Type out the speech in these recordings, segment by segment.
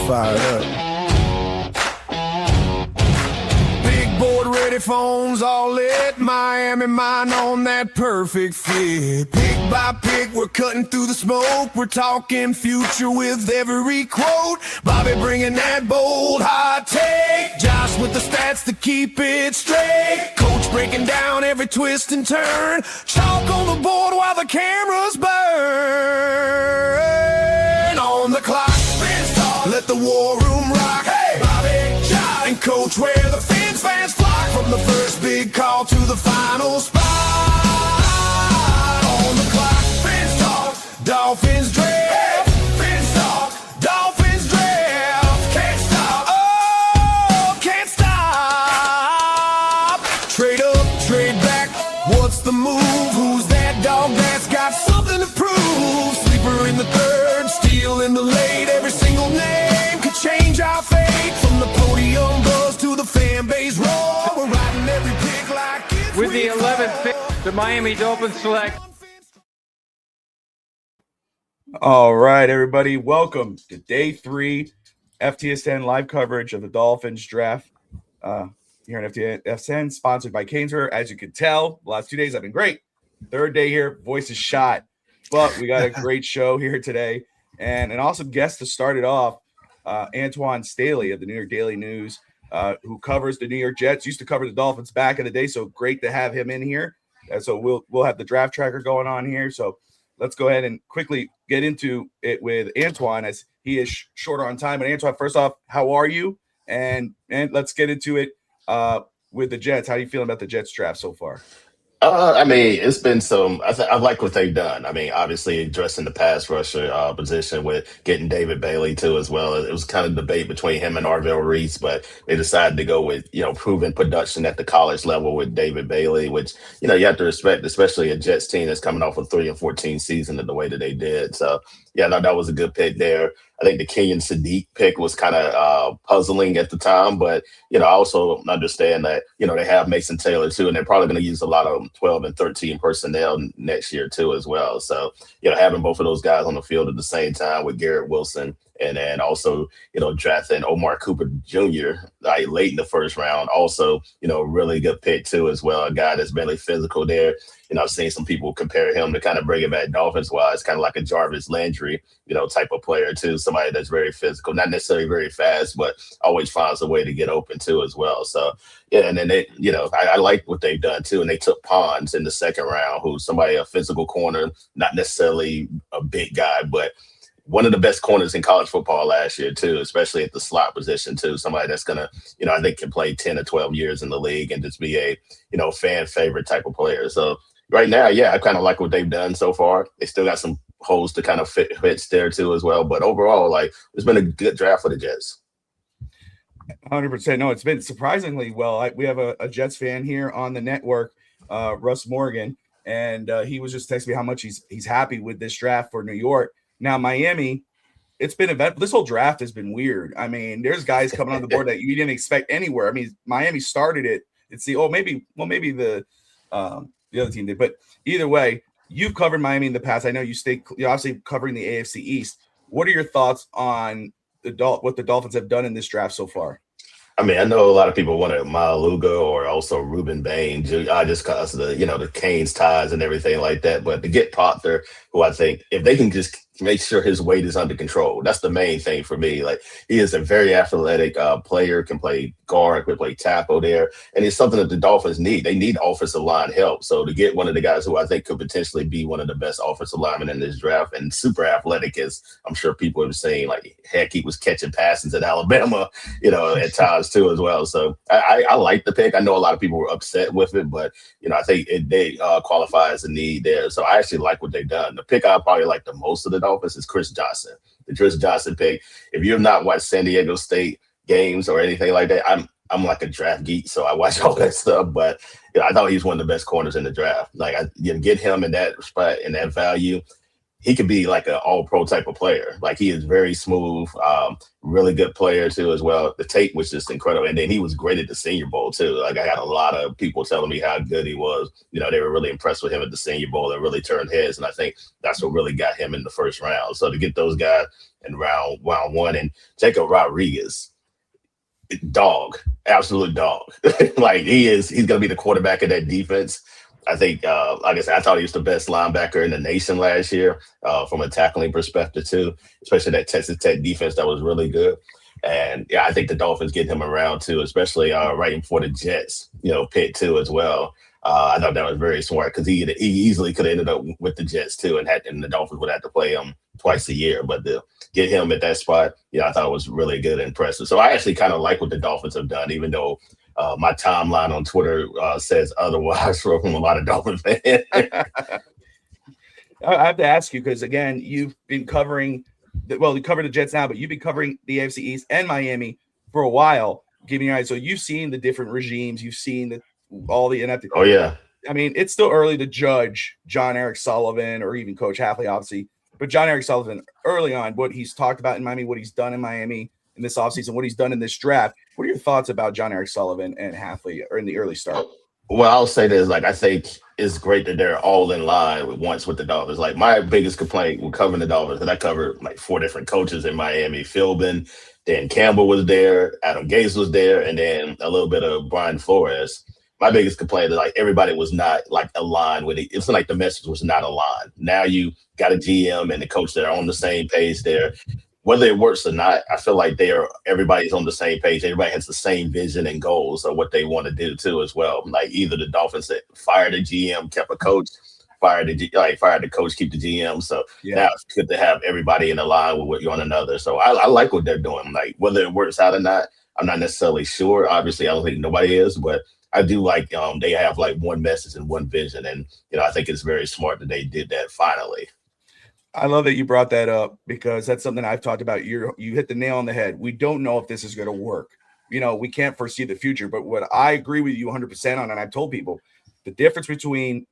fired up. Big board ready, phones all lit. Miami mind on that perfect fit. Pick by pick, we're cutting through the smoke. We're talking future with every quote. Bobby bringing that bold hot take. Josh with the stats to keep it straight. Coach breaking down every twist and turn. Chalk on the board while the cameras burn. On the clock, let the war room rock. Hey, Bobby, Josh, and Coach where the fans flock. From the first big call to the final spot. On the clock, fans talk, Dolphins draft. Fans talk, Dolphins draft. Can't stop, oh, can't stop. Trade up, trade back, what's the move? Who's that dog that's got something to prove? Sleeper in the third, steal in the late. Every single name could change our fate. From the podium buzz to the fan base roar. We're riding every pick like it's with the 11th pick, the Miami Dolphins select. All right, everybody, welcome to day 3 Ftsn live coverage of the Dolphins draft here on Ftsn, sponsored by Caneswear. As you can tell, the last 2 days have been great. Third day here, voice is shot, but we got a great show here today, and an awesome guest to start it off, Antoine Staley of the New York Daily News, who covers the New York Jets, used to cover the Dolphins back in the day, so great to have him in here. And so we'll have the draft tracker going on here, so let's go ahead and quickly get into it with Antoine, as he is shorter on time. And Antoine, first off, how are you? And let's get into it with the Jets. How are you feeling about the Jets draft so far? I mean, it's been some. I like what they've done. I mean, obviously addressing the pass rusher position with getting David Bailey too as well. It was kind of debate between him and Arvell Reese, but they decided to go with proven production at the college level with David Bailey, which you have to respect, especially a Jets team that's coming off a 3-14 season in the way that they did. So yeah, no, that was a good pick there. I think the Kenyon Sadiq pick was kind of puzzling at the time, but I also understand that they have Mason Taylor too, and they're probably going to use a lot of 12 and 13 personnel next year too as well. So having both of those guys on the field at the same time with Garrett Wilson, and then also drafting Omar Cooper Jr. Late in the first round, also really good pick too as well. A guy that's really physical there. I've seen some people compare him to kind of bring it back Dolphins wise, kind of like a Jarvis Landry, type of player too. Somebody that's very physical, not necessarily very fast, but always finds a way to get open too as well. So yeah, and then they, I like what they've done too. And they took Pons in the second round, who's somebody, a physical corner, not necessarily a big guy, but one of the best corners in college football last year too, especially at the slot position too. Somebody that's gonna, I think can play 10 or 12 years in the league and just be a, fan favorite type of player. So right now, yeah, I kind of like what they've done so far. They still got some holes to kind of fits there too as well. But overall, it's been a good draft for the Jets. 100%. No, it's been surprisingly well. We have a Jets fan here on the network, Russ Morgan, and he was just texting me how much he's happy with this draft for New York. Now, Miami, it's been eventful. This whole draft has been weird. I mean, there's guys coming on the board that you didn't expect anywhere. I mean, Miami started it. Maybe the other team did. But either way, you've covered Miami in the past. I know you're obviously covering the AFC East. What are your thoughts on what the Dolphins have done in this draft so far? I mean, I know a lot of people wanted Maluga or also Ruben Bain, just because of the Canes ties and everything like that. But to get Proctor, who I think if they can just make sure his weight is under control, that's the main thing for me. He is a very athletic player, can play guard, can play tackle there, and it's something that the Dolphins need. They need offensive line help. So to get one of the guys who I think could potentially be one of the best offensive linemen in this draft, and super athletic, as I'm sure people have seen, heck, he was catching passes at Alabama, at times too as well. So I like the pick. I know a lot of people were upset with it, but I think they qualify as a need there. So I actually like what they've done. The pick I probably like the most of the Dolphins is Chris Johnson. The Chris Johnson pick. If you have not watched San Diego State games or anything like that, I'm like a draft geek, so I watch all that stuff. But I thought he's one of the best corners in the draft. Get him in that spot and that value. he could be like an all-pro type of player. Like he is very smooth, really good player too as well. The tape was just incredible, and then he was great at the Senior Bowl too. Like I got a lot of people telling me how good he was. They were really impressed with him at the Senior Bowl and really turned heads. And I think that's what really got him in the first round. So to get those guys in round one, and Jacob Rodriguez, dog, absolute dog. Like he's gonna be the quarterback of that defense. I think, like I said, I thought he was the best linebacker in the nation last year from a tackling perspective too, especially that Texas Tech defense that was really good. And yeah, I think the Dolphins get him around too, especially right before the Jets, pick too as well. I thought that was very smart because he easily could have ended up with the Jets too, and the Dolphins would have to play him twice a year. But to get him at that spot, I thought it was really good and impressive. So I actually kind of like what the Dolphins have done, even though my timeline on Twitter says otherwise from a lot of Dolphins fans. I have to ask you because again, you've been covering. You cover the Jets now, but you've been covering the AFC East and Miami for a while. Giving your eyes, so you've seen the different regimes, you've seen all the inept. Oh yeah. I mean, it's still early to judge John Eric Sullivan or even Coach Hafley, obviously, but John Eric Sullivan early on, what he's talked about in Miami, what he's done in Miami in this offseason, what he's done in this draft. What are your thoughts about John Eric Sullivan and Hafley or in the early start? Well, I'll say this, I think it's great that they're all in line with the Dolphins. Like my biggest complaint with covering the Dolphins, and I covered like 4 different coaches in Miami. Philbin, Dan Campbell was there, Adam Gase was there, and then a little bit of Brian Flores. My biggest complaint is like everybody was not like aligned with it. It's like the message was not aligned. Now you got a GM and the coach that are on the same page there. Whether it works or not, I feel like everybody's on the same page. Everybody has the same vision and goals of what they want to do too as well. Like either the Dolphins fired the GM, kept a coach, fired the coach, keep the GM. So now it's good to have everybody in line with one another. So I like what they're doing. Like whether it works out or not, I'm not necessarily sure. Obviously, I don't think nobody is, but I do like they have like one message and one vision. And, I think it's very smart that they did that finally. I love that you brought that up because that's something I've talked about. You hit the nail on the head. We don't know if this is going to work. We can't foresee the future. But what I agree with you 100% on, and I've told people, the difference between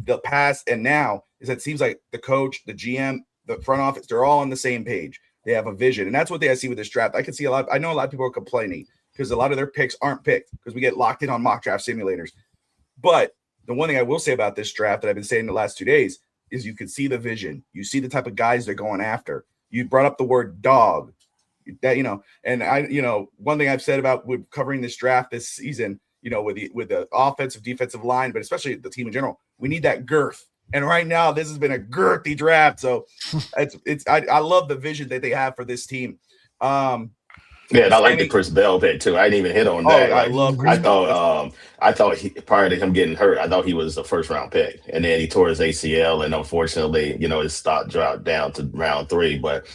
the past and now is that it seems like the coach, the GM, the front office, they're all on the same page. They have a vision. And that's what I see with this draft. I can see I know a lot of people are complaining because a lot of their picks aren't picked because we get locked in on mock draft simulators. But the one thing I will say about this draft that I've been saying the last 2 days is you can see the vision. You see the type of guys they're going after. You brought up the word dog. That and I one thing I've said about with covering this draft this season, with the offensive, defensive line, but especially the team in general, we need that girth. And right now, this has been a girthy draft. So I love the vision that they have for this team. Yeah, and I like the Chris Bell pick too. I didn't even hit on that. I love Chris Bell. I thought prior to him getting hurt, I thought he was a first round pick, and then he tore his ACL, and unfortunately, his stock dropped down to round 3. But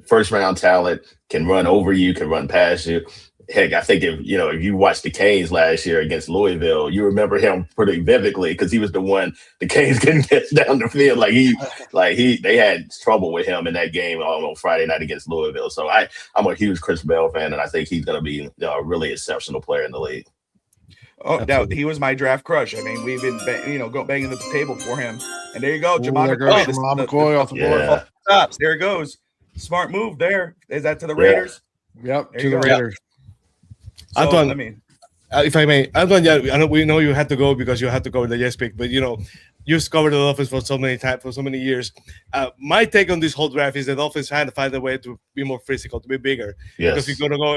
first round talent, can run over you, can run past you. Heck, I think if you watched the Canes last year against Louisville, you remember him pretty vividly because he was the one the Canes couldn't get down the field. They had trouble with him in that game on Friday night against Louisville. So I'm a huge Chris Bell fan, and I think he's going to be a really exceptional player in the league. Oh, no, he was my draft crush. I mean, we've been banging the table for him, and there you go, Jamal McCoy off the board. Stops. There it goes. Smart move there. Is that to the Raiders? Yep, to the Raiders. So, Antoine, if I may, Antoine, I know we know you had to go because you had to cover the Jets pick, but you've covered the Dolphins for so many years. My take on this whole draft is that Dolphins had to find a way to be more physical, to be bigger. Yes. Because you're going to go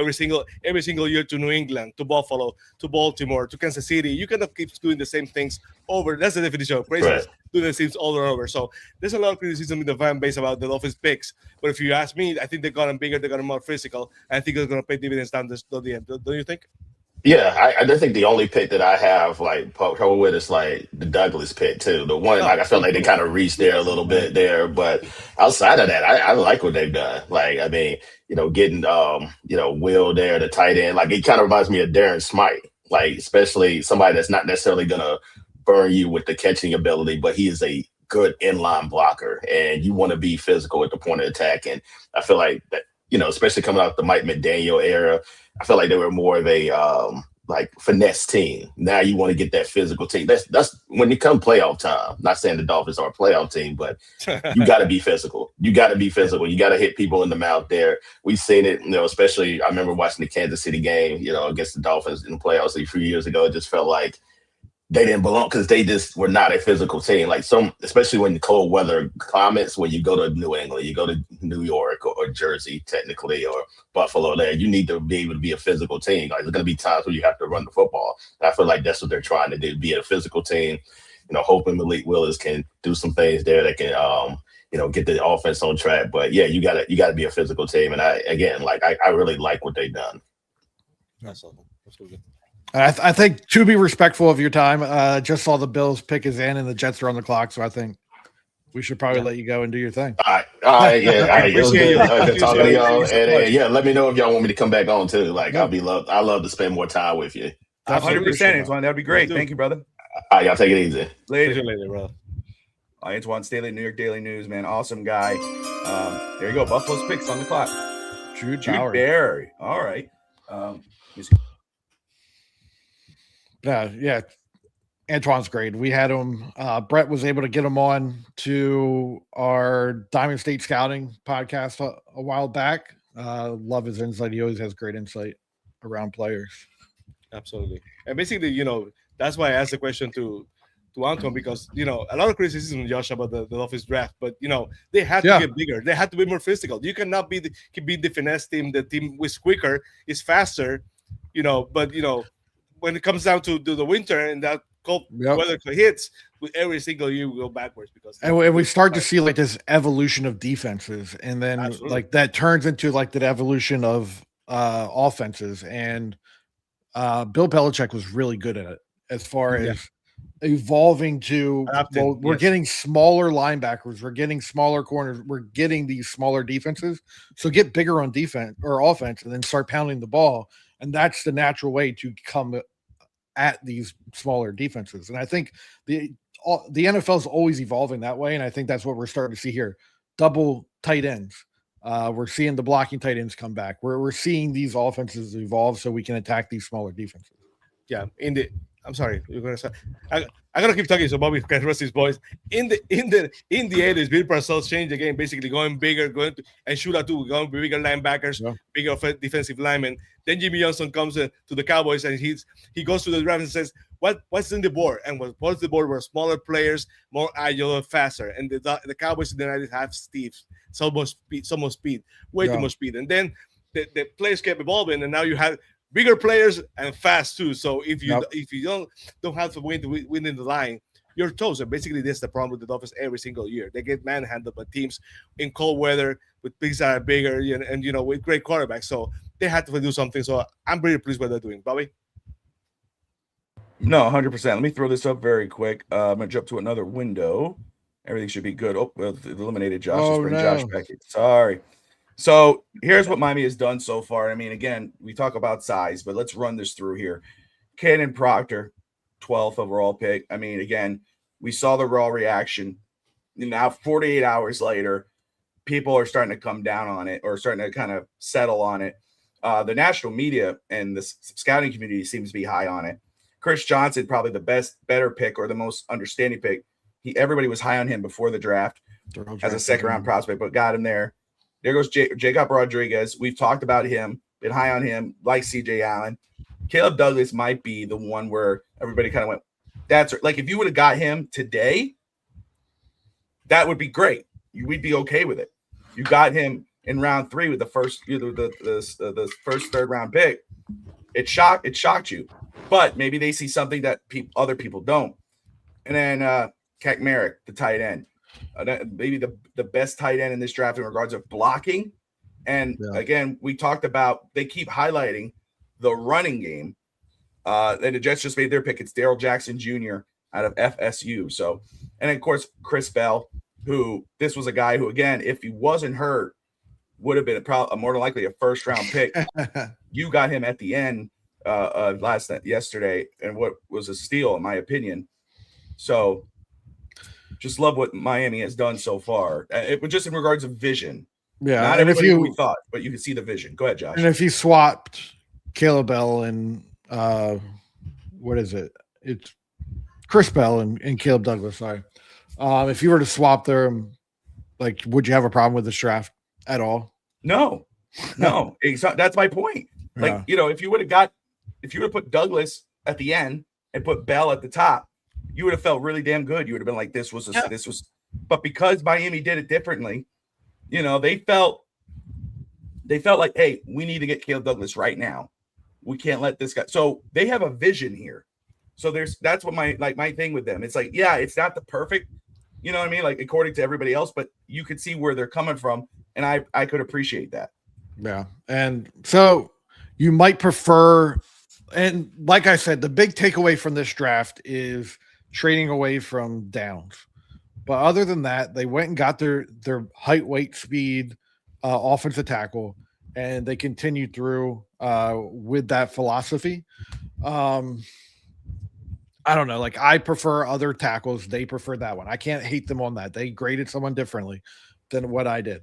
every single year to New England, to Buffalo, to Baltimore, to Kansas City. You cannot keep doing the same things over. That's the definition of craziness. Right. Doing the same things all over. So there's a lot of criticism in the fan base about the Dolphins picks. But if you ask me, I think they got them bigger, they got them more physical. I think they're going to pay dividends down to the end. Don't you think? Yeah, I think the only pick that I have trouble with is like the Douglas pick too. The one I felt like they kind of reached there a little bit there, but outside of that, I like what they've done. Like I mean, getting Will there, the tight end, like it kind of reminds me of Darren Smite, like especially somebody that's not necessarily gonna burn you with the catching ability, but he is a good inline blocker, and you want to be physical at the point of attack. And I feel like that, especially coming out the Mike McDaniel era. I feel like they were more of a like finesse team. Now you want to get that physical team. That's when you come playoff time. Not saying the Dolphins are a playoff team, but you got to be physical. You got to be physical. You got to hit people in the mouth there. We've seen it, especially I remember watching the Kansas City game, against the Dolphins in the playoffs a few years ago. It just felt like they didn't belong because they just were not a physical team. Like especially when the cold weather climates, when you go to New England, you go to New York or Jersey, technically, or Buffalo there, you need to be able to be a physical team. Like there's going to be times where you have to run the football. And I feel like that's what they're trying to do, be a physical team. Hoping Malik Willis can do some things there that can, get the offense on track. But yeah, you gotta be a physical team. And I really like what they've done. That's awesome. That's really good. I think to be respectful of your time, just saw the Bills pick his in and the Jets are on the clock. So I think we should probably let you go and do your thing. All right. Yeah. It was good talking to y'all. And let me know if y'all want me to come back on too. Like I love to spend more time with you. 100%, Antoine. That'd be great. Thank you, brother. All right, y'all take it easy. Later, bro. Antoine Staley, New York Daily News, man. Awesome guy. There you go. Buffalo's picks on the clock. Jude Barry. All right. Yeah. Antoine's great. We had him. Brett was able to get him on to our Diamond State Scouting podcast a while back. Love his insight. He always has great insight around players. Absolutely. And basically, that's why I asked the question to Antoine, because, a lot of criticism, Josh, about the Dolphins draft, but, they had to get bigger. They had to be more physical. You cannot be the finesse team. The team was quicker, is faster, but, when it comes down to the winter and that cold weather hits, with every single year we go backwards and we start to see like this evolution of defenses, and then like that turns into like the evolution of offenses. And Bill Belichick was really good at it as far as evolving to we're getting smaller linebackers, we're getting smaller corners, we're getting these smaller defenses. So get bigger on defense or offense and then start pounding the ball. And that's the natural way to come at these smaller defenses. And I think the NFL is always evolving that way. And I think that's what we're starting to see here. Double tight ends. We're seeing the blocking tight ends come back. We're seeing these offenses evolve so we can attack these smaller defenses. Yeah. I'm sorry, you're gonna say. I gotta keep talking so Bobby can rest his voice. In the 80s, Bill Parcells changed the game, basically going bigger, and shoot out two, going bigger linebackers, bigger defensive linemen. Then Jimmy Johnson comes to the Cowboys and he goes to the draft and says, what's in the board? And what's the board were smaller players, more agile and faster. And the Cowboys in the 90s have so much speed, way too much speed. And then the players kept evolving, and now you have bigger players and fast too. So if you don't have to win in the line, you're toast. And basically, that's the problem with the Dolphins every single year. They get manhandled by teams in cold weather with picks that are bigger and with great quarterbacks. So they had to do something. So I'm pretty pleased with what they're doing. Bobby? No, 100%. Let me throw this up very quick. I'm going to jump to another window. Everything should be good. Oh, well, it eliminated Josh. Let's bring Josh back in. Sorry. So here's what Miami has done so far. I mean, again, we talk about size, but let's run this through here. Cannon Proctor, 12th overall pick. I mean, again, we saw the raw reaction. Now, 48 hours later, people are starting to come down on it or starting to kind of settle on it. The national media and the scouting community seems to be high on it. Chris Johnson, probably the better pick or the most understanding pick. Everybody was high on him before the draft as a second-round prospect, but got him there. There goes Jacob Rodriguez. We've talked about him, been high on him, like C.J. Allen. Caleb Douglas might be the one where everybody kind of went, that's like if you would have got him today, that would be great. We'd be okay with it. You got him in round 3 with the first, the first third-round pick. It shocked you, but maybe they see something that other people don't. And then Kek Merrick, the tight end. Maybe the best tight end in this draft in regards of blocking. And again, we talked about, they keep highlighting the running game. And the Jets just made their pick. It's Darrell Jackson Jr. out of FSU. So, and of course, Chris Bell, who this was a guy who, again, if he wasn't hurt, would have been more than likely a first round pick. You got him at the end yesterday, and what was a steal, in my opinion. So, just love what Miami has done so far. It was just in regards of vision. Yeah, not everybody we thought, but you can see the vision. Go ahead, Josh. And if you swapped Caleb Bell and what is it? It's Chris Bell and Caleb Douglas. Sorry. If you were to swap them, like, would you have a problem with this draft at all? No. That's my point. Like, if you would have put Douglas at the end and put Bell at the top, you would have felt really damn good. You would have been like, this was, but because Miami did it differently, they felt like, hey, we need to get Caleb Douglas right now. We can't let this guy. So they have a vision here. So that's what my thing with them. It's like, yeah, it's not the perfect, you know what I mean? Like, according to everybody else, but you could see where they're coming from. And I could appreciate that. Yeah. And so you might prefer, and like I said, the big takeaway from this draft is trading away from downs. But other than that, they went and got their height, weight, speed, offensive tackle, and they continued through with that philosophy. I don't know. Like, I prefer other tackles. They prefer that one. I can't hate them on that. They graded someone differently than what I did.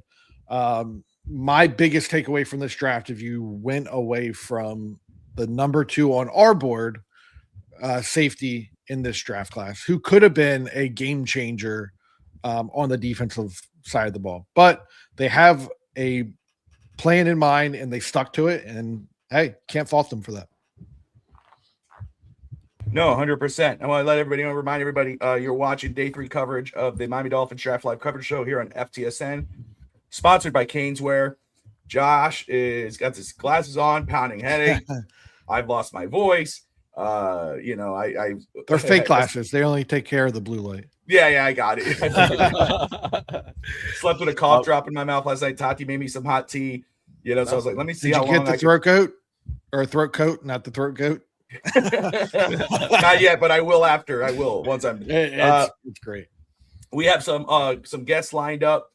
My biggest takeaway from this draft, if you went away from the number 2 on our board, safety in this draft class, who could have been a game changer on the defensive side of the ball, but they have a plan in mind and they stuck to it. And hey, can't fault them for that. No, 100%. I want to let everybody know, remind everybody, you're watching day 3 coverage of the Miami Dolphins Draft Live coverage show here on Ftsn, sponsored by Caneswear. Josh is got his glasses on, pounding headache. I've lost my voice. They're fake glasses. They only take care of the blue light. Yeah, I got it. Slept with a cough drop in my mouth last night. Tati made me some hot tea. So I was like, let me see how long. Did you get the throat coat or a throat coat, not the throat coat? Not yet, but I will after. I will once I'm. It's great. We have some guests lined up.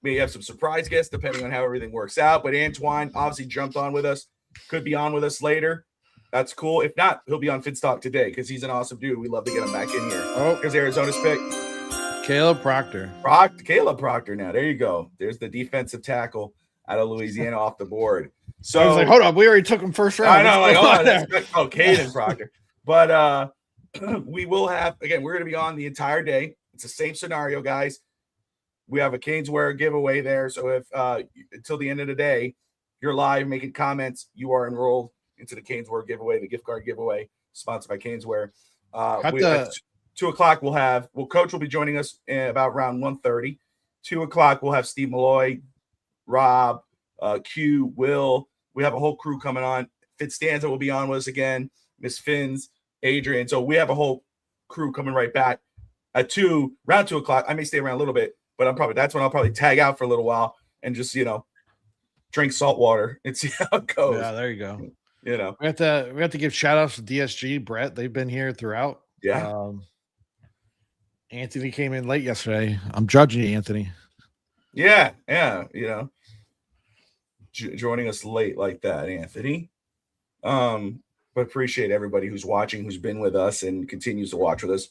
We have some surprise guests depending on how everything works out. But Antoine obviously jumped on with us. Could be on with us later. That's cool. If not, he'll be on Fitz Talk today because he's an awesome dude. We love to get him back in here. Oh, here's Arizona's pick. Caleb Proctor. Caleb Proctor. Now there you go. There's the defensive tackle out of Louisiana off the board. So I was like, hold on, we already took him first round. I know, like, hold on. Caden Proctor. But we will have, again, we're going to be on the entire day. It's the same scenario, guys. We have a Caneswear giveaway there. So if until the end of the day, you're live making comments, you are enrolled into the Caneswear giveaway, the gift card giveaway, sponsored by Caneswear. At 2 o'clock, Coach will be joining us about around 1:30. 2 o'clock, we'll have Steve Malloy, Rob, Q, Will. We have a whole crew coming on. Ftsn will be on with us again. Miss Finns, Adrian. So we have a whole crew coming right back at around 2 o'clock. I may stay around a little bit, but that's when I'll probably tag out for a little while and just, drink salt water and see how it goes. Yeah, there you go. We have to give shout outs to DSG, Brett. They've been here throughout. Yeah. Anthony came in late yesterday. I'm judging you, Anthony. Yeah. Joining us late like that, Anthony. But appreciate everybody who's watching, who's been with us and continues to watch with us.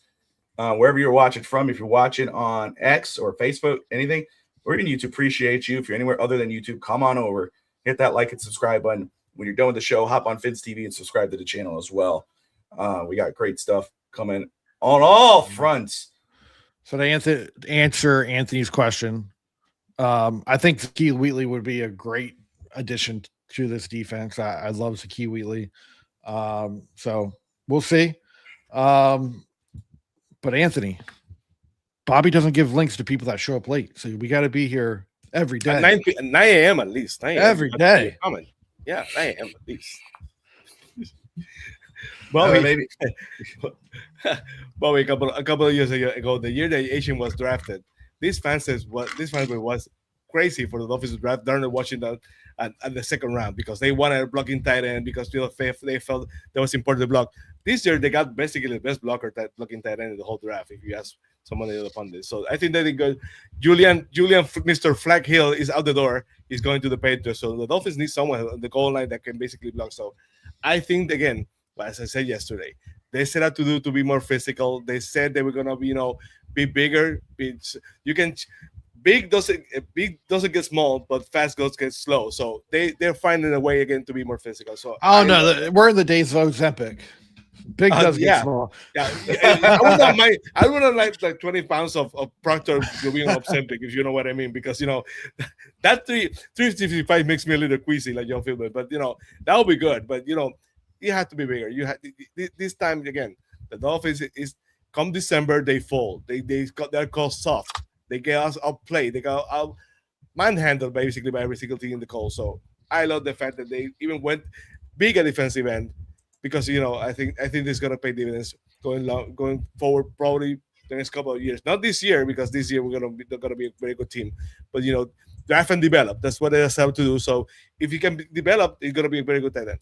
Wherever you're watching from, if you're watching on X or Facebook, anything, or even YouTube, appreciate you. If you're anywhere other than YouTube, come on over, hit that like and subscribe button. When you're done with the show, hop on Fins TV and subscribe to the channel as well. We got great stuff coming on all fronts. So to answer Anthony's question, I think Zakee Wheatley would be a great addition to this defense. I love Zakee Wheatley. So we'll see. But Anthony, Bobby doesn't give links to people that show up late. So we got to be here every day. At 9 a.m. at least. 9 every day. Yeah, 9 a.m. at least. Bobby, maybe. Bobby, a couple of years ago, the year that Asian was drafted, this fan was crazy for the Dolphins to draft. They're watching that at the second round because they wanted a blocking tight end because they felt that was important to block. This year, they got basically the best blocking tight end in the whole draft, if you ask someone upon this. So I think that they go. Julian, Mr. Flag Hill is out the door. He's going to the Patriots. So the Dolphins need someone on the goal line that can basically block. So I think, again, as I said yesterday, they set out to be more physical. They said they were going to be bigger. big doesn't get small, but fast goes get slow. So they're finding a way again to be more physical. So we're in the days of Ozempic. Big does get small. Yeah, I would not like 20 pounds of Proctor being Ozempic, if you know what I mean, because that 355 makes me a little queasy, like John Philbin. But that would be good. But you have to be bigger. You have this time again. The Dolphins is come December they fall. They're called soft. They get us outplayed. They got out manhandled basically by every single team in the call. So I love the fact that they even went big at defensive end. Because I think this is gonna pay dividends going forward, probably the next couple of years. Not this year, because this year they're gonna be a very good team. But draft and develop. That's what they have to do. So if you can develop, it's gonna be a very good tight end.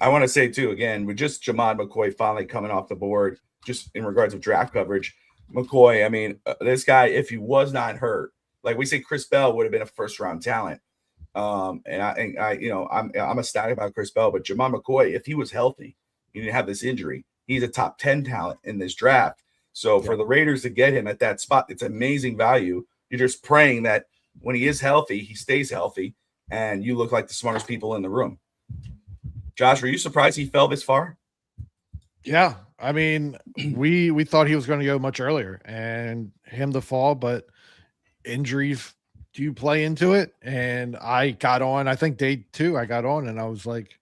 I want to say too, again, with just Jamad McCoy finally coming off the board, just in regards of draft coverage, McCoy. I mean, this guy, if he was not hurt, like we say, Chris Bell would have been a first-round talent. I'm ecstatic about Chris Bell, but Jamad McCoy, if he was healthy, he didn't have this injury, he's a top 10 talent in this draft. So for the Raiders to get him at that spot, it's amazing value. You're just praying that when he is healthy, he stays healthy, and you look like the smartest people in the room. Josh, were you surprised he fell this far? Yeah, I mean, we thought he was going to go much earlier, and him to fall, but injuries do play into it. And I got on, I think day 2, I got on, and I was like,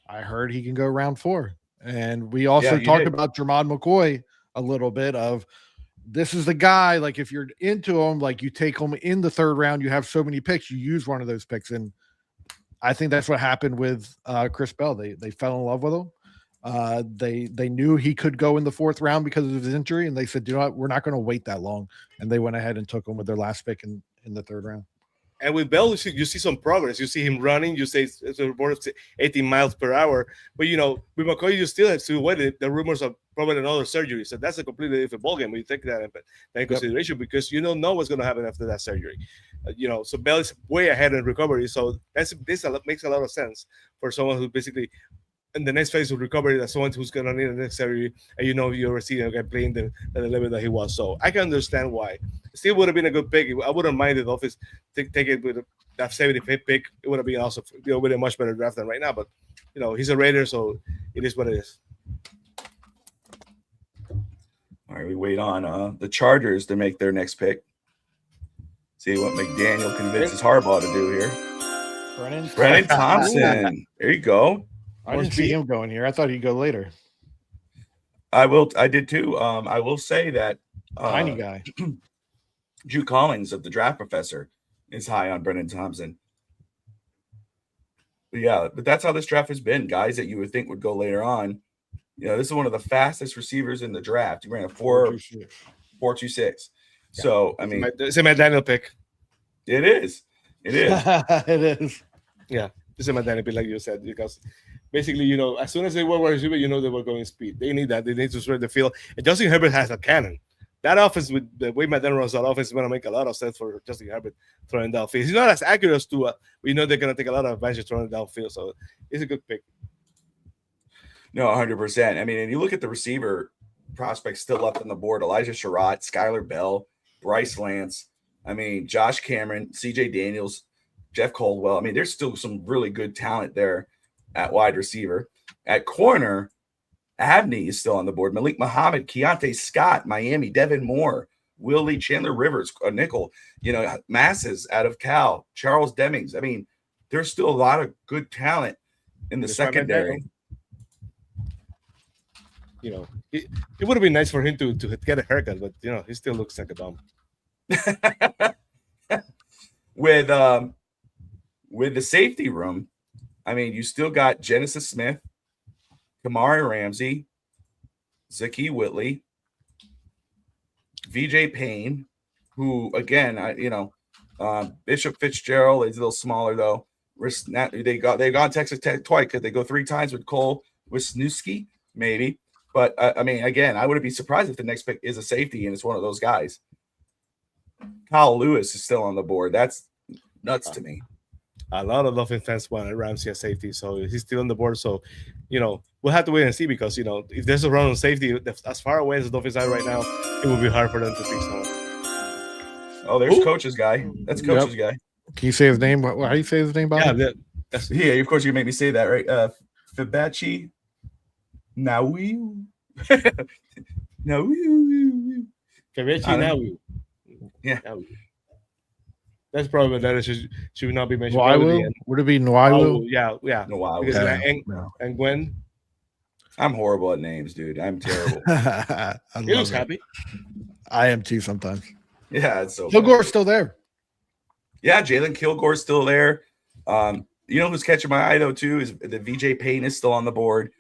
I heard he can go round 4. And we also talked about Jamad McCoy a little bit of, this is the guy, like if you're into him, like you take him in the 3rd round, you have so many picks, you use one of those picks. And I think that's what happened with Chris Bell. They fell in love with him. They knew he could go in the 4th round because of his injury, and they said, we're not going to wait that long. And they went ahead and took him with their last pick in the 3rd round. And with Bell, you see some progress. You see him running. You say it's a report of 18 miles per hour. But, with McCoy, you still have to wait. The rumors of probably another surgery. So that's a completely different ballgame when you take that in consideration, because you don't know what's going to happen after that surgery. So Bell is way ahead in recovery. So this makes a lot of sense for someone who basically – in the next phase of recovery, that's someone who's going to need the next surgery, and you're seeing a guy playing the level that he was. So I can understand why. It still would have been a good pick. I wouldn't mind the Dolphins take it with that 75th pick. It would have been also with a much better draft than right now. But he's a Raider, so it is what it is. All right, we wait on the Chargers to make their next pick. See what McDaniel convinces Harbaugh to do here. Brennan Thompson. There you go. I didn't see him going here. I thought he'd go later. I did too. I will say that tiny guy, Drew Collins of the Draft Professor, is high on Brennan Thompson. But that's how this draft has been. Guys that you would think would go later on. This is one of the fastest receivers in the draft. He ran a 4.26. So I mean, it's a McDaniel pick. It is. It is. Yeah, it's a McDaniel pick, like you said, because. Basically, as soon as they were receiver, they were going speed. They need that. They need to spread the field. And Justin Herbert has a cannon. That offense, with the way McDaniel runs that offense, is going to make a lot of sense for Justin Herbert throwing downfield. He's not as accurate as Tua, but they're going to take a lot of advantage throwing downfield. So it's a good pick. No, 100%. I mean, and you look at the receiver prospects still left on the board: Elijah Sherrod, Skylar Bell, Bryce Lance. I mean, Josh Cameron, C.J. Daniels, Jeff Caldwell. I mean, there's still some really good talent there at wide receiver. At corner, Abney is still on the board. Malik Muhammad, Keontae Scott, Miami, Devin Moore, Will Lee, Chandler Rivers, a nickel, Masses out of Cal, Charles Demings. I mean, there's still a lot of good talent in the secondary. It would have been nice for him to get a haircut, but he still looks like a bum. With the safety room, I mean, you still got Genesis Smith, Kamari Ramsey, Zakee Whitley, VJ Payne, who again, Bishop Fitzgerald is a little smaller though. They got Texas Tech twice because they go 3 times with Cole Wisniewski, maybe. But I mean, again, I wouldn't be surprised if the next pick is a safety and it's one of those guys. Kyle Lewis is still on the board. That's nuts to me. A lot of Dolphin fans wanted Ramsey as safety, so he's still on the board. So, we'll have to wait and see because, if there's a run on safety, as far away as the Dolphins are right now, it will be hard for them to pick someone. Oh, there's Coach's guy. That's Coach's guy. Can you say his name? How do you say his name, Bob? Yeah, Yeah, of course you can make me say that, right? Fibachi Nawi. Nawi. Nawi. Yeah. That's probably that should not be mentioned. Would it be Nwaiwu? Yeah. Nwaiwu. Because and Gwen. I'm horrible at names, dude. I'm terrible. He looks happy. I am too sometimes. Yeah, it's so Kilgore's still there. Yeah, Jalen Kilgore's still there. You know who's catching my eye though too is the VJ Payne is still on the board.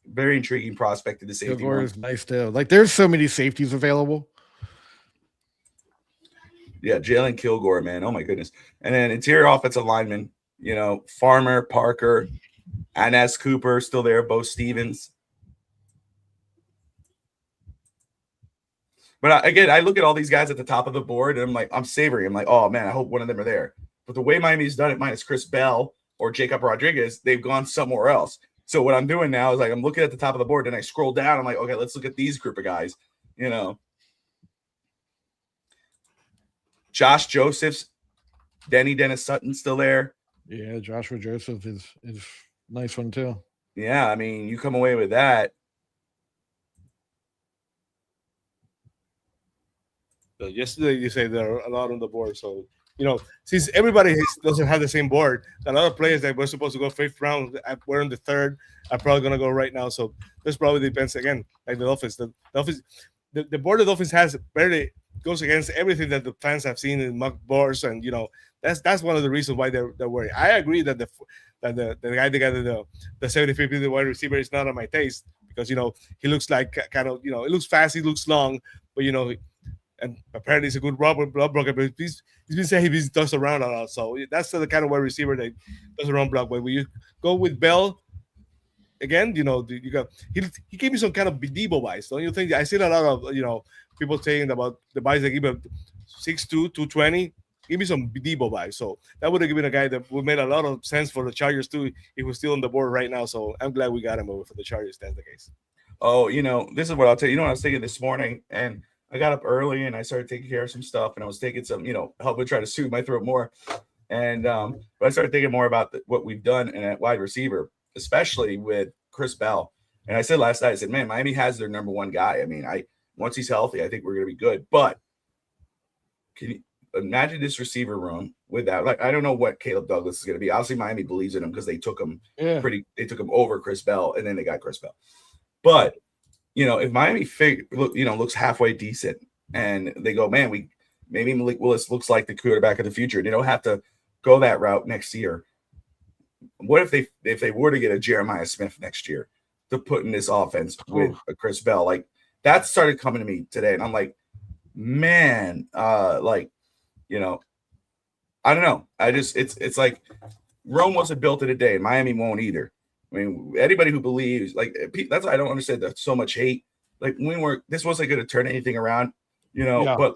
Very intriguing prospect in the safety. Kilgore is nice too. Like there's so many safeties available. Yeah, Jalen Kilgore, man. Oh my goodness. And then interior offensive lineman, you know, Farmer, Parker, Anas Cooper still there, Bo Stevens. But again, I look at all these guys at the top of the board and I'm like, I'm savoring. I'm like, oh man, I hope one of them are there. But the way Miami's done it, minus Chris Bell or Jacob Rodriguez, they've gone somewhere else. So what I'm doing now is like I'm looking at the top of the board and I scroll down. I'm like, okay, let's look at these group of guys. You know, Josh Josephs, Dennis Sutton still there. Yeah, Joshua Joseph is a nice one too. Yeah, I mean, you come away with that. So yesterday you say there are a lot on the board. So, you know, since everybody doesn't have the same board, a lot of players that were supposed to go 5th round, we're in the 3rd, are probably going to go right now. So this probably depends again, like the Dolphins. The Dolphins, the board the Dolphins has barely goes against everything that the fans have seen in mock boards, and you know that's one of the reasons why they're worried. I agree that the guy that got the 75th the wide receiver is not on my taste because you know he looks like kind of it looks fast, he looks long, but you know. And apparently he's a good blood blocker, but he's been saying he does around a lot. So that's the kind of wide receiver that does a run block. But when you go with Bell, again, you know, you got he gave me some kind of Debo vibes. Don't you think? I seen a lot of people saying about the vibes they give him 6'2", 220. Give me some Debo vibes. So that would have given a guy that would made a lot of sense for the Chargers too. If he was still on the board right now. So I'm glad we got him over for the Chargers. That's the case. Oh, you know, this is what I'll tell you. You know what I was thinking this morning, and I got up early and I started taking care of some stuff, and I was taking some, helping try to soothe my throat more. And but I started thinking more about what we've done in at wide receiver, especially with Chris Bell. And I said last night, I said, man, Miami has their number one guy. I mean, once he's healthy, I think we're going to be good. But can you imagine this receiver room without, like, I don't know what Caleb Douglas is going to be. Obviously, Miami believes in him because they took him they took him over Chris Bell, and then they got Chris Bell. But if Miami looks halfway decent, and they go, man, maybe Malik Willis looks like the quarterback of the future. They don't have to go that route next year. What if they were to get a Jeremiah Smith next year to put in this offense with a Chris Bell? Like that started coming to me today, and I'm like, man, I don't know. It's like Rome wasn't built in a day, and Miami won't either. I mean, anybody who believes, like, that's why I don't understand that so much hate. Like, this wasn't going to turn anything around, but,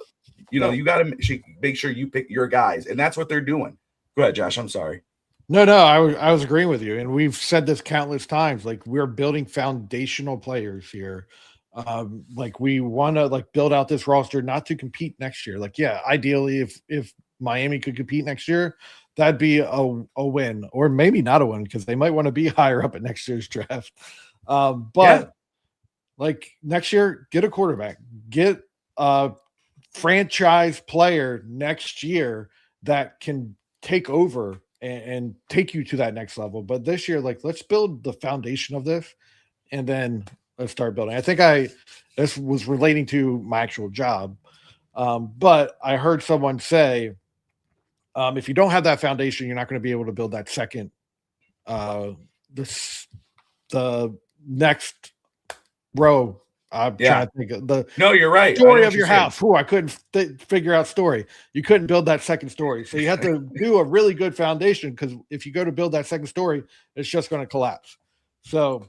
you got to make sure you pick your guys. And that's what they're doing. Go ahead, Josh. I'm sorry. No, I was agreeing with you. And we've said this countless times. Like, we're building foundational players here. Like, we want to, build out this roster not to compete next year. Like, yeah, ideally, if Miami could compete next year, that'd be a win, or maybe not a win because they might want to be higher up at next year's draft. Next year, get a quarterback, get a franchise player next year that can take over and take you to that next level. But this year, let's build the foundation of this, and then let's start building. I think this was relating to my actual job, but I heard someone say, if you don't have that foundation, you're not going to be able to build that second, the next row. I'm trying to think of No, you're right. Story of your house. I couldn't figure out story. You couldn't build that second story. So you have to do a really good foundation, because if you go to build that second story, it's just going to collapse. So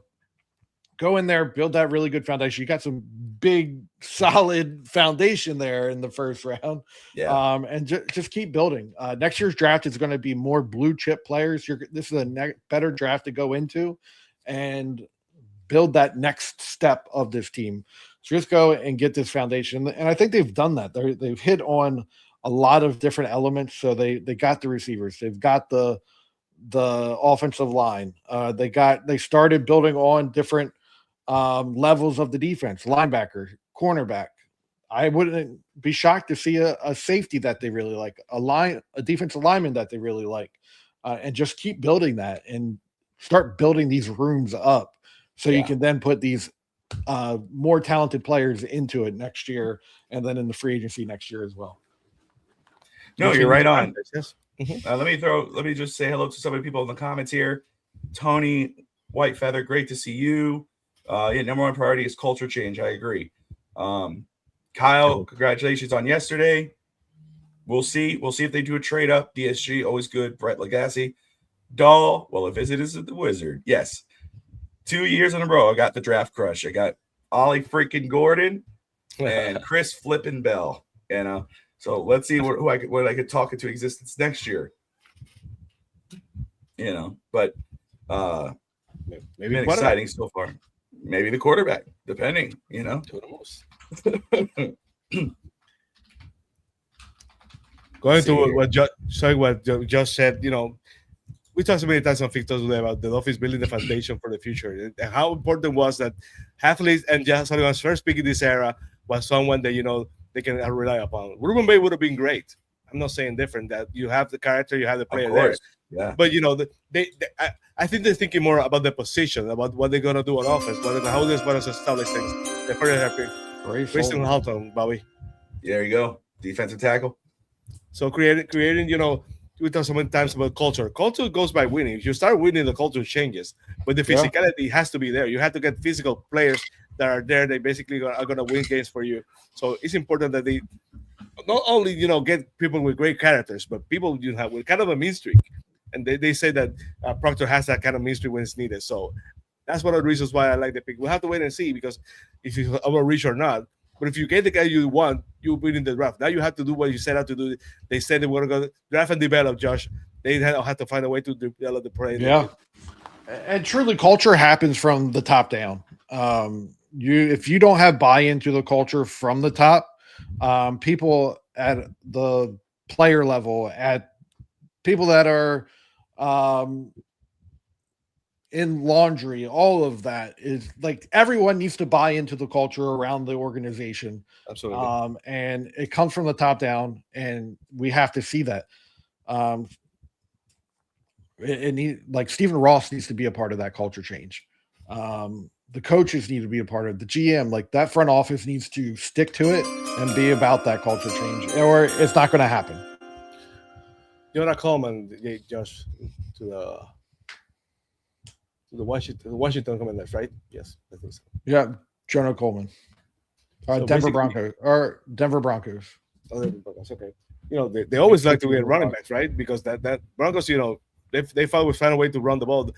go in there, build that really good foundation. You got some big, solid foundation there in the first round. Yeah. And just keep building. Next year's draft is going to be more blue chip players. This is a better draft to go into and build that next step of this team. So just go and get this foundation. And I think they've done that. They've hit on a lot of different elements. So they got the receivers, they've got the offensive line. They started building on different levels of the defense, linebacker, cornerback. I wouldn't be shocked to see a safety that they really like, a defensive lineman that they really like, and just keep building that and start building these rooms up so you can then put these more talented players into it next year and then in the free agency next year as well. No, you're right on. Yes. Let me just say hello to some of the people in the comments here. Tony White Feather, great to see you. Number one priority is culture change. I agree. Kyle, congratulations on yesterday. We'll see if they do a trade up. DSG, always good. Brett Legacy. Doll, well, if it is the Wizard, yes. 2 years in a row, I got the draft crush. I got Ollie freaking Gordon and Chris Flippin' Bell. So let's see what I could talk into existence next year. But maybe been exciting so far. Maybe the quarterback, depending. Going to what Josh said, we talked so many times on Victor today about the Dolphins building the foundation for the future, and how important was that Halfley and Josh Sullivan's first pick in this era was someone that they can rely upon. Ruben Bay would have been great. I'm not saying different, that you have the character, you have the player there. Yeah. But I think they're thinking more about the position, about what they're gonna do on offense, how they're going to establish things. They're very happy. Grayson Halton, Bobby. There you go. Defensive tackle. So creating, we talk so many times about culture. Culture goes by winning. If you start winning, the culture changes. But the physicality has to be there. You have to get physical players that are there. They basically are going to win games for you. So it's important that they not only get people with great characters, but people have with kind of a mean streak. And they say that Proctor has that kind of mean streak when it's needed. So that's one of the reasons why I like the pick. We'll have to wait and see, because if he's overreach or not. But if you get the guy you want, you'll win in the draft. Now you have to do what you set out to do. They said they were going to go draft and develop, Josh. They have to find a way to develop the play. Yeah. And truly, culture happens from the top down. If you don't have buy-in to the culture from the top, people at the player level, at people that are in laundry, all of that is like everyone needs to buy into the culture around the organization. Absolutely. And it comes from the top down, and we have to see that. Like Stephen Ross needs to be a part of that culture change. The coaches need to be a part of it. The GM, like that front office needs to stick to it and be about that culture change, or it's not going to happen. Jonah Coleman, Josh, to the Washington Commanders, right? Yes, I think so. Yeah, Jonah Coleman. Denver Broncos. Oh, Denver Broncos, okay. They always like to get running backs, right? Because that Broncos, they find a way to run the ball.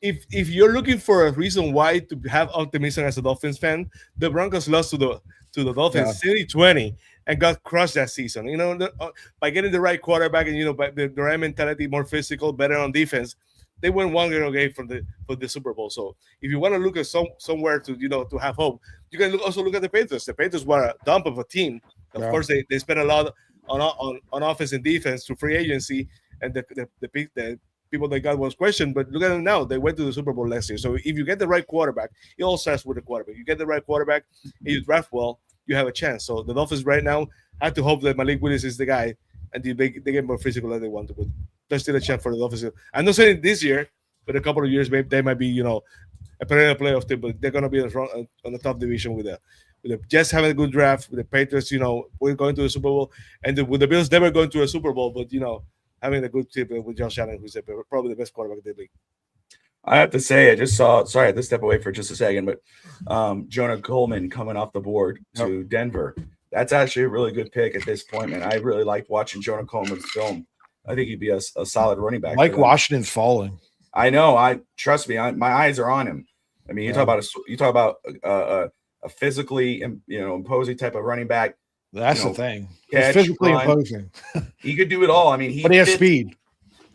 If you're looking for a reason why to have optimism as a Dolphins fan, the Broncos lost to the Dolphins 30-20 and got crushed that season. By getting the right quarterback and by the right mentality, more physical, better on defense, they won one game for the Super Bowl. So if you want to look at somewhere to have hope, you can also look at the Panthers. The Panthers were a dump of a team. Of course, they spent a lot on offense and defense through free agency, and the people they got was questioned. But look at them now; they went to the Super Bowl last year. So if you get the right quarterback, it all starts with the quarterback. You get the right quarterback, and you draft well, you have a chance. So the Dolphins right now have to hope that Malik Willis is the guy, and they get more physical than they want to. But there's still a chance for the Dolphins. I'm not saying this year, but a couple of years, maybe they might be, a perennial playoff team. But they're going to be on the top division with the Jets having a good draft, with the Patriots, we're going to the Super Bowl, and with the Bills never going to a Super Bowl, but having a good team with Josh Allen, who's probably the best quarterback in the league. I have to say, I just saw. Sorry, I had to step away for just a second, but Jonah Coleman coming off the board to Denver. That's actually a really good pick at this point, man. I really liked watching Jonah Coleman's film. I think he'd be a solid running back. Mike Washington's falling. I know. Trust me. My eyes are on him. I mean, you talk about a physically, imposing type of running back. That's the thing. He's physically imposing. He could do it all. I mean, but he has speed.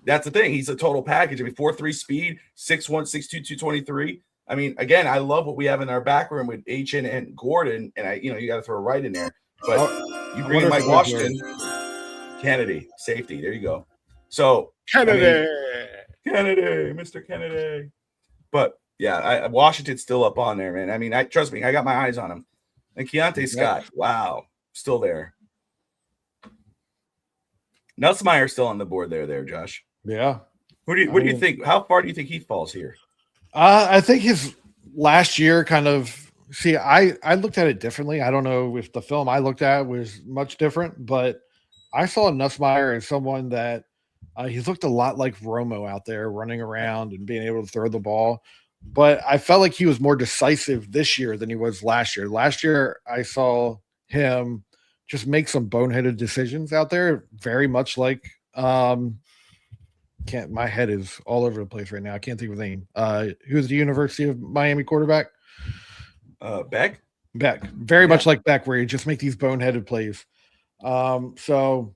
That's the thing. He's a total package. I mean, 4.3 speed, 6'1", 6'2", 223. I mean, again, I love what we have in our back room with HN and Gordon, and you got to throw Wright in there. But you bring in Mike Washington. Kennedy, safety. There you go. So Kennedy, Mr. Kennedy. But yeah, Washington's still up on there, man. I mean, trust me, I got my eyes on him. And Keontae Scott, wow, still there. Nussmeier's still on the board there, Josh. Yeah. What do you think? How far do you think he falls here? I think his last year kind of I looked at it differently. I don't know if the film I looked at was much different, but I saw Nussmeier as someone that he looked a lot like Romo out there running around and being able to throw the ball. But I felt like he was more decisive this year than he was last year. Last year, I saw him just make some boneheaded decisions out there, very much like my head is all over the place right now. I can't think of the name. Who's the University of Miami quarterback? Beck, very much like Beck, where you just make these boneheaded plays. So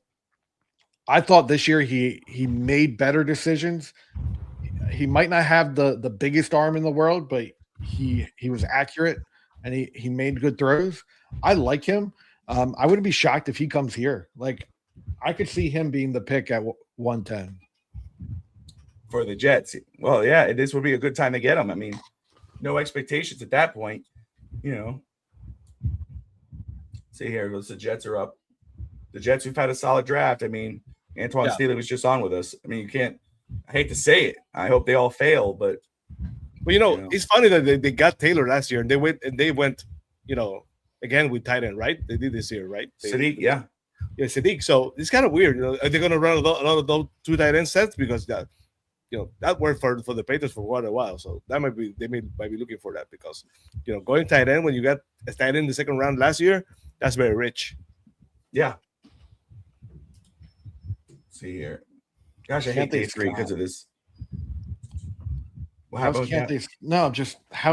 I thought this year he made better decisions. He might not have the biggest arm in the world, but he was accurate and he made good throws. I like him. I wouldn't be shocked if he comes here. Like, I could see him being the pick at 110 for the Jets. Well, yeah, this would be a good time to get him. I mean, no expectations at that point. See here, the Jets are up. The Jets, we've had a solid draft. I mean, Antoine Steele was just on with us. I mean, you can't. I hate to say it. I hope they all fail, but it's funny that they got Taylor last year and they went, again with tight end, right? They did this year, right? Sadiq, yeah, Sadiq. So it's kind of weird. Are they going to run a lot of those 2 tight end sets because that worked for the Patriots for quite a while. So that might be might be looking for that because going tight end when you got a tight end in the second round last year, that's very rich. Yeah. Let's see here. Gosh, I hate day 3 because of this. How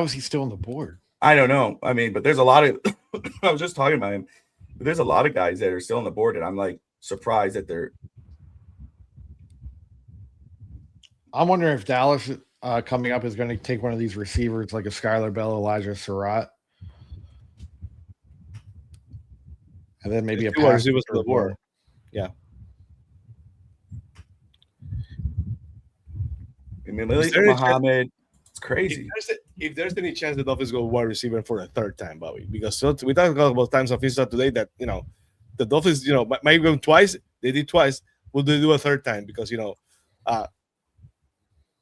is he still on the board? I don't know. I mean, but there's a lot of I was just talking about him. But there's a lot of guys that are still on the board, and I'm like surprised that they're. I'm wondering if Dallas coming up is going to take one of these receivers like a Skylar Bell, Elijah Surratt, and then maybe a pass receivers on the board. Yeah. I mean, Muhammad, it's crazy. If there's any chance the Dolphins go wide receiver for a third time, Bobby, because we talked about times of Insta today that the Dolphins might go twice. They did twice. Will they do a third time? Because whoever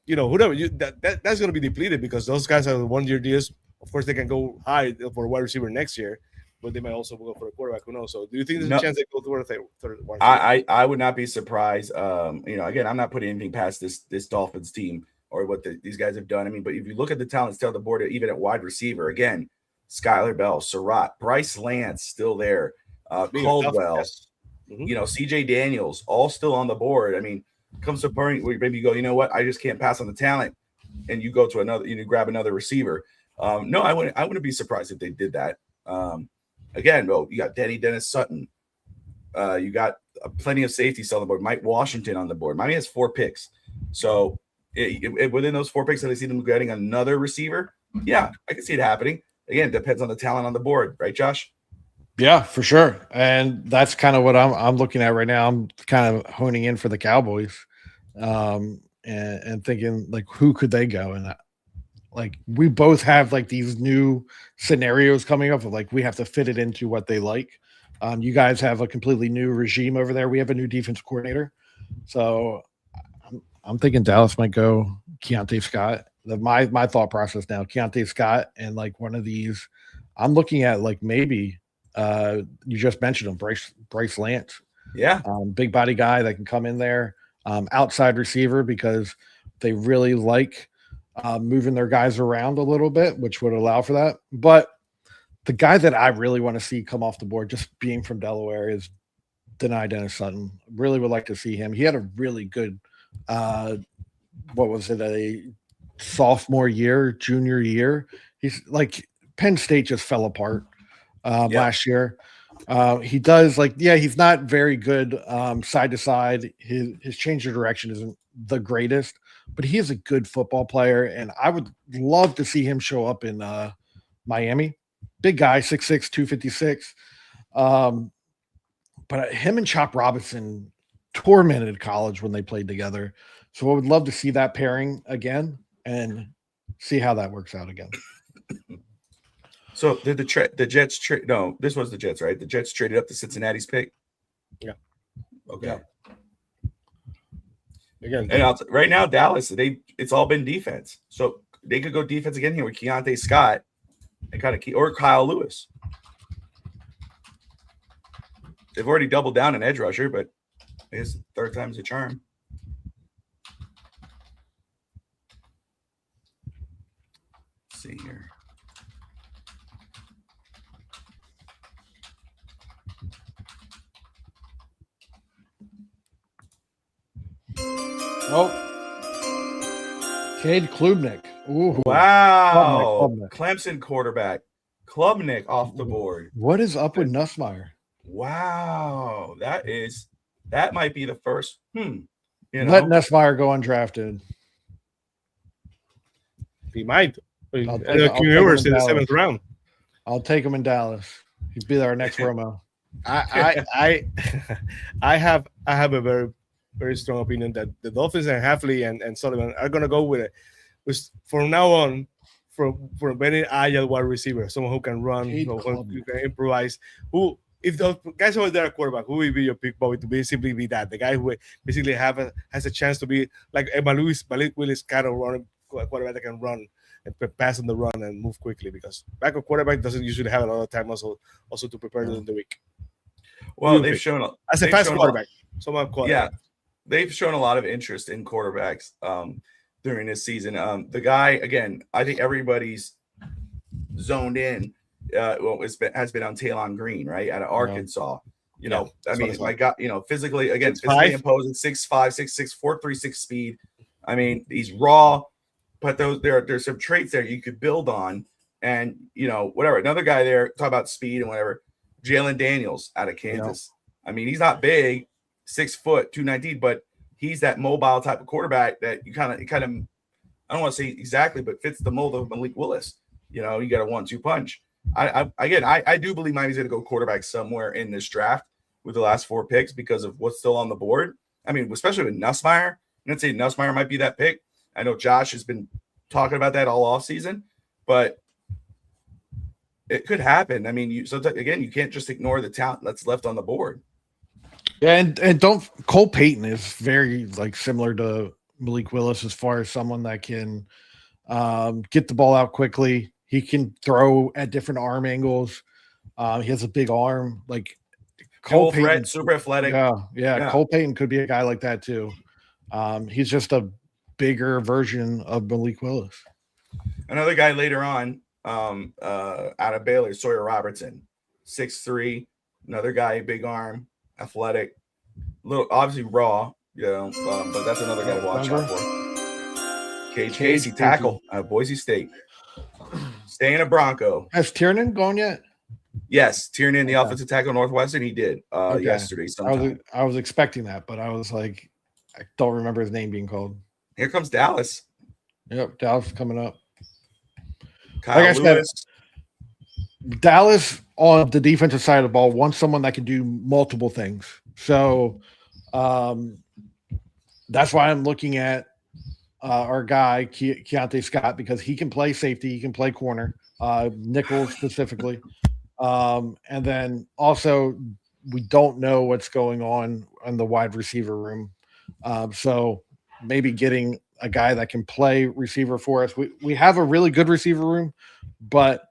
that's going to be depleted because those guys are 1-year deals. Of course, they can go high for a wide receiver next year, but they might also go for a quarterback. Who knows? So, do you think there's a chance they go to a third one? I would not be surprised. Again, I'm not putting anything past this Dolphins team or what these guys have done. I mean, but if you look at the talent still on the board, even at wide receiver, again, Skylar Bell, Surratt, Bryce Lance still there, Caldwell, CJ Daniels, all still on the board. I mean, comes to a point where maybe you go, you know what, I just can't pass on the talent, and you go to another, grab another receiver. No, I wouldn't be surprised if they did that. Again, you got Dennis Sutton. You got plenty of safeties on the board. Mike Washington on the board. Miami has 4 picks. So within those 4 picks, I see them getting another receiver. Yeah, I can see it happening. Again, it depends on the talent on the board, right, Josh? Yeah, for sure. And that's kind of what I'm looking at right now. I'm kind of honing in for the Cowboys and thinking, like, who could they go? And like, we both have like these new scenarios coming up of like, we have to fit it into what they like. You guys have a completely new regime over there. We have a new defense coordinator. So I'm thinking Dallas might go Keontae Scott. My thought process now, Keontae Scott and like one of these, I'm looking at like maybe you just mentioned him, Bryce Lance. Yeah. Big body guy that can come in there. Outside receiver because they really like moving their guys around a little bit, which would allow for that. But the guy that I really want to see come off the board, just being from Delaware, is Dennis Sutton. Really would like to see him. He had a really good, a sophomore year, junior year. He's like Penn State just fell apart last year. He does he's not very good side to side. His change of direction isn't the greatest, but he is a good football player, and I would love to see him show up in Miami. Big guy, 6'6", 256. But him and Chop Robinson tormented college when they played together. So I would love to see that pairing again and see how that works out again. So did the Jets trade? No, this was the Jets, right? The Jets traded up to Cincinnati's pick. Yeah. Okay. Yeah. Again, and right now Dallas, it's all been defense, so they could go defense again here with Keontae Scott and kind of or Kyle Lewis. They've already doubled down an edge rusher, but I guess third time's a charm. Let's see here. Oh, Cade Klubnik. Ooh, Wow. Klubnik. Clemson quarterback. Klubnik off the board. What is up with Nussmeier? Wow. That might be the first. You know. Let Nussmeier go undrafted. he might. I'll take him in the 7th round. I'll take him in Dallas. He'd be our next Romo. I have a very, very strong opinion that the Dolphins and Hafley and Sullivan are gonna go with it. From now on, for a very agile wide receiver, someone who can run, who can improvise. Who, if the guys over there are quarterback, who will be your pick, Bobby, to basically be that the guy who basically has a chance to be like Malik Willis kind of running quarterback that can run and pass on the run and move quickly, because backup quarterback doesn't usually have a lot of time also to prepare during the week. Well, they've shown as a fast quarterback. Yeah, they've shown a lot of interest in quarterbacks during this season. The guy, again, I think everybody's zoned in. Has been on Taylon Green, right, out of Arkansas. You know, I mean, my God, physically imposing 6'5", 6'6", 4.36 speed. I mean, he's raw, but there's some traits there you could build on, and whatever. Another guy there, talk about speed and whatever. Jalen Daniels out of Kansas. I mean, he's not big, 6 foot, 219, but he's that mobile type of quarterback that you kind of I don't want to say exactly, but fits the mold of Malik Willis. You got a 1-2 punch. I do believe Miami's going to go quarterback somewhere in this draft with the last 4 picks because of what's still on the board. I mean, especially with Nussmeier. I'm going to say Nussmeier might be that pick. I know Josh has been talking about that all offseason, but it could happen. I mean, you can't just ignore the talent that's left on the board. Yeah, and Cole Payton is very similar to Malik Willis as far as someone that can get the ball out quickly. He can throw at different arm angles. He has a big arm. Cole Payton, super athletic. Yeah. Cole Payton could be a guy like that too. He's just a bigger version of Malik Willis. Another guy later on, out of Baylor, Sawyer Robertson, 6'3", another guy, big arm, athletic, little obviously raw, but that's another guy to watch out for. Casey tackle out of Boise State, staying a Bronco. Has Tiernan gone yet? Yes, Tiernan, the offensive tackle Northwestern, he did yesterday. I was expecting that, but I was I don't remember his name being called. Here comes Dallas. Yep, Dallas coming up. Kyle Lewis. Dallas on the defensive side of the ball wants someone that can do multiple things. So that's why I'm looking at our guy, Keontae Scott, because he can play safety, he can play corner, nickel specifically. And then also we don't know what's going on in the wide receiver room. So maybe getting a guy that can play receiver for us. We have a really good receiver room, but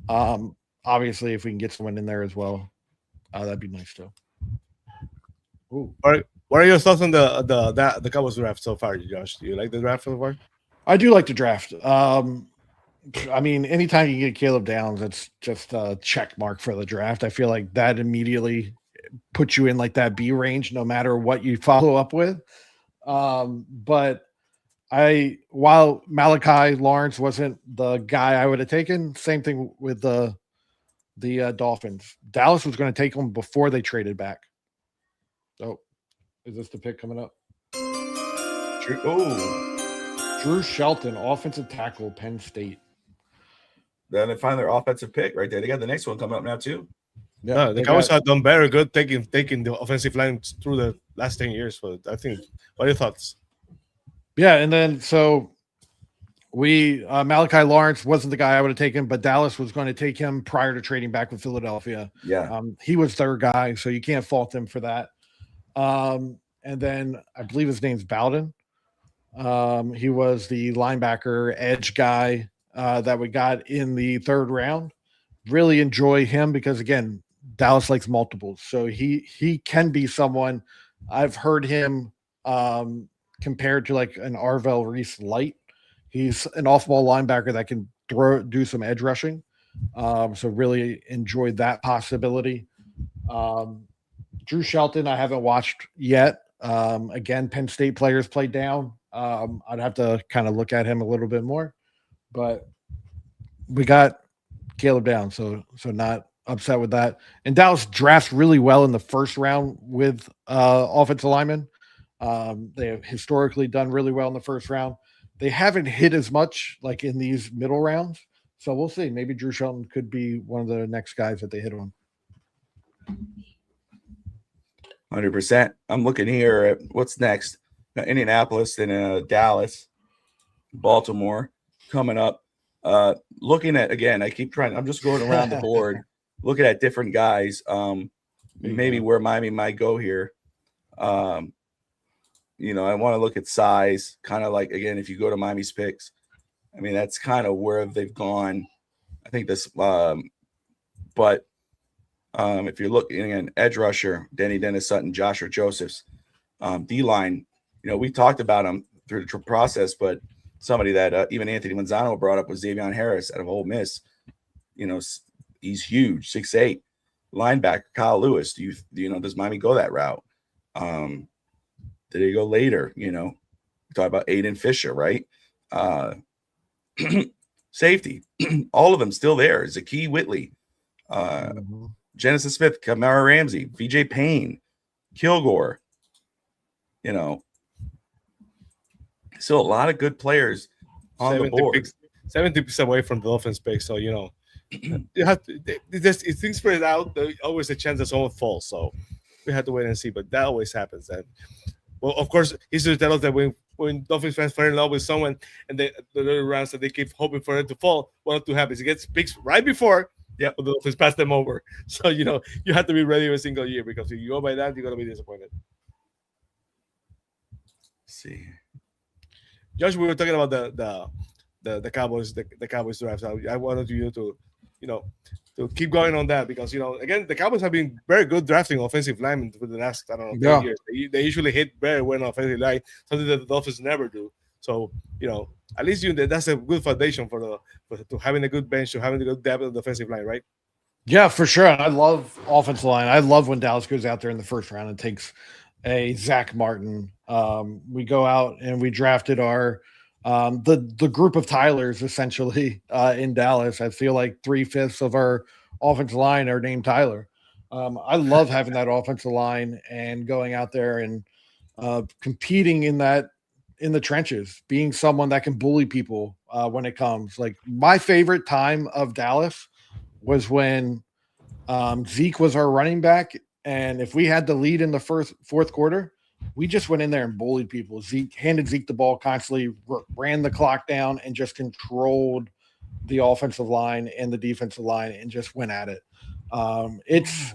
obviously if we can get someone in there as well, that'd be nice too. Ooh. All right. What are your thoughts on the Cowboys draft so far, Josh? Do you like the draft so far? I do like the draft. I mean, anytime you get Caleb Downs, it's just a check mark for the draft. I feel like that immediately puts you in that B range, no matter what you follow up with. But while Malachi Lawrence wasn't the guy I would have taken, same thing with the Dolphins. Dallas was going to take him before they traded back. Oh, is this the pick coming up? Drew Shelton, offensive tackle, Penn State. Then they find their offensive pick right there. They got the next one coming up now too. Yeah, No, the Cowboys have done very good taking the offensive line through the last 10 years. But I think, what are your thoughts? Yeah, and then so Malachi Lawrence wasn't the guy I would have taken, but Dallas was going to take him prior to trading back with Philadelphia. Yeah. He was their guy, so you can't fault him for that. And then I believe his name's Bowden. He was the linebacker edge guy that we got in the third round. Really enjoy him because, again, Dallas likes multiples. So he can be someone. I've heard him compared to like an Arvell Reese light. He's an off-ball linebacker that can do some edge rushing. So really enjoyed that possibility. Drew Shelton, I haven't watched yet. Again, Penn State players played down. I'd have to kind of look at him a little bit more, but we got Caleb down, so not upset with that. And Dallas drafts really well in the first round with offensive linemen. They have historically done really well in the first round. They haven't hit as much like in these middle rounds, so we'll see. Maybe Drew Shelton could be one of the next guys that they hit on. 100%. I'm looking here at what's next. Indianapolis and Dallas, Baltimore coming up. Looking at, again, I'm just going around the board, looking at different guys. Maybe where Miami might go here. I want to look at size, kind of like, again, if you go to Miami's picks, I mean, that's kind of where they've gone. I think this, but if you're looking at an edge rusher, Denny Dennis Sutton, Joshua Josephs, D-line, we talked about him through the process, but somebody that even Anthony Manzano brought up was Xavion Harris out of Ole Miss. He's huge, 6'8", linebacker. Kyle Lewis. Does Miami go that route? Did they go later? We talk about Aiden Fisher, right? Safety, all of them still there. Zakee Whitley, Genesis Smith, Kamara Ramsey, VJ Payne, Kilgore. Still a lot of good players on the board. 70% away from the Dolphins pick, so you have to. If things spread out, there's always a chance that someone falls. So we have to wait and see. But that always happens. And well, of course, history tells us that when Dolphins fans fall in love with someone and the little rounds that they keep hoping for it to fall, one of two happens. It gets picks right before. Yeah, the Dolphins pass them over. So you have to be ready every single year, because if you go by that, you're gonna be disappointed. Let's see. Josh, we were talking about the Cowboys, the Cowboys draft. I wanted you to keep going on that, because again, the Cowboys have been very good drafting offensive linemen for the last 10 years. They usually hit very well on offensive line, something that the Dolphins never do. So at least that's a good foundation for having a good bench, to having a good depth on the offensive line, right? Yeah, for sure. I love offensive line. I love when Dallas goes out there in the first round and takes a Zach Martin. We go out and we drafted our the group of Tylers essentially in Dallas. I feel like 3/5 of our offensive line are named Tyler. I love having that offensive line and going out there and competing in the trenches, being someone that can bully people when it comes. Like, my favorite time of Dallas was when Zeke was our running back, and if we had the lead in the fourth quarter, we just went in there and bullied people. Zeke handed Zeke the ball constantly, ran the clock down, and just controlled the offensive line and the defensive line and just went at it. It's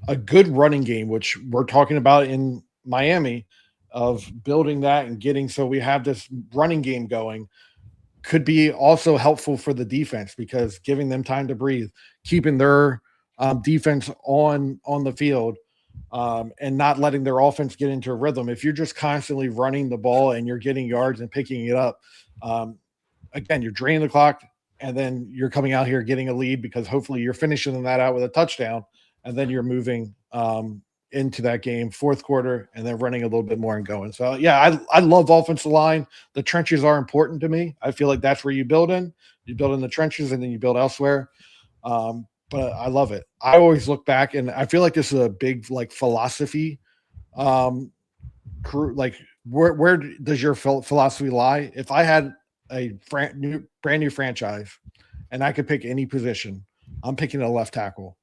a good running game, which we're talking about in Miami, of building that and getting, so we have this running game going, could be also helpful for the defense, because giving them time to breathe, keeping their defense on the field, and not letting their offense get into a rhythm. If you're just constantly running the ball and you're getting yards and picking it up, again, you're draining the clock, and then you're coming out here getting a lead, because hopefully you're finishing that out with a touchdown, and then you're moving into that game fourth quarter and then running a little bit more and going. So yeah, I love offensive line. The trenches are important to me. I feel like that's where you build in the trenches, and then you build elsewhere. But I love it. I always look back, and I feel like this is a big philosophy crew. Like, where does your philosophy lie? If I had a brand new franchise and I could pick any position, I'm picking a left tackle.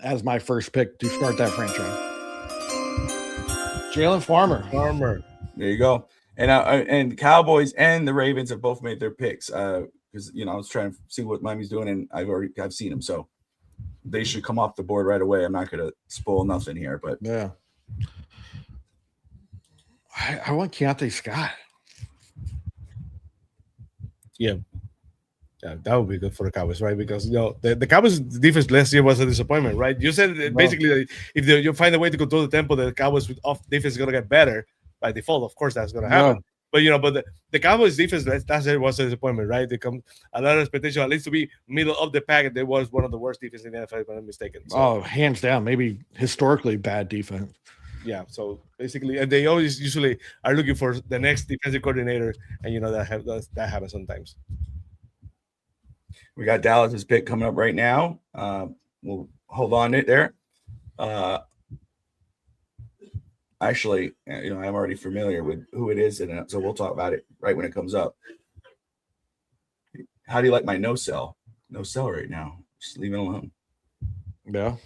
as my first pick to start that franchise. Jalen Farmer. There you go. And the Cowboys and the Ravens have both made their picks. Because I was trying to see what Miami's doing, and I've seen them, so they should come off the board right away. I'm not going to spoil nothing here, but yeah, I want Keontae Scott. Yeah, that would be good for the Cowboys, right? Because the Cowboys defense last year was a disappointment, right? You said basically that if you find a way to control the tempo, the Cowboys off defense is going to get better by default. Of course, that's going to happen. But the Cowboys defense last year was a disappointment, right? They come a lot of expectation, at least to be middle of the pack, and they was one of the worst defense in the NFL, if I'm not mistaken. So, hands down, maybe historically bad defense. Yeah, so basically, and they usually are looking for the next defensive coordinator, and that happens sometimes. We got Dallas's pick coming up right now. We'll hold on to it there. Actually, I'm already familiar with who it is, and so we'll talk about it right when it comes up. How do you like my no sell? No sell right now. Just leave it alone. Yeah.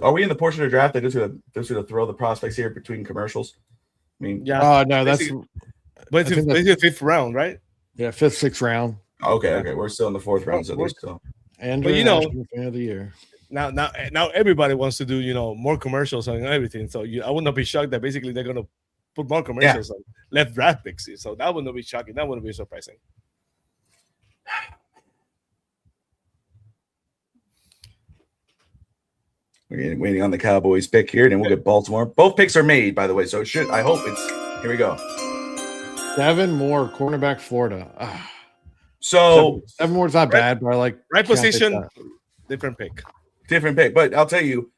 Are we in the portion of the draft that goes through the throw the prospects here between commercials? I mean, yeah. No, that's. But it's the fifth round, right? Yeah, fifth, sixth round. Okay. We're still in the fourth round, so we're still. And but fan of the year. Now everybody wants to do more commercials and everything. So I would not be shocked that basically they're gonna put more commercials on left draft picks. So that would not be shocking. That wouldn't be surprising. We're waiting on the Cowboys pick here, and then we'll get Baltimore. Both picks are made, by the way, so it should. I hope it's here. We go. Devin Moore, cornerback, Florida. So Devin Moore's not bad, but I like right position, different pick. But I'll tell you,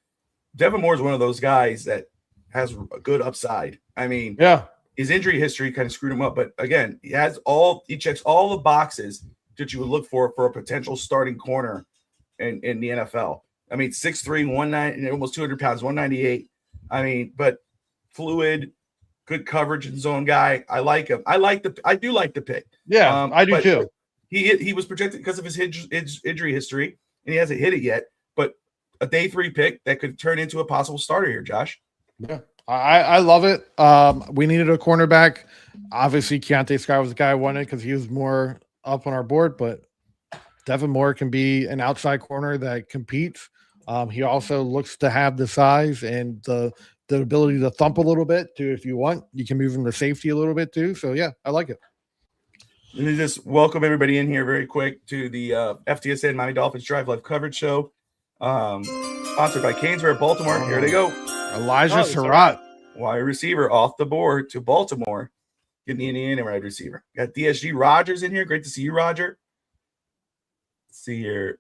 Devin Moore is one of those guys that has a good upside. I mean, his injury history kind of screwed him up, but again, he checks all the boxes that you would look for a potential starting corner in the NFL. I mean, 6'3", 190, almost 200 pounds, 198. I mean, but fluid, good coverage and zone guy. I like him. I do like the pick. Yeah, I do too. He was projected because of his injury history, and he hasn't hit it yet. But a day 3 pick that could turn into a possible starter here, Josh. Yeah, I love it. We needed a cornerback. Obviously, Keontae Scott was the guy I wanted because he was more up on our board. But Devin Moore can be an outside corner that competes. He also looks to have the size and the ability to thump a little bit too. If you want, you can move him to safety a little bit too. So yeah, I like it. Let me just welcome everybody in here very quick to the FTSN Miami Dolphins Drive Live coverage show, sponsored by Canesville, Baltimore. Here they go. Elijah Surratt, wide receiver, off the board to Baltimore. Getting the Indiana wide receiver. Got DSG Rogers in here. Great to see you, Roger. Let's see here.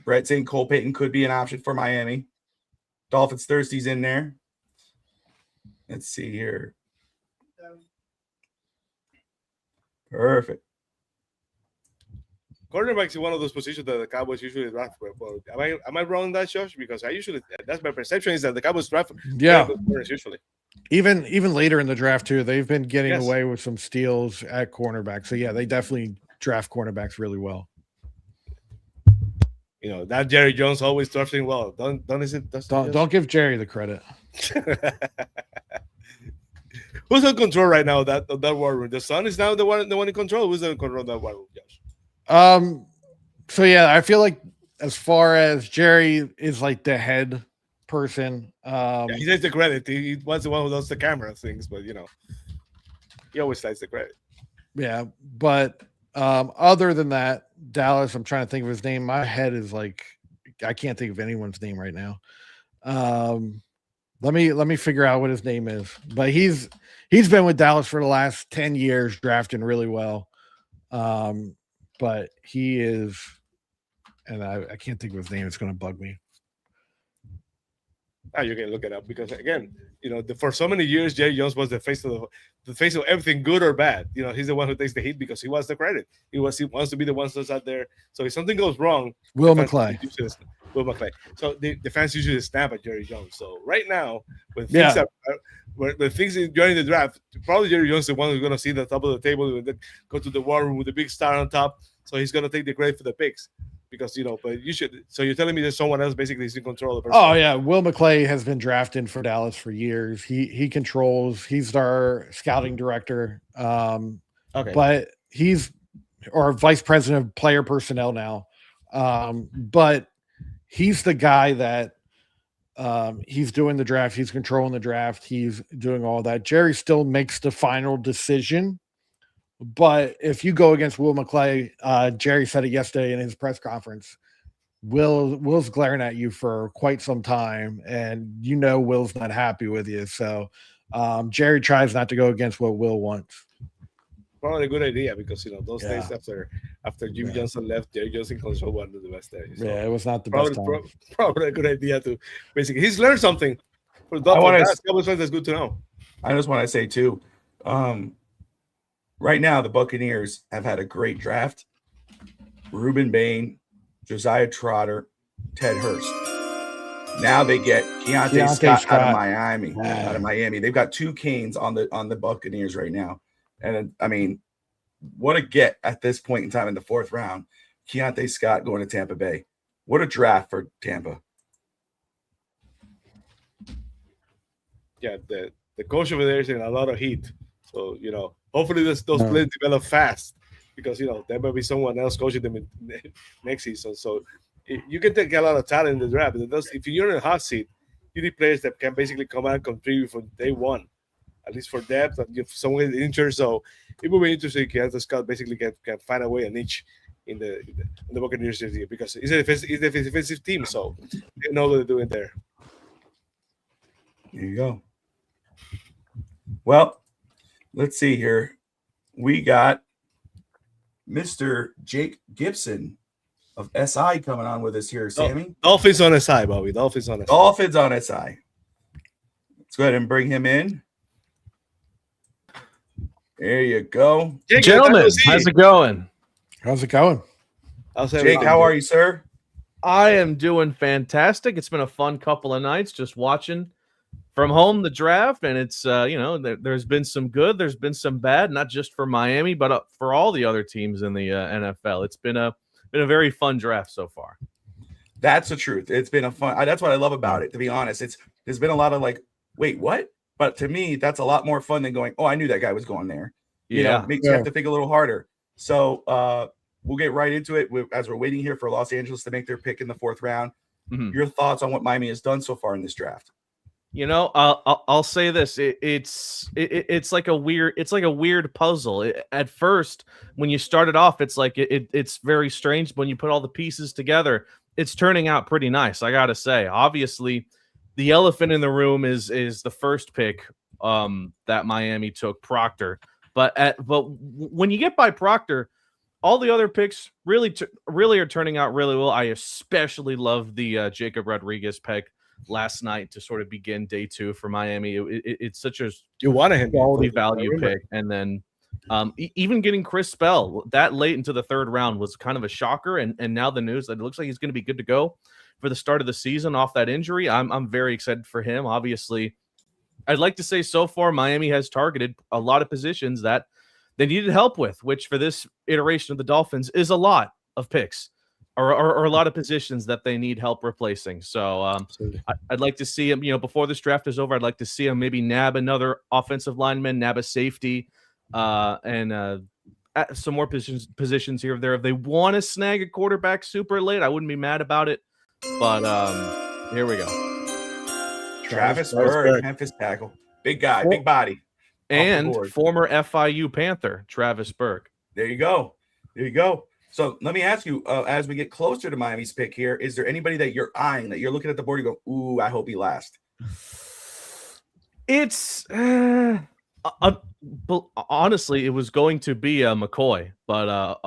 Brett saying Cole Payton could be an option for Miami. Dolphins Thirsty's in there. Let's see here. Perfect. Cornerback is one of those positions that the Cowboys usually draft. Well, am I wrong in that, Josh? Because that's my perception is that the Cowboys draft corners usually. Even later in the draft too, they've been getting away with some steals at cornerback. So yeah, they definitely draft cornerbacks really well. That Jerry Jones always drafting well. Don't give Jerry the credit. Who's in control right now? That war room. The son is now the one in control. Who's in control of that war room, Josh? So yeah, I feel like as far as Jerry is like the head person. He takes the credit. He was the one who does the camera things, but he always takes the credit. Yeah, but other than that, Dallas, I'm trying to think of his name. My head is like I can't think of anyone's name right now. Let me figure out what his name is. But he's been with Dallas for the last 10 years, drafting really well. But he is, and I can't think of his name. It's going to bug me. You can look it up because again, for so many years, Jerry Jones was the face of everything, good or bad. He's the one who takes the heat because he wants the credit. He wants to be the one that's out there. So if something goes wrong, Will McClay. So the fans usually snap at Jerry Jones. So right now, when things during the draft, probably Jerry Jones is the one who's going to see the top of the table and then go to the war room with the big star on top. So he's going to take the credit for the picks. because but you should. So you're telling me there's someone else basically is in control of the person. Oh yeah, Will McClay has been drafted for Dallas for years. He controls. He's our scouting director. Okay, but he's or vice president of player personnel now. But he's the guy that he's doing the draft. He's controlling the draft. He's doing all that. Jerry still makes the final decision. But if you go against Will McClay, Jerry said it yesterday in his press conference. Will's glaring at you for quite some time, and Will's not happy with you. So Jerry tries not to go against what Will wants. Probably a good idea because those days after Jimmy Johnson left, Jerry Johnson controlled one of the best days. So yeah, it was not the best time. Probably a good idea to basically he's learned something. For Cowboys fans, that's good to know. I just want to say too, right now the Buccaneers have had a great draft. Reuben Bain, Josiah Trotter, Ted Hurst. Now they get Keontae Scott out of Miami. Out of Miami, they've got 2 Canes on the Buccaneers right now. And I mean, what a get at this point in time in the 4th round. Keontae Scott going to Tampa Bay. What a draft for Tampa. Yeah, the coach over there is in a lot of heat. So, hopefully those players develop fast because, there might be someone else coaching them next season. So you can take a lot of talent in the draft. If you're in a hot seat, you need players that can basically come out and contribute from day one. At least for depth, and if someone is injured, so it will be interesting. Keontae Scott basically can find a way a niche in the Buccaneers this year because it's a defensive team, so they know what they're doing there. There you go. Well, let's see here. We got Mr. Jake Gibson of SI coming on with us here, Sammy. Dolphins on SI, Bobby. Dolphins on SI. Dolphins on SI. Let's go ahead and bring him in. There you go. Jake, gentlemen, how's it going? How's it going? Jake, how are you, sir? I am doing fantastic. It's been a fun couple of nights just watching from home the draft, and it's there's been some good, there's been some bad, not just for Miami, but for all the other teams in the NFL. It's been a very fun draft so far. That's the truth. It's been a fun. That's what I love about it. To be honest, there's been a lot of like, wait, what? But to me, that's a lot more fun than going, oh, I knew that guy was going there. Makes you have to think a little harder. So we'll get right into it as we're waiting here for Los Angeles to make their pick in the 4th round. Mm-hmm. Your thoughts on what Miami has done so far in this draft? I'll say this. It's like a weird puzzle. At first, when you started off, it's like it's very strange. When you put all the pieces together, it's turning out pretty nice. I gotta say, obviously, the elephant in the room is the first pick that Miami took, Proctor. But when you get by Proctor, all the other picks really are turning out really well. I especially love the Jacob Rodriguez pick last night to sort of begin day 2 for Miami. It's such a quality value pick. And then even getting Chris Bell that late into the 3rd round was kind of a shocker. And now the news that it looks like he's going to be good to go for the start of the season off that injury. I'm very excited for him. Obviously, I'd like to say so far Miami has targeted a lot of positions that they needed help with, which for this iteration of the Dolphins is a lot of picks or a lot of positions that they need help replacing. So I'd like to see him, before this draft is over, I'd like to see him maybe nab another offensive lineman, nab a safety, and some more positions here or there. If they want to snag a quarterback super late, I wouldn't be mad about it. But here we go. Travis Berg, Memphis tackle. Big guy, big body. And former FIU Panther, Travis Berg. There you go. So let me ask you, as we get closer to Miami's pick here, is there anybody that you're eyeing, that you're looking at the board and go, ooh, I hope he lasts? It's honestly, it was going to be McCoy, but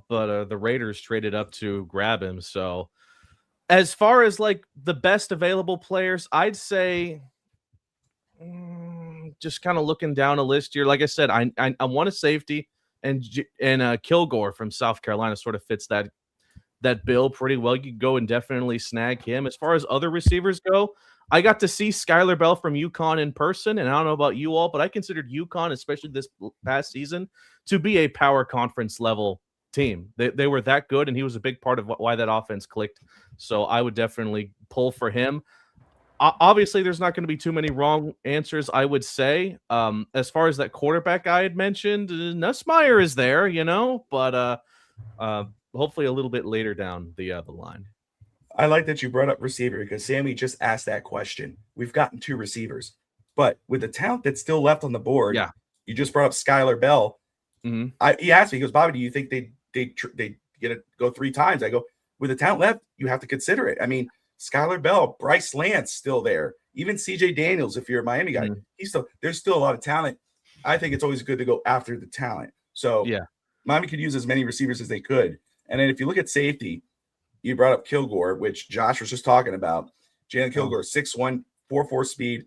the Raiders traded up to grab him. So as far as like the best available players, I'd say just kind of looking down a list here. Like I said, I want a safety, and Kilgore from South Carolina sort of fits that bill pretty well. You could go and definitely snag him. As far as other receivers go, I got to see Skylar Bell from UConn in person, and I don't know about you all, but I considered UConn, especially this past season, to be a power conference level team. They were that good, and he was a big part of why that offense clicked. So I would definitely pull for him. Obviously, there's not going to be too many wrong answers, I would say. As far as that quarterback I had mentioned, Nussmeier is there, but hopefully a little bit later down the line. I like that you brought up receiver because Sammy just asked that question. We've gotten 2 receivers, but with the talent that's still left on the board, you just brought up Skylar Bell. Mm-hmm. He asked me, he goes, Bobby, do you think they get to go 3 times? I go, with the talent left, you have to consider it. I mean, Skylar Bell, Bryce Lance still there. Even CJ Daniels, if you're a Miami guy, there's still a lot of talent. I think it's always good to go after the talent. So Miami could use as many receivers as they could. And then if you look at safety, you brought up Kilgore, which Josh was just talking about. Jalen Kilgore, 6'1", 4.4 speed,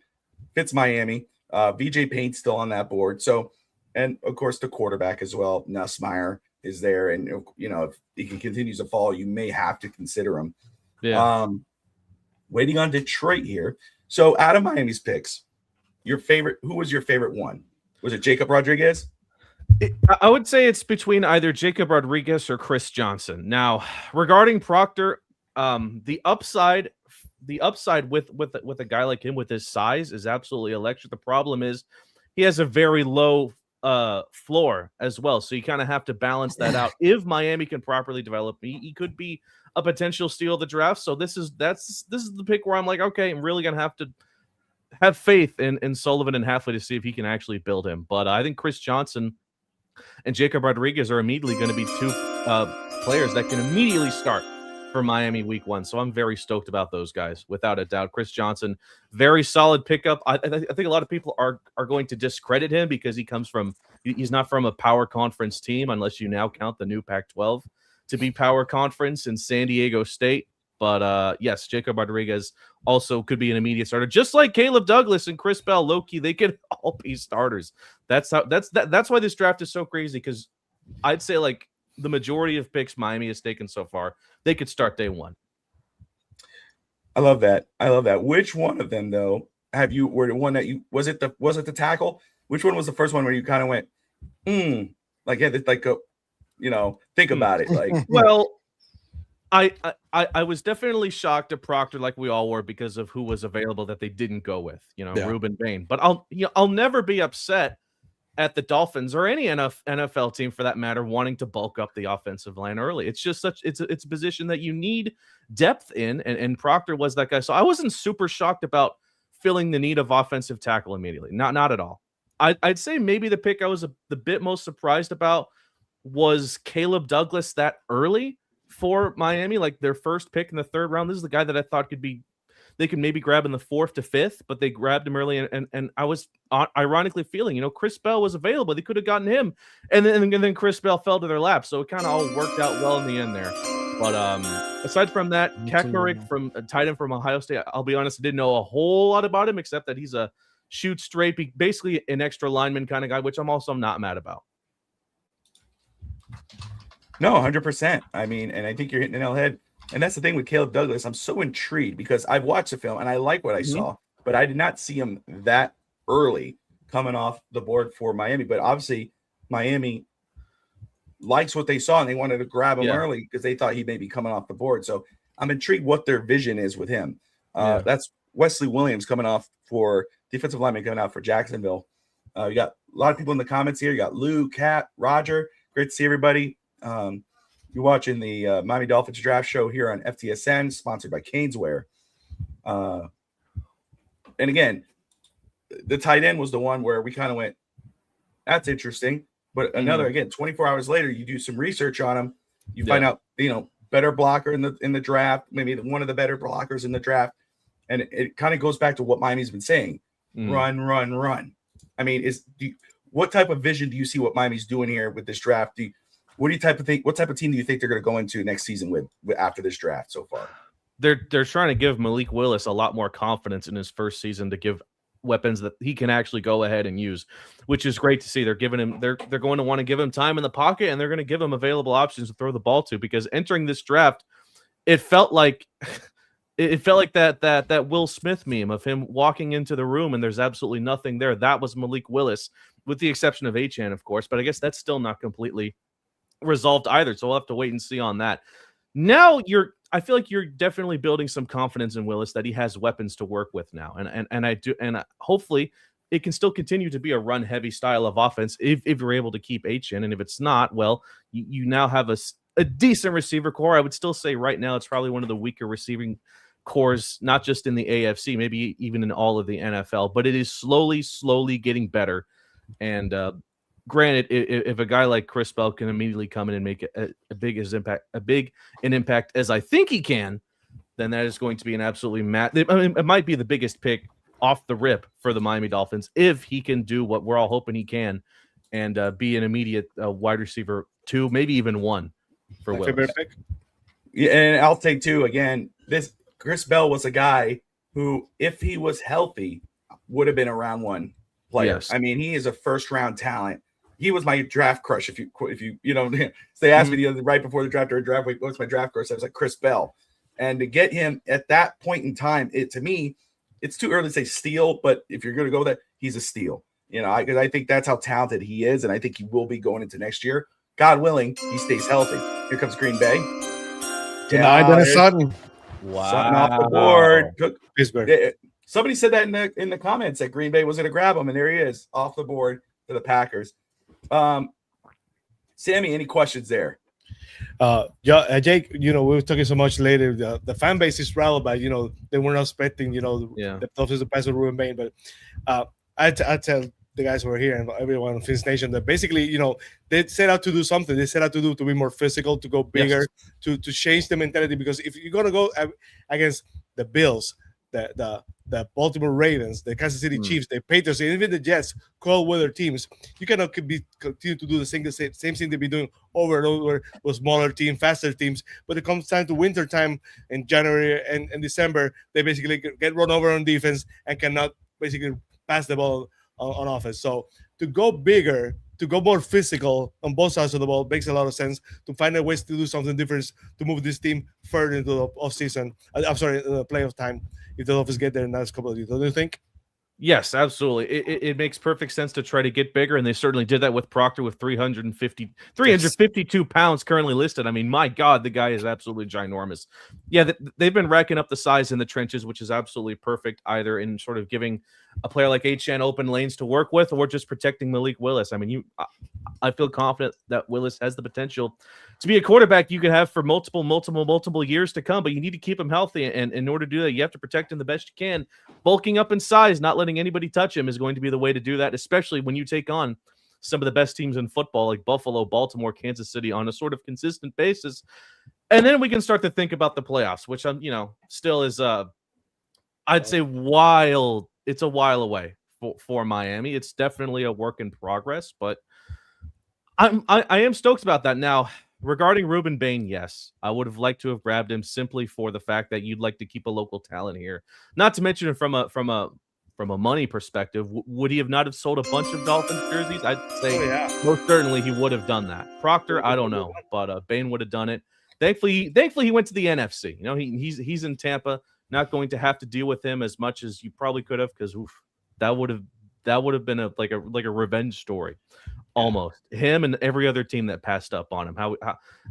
fits Miami. VJ Payne's still on that board. So, and of course the quarterback as well, Nussmeier is there. And if he continues to fall, you may have to consider him. Waiting on Detroit here. So out of Miami's picks, who was your favorite one? Was it Jacob Rodriguez? I would say it's between either Jacob Rodriguez or Chris Johnson. Now, regarding Proctor, the upside with a guy like him with his size is absolutely electric. The problem is he has a very low floor as well, so you kind of have to balance that out. If Miami can properly develop, he could be a potential steal of the draft. So this is the pick where I'm like, okay, I'm really gonna have to have faith in Sullivan and Halfley to see if he can actually build him. But I think Chris Johnson and Jacob Rodriguez are immediately going to be 2 players that can immediately start for Miami week 1. So I'm very stoked about those guys, without a doubt. Chris Johnson, very solid pickup. I think a lot of people are going to discredit him because he's not from a power conference team, unless you now count the new Pac-12 to be power conference in San Diego State. But yes, Jacob Rodriguez also could be an immediate starter, just like Caleb Douglas and Chris Bell. Low-key, they could all be starters. That's why this draft is so crazy, because I'd say like the majority of picks Miami has taken so far, they could start day 1. I love that. Which one of them though were the one that was it the tackle? Which one was the first one where you kind of went, think about it, like well. I was definitely shocked at Proctor, like we all were, because of who was available that they didn't go with, Reuben Bain. But I'll never be upset at the Dolphins or any NFL team for that matter wanting to bulk up the offensive line early. It's just it's a position that you need depth in, and Proctor was that guy. So I wasn't super shocked about filling the need of offensive tackle immediately. Not at all. I'd say maybe the pick I was the bit most surprised about was Caleb Douglas that early for Miami, like their first pick in the 3rd round. This is the guy that I thought they could maybe grab in the 4th to 5th, but they grabbed him early, and I was ironically feeling, Chris Bell was available. They could have gotten him, and then Chris Bell fell to their lap, so it kind of all worked out well in the end there. But aside from that, Kaepernick from a tight end from Ohio State, I'll be honest, I didn't know a whole lot about him, except that he's a shoot straight, basically an extra lineman kind of guy, which I'm also not mad about. No, 100%. I mean, and I think you're hitting the nail on the head. And that's the thing with Caleb Douglas. I'm so intrigued because I've watched the film and I like what I saw, but I did not see him that early coming off the board for Miami. But obviously, Miami likes what they saw and they wanted to grab him early because they thought he may be coming off the board. So I'm intrigued what their vision is with him. That's Wesley Williams coming off for defensive lineman coming out for Jacksonville. You got a lot of people in the comments here. You got Lou, Kat, Roger. Great to see everybody. You're watching the Miami Dolphins draft show here on FTSN, sponsored by Caneswear. And again, the tight end was the one where we kind of went, that's interesting. But another, again, 24 hours later, you do some research on him. You find out, better blocker in the draft, maybe one of the better blockers in the draft. And it kind of goes back to what Miami's been saying. Run, run, run. I mean, what type of vision do you see what Miami's doing here with this draft? What type of team do you think they're going to go into next season with after this draft so far? They're trying to give Malik Willis a lot more confidence in his first season to give weapons that he can actually go ahead and use, which is great to see. They're giving him they're going to want to give him time in the pocket, and they're going to give him available options to throw the ball to, because entering this draft, it felt like that Will Smith meme of him walking into the room and there's absolutely nothing there. That was Malik Willis, with the exception of Achane, of course, but I guess that's still not completely resolved either. So we'll have to wait and see on that. Now I feel like you're definitely building some confidence in Willis that he has weapons to work with now. And hopefully it can still continue to be a run heavy style of offense if you're able to keep H in. And if it's not, well, you now have a decent receiver core. I would still say right now it's probably one of the weaker receiving cores, not just in the AFC, maybe even in all of the NFL, but it is slowly getting better. And granted, if a guy like Chris Bell can immediately come in and make a big impact as I think he can, then that is going to be an absolutely it might be the biggest pick off the rip for the Miami Dolphins if he can do what we're all hoping he can and be an immediate wide receiver 2, maybe even 1 for Willis. Yeah, and I'll take 2 again. This Chris Bell was a guy who, if he was healthy, would have been a round 1 player. Yes. I mean, he is a first round talent. He was my draft crush. If you know, they asked me right before the draft or draft week, what's my draft crush? I was like Chris Bell, and to get him at that point in time, to me, it's too early to say steal. But if you're going to go there, he's a steal. You know, because I think that's how talented he is, and I think he will be going into next year. God willing, he stays healthy. Here comes Green Bay. Denied Dennis Sutton. Wow. Sutton off the board. Pittsburgh. Somebody said that in the comments that Green Bay was going to grab him, and there he is off the board to the Packers. Sammy, any questions there? Jake, we were talking so much later. The fan base is rattled by, they were not expecting, the Dolphins to pass with Ruben Bain. But I tell the guys who are here and everyone on Fizz Nation that basically, they set out to do something. They set out to be more physical, to go bigger, to change the mentality. Because if you're going to go against the Bills, the Baltimore Ravens, the Kansas City Chiefs, the Patriots, and even the Jets, cold weather teams, you cannot continue to do the same thing they've been doing over and over with smaller teams, faster teams. But it comes time to winter time in January and December, they basically get run over on defense and cannot basically pass the ball on offense. So to go bigger, to go more physical on both sides of the ball makes a lot of sense. To find a ways to do something different to move this team further into the offseason. The playoff time. If the Dolphins get there in the next couple of years, don't you think? Yes, absolutely. It makes perfect sense to try to get bigger, and they certainly did that with Proctor with 352 pounds currently listed. I mean, my God, the guy is absolutely ginormous. Yeah, they've been racking up the size in the trenches, which is absolutely perfect, either in sort of giving a player like H.N. open lanes to work with or just protecting Malik Willis. I mean, I feel confident that Willis has the potential to be a quarterback you could have for multiple years to come, but you need to keep him healthy. And in order to do that, you have to protect him the best you can. Bulking up in size, not letting anybody touch him is going to be the way to do that, especially when you take on some of the best teams in football like Buffalo, Baltimore, Kansas City on a sort of consistent basis. And then we can start to think about the playoffs, which still is I'd say it's a while away for Miami. It's definitely a work in progress, but I am stoked about that. Now, regarding Ruben Bain, yes, I would have liked to have grabbed him simply for the fact that you'd like to keep a local talent here. Not to mention from a money perspective, would he have not have sold a bunch of Dolphins jerseys? I'd say most certainly he would have done that. Proctor, I don't know, but Bain would have done it. Thankfully, he went to the NFC. He's in Tampa, not going to have to deal with him as much as you probably could have, because that would have been a revenge story. Almost him and every other team that passed up on him.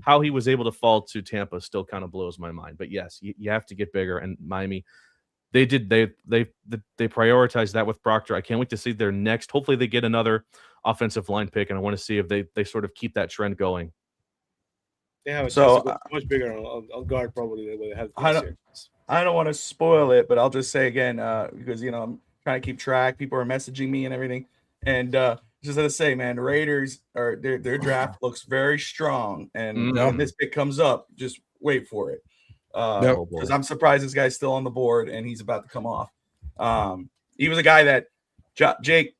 How he was able to fall to Tampa still kind of blows my mind. But yes, you have to get bigger. And Miami, they prioritized that with Proctor. I can't wait to see their next. Hopefully, they get another offensive line pick, and I want to see if they sort of keep that trend going. They have a chance to go much bigger on guard probably than they have. I don't want to spoil it, but I'll just say again because I'm trying to keep track. People are messaging me and everything, and just to say, man, the Raiders their draft looks very strong, and when this pick comes up, just wait for it. Because I'm surprised this guy's still on the board and he's about to come off. He was a guy that Jake,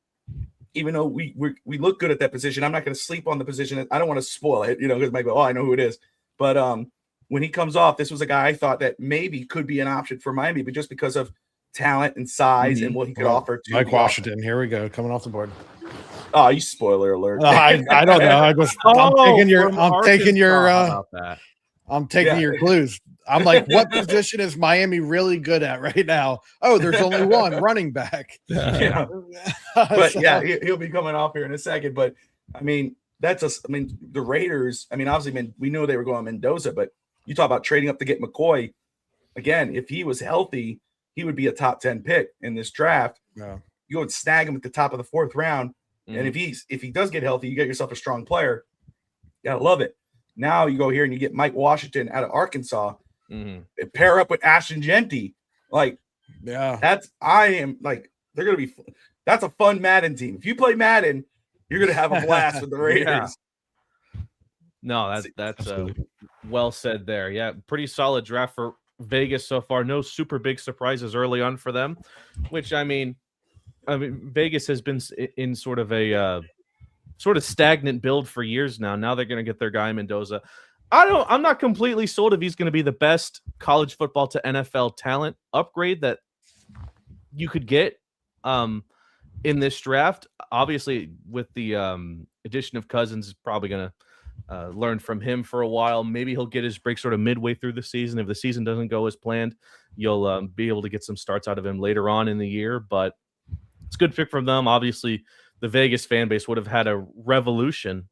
even though we look good at that position, I'm not going to sleep on the position. I don't want to spoil it, because maybe I know who it is. But when he comes off, this was a guy I thought that maybe could be an option for Miami, but just because of talent and size and what he could offer to Mike Washington. Here we go, coming off the board. Oh, you spoiler alert! I don't know. I'm taking your clues. I'm like, what position is Miami really good at right now? Oh, there's only one running back. But he'll be coming off here in a second. But I mean, I mean, the Raiders, I mean, obviously, we knew they were going Mendoza, but you talk about trading up to get McCoy. Again, if he was healthy, he would be a top 10 pick in this draft. Yeah. You would snag him at the top of the 4th round. And if he does get healthy, you get yourself a strong player. You gotta love it. Now you go here and you get Mike Washington out of Arkansas. Pair up with Ashton Genty. Like, yeah, that's a fun Madden team. If you play Madden, you're gonna have a blast with the Raiders. Yeah. No, that's well said there. Yeah, pretty solid draft for Vegas so far. No super big surprises early on for them, which I mean Vegas has been in sort of a stagnant build for years now. Now they're going to get their guy Mendoza. I'm not completely sold if he's going to be the best college football to NFL talent upgrade that you could get in this draft. Obviously, with the addition of Cousins, is probably going to learn from him for a while. Maybe he'll get his break sort of midway through the season. If the season doesn't go as planned, you'll be able to get some starts out of him later on in the year. But it's a good pick from them. Obviously, the Vegas fan base would have had a revolution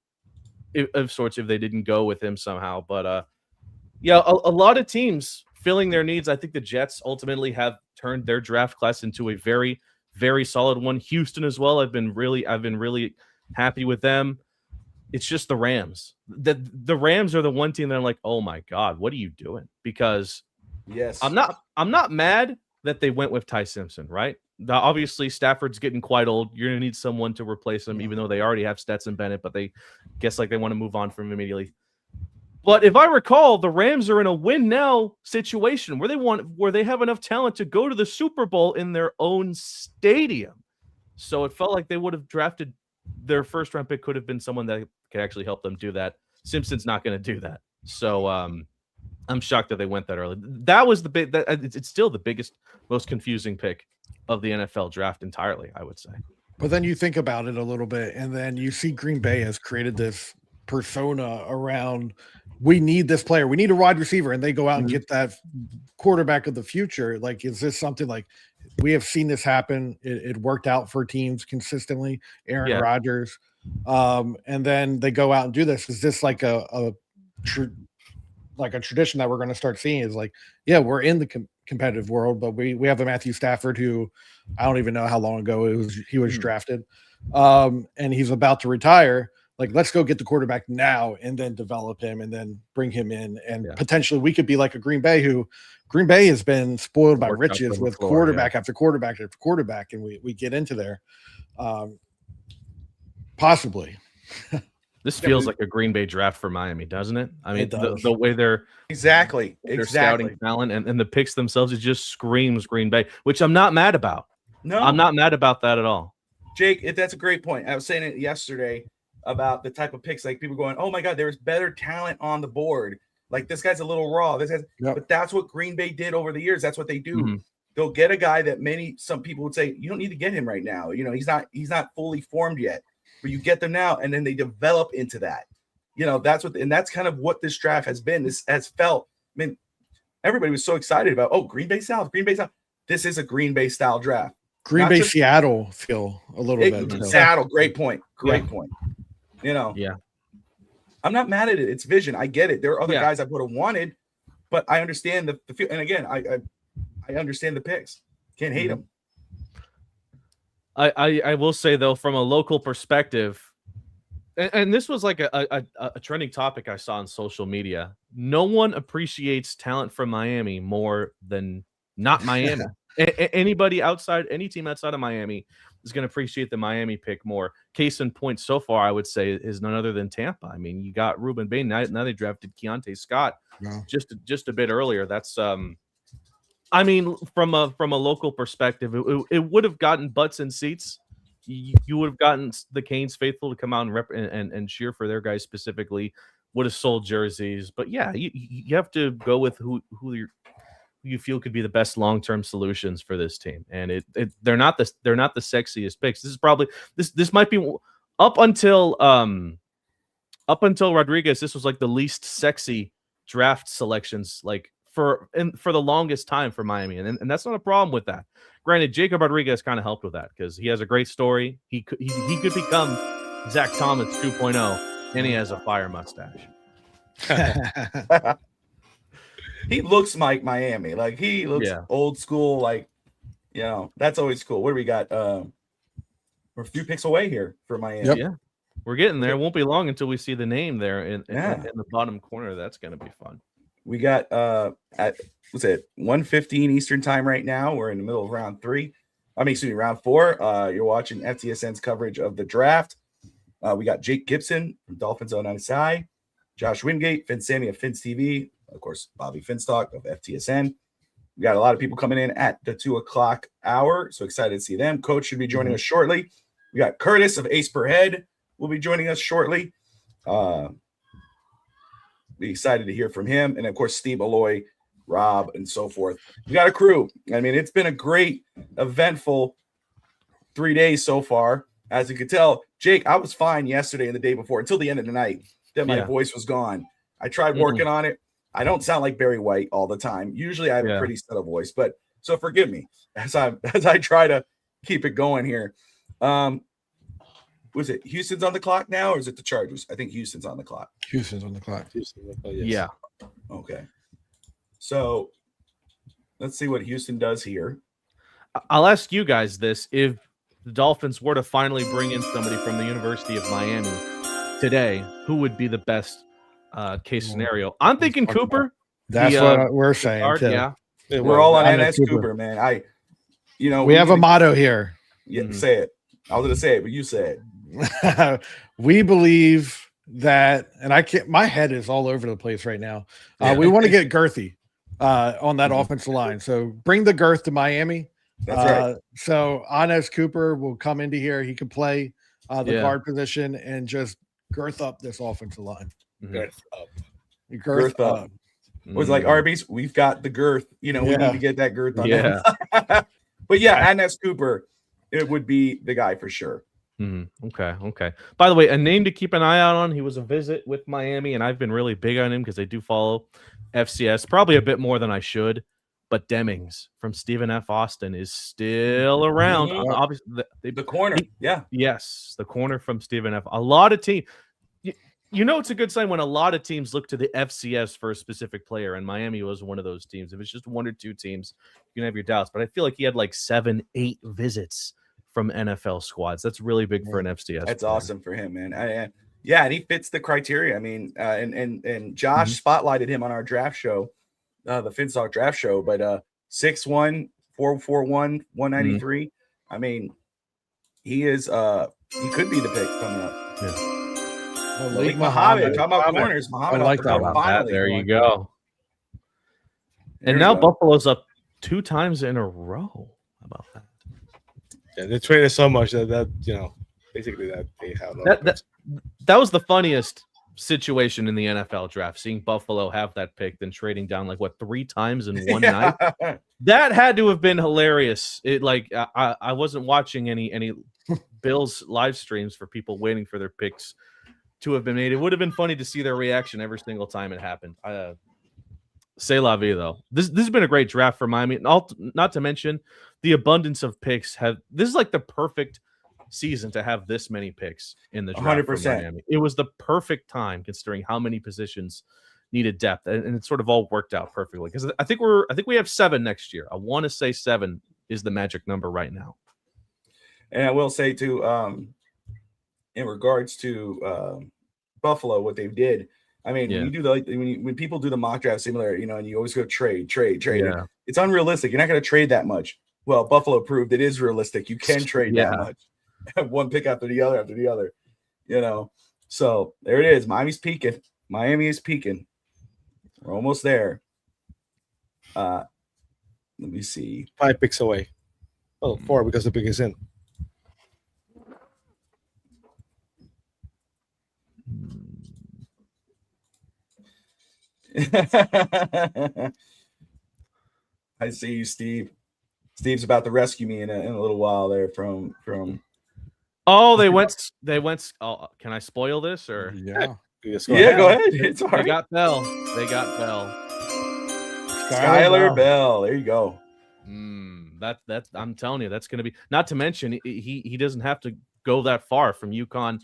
of sorts if they didn't go with him somehow. But yeah, a lot of teams filling their needs. I think the Jets ultimately have turned their draft class into a very, very solid one. Houston as well. I've been really happy with them. It's just the Rams. The Rams are the one team that I'm like, oh my God, what are you doing? Because yes, I'm not mad that they went with Ty Simpson, right? Obviously, Stafford's getting quite old. You're going to need someone to replace him, even though they already have Stetson Bennett, but they guess like they want to move on from him immediately. But if I recall, the Rams are in a win now situation where they have enough talent to go to the Super Bowl in their own stadium. So it felt like they would have drafted their first round pick could have been someone that could actually help them do that. Simpson's not going to do that. So I'm shocked that they went that early. That was it's still the biggest, most confusing pick of the NFL draft entirely, I would say. But then you think about it a little bit, and then you see Green Bay has created this persona around, we need this player, we need a wide receiver, and they go out and get that quarterback of the future. Like, is this something like we have seen this happen? It worked out for teams consistently. Aaron Rodgers, and then they go out and do this. Is this like a tradition that we're going to start seeing? Is like, yeah, we're in the competitive world, but we have a Matthew Stafford who I don't even know how long ago he was drafted, and he's about to retire. Like, let's go get the quarterback now and then develop him and then bring him in. And potentially we could be like a Green Bay has been spoiled by riches with quarterback after quarterback after quarterback. And we get into there. Possibly. This feels like a Green Bay draft for Miami, doesn't it? I mean, the way they're scouting talent and the picks themselves, it just screams Green Bay, which I'm not mad about. No, I'm not mad about that at all. Jake, that's a great point. I was saying it yesterday about the type of picks, like people going, oh my God, there's better talent on the board. Like, this guy's a little raw. But that's what Green Bay did over the years. That's what they do. They'll get a guy that some people would say, you don't need to get him right now. You know, he's not fully formed yet, but you get them now, and then they develop into that. You know, that's kind of what this draft has been. This has felt, I mean, everybody was so excited about, Green Bay South. This is a Green Bay style draft. Green Bay, Seattle feel a little bit. Seattle, great point. Point. You know, I'm not mad at it. It's vision. I get it. There are other guys I would have wanted, but I understand the feel. And again, I understand the picks. Can't hate them. I will say, though, from a local perspective, and this was like a trending topic I saw on social media. No one appreciates talent from Miami more than not Miami. Anybody outside, any team outside of Miami is going to appreciate the Miami pick more. Case in point so far, I would say, is none other than Tampa. I mean, you got Ruben Bain. Now they drafted Keontae Scott just a bit earlier. That's I mean, from a local perspective, it would have gotten butts and seats. You would have gotten the Canes faithful to come out and cheer for their guys specifically. Would have sold jerseys, but yeah, you have to go with who you feel could be the best long-term solutions for this team. And they're not the sexiest picks. This is probably this might be up until Rodriguez. This was like the least sexy draft selections, like for the longest time for Miami. And that's not a problem with that. Granted, Jacob Rodriguez kind of helped with that because he has a great story. He could become Zach Thomas 2.0. And he has a fire mustache. He looks like Miami. Like he looks old school. Like, that's always cool. What do we got? We're a few picks away here for Miami. Yep. Yeah, we're getting there. It won't be long until we see the name there in the bottom corner. That's going to be fun. We got at 1:15 Eastern time right now. We're in the middle of round 3. Round 4. You're watching FTSN's coverage of the draft. We got Jake Gibson from Dolphins 09SI, Josh Wingate, Finn Sammy of Fins TV, of course, Bobby Finstock of FTSN. We got a lot of people coming in at the 2:00 hour, so excited to see them. Coach should be joining us shortly. We got Curtis of Ace Per Head will be joining us shortly. Be excited to hear from him. And, of course, Steve Alloy, Rob, and so forth. We got a crew. It's been a great, eventful 3 days so far. As you could tell, Jake, I was fine yesterday and the day before until the end of the night. Then my voice was gone. I tried working on it. I don't sound like Barry White all the time. Usually I have a pretty subtle voice, but so forgive me as I try to keep it going here. Was it Houston's on the clock now, or is it the Chargers? I think Houston's on the clock. Houston's on the clock. Yes. Yeah. Okay. So let's see what Houston does here. I'll ask you guys this. If the Dolphins were to finally bring in somebody from the University of Miami today, who would be the best case scenario? I'm thinking Cooper. That's what we're saying. Yeah. We're all on NS Cooper, man. We have a motto here. Yeah, say it. I was going to say it, but you say it. We believe that, and I can't, my head is all over the place right now. We want to get girthy on that offensive line. So bring the girth to Miami. That's right. So Anes Cooper will come into here. He can play the guard position and just girth up this offensive line. Girth up. Girth up. It was like Arby's. We've got the girth. We need to get that girth on. Yeah. But Anes Cooper, it would be the guy for sure. Okay. By the way, a name to keep an eye out on. He was a visit with Miami, and I've been really big on him because I do follow FCS, probably a bit more than I should. But Demings from Stephen F. Austin is still around. Obviously, the corner. Yes, the corner from Stephen F. A lot of teams. It's a good sign when a lot of teams look to the FCS for a specific player, and Miami was one of those teams. If it's just one or two teams, you can have your doubts. But I feel like he had like 7-8 visits from NFL squads. That's really big for an FCS. That's awesome for him, man. And he fits the criteria. And Josh spotlighted him on our draft show, the Finstock draft show. But 6'1", 441, 193. He is. He could be the pick coming up. Yeah. Malik Muhammad. Talking about corners. Muhammad. I like that. There you go. And now Buffalo's up 2 times in a row. How about that? Yeah, they traded so much that basically that they have. That was the funniest situation in the NFL draft, seeing Buffalo have that pick, then trading down 3 times in one night. That had to have been hilarious. I wasn't watching any Bills live streams for people waiting for their picks to have been made. It would have been funny to see their reaction every single time it happened. C'est la vie, though. This has been a great draft for Miami. Not to mention the abundance of picks. This is like the perfect season to have this many picks in the draft. 100%. For Miami. It was the perfect time considering how many positions needed depth, and it sort of all worked out perfectly. Because I think we have 7 next year. I want to say 7 is the magic number right now. And I will say too, in regards to Buffalo, what they did. When you do when people do the mock draft simulator, and you always go trade. Yeah. It's unrealistic. You're not going to trade that much. Well, Buffalo proved it is realistic. You can trade that much. One pick after the other. So there it is. Miami's peaking. Miami is peaking. We're almost there. Let me see. 5 picks away. Oh, 4 because the pick is in. I see you, Steve. Steve's about to rescue me in a little while there from. Oh, they went. Oh, can I spoil this or? Yeah. Go ahead. It's all right. They got Bell. Skylar Bell. There you go. That I'm telling you, that's going to be. Not to mention, he doesn't have to go that far from UConn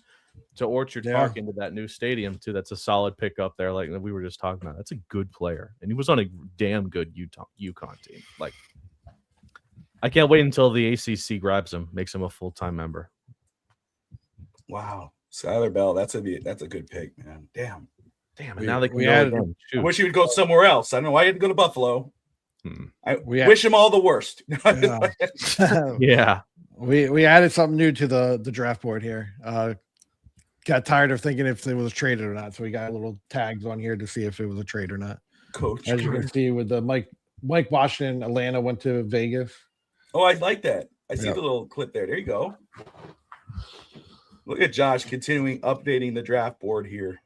to Orchard Park into that new stadium too. That's a solid pickup there. Like we were just talking about, that's a good player, and he was on a damn good UConn team. Like, I can't wait until the ACC grabs him, makes him a full-time member. Wow, Skylar Bell, that's a good pick, man. Damn. And now they can go again. I wish he would go somewhere else. I don't know why he didn't go to Buffalo. We wish him all the worst. Yeah. We added something new to the draft board here. Got tired of thinking if it was traded or not, so we got little tags on here to see if it was a trade or not. Coach, as you can see with the Mike Washington, Atlanta went to Vegas. Oh, I like that. I see the little clip there. There you go. Look at Josh continuing updating the draft board here.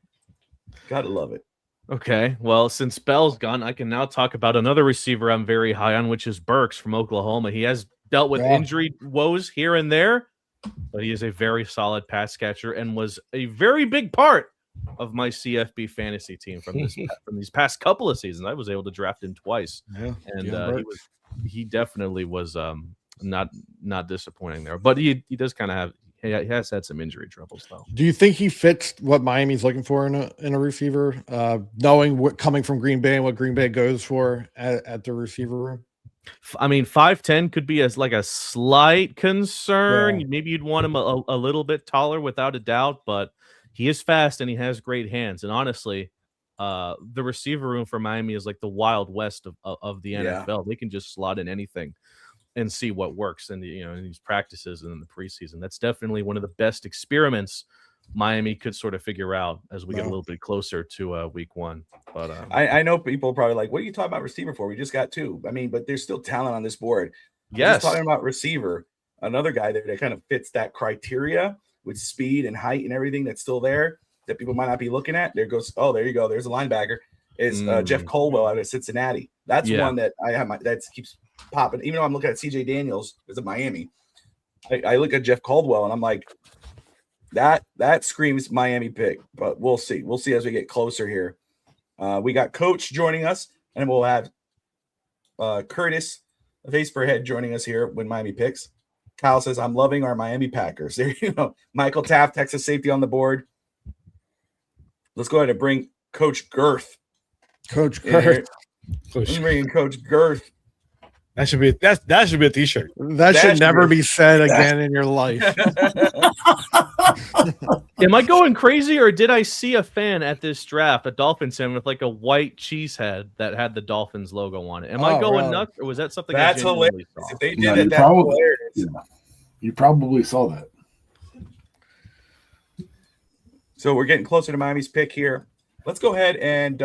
Gotta love it. Okay, well, since Bell's gone, I can now talk about another receiver I'm very high on, which is Burks from Oklahoma. He has dealt with injury woes here and there, but he is a very solid pass catcher and was a very big part of my CFB fantasy team from these past couple of seasons. I was able to draft him twice, and he definitely was not disappointing there. But he does kind of have. He has had some injury troubles, though. Do you think he fits what Miami's looking for in a receiver, knowing what coming from Green Bay and what Green Bay goes for at the receiver room? I mean, 5'10" could be like a slight concern. Maybe you'd want him a little bit taller, without a doubt, but he is fast and he has great hands. And honestly, the receiver room for Miami is like the Wild West of the NFL. They can just slot in anything and see what works in in these practices and in the preseason. That's definitely one of the best experiments Miami could sort of figure out as we get a little bit closer to week one. But I know people are probably like, what are you talking about receiver for? We just got two. I mean, but there's still talent on this board. Yes. Talking about receiver, another guy there that kind of fits that criteria with speed and height and everything that's still there that people might not be looking at. There you go. There's a linebacker. Is Jeff Caldwell out of Cincinnati. That's one that I have that keeps popping. Even though I'm looking at CJ Daniels as a Miami, I look at Jeff Caldwell and I'm like, that screams Miami pick. But we'll see. We'll see as we get closer here. We got Coach joining us, and we'll have Curtis Faceperhead joining us here when Miami picks. Kyle says, I'm loving our Miami Packers. There you go. Michael Taft, Texas safety on the board. Let's go ahead and bring Coach Girth. Coach Girth. Bringing Coach Girth. That should be a t-shirt. That should never be said again in your life. Am I going crazy, or did I see a fan at this draft, a Dolphins fan with like a white cheese head that had the Dolphins logo on it? Am I going nuts, or was that something that's I hilarious? saw? If they did it, that's hilarious. Yeah. You probably saw that. So we're getting closer to Miami's pick here. Let's go ahead and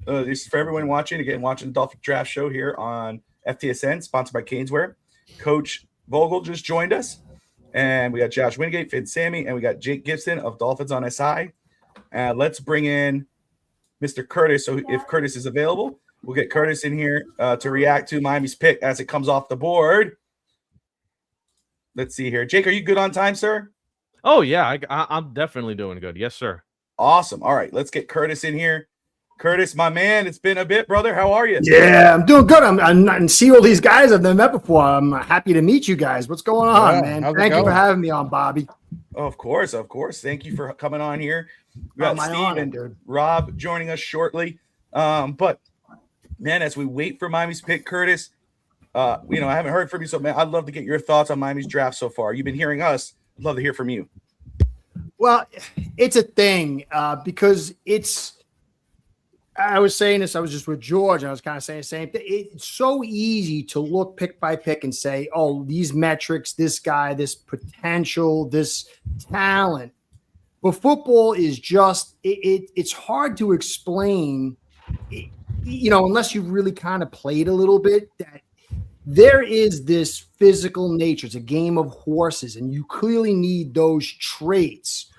this is for everyone watching the Dolphin Draft Show here on FTSN, sponsored by Caneswear. Coach Vogel just joined us, and we got Josh Wingate, Finn Sammy, and we got Jake Gibson of Dolphins on SI. Let's bring in Mr. Curtis. So if Curtis is available, we'll get Curtis in here to react to Miami's pick as it comes off the board. Let's see here. Jake, are you good on time, sir? Oh, yeah, I'm definitely doing good. Yes, sir. Awesome. All right, let's get Curtis in here. Curtis, my man, it's been a bit, brother. How are you? Yeah, I'm doing good. I'm not and see all these guys I've never met before. I'm happy to meet you guys. What's going on, man? Thank you for having me on, Bobby. Of course. Thank you for coming on here. We got Steve honor, and dude. Rob joining us shortly. But man, as we wait for Miami's pick, Curtis, I haven't heard from you, so man, I'd love to get your thoughts on Miami's draft so far. You've been hearing us. I'd love to hear from you. Well, it's a thing because I was saying this, I was just with George, and I was kind of saying the same thing. It's so easy to look pick by pick and say, oh, these metrics, this guy, this potential, this talent. But football is just, it's hard to explain, unless you've really kind of played a little bit, that there is this physical nature. It's a game of horses, and you clearly need those traits.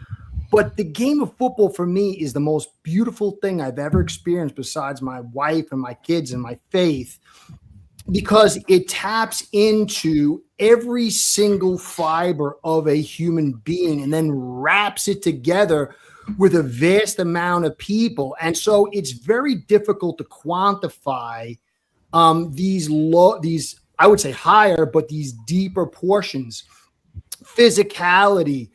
But the game of football for me is the most beautiful thing I've ever experienced besides my wife and my kids and my faith, because it taps into every single fiber of a human being and then wraps it together with a vast amount of people. And so it's very difficult to quantify these, I would say higher, but these deeper portions, physicality,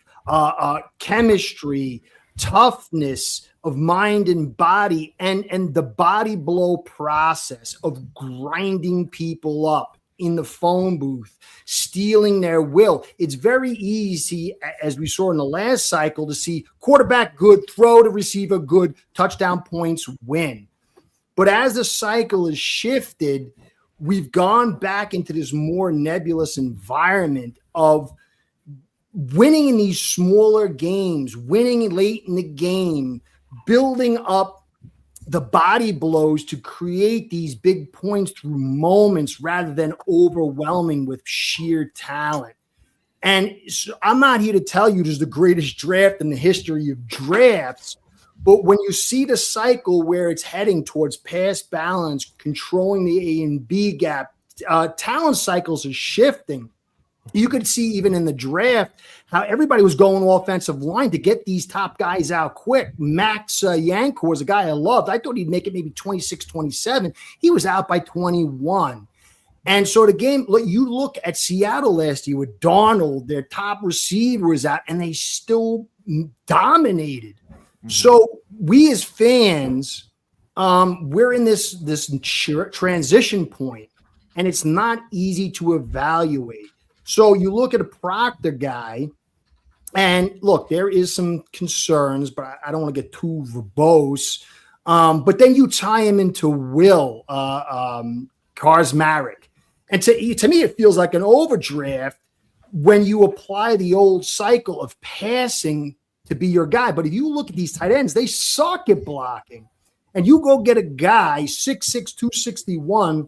chemistry, toughness of mind and body, and the body blow process of grinding people up in the phone booth, stealing their will. It's very easy, as we saw in the last cycle, to see quarterback good, throw to receiver good, touchdown points, win. But as the cycle has shifted, we've gone back into this more nebulous environment of winning in these smaller games, winning late in the game, building up the body blows to create these big points through moments rather than overwhelming with sheer talent. And so I'm not here to tell you this is the greatest draft in the history of drafts, but when you see the cycle where it's heading towards pass balance, controlling the A and B gap, talent cycles are shifting. You could see even in the draft how everybody was going offensive line to get these top guys out quick. Max Yankor was a guy I loved. I thought he'd make it maybe 26, 27. He was out by 21. And so the game, you look at Seattle last year with Darnold, their top receiver was out, and they still dominated. Mm-hmm. So we as fans, we're in this transition point, and it's not easy to evaluate. So you look at a Proctor guy, and look, there is some concerns, but I don't want to get too verbose. But then you tie him into Will Kaczmarek. And to me, it feels like an overdraft when you apply the old cycle of passing to be your guy. But if you look at these tight ends, they suck at blocking. And you go get a guy, 6'6", 261,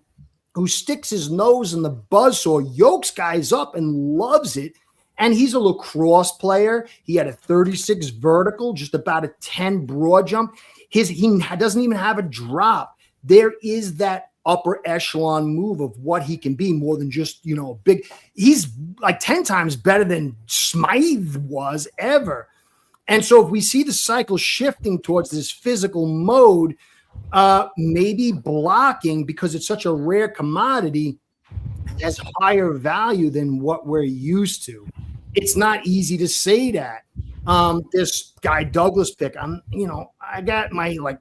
who sticks his nose in the buzzsaw, yokes guys up and loves it. And he's a lacrosse player. He had a 36 vertical, just about a 10 broad jump. He doesn't even have a drop. There is that upper echelon move of what he can be more than just, big. He's like 10 times better than Smythe was ever. And so if we see the cycle shifting towards this physical mode, maybe blocking, because it's such a rare commodity, has higher value than what we're used to. It's not easy to say that. This guy Douglas pick, I got my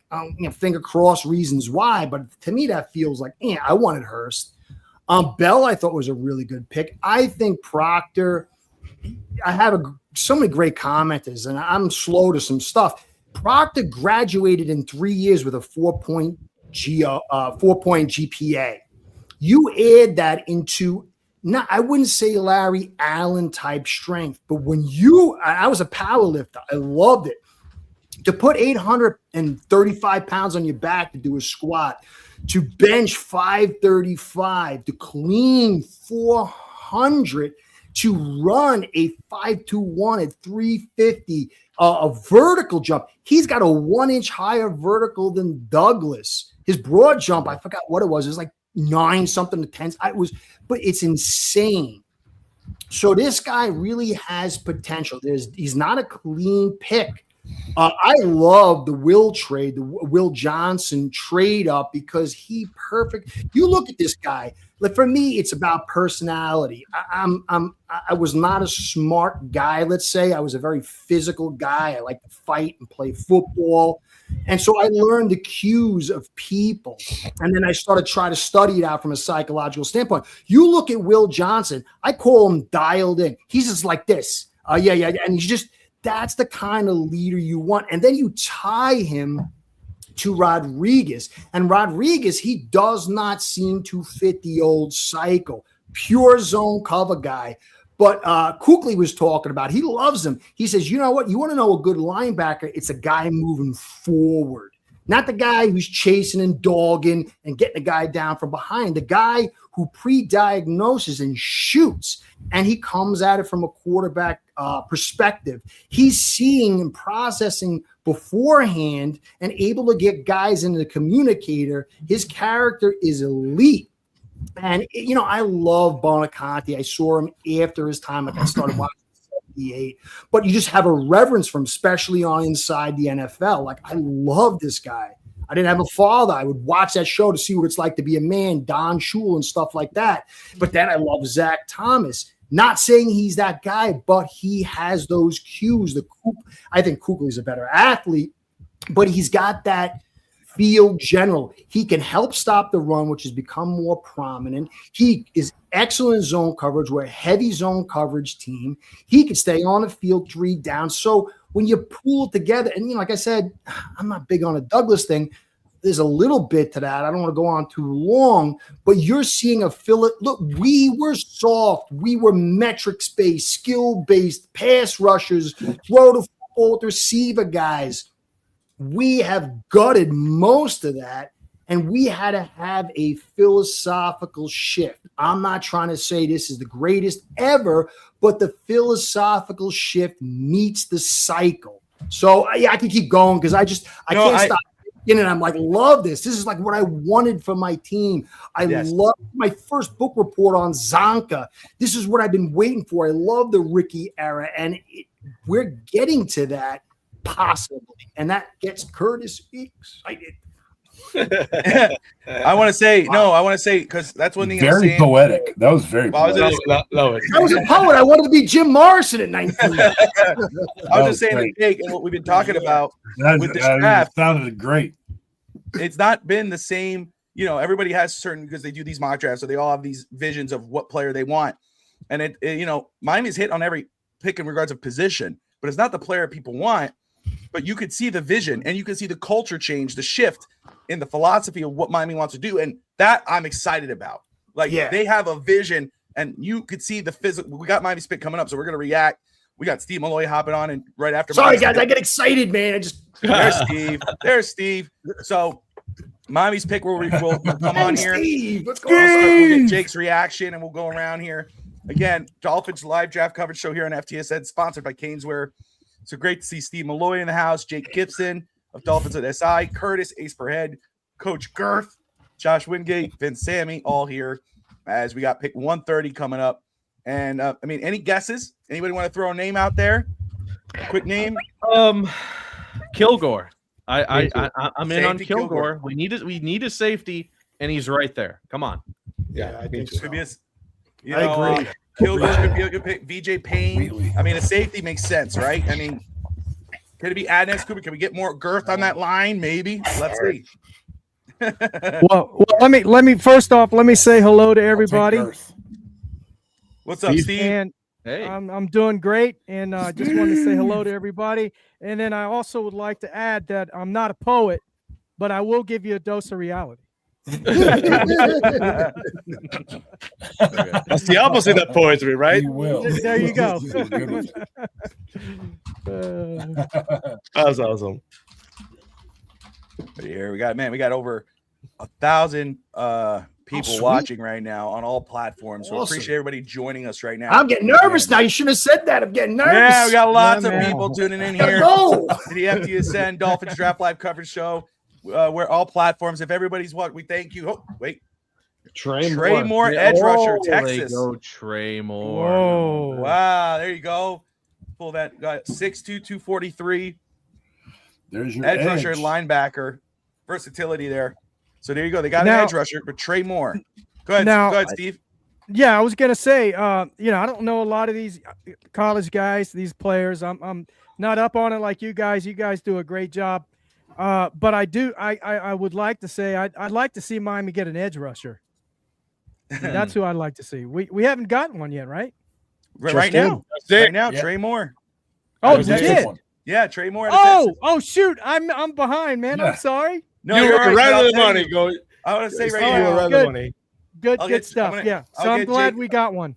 finger crossed reasons why, but to me that feels like, I wanted Hurst. Bell I thought was a really good pick. I think Proctor. I have so many great commenters, and I'm slow to some stuff. Proctor graduated in 3 years with a 4-point GPA. You add that into, I wouldn't say Larry Allen type strength, but I was a power lifter. I loved it. To put 835 pounds on your back to do a squat, to bench 535, to clean 400, to run a 5.21 at 350, a vertical jump. He's got a 1 inch higher vertical than Douglas. His broad jump, I forgot what it was. It was like 9 something to 10. But it's insane. So this guy really has potential. He's not a clean pick. I love the Will trade, the Will Johnson trade up, because you look at this guy. Like, for me, it's about personality. I was not a smart guy. Let's say I was a very physical guy. I like to fight and play football. And so I learned the cues of people. And then I started trying to study it out from a psychological standpoint. You look at Will Johnson, I call him dialed in. He's just like this. Yeah. And that's the kind of leader you want. And then you tie him to Rodriguez. And Rodriguez, he does not seem to fit the old cycle. Pure zone cover guy. But Kuechly was talking about, he loves him. He says, you know what? You want to know a good linebacker? It's a guy moving forward. Not the guy who's chasing and dogging and getting the guy down from behind. The guy who pre-diagnoses and shoots. And he comes at it from a quarterback perspective. He's seeing and processing beforehand and able to get guys into the communicator. His character is elite. And, I love Bonaconte. I saw him after his time. Like, I started watching 78. But you just have a reverence for him, especially on inside the NFL. Like, I love this guy. I didn't have a father. I would watch that show to see what it's like to be a man, Don Shula and stuff like that. But then I love Zach Thomas. Not saying he's that guy, but he has those cues. I think Kuechly's a better athlete, but he's got that field general. He can help stop the run, which has become more prominent. He is excellent in zone coverage. We're a heavy zone coverage team. He can stay on the field 3 down. So when you pull it together, and like I said, I'm not big on a Douglas thing. There's a little bit to that. I don't want to go on too long, but you're seeing a Philip. Look, we were soft. We were metrics-based, skill-based, pass rushers, throw the football with receiver guys. We have gutted most of that, and we had to have a philosophical shift. I'm not trying to say this is the greatest ever, but the philosophical shift meets the cycle. So, I can keep going because I can't stop. And I'm like, love this. This is like what I wanted from my team. I love my first book report on Zonka. This is what I've been waiting for. I love the Ricky era, and we're getting to that possibly, and that gets Curtis excited. I want to say because that's one thing. Very poetic. That was very poetic. I was a poet. I wanted to be Jim Morrison at 19. I was just saying, Jake, and what we've been talking about with this draft sounded great. It's not been the same. Everybody has certain, because they do these mock drafts, so they all have these visions of what player they want. And Miami's hit on every pick in regards of position, but it's not the player people want. But you could see the vision, and you can see the culture change, the shift in the philosophy of what Miami wants to do, and that I'm excited about. They have a vision, and you could see the physical. We got Miami Spit coming up, so we're gonna react. We got Steve Malloy hopping on, and right after. Sorry, guys, I get excited, man. There's Steve. So Miami's pick will come on here. Steve, let's go. We'll get Jake's reaction, and we'll go around here again. Dolphins live draft coverage show here on FTSN, sponsored by Caneswear. So great to see Steve Malloy in the house, Jake Gibson of Dolphins at SI, Curtis Ace per head, Coach Girth, Josh Wingate, Vince Sammy, all here as we got pick 130 coming up. And any guesses? Anybody want to throw a name out there? Quick name. Kilgore. I'm in on Safety Kilgore. We need a safety, and he's right there. Come on. Yeah, I think Could be I agree. Kilgore could be a good pick. VJ Payne. A safety makes sense, right? Could it be Adnes Cooper? Can we get more girth on that line? Maybe. Let's see. well, let me first off, let me say hello to everybody. What's up, Steve? And Hey, I'm doing great, and I just wanted to say hello to everybody. And then I also would like to add that I'm not a poet, but I will give you a dose of reality. That's the opposite of poetry, right? You will. There you go. That's awesome. But here we got over 1,000 people watching right now on all platforms. So Awesome. appreciate everybody joining us right now. I'm getting nervous now. You should have said that. I'm getting nervous. Yeah, we got lots Yeah, of man. people tuning in here Go. to the FTSN Dolphins Draft Live coverage show. We're all platforms. If everybody's we thank you. Oh, wait. Trey Moore, edge rusher, Texas. There you go, Trey Moore. Whoa. Wow, there you go. Pull that guy 6'2", 243. There's your Edge rusher and linebacker. Versatility there. So there you go. They got an edge rusher, but Trey Moore. Go ahead, Steve. Yeah, I was gonna say, I don't know a lot of these college guys, these players. I'm not up on it like you guys. You guys do a great job. But I would like to say I'd like to see Miami get an edge rusher. That's who I'd like to see. We haven't gotten one yet, right? Right now, Trey Moore. Oh, That was you a good did? one. Yeah, Trey Moore. Texas. Oh, shoot! I'm behind, man. Yeah. I'm sorry. No, you you're were right but on I'll the tell money. you, Go. I want to say right Oh, You now. were right on good. the money. Good I'll good get- stuff. I'm gonna- Yeah. I'll So I'm get glad Jake- we got one.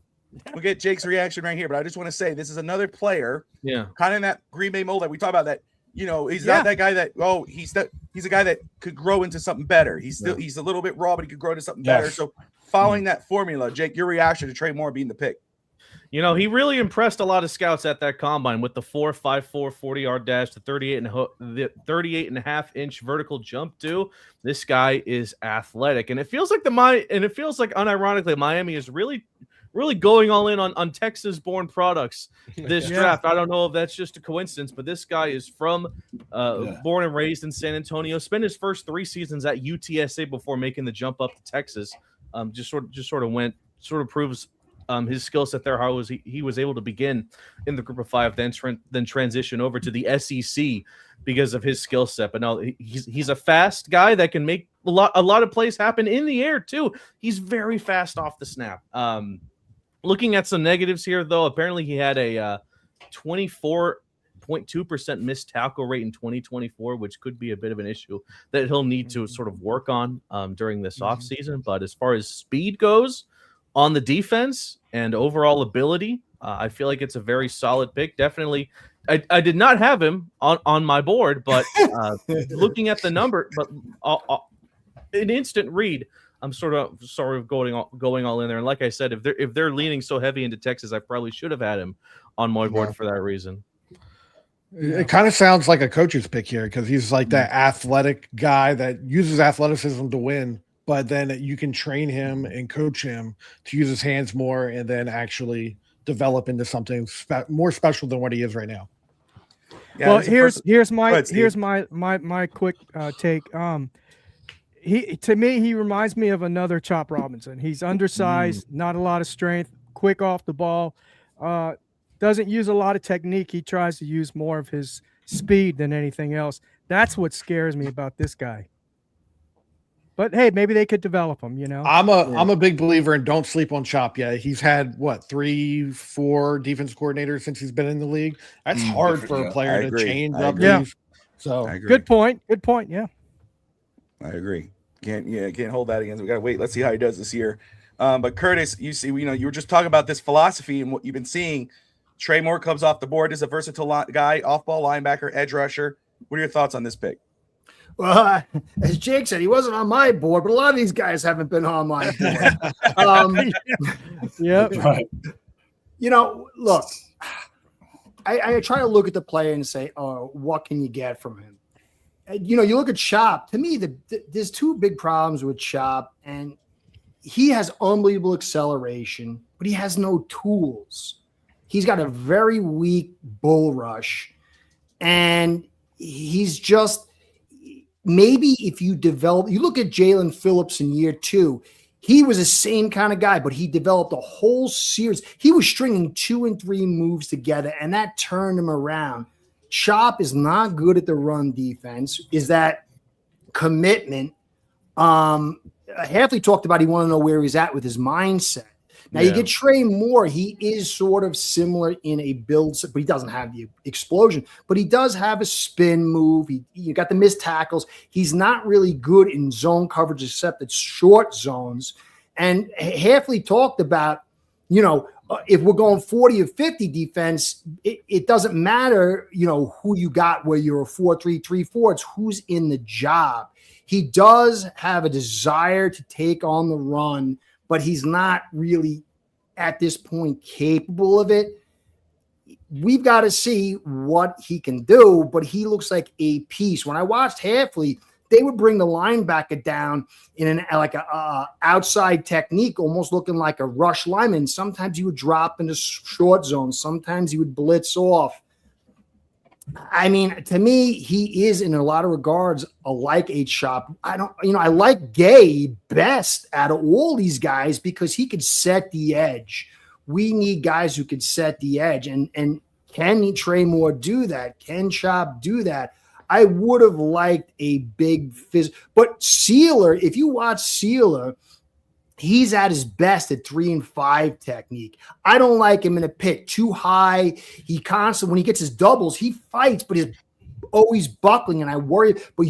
We'll get Jake's reaction right here, but I just want to say this is another player, Yeah. kind of in that Green Bay mold that we talk about. That he's not that guy that he's a guy that could grow into something better. He's a little bit raw, but he could grow into something better. So following that formula, Jake, your reaction to Trey Moore being the pick? He really impressed a lot of scouts at that combine with the 4.54 40-yard dash, the 38.5 inch vertical jump too. This guy is athletic, and it feels like unironically Miami is really going all in on Texas-born products this draft. I don't know if that's just a coincidence, but this guy is from born and raised in San Antonio. Spent his first 3 seasons at UTSA before making the jump up to Texas. Just sort of proves his skill set there, how he was able to begin in the group of 5, then transition over to the SEC because of his skill set. But no, he's a fast guy that can make a lot of plays happen in the air too. He's very fast off the snap. Looking at some negatives here, though, apparently he had a 24.2% missed tackle rate in 2024, which could be a bit of an issue that he'll need to sort of work on during this offseason. But as far as speed goes on the defense and overall ability, I feel like it's a very solid pick. Definitely, I did not have him on my board, but looking at the number, but an instant read, I'm sort of going all in there. And like I said, if they're leaning so heavy into Texas, I probably should have had him on my board for that reason. It kind of sounds like a coach's pick here because he's like that athletic guy that uses athleticism to win, but then you can train him and coach him to use his hands more and then actually develop into something more special than what he is right now. Yeah, well, here's my quick take. To me, he reminds me of another Chop Robinson. He's undersized, not a lot of strength, quick off the ball, doesn't use a lot of technique. He tries to use more of his speed than anything else. That's what scares me about this guy. But hey, maybe they could develop him, you know. I'm a big believer in don't sleep on Chop yet. He's had 3-4 defense coordinators since he's been in the league. That's hard for a player to change up. So good point. Yeah. I agree. Can't hold that against him. We gotta wait. Let's see how he does this year. But Curtis, you were just talking about this philosophy and what you've been seeing. Trey Moore comes off the board as a versatile guy, off-ball linebacker, edge rusher. What are your thoughts on this pick? Well, as Jake said, he wasn't on my board, but a lot of these guys haven't been on my board. Right. You know, look, I try to look at the player and say, oh, what can you get from him? You know, you look at Chop. To me, there's two big problems with Chop, and he has unbelievable acceleration, but he has no tools. He's got a very weak bull rush, and he's just maybe if you look at Jalen Phillips in year 2, he was the same kind of guy, but he developed a whole series. He was stringing 2 and 3 moves together, and that turned him around. Chop is not good at the run defense. Is that commitment? Hafley talked about he wanted to know where he's at with his mindset. Now you get Trey Moore. He is sort of similar in a build, but he doesn't have the explosion. But he does have a spin move. You got the missed tackles. He's not really good in zone coverage except at short zones. And Hafley talked about, you know, if we're going 40 or 50 defense, it doesn't matter, you know, who you got, where you're a 4-3, 3-4. It's who's in the job. He does have a desire to take on the run, but he's not really at this point capable of it. We've got to see what he can do, but he looks like a piece. When I watched Hafley, they would bring the linebacker down in a outside technique, almost looking like a rush lineman. Sometimes he would drop into short zone. Sometimes he would blitz off. I mean, to me, he is in a lot of regards like a Chop. I like Gay best out of all these guys because he could set the edge. We need guys who could set the edge. And can Trey Moore do that? Can Chop do that? I would have liked a big but Sealer, if you watch Sealer, he's at his best at 3 and 5 technique. I don't like him in a pit too high. He constantly, when he gets his doubles, he fights, but he's always buckling, and I worry. But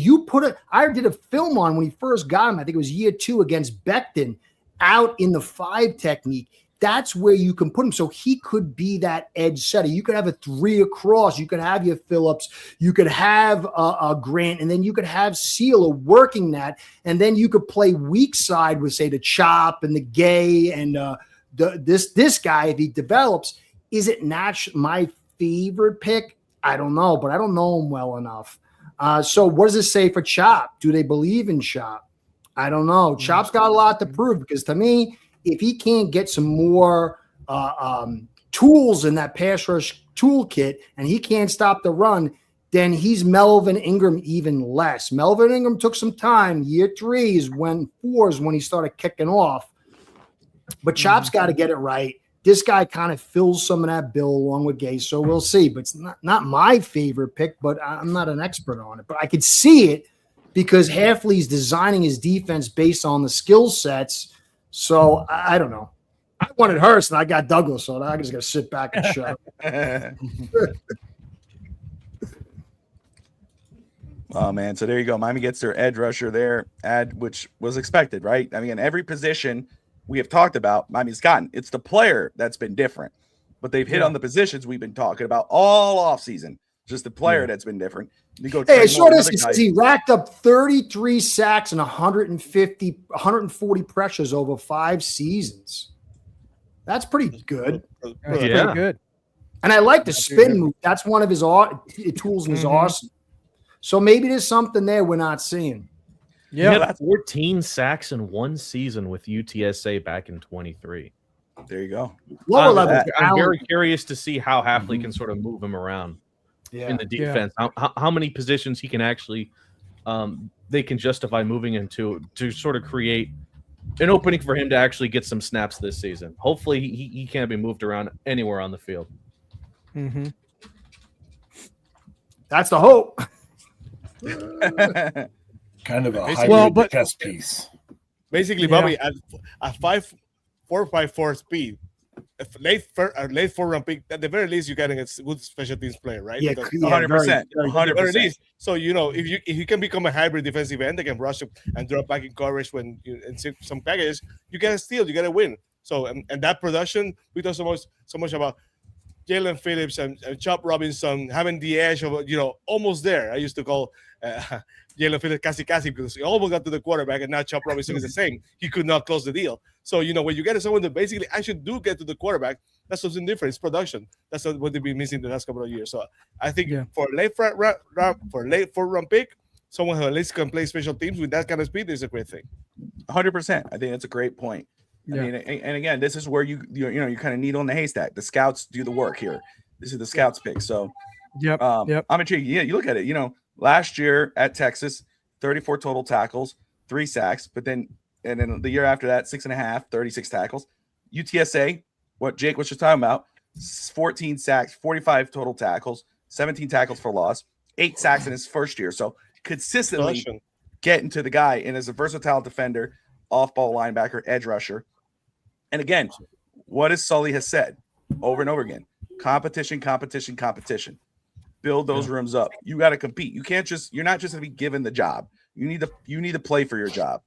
I did a film on when he first got him. I think it was year 2 against Becton out in the 5 technique. That's where you can put him. So he could be that edge setter. You could have a 3 across. You could have your Phillips. You could have a Grant, and then you could have Sealer working that. And then you could play weak side with, say, the Chop and the Gay and this guy if he develops. Is it not my favorite pick? I don't know, but I don't know him well enough. So what does it say for Chop? Do they believe in Chop? I don't know. Chop's got a lot to prove because to me, if he can't get some more tools in that pass rush toolkit and he can't stop the run, then he's Melvin Ingram even less. Melvin Ingram took some time. Year 4 is when he started kicking off. But Chop's got to get it right. this guy kind of fills some of that bill along with Gay. So we'll see. But it's not my favorite pick, but I'm not an expert on it. But I could see it because Hafley's designing his defense based on the skill sets. So I don't know. I wanted Hurst and I got Douglas, so I just got to sit back and shut up. Oh, man. So there you go. Miami gets their edge rusher there, which was expected, right? I mean, every position we have talked about, Miami's gotten. It's the player that's been different, but they've hit on the positions we've been talking about all offseason. Just the player that's been different. Hey, I saw this. It says he racked up 33 sacks and 140 pressures over 5 seasons. That's pretty good. That's pretty good. And I like the spin move. That's one of his tools in his arsenal. So maybe there's something there we're not seeing. Yeah, he had 14 sacks in one season with UTSA back in 23. There you go. Lower level. I'm very curious to see how Hafley can sort of move him around in the defense. How many positions he can actually they can justify moving into to sort of create an opening for him to actually get some snaps this season. Hopefully he can't be moved around anywhere on the field. Mm-hmm. That's the hope. Kind of a hybrid chess piece. Basically, Bobby, at 4.54 speed, if late 4-round pick, at the very least, you're getting a good special teams player, right? Yeah, 100%. 100%. So, if you can become a hybrid defensive end, they can rush up and drop back in coverage when you in some packages, you get a steal, you get a win. So, and that production, we talk so much about Jalen Phillips and Chop Robinson having the edge of, almost there. I used to call Jalen Phillips Kasi because he almost got to the quarterback, and now Chop Robinson is the same. He could not close the deal. So, when you get someone that basically actually do get to the quarterback, that's something different. It's production. That's what they've been missing the last couple of years. So I think for a late 4th-round pick, someone who at least can play special teams with that kind of speed is a great thing. 100%. I think that's a great point. I mean, and again, this is where you kind of needle in the haystack. The scouts do the work here. This is the scouts pick. So, I'm intrigued. Yeah, you look at it. Last year at Texas, 34 total tackles, 3 sacks, and then the year after that, 6.5, 36 tackles. UTSA, what Jake was just talking about, 14 sacks, 45 total tackles, 17 tackles for loss, 8 sacks in his first year. So consistently getting to the guy, and as a versatile defender, off-ball linebacker, edge rusher. And again, what as Sully has said over and over again, competition. Build those rooms up. You got to compete. You're not just going to be given the job. You need to play for your job.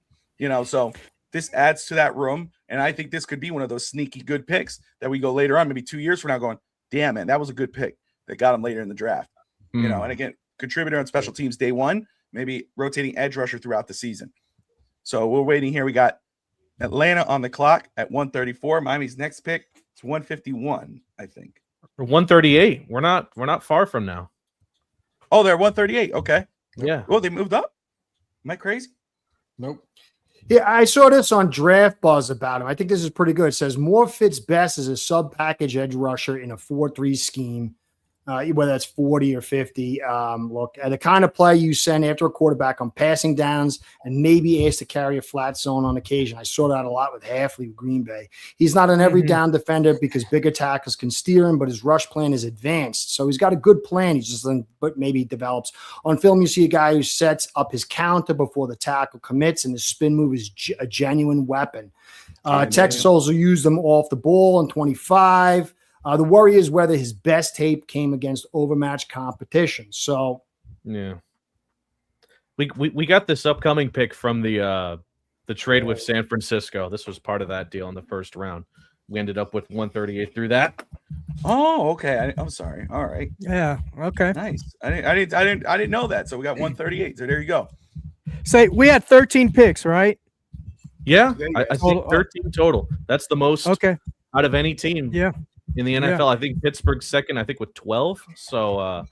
So this adds to that room. And I think this could be one of those sneaky good picks that we go later on, maybe 2 years from now, going, damn, man, that was a good pick that got him later in the draft. And again, contributor on special teams day one, maybe rotating edge rusher throughout the season. So we're waiting here. We got Atlanta on the clock at 134. Miami's next pick is 151, I think. Or 138. We're not far from now. Oh, they're 138. Okay. Yeah. Well, they moved up. Am I crazy? Nope. Yeah, I saw this on Draft Buzz about him. I think this is pretty good. It says Moore fits best as a sub-package edge rusher in a 4-3 scheme, whether that's 40 or 50. Look, at the kind of play you send after a quarterback on passing downs and maybe asked to carry a flat zone on occasion. I saw that a lot with Hafley with Green Bay. He's not an every down defender because bigger tackles can steer him, but his rush plan is advanced. So he's got a good plan. He's just but maybe develops. On film, you see a guy who sets up his counter before the tackle commits, and his spin move is a genuine weapon. Texas also used them off the ball in 25. The worry is whether his best tape came against overmatched competition. So, we got this upcoming pick from the trade with San Francisco. This was part of that deal in the first round. We ended up with 138 through that. Oh, okay. I'm sorry. All right. Yeah. Okay. Nice. I didn't know that. So we got 138. So there you go. Say we had 13 picks, right? Yeah, I think 13 total. That's the most. Okay. Out of any team. Yeah. In the NFL, I think Pittsburgh's second. I think with 12. So,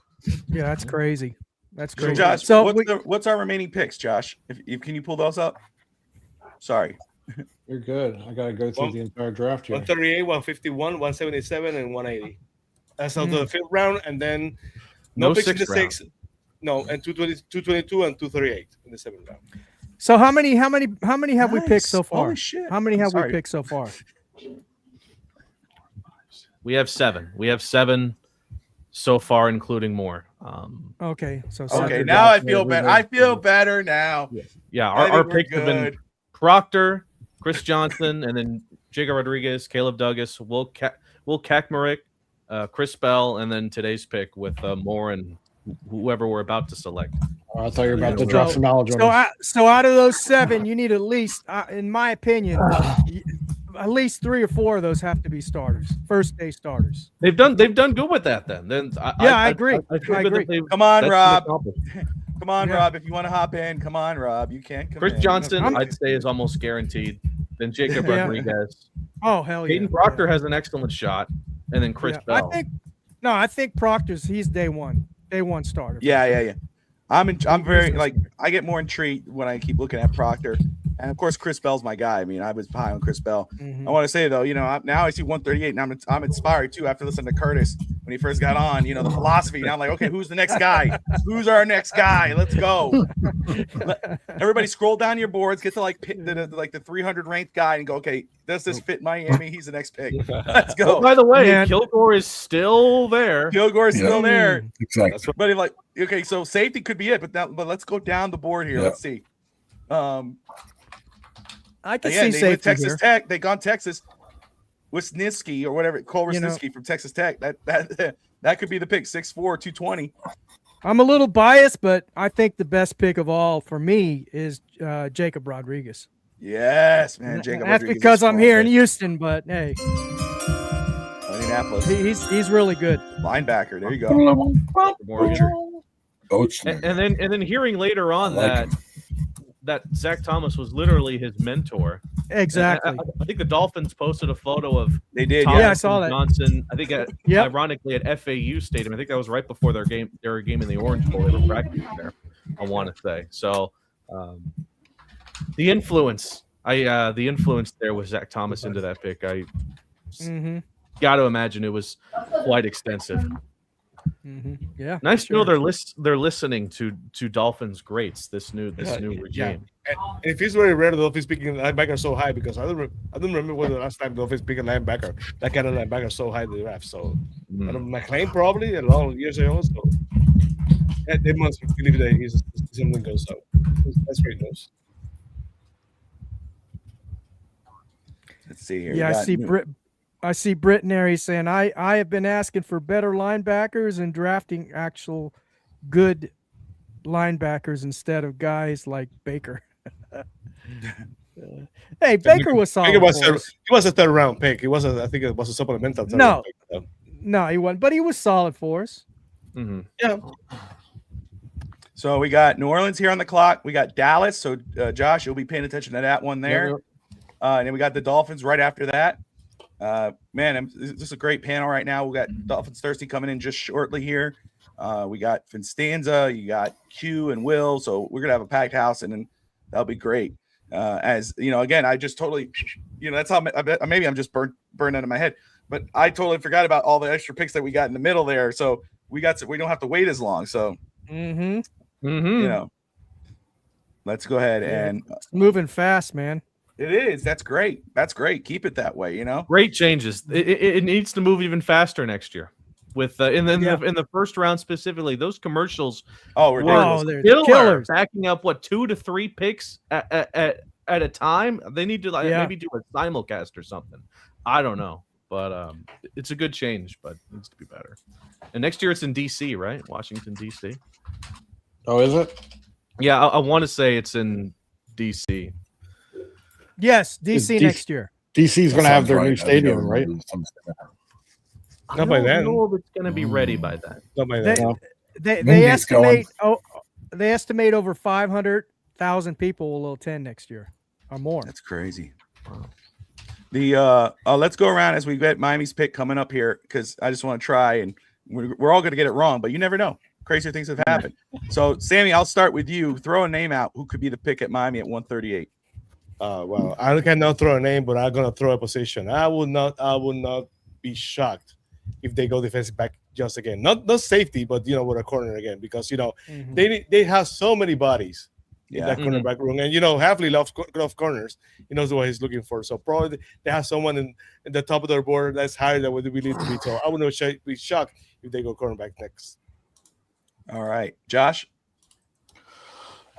yeah, that's crazy. That's crazy. So Josh, so what's our remaining picks, Josh? If can you pull those up? Sorry. You're good. I gotta go through the entire draft here. 138, 151, 177, and 180. That's how the 5th round, and then no picks in the 6th. No, and 222 and 238 in the 7th round. So how many have we picked so far? Holy shit. How many have we picked so far? We have 7. We have 7 so far, including more. Okay, so Okay, now I feel better. I feel better now. Yeah, I our think we're picks have been good. Proctor, Chris Johnson, and then Jacob Rodriguez, Caleb Douglas, Will Kakmarek, Chris Bell, and then today's pick with Moore and whoever we're about to select. Oh, I thought you were about to drop some knowledge on us. So out of those 7, you need at least, in my opinion, at least 3 or 4 of those have to be starters, first day starters. They've done good with that. Then I agree. I agree. Come on, Rob. Come on, Rob. If you want to hop in, come on, Rob. You can't come Chris in. Johnson, I'd say, is almost guaranteed. Then Jacob Rodriguez. Oh, hell yeah. Hayden Proctor has an excellent shot. And then Chris Bell. I think Proctor's, he's day one starter. Yeah. I'm very, like, I get more intrigued when I keep looking at Proctor. And of course, Chris Bell's my guy. I mean, I was high on Chris Bell. I want to say though, now I see 138, and I'm inspired too after listening to Curtis when he first got on. The philosophy. Now I'm like, okay, who's the next guy? Who's our next guy? Let's go. Everybody, scroll down your boards, get to like the 300 ranked guy, and go, okay, does this fit Miami? He's the next pick. Let's go. Oh, by the way, Kilgore is still there. Kilgore is still there. Exactly. But like, okay, so safety could be it, but let's go down the board here. Let's see. I can see safety Texas here. Tech. They gone Texas. Wisniewski or whatever, Cole Wisniewski from Texas Tech. That could be the pick. 6'4", 220. I'm a little biased, but I think the best pick of all for me is Jacob Rodriguez. Yes, man. Jacob That's Rodriguez because I'm here in Houston, but hey, Indianapolis. He's really good. Linebacker. There you go. And then hearing later on that Zach Thomas was literally his mentor. Exactly. I think the Dolphins posted a photo of they did. Thomas I saw that. Johnson. I think ironically at FAU Stadium. I think that was right before their game in the Orange Bowl. They were practicing there, I want to say. So the influence there with Zach Thomas into that pick. I got to imagine it was quite extensive. Yeah, nice to know they're listening to Dolphins greats. This new regime. Yeah. And if it's very rare, the Dolphins picking linebacker so high because I don't remember when the last time the Dolphins picked a linebacker, that kind of linebacker so high in the draft. So McLean probably a long years ago. So they must believe that he's something goes. So that's great news. Let's see here. Yeah, I see Britt Nary saying, I have been asking for better linebackers and drafting actual good linebackers instead of guys like Baker. Hey, Baker was solid. He was a third round pick. I think it was a supplemental. No, pick, so. No, he wasn't, but he was solid for us. Yeah. So we got New Orleans here on the clock. We got Dallas. So Josh, you'll be paying attention to that one there. And then we got the Dolphins right after that. Man, this is a great panel right now. We got Dolphins Thirsty coming in just shortly here. We got Finstanza, you got Q and Will. So we're gonna have a packed house, and then that'll be great. As again, I just totally, that's how maybe I'm just burned out of my head, but I totally forgot about all the extra picks that we got in the middle there. So we don't have to wait as long. So let's go ahead and it's moving fast, man. It is. That's great. Keep it that way. Great changes. It needs to move even faster next year. With in the first round specifically, those commercials. They're killers. Backing up 2 to 3 picks at a time. They need to maybe do a simulcast or something. I don't know, but it's a good change, but it needs to be better. And next year it's in DC, right? Washington DC. Oh, is it? Yeah, I want to say it's in DC. Yes, DC next year. DC is going to have their new stadium, right? Not by then. I don't know if it's going to be ready by then. Not by then. They estimate. They estimate over 500,000 people will attend next year, or more. That's crazy. Wow. Let's go around as we get Miami's pick coming up here, because I just want to try, and we're all going to get it wrong, but you never know. Crazier things have happened. So, Sammy, I'll start with you. Throw a name out. Who could be the pick at Miami at 138? Well, I cannot throw a name, but I'm gonna throw a position. I would not be shocked if they go defensive back just again. Not safety, but with a corner again, because they have so many bodies in that cornerback room. And Hafley loves corners. He knows what he's looking for. So probably they have someone in the top of their board that's higher than what we believe to be. So I would not be shocked if they go cornerback next. All right, Josh.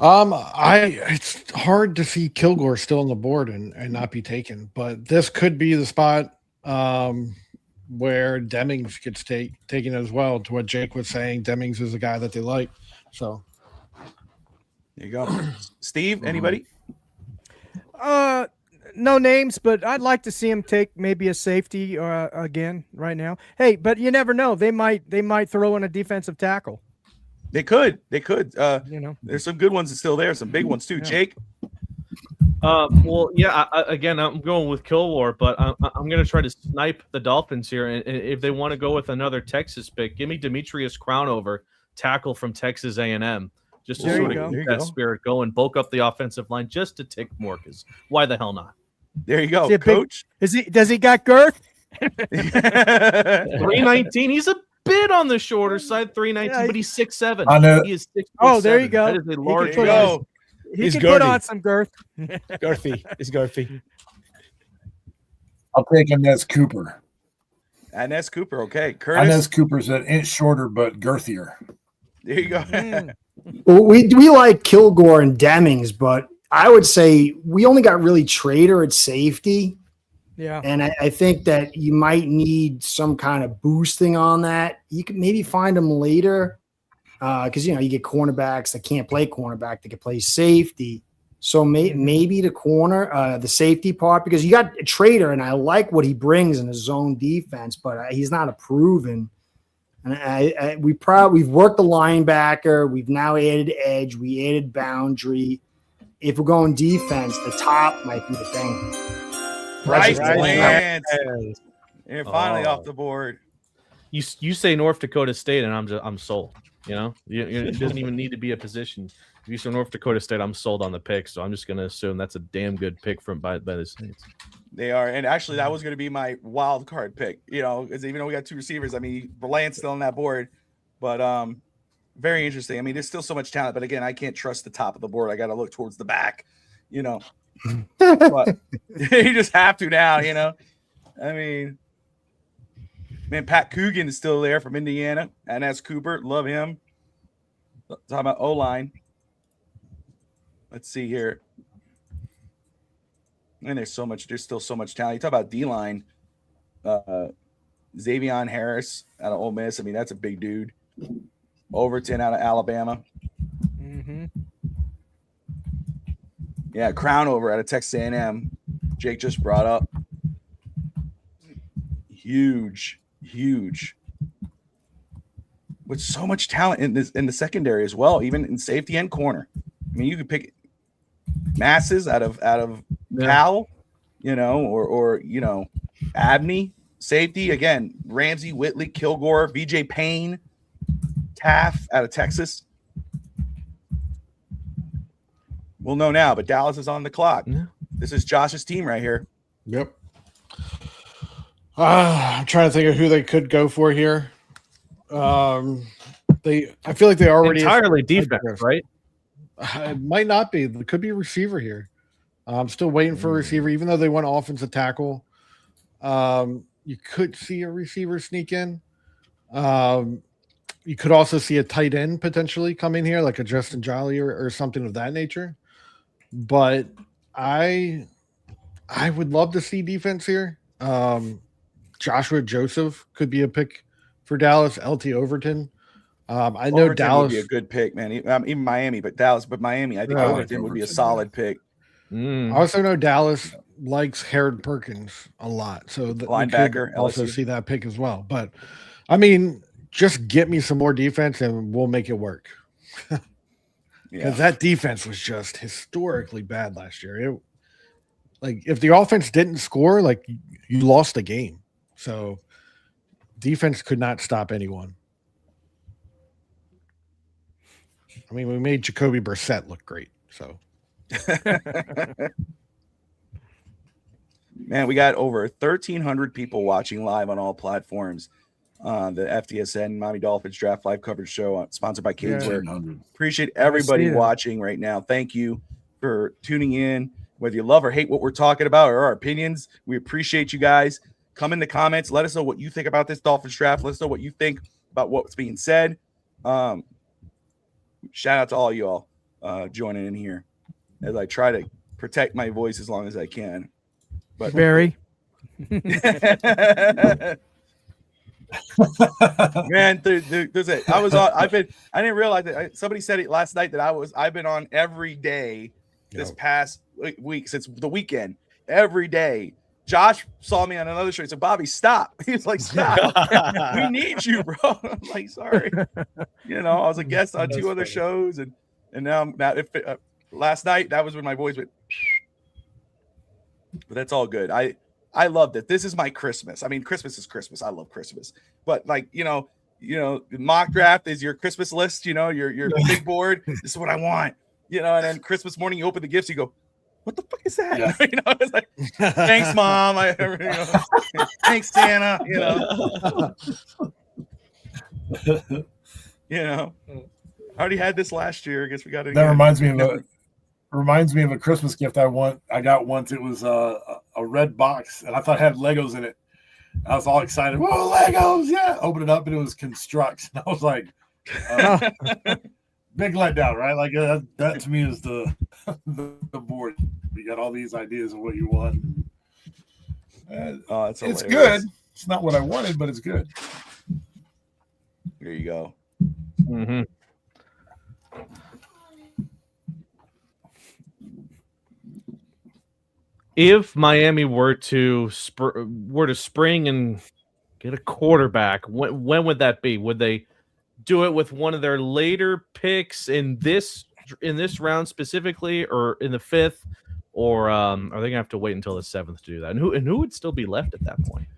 It's hard to see Kilgore still on the board and not be taken, but this could be the spot where Demings gets taken as well. To what Jake was saying, Demings is a guy that they like. So there you go. Steve, anybody? No names, but I'd like to see him take maybe a safety again right now. Hey, but you never know. They might throw in a defensive tackle. They could. There's some good ones still there, some big ones too. Jake. Well, yeah. Again, I'm going with Kilgore, but I'm going to try to snipe the Dolphins here. And if they want to go with another Texas pick, give me Demetrius Crownover, tackle from Texas A&M, just to sort of keep that spirit going, bulk up the offensive line just to tick more. Because why the hell not? There you go, Coach. Does he got girth? 319. He's a bit on the shorter side, 319, but he's 6'7". He is 6'7". Oh, there you go. That is a large guy. He can put on some girth. Girthy. It's girthy. I'll take Inez Cooper. Inez Cooper, okay. Curtis. Inez Cooper's an inch shorter but girthier. There you go. Well, we like Kilgore and Demings, but I would say we only got really Trader at safety. Yeah. And I think that you might need some kind of boosting on that. You could maybe find them later because, you get cornerbacks that can't play cornerback, that can play safety. So maybe the corner, the safety part, because you got a Trader, and I like what he brings in his zone defense, but he's not a proven. And we've worked the linebacker. We've now added edge. We added boundary. If we're going defense, the top might be the thing. Bryce Lance. And finally off the board. You say North Dakota State, and I'm sold. It doesn't even need to be a position. If you say North Dakota State, I'm sold on the pick. So I'm just going to assume that's a damn good pick by the Saints. They are, and actually, that was going to be my wild card pick. Because even though we got two receivers, Lance still on that board, but very interesting. There's still so much talent, but again, I can't trust the top of the board. I got to look towards the back. But you just have to now, man, Pat Coogan is still there from Indiana. And as Cooper, love him. Talking about O-line. Let's see here. And there's still so much talent. You talk about D-line. Xavion Harris out of Ole Miss. That's a big dude. Overton out of Alabama. Mm-hmm. Yeah, Crownover out of Texas A&M. Jake just brought up. Huge. With so much talent in the secondary as well, even in safety and corner. You could pick Masses out of Cal, or Abney, safety. Again, Ramsey, Whitley, Kilgore, VJ Payne, Taff out of Texas. We'll know now, but Dallas is on the clock. Yeah. This is Josh's team right here. Yep. I'm trying to think of who they could go for here. I feel like they already entirely defense, right? It might not be. It could be a receiver here. I'm still waiting for a receiver, even though they want offensive tackle. You could see a receiver sneak in. You could also see a tight end potentially come in here, like a Justin Jolly or something of that nature. But I would love to see defense here. Joshua Joseph could be a pick for Dallas. LT Overton. I know Overton Dallas would be a good pick, man. Even Miami, but Miami. I think Overton would be a solid pick. I also know Dallas likes Harold Perkins a lot, so linebacker. Also see that pick as well. But just get me some more defense and we'll make it work. Because that defense was just historically bad last year. If the offense didn't score, you lost the game. So defense could not stop anyone. We made Jacoby Brissett look great. So, man, we got over 1,300 people watching live on all platforms. the FTSN Miami Dolphins Draft Live Coverage Show, sponsored by Caneswear. Yeah. Appreciate everybody watching right now. Thank you for tuning in. Whether you love or hate what we're talking about or our opinions, we appreciate you guys. Come in the comments. Let us know what you think about this Dolphins draft. Let us know what you think about what's being said. Shout out to all you all joining in here as I try to protect my voice as long as I can. But Barry. Man, there's a. I didn't realize that. Somebody said it last night that I've been on every day this past week since the weekend. Every day. Josh saw me on another show. He said, "Bobby, stop." He's like, "Stop. We need you, bro." I'm like, "Sorry." I was a guest on two other shows, and now last night that was when my voice went. But that's all good. I love that. This is my Christmas. I mean, Christmas is Christmas. I love Christmas. But mock draft is your Christmas list. Your big board. This is what I want. And then Christmas morning, you open the gifts. You go, "What the fuck is that?" Yeah. It's like, "Thanks, Mom." Thanks, Santa. I already had this last year. I guess we got it. That reminds me of a Christmas gift I got once. It was a red box, and I thought it had Legos in it. I was all excited. Whoa, Legos! Yeah. Open it up, and it was Constructs. And I was like, big letdown, right? Like that to me is the board. You got all these ideas of what you want. It's hilarious. Good. It's not what I wanted, but it's good. There you go. Mm-hmm. If Miami were to spring and get a quarterback, when would that be? Would they do it with one of their later picks in this round specifically, or in the 5th, or are they gonna have to wait until the 7th to do that? And who would still be left at that point?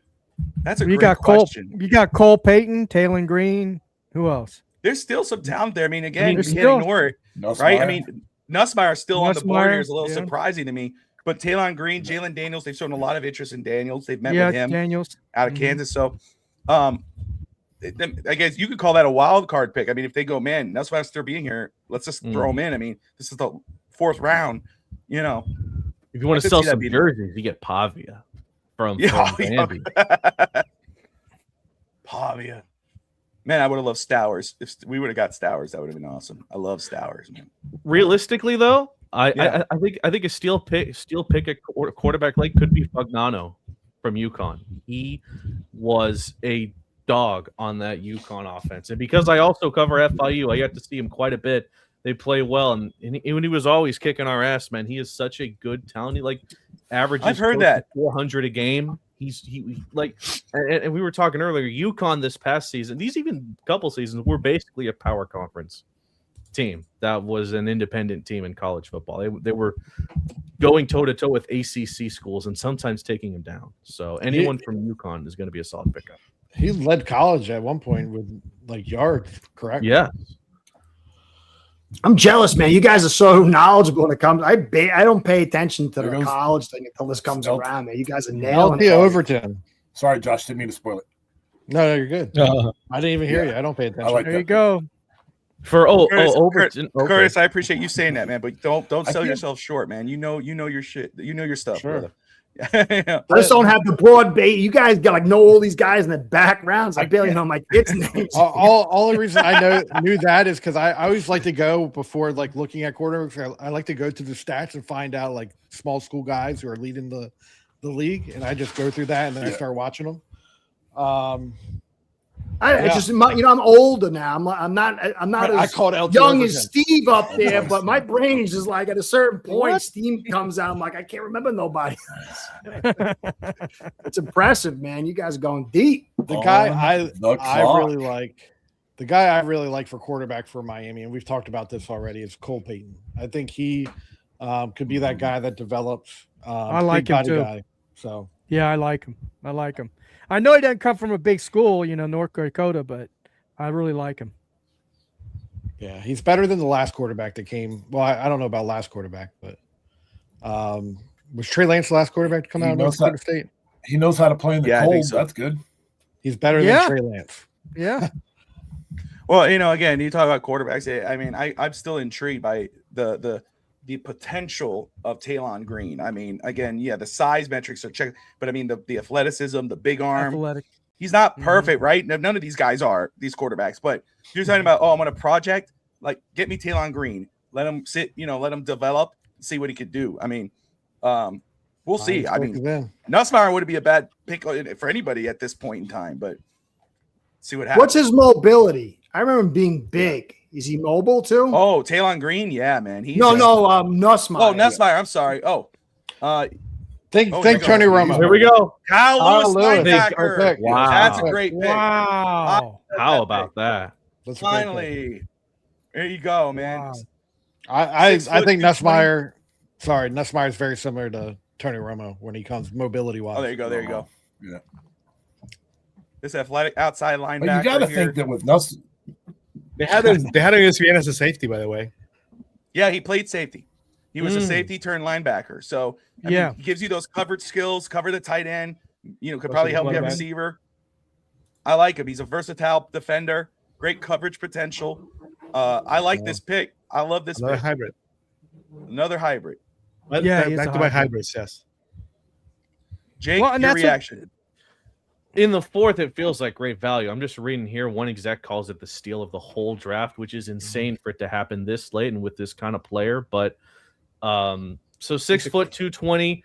That's a great question. You got Cole Payton, Taylon Green. Who else? There's still some talent there. I mean, again, you can't ignore it, Nussmeier. right? I mean, Nussmeier still on the board here is a little yeah. surprising to me. But Taylon Green, Jalen Daniels, they've shown a lot of interest in Daniels. They've met with him Daniels out of Kansas. So, I guess you could call that a wild card pick. I mean, if they go, man, Nussmeier's still being here, let's just throw him in. I mean, this is the 4th round. If you want to sell some jerseys, you get Pavia from Bambi. Pavia. Man, I would have loved Stowers. If we would have got Stowers, that would have been awesome. I love Stowers, man. Realistically, though, I think a steal pick a quarterback like could be Fagnano from UConn. He was a dog on that UConn offense, and because I also cover FIU, I got to see him quite a bit. They play well, and when he was always kicking our ass, man, he is such a good talent. He averages. I've heard that 400 a game. He and we were talking earlier. UConn this past season, these even couple seasons, were basically a power conference team that was an independent team in college football. They were going toe to toe with ACC schools and sometimes taking them down. So anyone from UConn is going to be a solid pickup. He led college at one point with yards, correct? Yeah. I'm jealous, man. You guys are so knowledgeable when it comes. I don't pay attention to the college thing until this comes around, man. You guys are nailing it. Overton. Sorry, Josh. Didn't mean to spoil it. No, you're good. I didn't even hear you. I don't pay attention. There you go. For Overton. Okay. Curtis, I appreciate you saying that, man. But don't sell yourself short, man. You know your shit. You know your stuff, brother. I just don't have the broad base. You guys got know all these guys in the backgrounds. I barely know my kids' names. All the reason I knew that is because I always like to go before looking at quarterbacks. I like to go to the stats and find out small school guys who are leading the league, and I just go through that and then I start watching them. I'm older now. I'm not as young as Steve up there, but my brain is just at a certain point, steam comes out. I'm like, I can't remember nobody. It's impressive, man. You guys are going deep. The guy I really like for quarterback for Miami, and we've talked about this already, is Cole Payton. I think he could be that guy that develops. I like him too. Guy, so yeah, I like him. I know he doesn't come from a big school, North Dakota, but I really like him. Yeah, he's better than the last quarterback that came. Well, I don't know about last quarterback, but was Trey Lance the last quarterback to come out of North Dakota State? He knows how to play in the cold. So. That's good. He's better than Trey Lance. Yeah. Well, again, you talk about quarterbacks. I mean, I'm still intrigued by the potential of Talon Green. I mean, again, the size metrics are checked, but I mean the athleticism, the big arm. Athletic. He's not perfect, right? None of these guys are, these quarterbacks. But you're talking about, I'm on a project, like get me Talon Green. Let him sit, let him develop, see what he could do. I mean, we'll see. I mean, Nussmeier wouldn't be a bad pick for anybody at this point in time, but see what happens. What's his mobility? I remember him being big. Is he mobile too? Oh, Talon Green? Yeah, man. Nussmeier. Oh, Nussmeier. I'm sorry. Think Tony Romo. Here we go. Kyle Lewis, linebacker. Wow. That's a great pick. Wow. How about that? Finally. There you go, man. Wow. I think Nussmeier is very similar to Tony Romo when he comes mobility wise. Oh, there you go. There you go. Yeah. This athletic outside linebacker. But you got to think that with Nuss, they had ESPN as a safety, by the way. Yeah, he played safety. He was a safety turned linebacker. So I mean, he gives you those coverage skills, cover the tight end. Could probably help you at receiver. I like him. He's a versatile defender. Great coverage potential. I like this pick. I love this pick. Hybrid. Another hybrid. Back to my hybrids, yes. Jake, your reaction. In the fourth, it feels like great value. I'm just reading here. One exec calls it the steal of the whole draft, which is insane for it to happen this late and with this kind of player. But so 6 foot 220,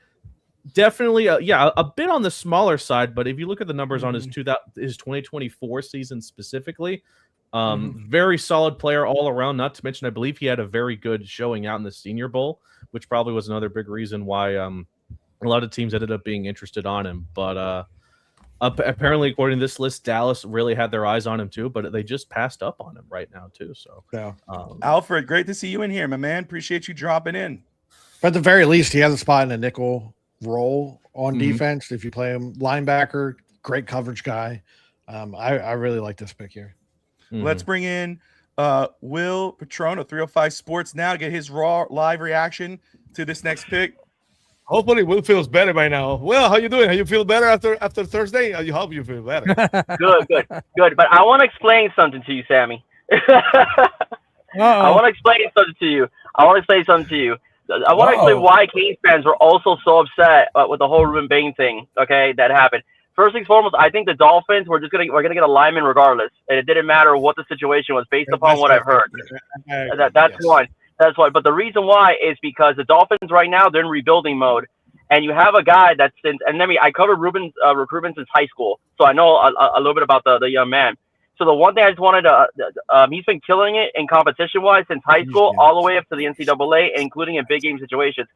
definitely, a bit on the smaller side. But if you look at the numbers on his 2024 season specifically, very solid player all around. Not to mention, I believe he had a very good showing out in the Senior Bowl, which probably was another big reason why a lot of teams ended up being interested on him. But apparently, according to this list, Dallas really had their eyes on him too, but they just passed up on him right now too. So, Alfred, great to see you in here, my man. Appreciate you dropping in. But at the very least, he has a spot in a nickel role on defense. If you play him linebacker, great coverage guy. I really like this pick here. Let's bring in Will Patrono, 305 Sports now, to get his raw live reaction to this next pick. Hopefully, Will feels better by now. Will, how you doing? How you feel better after Thursday? I hope you feel better. Good. But I want to explain something to you, Sammy. I want to explain something to you. I want to explain why Canes fans were also so upset with the whole Ruben Bain thing. Okay, that happened. First things foremost, I think the Dolphins we're gonna get a lineman regardless, and it didn't matter what the situation was based upon what I've heard. That's one. That's why. But the reason why is because the Dolphins right now, they're in rebuilding mode. And you have a guy that's I covered Ruben's recruitment since high school. So I know a little bit about the young man. So the one thing I just wanted to, he's been killing it in competition-wise since high school all the way up to the NCAA, including in big game situations.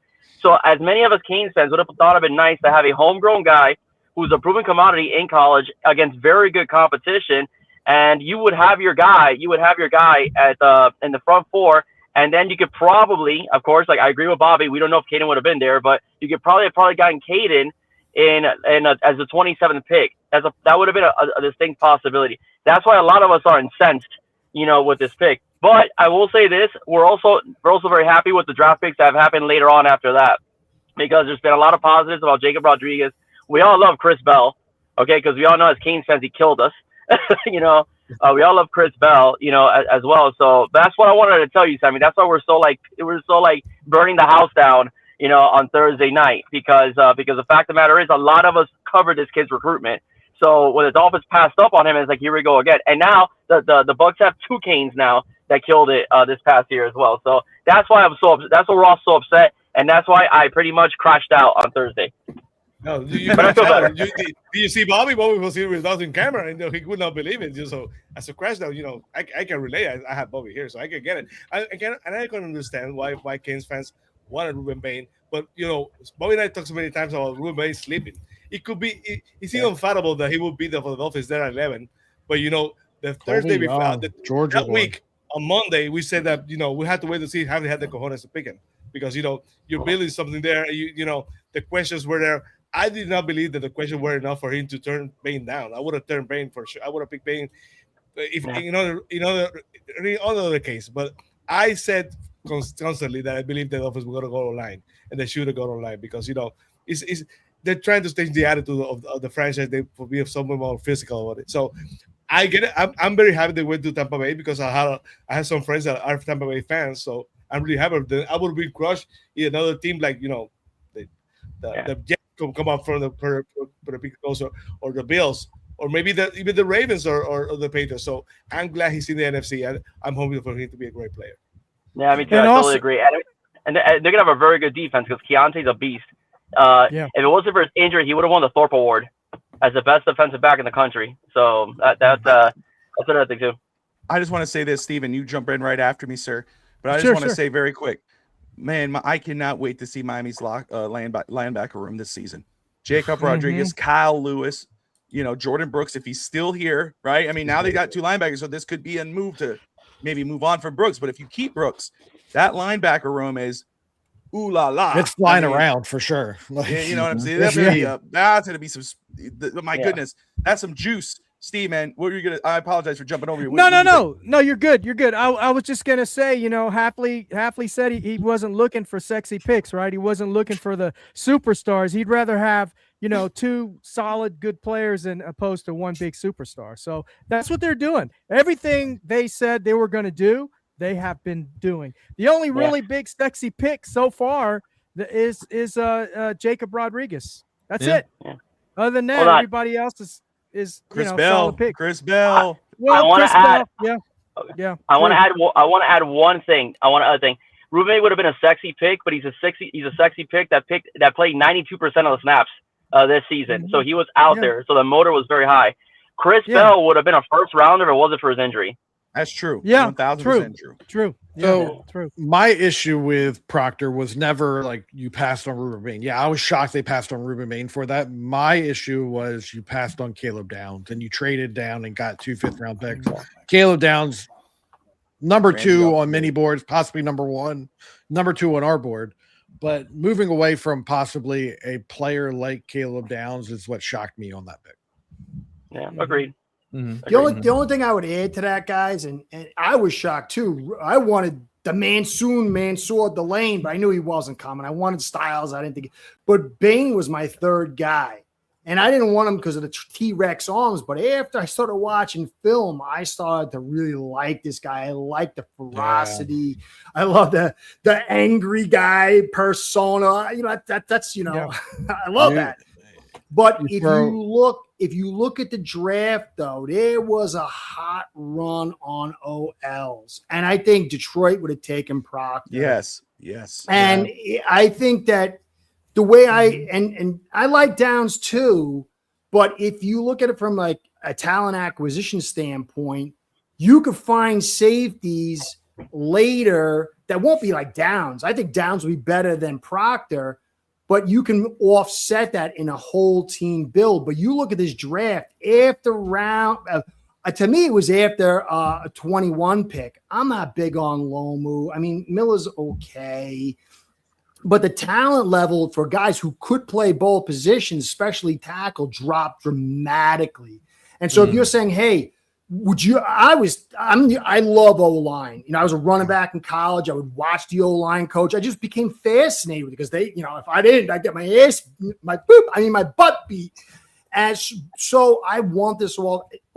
So as many of us Canes fans would have thought it would been nice to have a homegrown guy who's a proven commodity in college against very good competition. And you would have your guy at in the front four. And then you could probably, of course, like I agree with Bobby, we don't know if Caden would have been there, but you could probably have gotten Caden as the 27th pick. That would have been a distinct possibility. That's why a lot of us are incensed, with this pick. But I will say this: we're also very happy with the draft picks that have happened later on after that, because there's been a lot of positives about Jacob Rodriguez. We all love Chris Bell, okay, because we all know as Canes fans he killed us, we all love Chris Bell, as well. So that's what I wanted to tell you, Sammy. That's why we're so burning the house down, on Thursday night, because the fact of the matter is a lot of us covered this kid's recruitment. So when the Dolphins passed up on him, it's like, here we go again. And now the Bucks have two Canes now that killed it this past year as well. So that's why that's why we're all so upset, and that's why I pretty much crashed out on Thursday. No, but I feel better. Do you see Bobby? Bobby was here with us in camera, and he could not believe it. So as a crash down, I can relate. I have Bobby here, so I can get it. I can understand why Canes fans wanted Ruben Bain, but Bobby and I talked so many times about Ruben Bain sleeping. It could be it's unfathomable that he would be the Dolphins there at 11, but the Thursday before that week on Monday we said that we had to wait to see how they had the cojones to pick him, because you're building something there. The questions were there. I did not believe that the questions were enough for him to turn Bain down. I would have turned Bain for sure. I would have picked Bain if in another case. But I said constantly that I believe the Dolphins were going to go online, and they should have gone online, because they're trying to change the attitude of the franchise. They will be somewhat more physical about it. So I get it. I'm very happy they went to Tampa Bay because I have some friends that are Tampa Bay fans. So I'm really happy. I would be crushed if another team like the Jets come up from the Picos or the Bills. Or maybe even the Ravens or the Patriots. So I'm glad he's in the NFC, and I'm hoping for him to be a great player. Yeah, me too. I totally agree. And they're going to have a very good defense because Keontae's a beast. If it wasn't for his injury, he would have won the Thorpe Award as the best defensive back in the country. So that's another thing, too. I just want to say this, Steven. You jump in right after me, sir. But I just want to say very quick, man, I cannot wait to see Miami's linebacker room this season. Jacob Rodriguez, Kyle Lewis, Jordan Brooks, if he's still here, right? I mean, now they got two linebackers, so this could be a move to maybe move on from Brooks. But if you keep Brooks, that linebacker room is ooh la la. It's flying around for sure. You know what I'm saying? That's going to be some. My goodness, that's some juice. Steve, man, what were you gonna? I apologize for jumping over you. No, you're good. You're good. I was just gonna say, Hafley said he wasn't looking for sexy picks, right? He wasn't looking for the superstars. He'd rather have two solid, good players than opposed to one big superstar. So that's what they're doing. Everything they said they were going to do, they have been doing. The only really big, sexy pick so far is Jacob Rodriguez. That's it. Yeah. Other than that, everybody else is Chris Bell. Pick. Chris Bell. I want to add. Yeah. I want to add one thing. Other thing. Ruben would have been a sexy pick, but he's a sexy pick that played 92% of the snaps this season. So he was out there. So the motor was very high. Chris Bell would have been a first rounder if it wasn't for his injury. That's true. Yeah, 1,000% true. So my issue with Proctor was never like you passed on Ruben Bain. Yeah, I was shocked they passed on Ruben Bain for that. My issue was you passed on Caleb Downs and you traded down and got 2 5th-round picks. Caleb Downs, number 2 on many boards, possibly number 1, number 2 on our board. But moving away from possibly a player like Caleb Downs is what shocked me on that pick. Yeah, agreed. The only thing I would add to that, guys, and I was shocked too. I wanted the Mansour Delane, but I knew he wasn't coming. I wanted Styles. I didn't think, but Bain was my third guy, and I didn't want him because of the T-Rex arms. But after I started watching film, I started to really like this guy. I like the ferocity. Yeah. I love the angry guy persona. I love that. But if you look at the draft, though, there was a hot run on OLs, and I think Detroit would have taken Proctor. Yes. And I think that the way I like Downs too, but if you look at it from like a talent acquisition standpoint, you could find safeties later that won't be like Downs. I think Downs will be better than Proctor. But you can offset that in a whole team build. But you look at this draft after round, to me, it was after a 21 pick. I'm not big on Lomu. I mean, Miller's okay. But the talent level for guys who could play both positions, especially tackle, dropped dramatically. And so if you're saying, hey, I love O-line. I was a running back in college. I would watch the O-line coach. I just became fascinated with it because they, if I didn't, I'd get my butt beat. And so I want this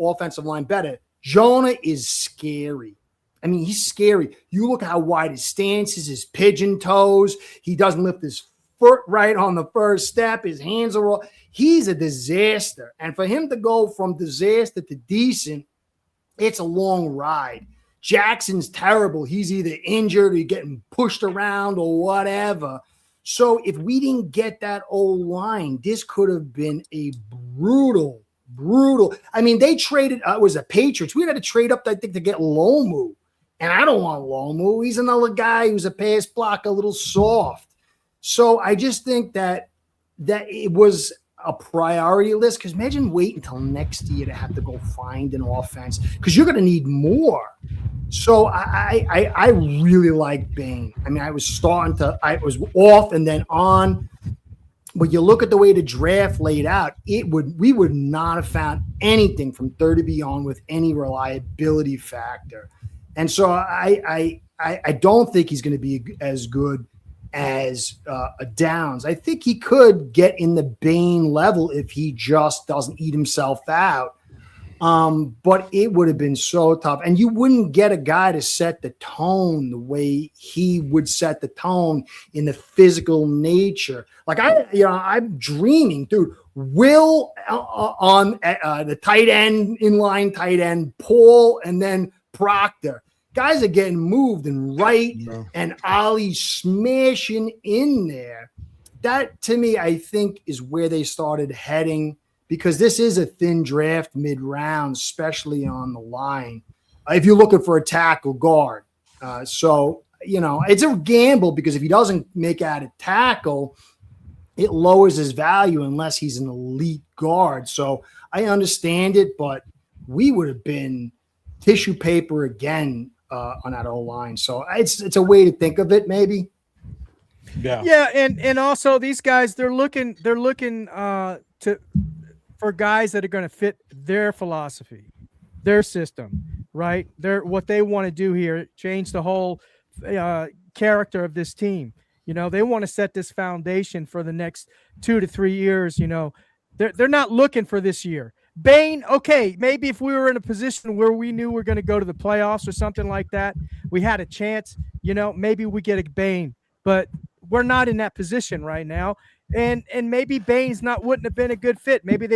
offensive line better. Jonah is scary. I mean, he's scary. You look how wide his stance is, his pigeon toes. He doesn't lift his foot right on the first step. His hands are all. He's a disaster. And for him to go from disaster to decent, it's a long ride. Jackson's terrible. He's either injured or getting pushed around or whatever. So if we didn't get that O-line, this could have been a brutal. I mean, they traded, it was the Patriots. We had to trade up, I think, to get Lomu. And I don't want Lomu. He's another guy who's a pass block, a little soft. So I just think that it was a priority list, because imagine waiting until next year to have to go find an offense, because you're going to need more. So I really like Bain. I mean, I was off and then on, but you look at the way the draft laid out, we would not have found anything from 30 beyond with any reliability factor. And so I don't think he's going to be as good as a Downs. I think he could get in the Bain level if he just doesn't eat himself out. But it would have been so tough, and you wouldn't get a guy to set the tone the way he would set the tone in the physical nature. Like I'm dreaming, dude. Will on the tight end, inline tight end, Paul, and then Proctor. Guys are getting moved and right, and Ollie smashing in there. That, to me, I think is where they started heading, because this is a thin draft mid-round, especially on the line. If you're looking for a tackle guard. So, it's a gamble, because if he doesn't make out a tackle, it lowers his value unless he's an elite guard. So I understand it, but we would have been tissue paper again on that O-line. So it's a way to think of it, maybe. Yeah, and also these guys, they're looking for guys that are going to fit their philosophy, their system, right? What they want to do here, change the whole character of this team. They want to set this foundation for the next 2 to 3 years. They're not looking for this year. Bain, okay, maybe if we were in a position where we knew we're going to go to the playoffs or something like that, we had a chance, maybe we get a Bain, but we're not in that position right now. And maybe Bain's wouldn't have been a good fit. Maybe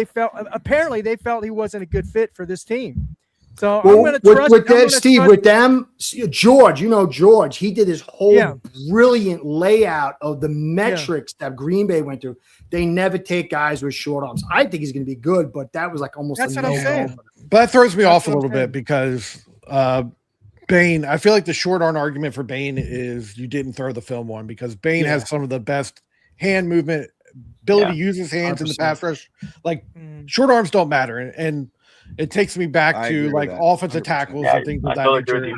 apparently they felt he wasn't a good fit for this team. So I'm going to trust with them, George. George. He did his whole brilliant layout of the metrics that Green Bay went through. They never take guys with short arms. I think he's going to be good, but that was like almost. That's what I'm saying. But that throws me off a little bit, because Bain. I feel like the short arm argument for Bain is you didn't throw the film on, because Bain has some of the best hand movement, ability to use his hands 100%. In the pass rush. Like short arms don't matter, and it takes me back to like offensive tackles and things of that nature.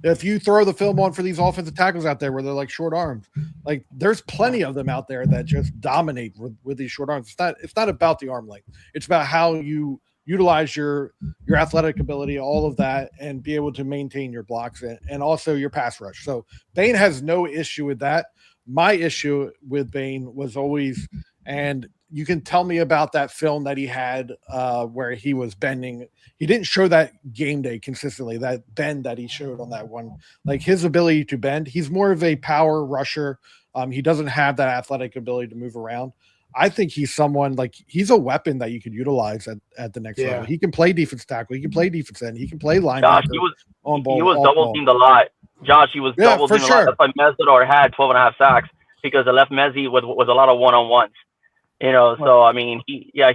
If you throw the film on for these offensive tackles out there where they're like short arms, like there's plenty of them out there that just dominate with these short arms. It's not about the arm length. It's about how you utilize your athletic ability, all of that, and be able to maintain your blocks and also your pass rush. So Bain has no issue with that. My issue with Bain was always, and you can tell me about that film that he had where he was bending. He didn't show that game day consistently, that bend that he showed on that one. Like his ability to bend, he's more of a power rusher. He doesn't have that athletic ability to move around. I think he's someone like he's a weapon that you could utilize at the next level. He can play defense tackle. He can play defense end. He can play linebacker. Josh, he was double teamed a lot. Josh, he was double teamed a lot. That's why Mesidor had 12.5 sacks, because they left Mezzi with a lot of one-on-ones. So I mean, he's a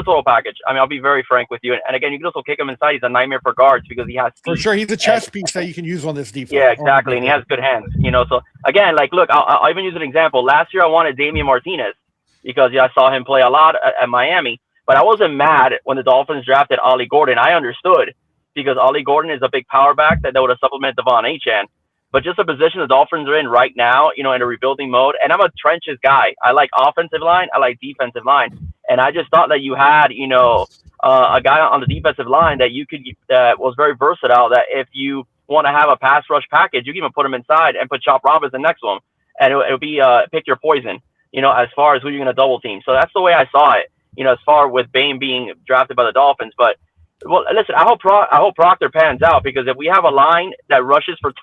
total package. I mean, I'll be very frank with you. And again, you can also kick him inside. He's a nightmare for guards because he has speed. For sure, he's a chess piece that you can use on this defense. Yeah, exactly, and he has good hands. So again, like, look, I'll even use an example. Last year, I wanted Damian Martinez because I saw him play a lot at Miami. But I wasn't mad when the Dolphins drafted Ollie Gordon. I understood, because Ollie Gordon is a big power back that would have supplemented Devon Achane. But just the position the Dolphins are in right now, in a rebuilding mode. And I'm a trenches guy. I like offensive line. I like defensive line. And I just thought that you had, a guy on the defensive line that you could, that was very versatile, that if you want to have a pass rush package, you can even put him inside and put Chop Robinson next to him. And it'll be pick your poison, as far as who you're going to double team. So that's the way I saw it, as far with Bain being drafted by the Dolphins. But, well, listen, I hope Proctor pans out, because if we have a line that rushes for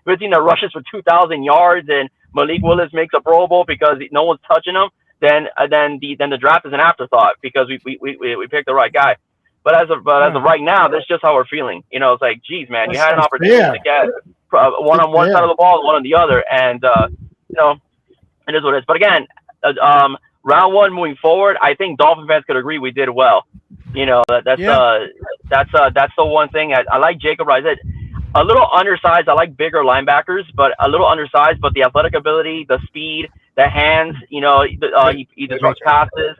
2,000 yards and Malik Willis makes a Pro Bowl because no one's touching him, then the draft is an afterthought, because we picked the right guy. But as of right now, that's just how we're feeling. It's like, geez, man, you had an opportunity to get one on one side of the ball, one on the other, and it is what it is. But again, round one moving forward, I think Dolphin fans could agree we did well. That's the one thing. I like Jacob Rice. A little undersized. I like bigger linebackers, but a little undersized. But the athletic ability, the speed, the hands. He throws passes.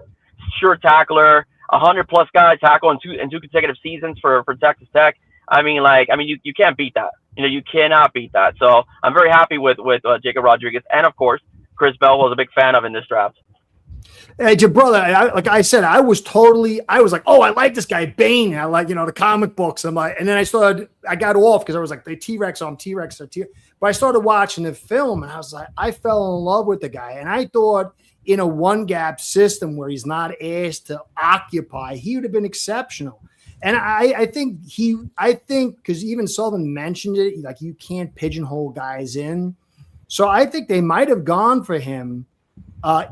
Sure tackler. 100+ guy tackle in two consecutive seasons for Texas Tech. You can't beat that. You cannot beat that. So I'm very happy with Jacob Rodriguez, and of course Chris Bell was a big fan of in this draft. Hey, your brother, like I said, I was like, oh, I like this guy, Bane. I like, the comic books. I'm like, and then I got off because I was like, the T-Rex on T-Rex. But I started watching the film and I was like, I fell in love with the guy. And I thought in a one gap system where he's not asked to occupy, he would have been exceptional. And I think because even Sullivan mentioned it, like you can't pigeonhole guys in. So I think they might have gone for him.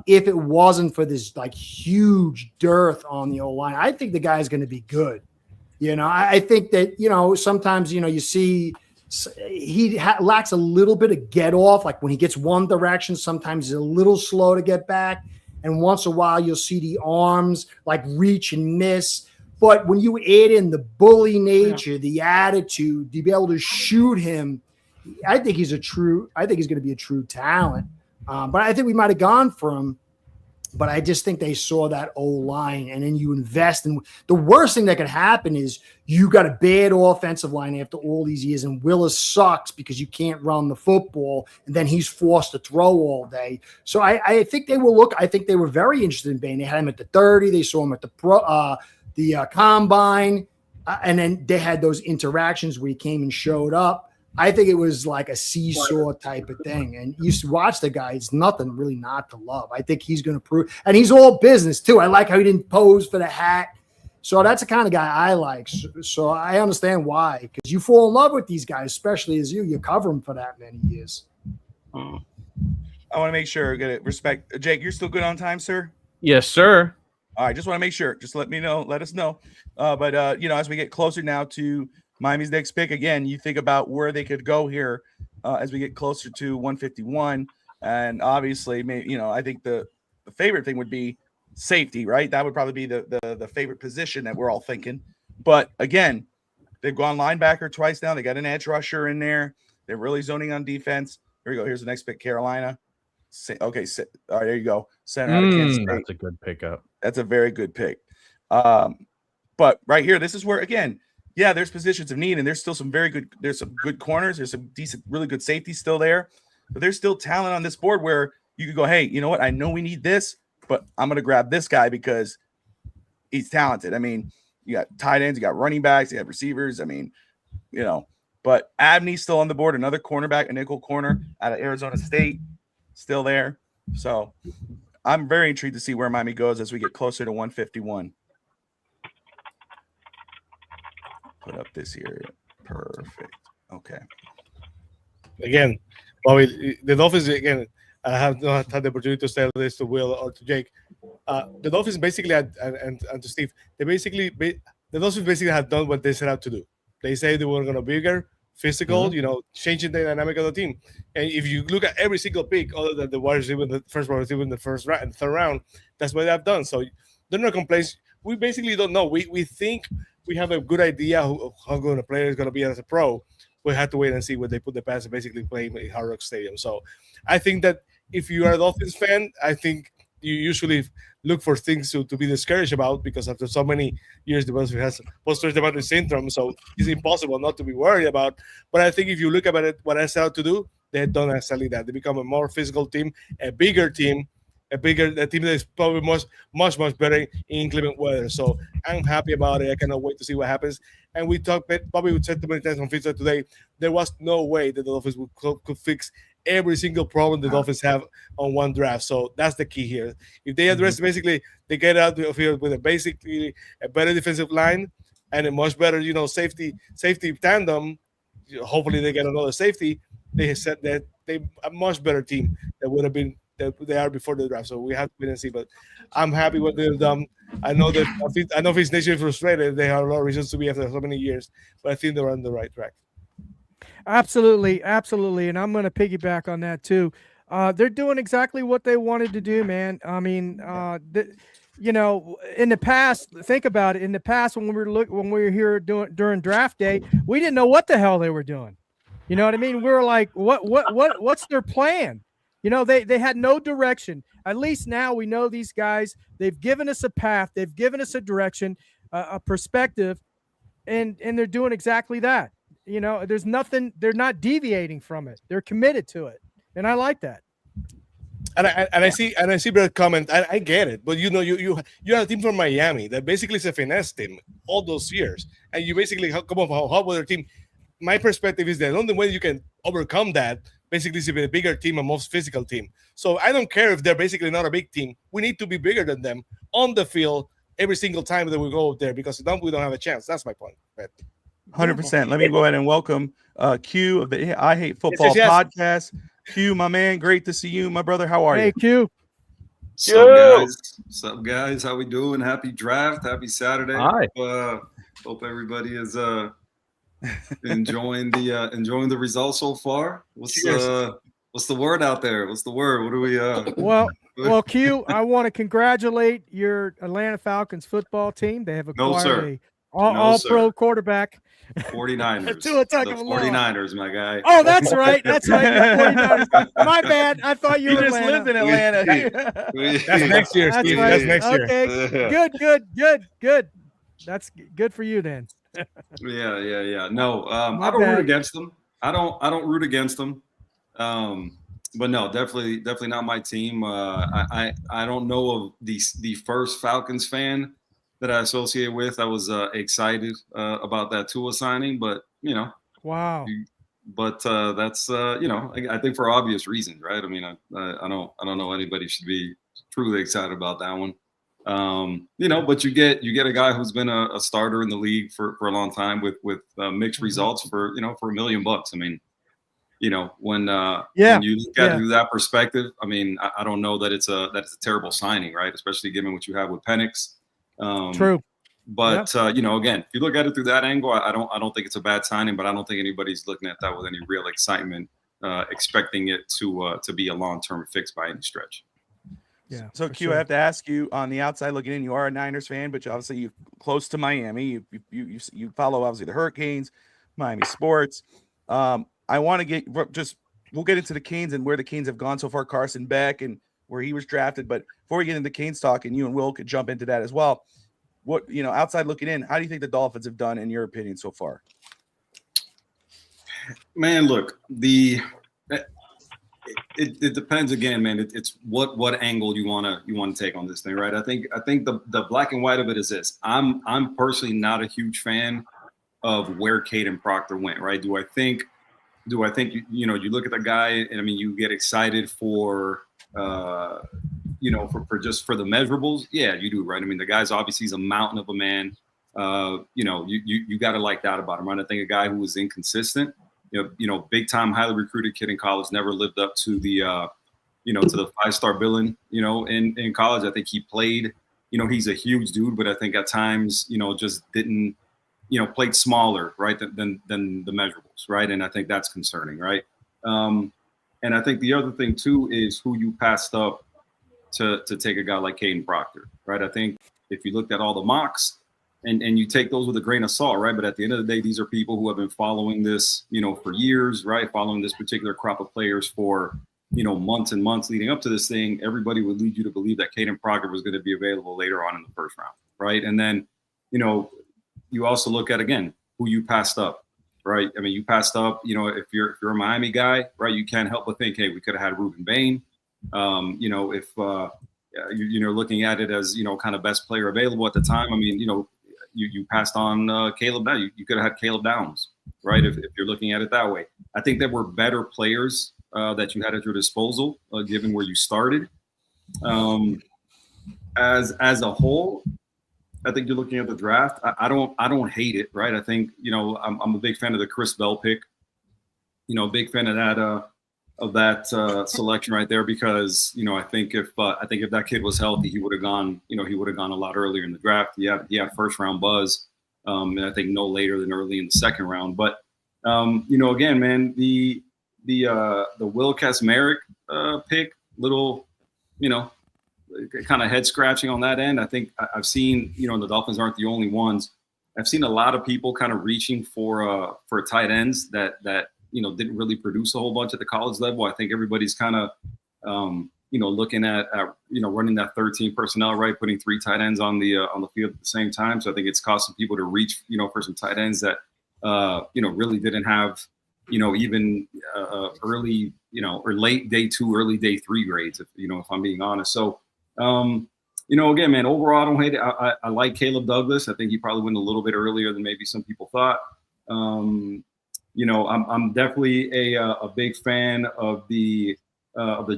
If it wasn't for this like huge dearth on the O-line, I think the guy's going to be good. I think that, sometimes, you see he lacks a little bit of get off. Like when he gets one direction, sometimes he's a little slow to get back. And once in a while, you'll see the arms like reach and miss. But when you add in the bully nature, the attitude, to be able to shoot him, I think he's going to be a true talent. But I think we might have gone for him. But I just think they saw that O-line, and then you invest in the worst thing that could happen is you got a bad offensive line after all these years, and Willis sucks because you can't run the football, and then he's forced to throw all day. So I think they will look. I think they were very interested in Bane. They had him at the 30. They saw him at the combine, and then they had those interactions where he came and showed up. I think it was like a seesaw type of thing. And you watch the guy, it's nothing really not to love. I think he's going to prove, and he's all business too. I like how he didn't pose for the hat. So that's the kind of guy I like. So I understand why, because you fall in love with these guys, especially as you cover them for that many years. I want to make sure, get it respect. Jake, you're still good on time, sir? Yes, sir. All right. Just want to make sure, just let us know. But as we get closer now to Miami's next pick, again, you think about where they could go here as we get closer to 151. And obviously, I think the favorite thing would be safety, right? That would probably be the favorite position that we're all thinking. But again, they've gone linebacker twice now. They got an edge rusher in there. They're really zoning on defense. Here we go. Here's the next pick, Carolina. Okay, all right, there you go. Center out of Kansas State. That's a good pickup. That's a very good pick. But right here, this is where, again, yeah, there's positions of need, and there's still some good corners. There's some decent, really good safety still there. But there's still talent on this board where you could go, hey, you know what? I know we need this, but I'm going to grab this guy because he's talented. I mean, you got tight ends, you got running backs, you have receivers. I mean, but Abney's still on the board, another cornerback, a nickel corner out of Arizona State, still there. So I'm very intrigued to see where Miami goes as we get closer to 151. Put up this here. Perfect. Okay. Again, Bobby, the Dolphins, again, I have not had the opportunity to say this to Will or to Jake. The Dolphins basically had, and to Steve, the Dolphins basically had done what they set out to do. They say they were going to be bigger, physical, changing the dynamic of the team. And if you look at every single pick, other than the wide receiver, the first wide receiver in the first round and third round, that's what they have done. So they're not complaints. We basically don't know. We think we have a good idea how good a player is going to be as a pro. We have to wait and see what they put the pass and basically play in Hard Rock Stadium. So I think that if you are a Dolphins fan, I think you usually look for things to be discouraged about, because after so many years, the Dolphins has post-traumatic syndrome. So it's impossible not to be worried about. But I think if you look at it, what I set out to do, they have done exactly that. They become a more physical team, a bigger team, a team that is probably much better in inclement weather. So I'm happy about it. I cannot wait to see what happens. And we talked, probably we said too many times on Fitstar today, there was no way that the Dolphins could fix every single problem the Dolphins have on one draft. So that's the key here. If they address basically, they get out of here with basically a better defensive line and a much better, safety tandem. Hopefully they get another safety. They said that they a much better team that would have been that they are before the draft. So we have to wait and see. But I'm happy what they've done. I know Fitz Nation is frustrated. They have a lot of reasons to be after so many years, but I think they're on the right track. Absolutely. And I'm going to piggyback on that too. They're doing exactly what they wanted to do, man. I mean, in the past, think about it. In the past, when we were here during draft day, we didn't know what the hell they were doing. You know what I mean? We were like, what's their plan? They had no direction. At least now we know these guys. They've given us a path. They've given us a direction, a perspective, and they're doing exactly that. There's nothing. They're not deviating from it. They're committed to it, and I like that. And I see Brett comment. I get it, but you have a team from Miami that basically is a finesse team all those years, and you basically come up with a other team. My perspective is that the only way you can overcome that basically is to be a bigger team, a most physical team. So I don't care if they're basically not a big team. We need to be bigger than them on the field every single time that we go there, because we don't have a chance. That's my point. 100%. Let me go ahead and welcome Q of the I Hate Football podcast. Q, my man, great to see you, my brother. How are you? Hey, Q. What's up, guys? How we doing? Happy draft. Happy Saturday. Hi. Hope everybody is enjoying the results so far. What's the word out there? What's the word? What do we Well, Q, I want to congratulate your Atlanta Falcons football team. They have acquired all-pro quarterback. 49ers. The 49ers, my guy. Oh, that's right. That's right. 49ers. My bad. I thought you were just lived in Atlanta. That's next year, Steve. Right. That's next year. Okay. Good. That's good for you then. Yeah. No, I don't root against them. I don't root against them. But no, definitely not my team. I don't know of the first Falcons fan that I associate with. I was excited about that Tua signing, but wow. But that's I think for obvious reasons, right? I mean, I don't know anybody should be truly excited about that one. But you get a guy who's been a starter in the league for a long time with mixed results for $1 million. I mean, when you look at it through that perspective, I mean, I don't know that it's a terrible signing, right? Especially given what you have with Penix. True. But again, if you look at it through that angle, I don't think it's a bad signing, but I don't think anybody's looking at that with any real excitement, expecting it to be a long-term fix by any stretch. Yeah. So Q, I have to ask you, on the outside looking in, you are a Niners fan, but obviously you're close to Miami. You follow obviously the Hurricanes, Miami sports. I want to we'll get into the Canes and where the Canes have gone so far, Carson Beck and where he was drafted. But before we get into the Canes talk, and you and Will could jump into that as well, what, outside looking in, how do you think the Dolphins have done in your opinion so far? Man, look, it depends again, man. It's what angle you want to take on this thing, right? I think the black and white of it is this. I'm personally not a huge fan of where Caden Proctor went, right? Do I think you look at the guy and I mean you get excited for for the measurables? Yeah, you do, right? I mean the guy's obviously he's a mountain of a man. You got to like that about him, right? I think a guy who was inconsistent, big time, highly recruited kid in college, never lived up to the to the 5-star billing, in college. I think he played, he's a huge dude, but I think at times, just didn't, played smaller, right, than the measurables, right? And I think that's concerning, right? And I think the other thing too is who you passed up to take a guy like Caden Proctor, right? I think if you looked at all the mocks and you take those with a grain of salt, right? But at the end of the day, these are people who have been following this, for years, right? Following this particular crop of players for, months and months leading up to this thing. Everybody would lead you to believe that Caden Proctor was going to be available later on in the first round, right? And then, you also look at, again, who you passed up, right? I mean, you passed up, if you're a Miami guy, right, you can't help but think, hey, we could have had Reuben Bain. If you're looking at it as, kind of best player available at the time, I mean, you passed on Caleb. You could have had Caleb Downs, right? If you're looking at it that way. I think there were better players that you had at your disposal, given where you started. As a whole, I think you're looking at the draft. I don't hate it, right? I think I'm a big fan of the Chris Bell pick. Big fan of that selection right there because I think if that kid was healthy, he would have gone. He would have gone a lot earlier in the draft. He had first round buzz, and I think no later than early in the second round. But again, man, the Will Kasmerick pick, little kind of head scratching on that end. I think I've seen, the Dolphins aren't the only ones. I've seen a lot of people kind of reaching for tight ends that didn't really produce a whole bunch at the college level. I think everybody's kind of, looking at running that 13 personnel, right, putting 3 tight ends on the field at the same time. So I think it's causing people to reach, for some tight ends that, really didn't have, even early, or late day 2, early day 3 grades, if I'm being honest. So, again, man, overall, I don't hate it. I like Caleb Douglas. I think he probably went a little bit earlier than maybe some people thought. I'm definitely a big fan of the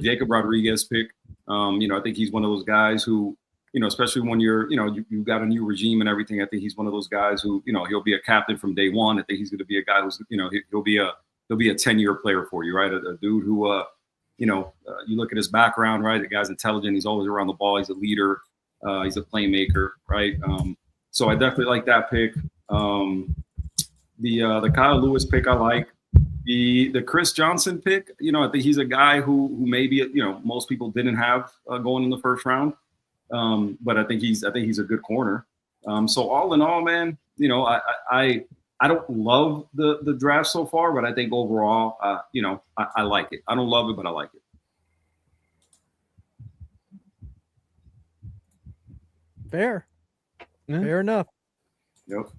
Jacob Rodriguez pick. I think he's one of those guys who, especially when you've got a new regime and everything. I think he's one of those guys who, he'll be a captain from day one. I think he's going to be a guy who's, he'll be a 10-year player for you, right? A dude who, you look at his background, right? The guy's intelligent. He's always around the ball. He's a leader. He's a playmaker, right? So I definitely like that pick. The Kyle Lewis pick I like. The Chris Johnson pick, I think he's a guy who maybe most people didn't have going in the first round, but I think he's a good corner. So all in all, man, I don't love the draft so far, but I think overall, I like it. I don't love it, but I like it. Fair enough. Yep.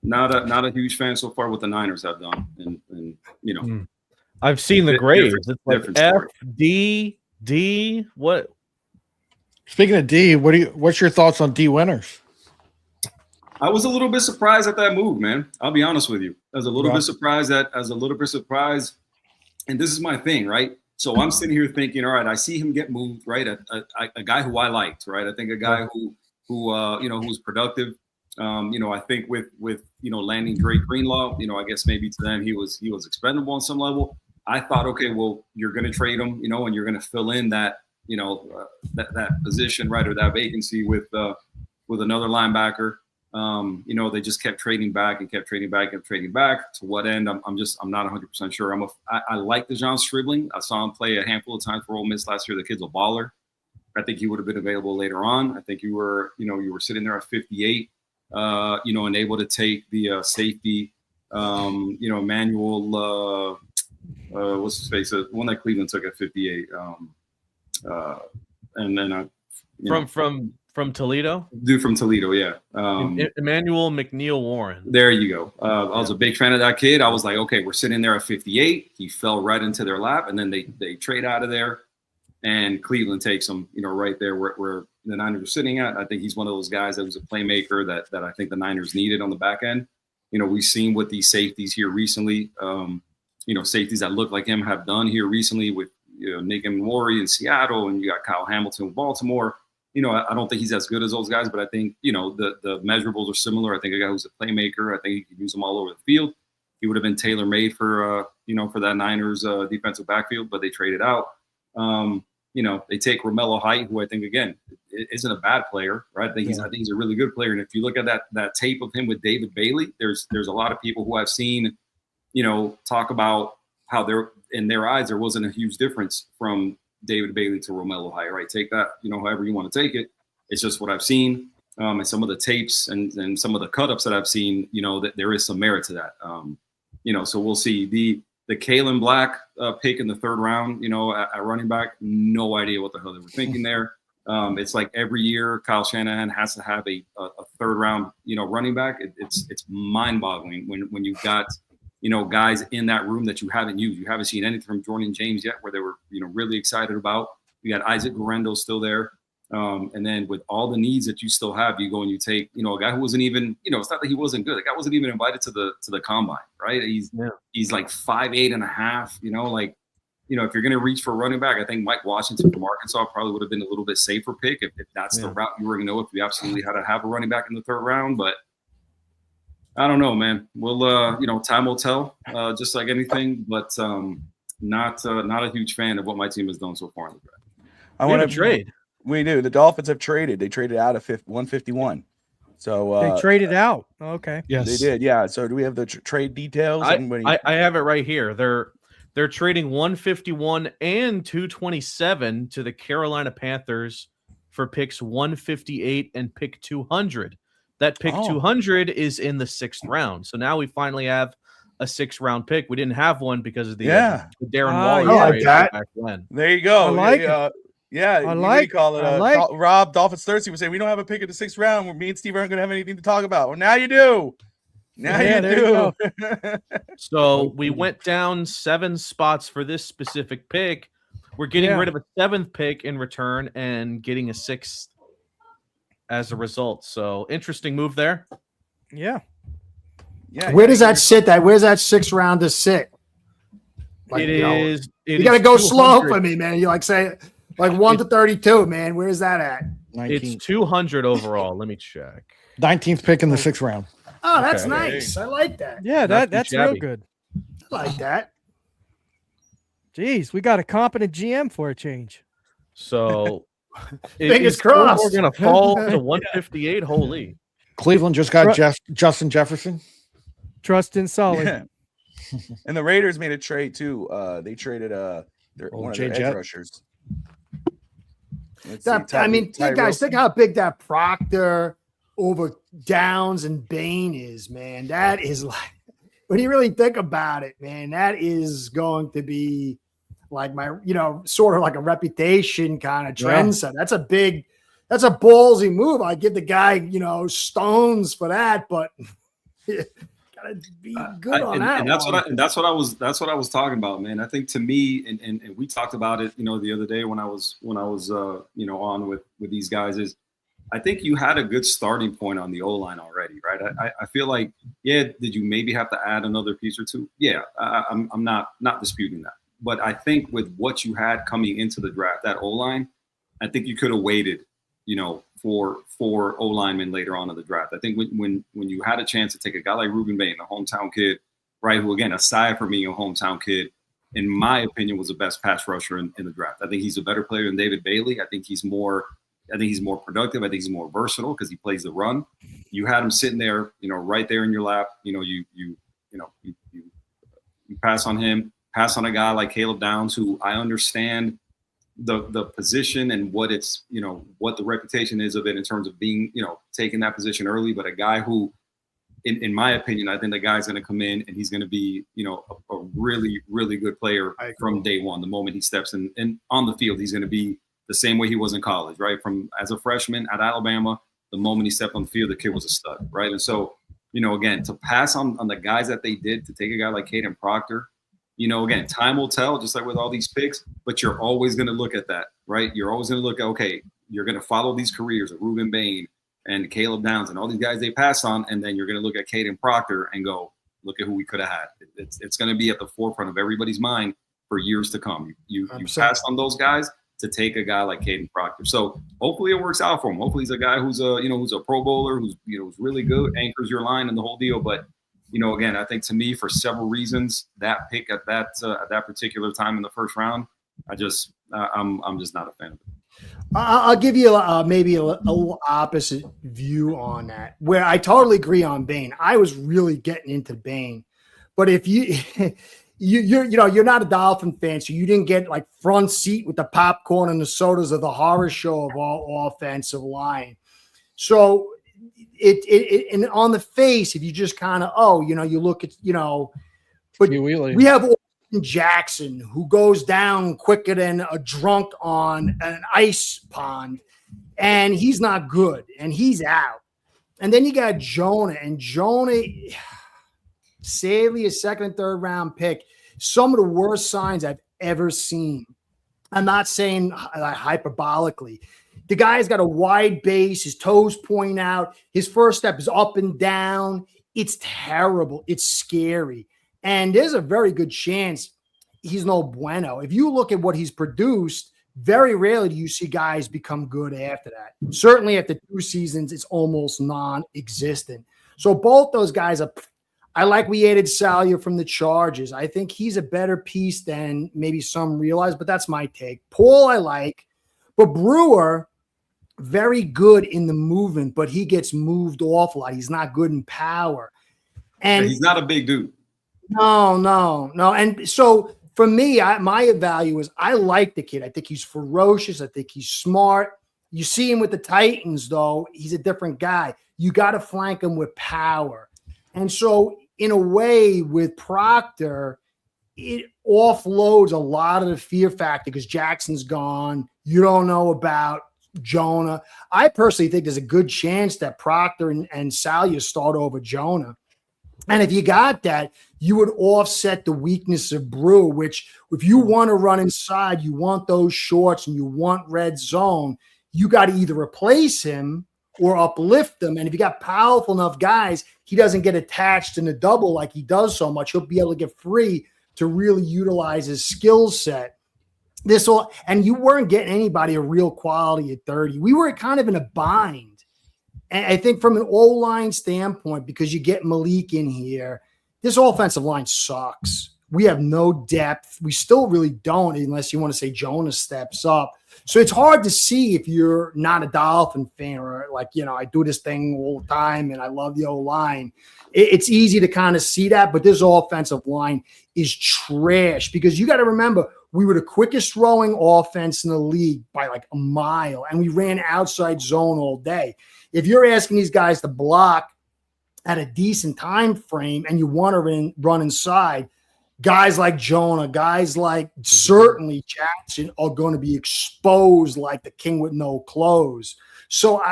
Not a huge fan so far what the Niners have done, and I've seen the grades. It's like F, D, D. What? Speaking of D, what's your thoughts on D winners? I was a little bit surprised at that move, man. I'll be honest with you. I was a little bit surprised, and this is my thing, right? So I'm sitting here thinking, all right, I see him get moved, right? A guy who I liked, right? I think a guy who was productive. I think with landing Drake Greenlaw, I guess maybe to them he was expendable on some level. I thought, okay, well, you're going to trade him, and you're going to fill in that, that position, right, or that vacancy with another linebacker. They just kept trading back and kept trading back. To what end? I'm not 100% sure. I like DeJon Stribling. I saw him play a handful of times for Ole Miss last year. The kid's a baller. I think he would have been available later on. I think you were sitting there at 58. And able to take the safety, Emmanuel, what's his face, the one that Cleveland took at 58, and then from Toledo, dude from Toledo, yeah, Emmanuel McNeil Warren. There you go. I was a big fan of that kid. I was like, okay, we're sitting there at 58. He fell right into their lap, and then they trade out of there, and Cleveland takes him, right there where the Niners are sitting at. I think he's one of those guys that was a playmaker that I think the Niners needed on the back end. We've seen what these safeties here recently, safeties that look like him have done here recently with, Nick Emmanwori in Seattle, and you got Kyle Hamilton with Baltimore. I don't think he's as good as those guys, but I think, the measurables are similar. I think a guy who's a playmaker, I think he can use them all over the field. He would have been tailor-made for that Niners defensive backfield, but they traded out. They take Romello Height, who I think, again, isn't a bad player, right? I think he's a really good player. And if you look at that tape of him with David Bailey, there's a lot of people who I've seen, talk about how in their eyes there wasn't a huge difference from David Bailey to Romello Height, right? Take that, however you want to take it. It's just what I've seen, and some of the tapes and some of the cut-ups that I've seen, that there is some merit to that. So we'll see. The Kalen Black pick in the 3rd round, at running back, no idea what the hell they were thinking there. It's like every year Kyle Shanahan has to have a 3rd round, running back. It's mind-boggling when you've got, guys in that room that you haven't used. You haven't seen anything from Jordan James yet where they were, really excited about. You got Isaac Guerrero still there. And then with all the needs that you still have, you go and you take, a guy who wasn't even, it's not that he wasn't good. The guy wasn't even invited to the combine, right? He's like 5'8.5", if you're going to reach for a running back, I think Mike Washington from Arkansas probably would have been a little bit safer pick if that's the route you were going to go, if you absolutely had to have a running back in the 3rd round. But I don't know, man. We'll, time will tell, just like anything, but not a huge fan of what my team has done so far in the draft. I want to trade. We do. The Dolphins have traded. They traded out of 151. So they traded out. Okay. Yes, they did. Yeah. So do we have the trade details? I have it right here. They're trading 151 and 227 to the Carolina Panthers for picks 158 and pick 200. That pick 200 is in the 6th round. So now we finally have a 6th round pick. We didn't have one because of the Darren Waller trade back when. There you go. I like it. Yeah, I like call it. Rob Dolphins Thirsty would say we don't have a pick in the 6th round where me and Steve aren't going to have anything to talk about. Well, now you do. Now Yeah, you there you go. do. So we went down 7 spots for this specific pick. We're getting Yeah. rid of a 7th pick in return and getting a 6th as a result. So interesting move there. Yeah. Yeah. Where does that sit? Where's that 6th round to sit? Like, you got to go slow for me, man. You like say like 1 to 32, man. Where's that at? 19th. It's 200 overall. Let me check. 19th pick in the 6th round. Oh, that's Okay. nice. I like that. Yeah, Not too that's real shabby. good. I like that. Jeez, we got a competent GM for a change. So Fingers is crossed. We're going to fall to 158. Holy. Cleveland just got Justin Jefferson. Trust in Sully. Yeah. And the Raiders made a trade too. They traded one of their Jet. edge rushers. Let's That, see, I mean, Ty you guys, Wilson. think how big that Proctor over Downs and Bain is, man. That is like, when you really think about it, man, that is going to be like my, sort of like a reputation kind of trend. So that's a ballsy move. I give the guy, stones for that, but gotta be good on that. And that's what I was talking about, man. I think to me, and we talked about it, the other day when I was on with these guys, is I think you had a good starting point on the O-line already, right? I feel like, did you maybe have to add another piece or two? Yeah, I'm not disputing that. But I think with what you had coming into the draft, that O-line, I think you could have waited, for O-linemen later on in the draft. I think when you had a chance to take a guy like Ruben Bain, a hometown kid, right, who, again, aside from being a hometown kid, in my opinion, was the best pass rusher in the draft. I think he's a better player than David Bailey. I think he's more productive. I think he's more versatile because he plays the run. You had him sitting there, right there in your lap. You pass on him, pass on a guy like Caleb Downs, who I understand the position and what it's, what the reputation is of it in terms of being, taking that position early, but a guy who, in my opinion, I think the guy's going to come in and he's going to be, a really, really good player from day one. The moment he steps in and on the field, he's going to be the same way he was in college, right? From as a freshman at Alabama, the moment he stepped on the field, the kid was a stud, right? And so, again, to pass on the guys that they did, to take a guy like Caden Proctor, again, time will tell, just like with all these picks, but you're always going to look at that, right? You're always going to look at, okay, you're going to follow these careers of Ruben Bain and Caleb Downs and all these guys they passed on, and then you're going to look at Caden Proctor and go, look at who we could have had. It's going to be at the forefront of everybody's mind for years to come. You passed on those guys to take a guy like Caden Proctor. So hopefully it works out for him. Hopefully he's a guy who's a Pro Bowler, who's really good, anchors your line and the whole deal. But again, I think to me, for several reasons, that pick at that particular time in the first round, I'm just not a fan of it. I'll give you maybe a little opposite view on that, where I totally agree on Bain. I was really getting into Bain, but if you're not a Dolphin fan, so you didn't get like front seat with the popcorn and the sodas of the horror show of all offensive line. So and on the face, if you just kind of, you look at, but we have Austin Jackson, who goes down quicker than a drunk on an ice pond, and he's not good, and he's out. And then you got Jonah, and Jonah, sadly, a second and third round pick, some of the worst signs I've ever seen. I'm not saying hyperbolically. The guy's got a wide base. His toes point out. His first step is up and down. It's terrible. It's scary. And there's a very good chance he's no bueno. If you look at what he's produced, very rarely do you see guys become good after that. Certainly after 2 seasons, it's almost non-existent. So both those guys are – I like we added Salyer from the Chargers. I think he's a better piece than maybe some realize, but that's my take. Paul I like. But Brewer – very good in the movement, but he gets moved off a lot. He's not good in power. And he's not a big dude. No. And so for me, my value is I like the kid. I think he's ferocious. I think he's smart. You see him with the Titans, though. He's a different guy. You got to flank him with power. And so in a way with Proctor, it offloads a lot of the fear factor because Jackson's gone. You don't know about Jonah. I personally think there's a good chance that Proctor and Salyer start over Jonah. And if you got that, you would offset the weakness of Brew, which if you want to run inside, you want those shorts and you want red zone, you got to either replace him or uplift them. And if you got powerful enough guys, he doesn't get attached in the double like he does so much. He'll be able to get free to really utilize his skill set. And you weren't getting anybody of real quality at 30. We were kind of in a bind. And I think from an O-line standpoint, because you get Malik in here, this offensive line sucks. We have no depth. We still really don't, unless you want to say Jonas steps up. So it's hard to see if you're not a Dolphin fan or like, I do this thing all the time and I love the O-line. It's easy to kind of see that, but this offensive line is trash because you got to remember, we were the quickest throwing offense in the league by like a mile, and we ran outside zone all day. If you're asking these guys to block at a decent time frame and you want to run inside, guys like Jonah, guys like certainly Jackson are going to be exposed like the king with no clothes. So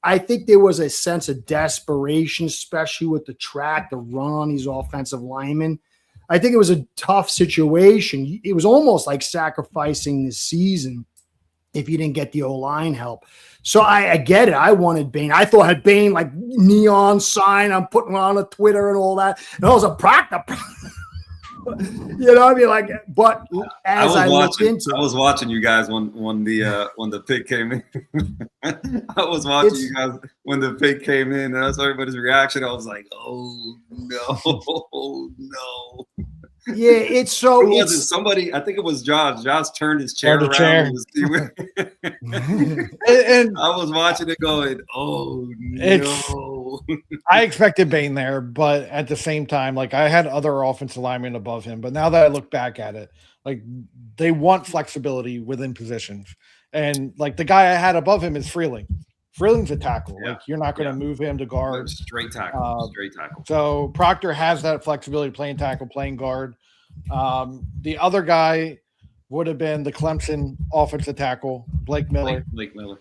I think there was a sense of desperation, especially with the track, to run on these offensive linemen. I think it was a tough situation. It was almost like sacrificing the season if you didn't get the O-line help. So I get it. I wanted Bane. I thought I had Bane like neon sign I'm putting on a Twitter and all that. And I was a Proctor. You know what I mean? Like, but as I looked into, I was watching you guys when the pick came in. I was watching you guys when the pick came in, and I saw everybody's reaction. I was like, "Oh no, no!" Yeah, it's so. Who was it? Somebody, I think it was Josh. Josh turned his chair around. And I was watching it, going, "Oh no!" I expected Bane there, but at the same time, like I had other offensive linemen above him. But now that I look back at it, like they want flexibility within positions, and like the guy I had above him is Freeling. Freeling's a tackle. Yeah. Like you're not going to move him to guard. Straight tackle. Straight tackle. So Proctor has that flexibility, playing tackle, playing guard. The other guy would have been the Clemson offensive tackle, Blake Miller. Blake Miller.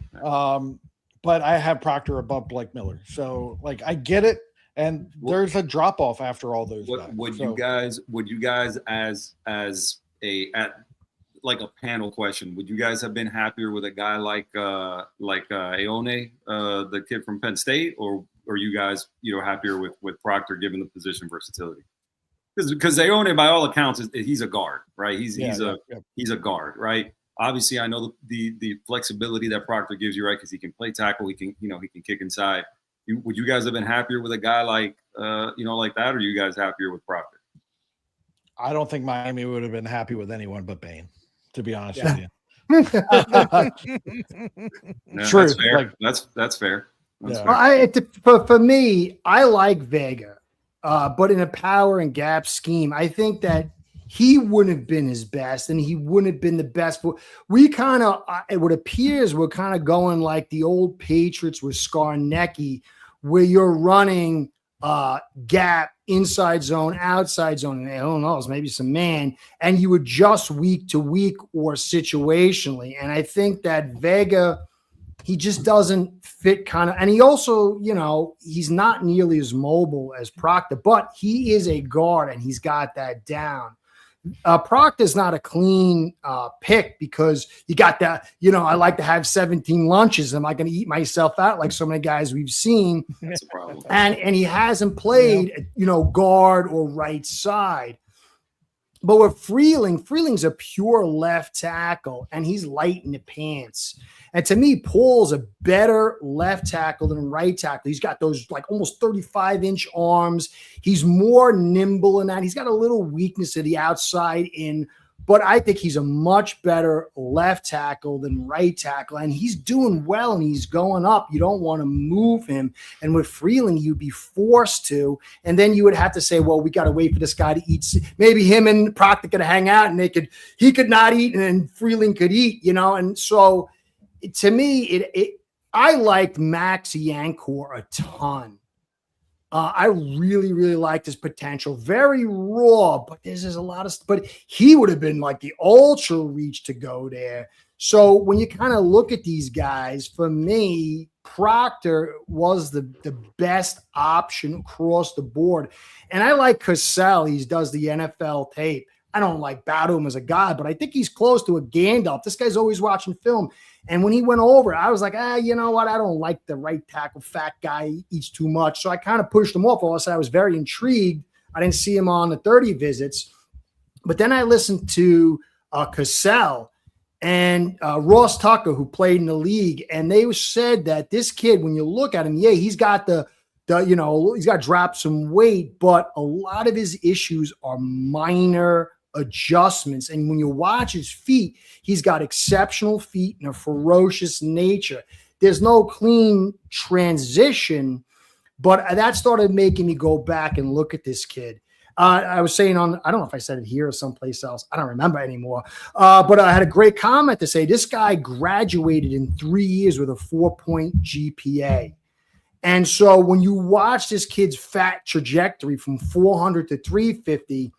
But I have Proctor above Blake Miller. So like I get it. And there's a drop off after all those guys. Would you guys as like a panel question, would you guys have been happier with a guy like Aone, the kid from Penn State, or are you guys happier with Proctor given the position versatility? Because Aone, by all accounts, he's a guard, right? He's a guard, right? Obviously, I know the flexibility that Proctor gives you, right? Because he can play tackle, he can kick inside. Would you guys have been happier with a guy like like that, or are you guys happier with Proctor? I don't think Miami would have been happy with anyone but Bane, to be honest with you. No, true. That's fair. That's fair. That's fair. For me, I like Vega, but in a power and gap scheme, I think that he wouldn't have been his best, and he wouldn't have been the best. We kind of, it appears we're kind of going like the old Patriots with Skarnecki, where you're running gap, inside zone, outside zone, and who knows, maybe some man, and you adjust week to week or situationally. And I think that Vega, he just doesn't fit kind of, and he also, he's not nearly as mobile as Proctor, but he is a guard and he's got that down. Proctor's not a clean pick because you got that, I like to have 17 lunches. Am I going to eat myself out like so many guys we've seen? That's a problem. And he hasn't played, guard or right side. But with Freeling's a pure left tackle, and he's light in the pants. And to me, Paul's a better left tackle than right tackle. He's got those like almost 35-inch arms. He's more nimble in that. He's got a little weakness to the outside in, but I think he's a much better left tackle than right tackle. And he's doing well and he's going up. You don't want to move him. And with Freeling, you'd be forced to. And then you would have to say, well, we got to wait for this guy to eat. Maybe him and Proctor could hang out and he could not eat and then Freeling could eat, And so to me, I liked Max Yancor a ton. I really, really liked his potential. Very raw, but there's a lot of, but he would have been like the ultra reach to go there. So when you kind of look at these guys, for me, Proctor was the best option across the board. And I like Cassell. He does the NFL tape. I don't like bow to him as a guy, but I think he's close to a Gandalf. This guy's always watching film. And when he went over, I was like, you know what? I don't like the right tackle fat guy. He eats too much. So I kind of pushed him off. All of a sudden, I was very intrigued. I didn't see him on the 30 visits. But then I listened to Cassell and Ross Tucker, who played in the league. And they said that this kid, when you look at him, he's got he's got to drop some weight, but a lot of his issues are minor adjustments. And when you watch his feet, he's got exceptional feet and a ferocious nature. There's no clean transition, but that started making me go back and look at this kid. I was saying I don't know if I said it here or someplace else. I don't remember anymore. But I had a great comment to say this guy graduated in 3 years with a 4-point GPA. And so when you watch this kid's fat trajectory from 400 to 350,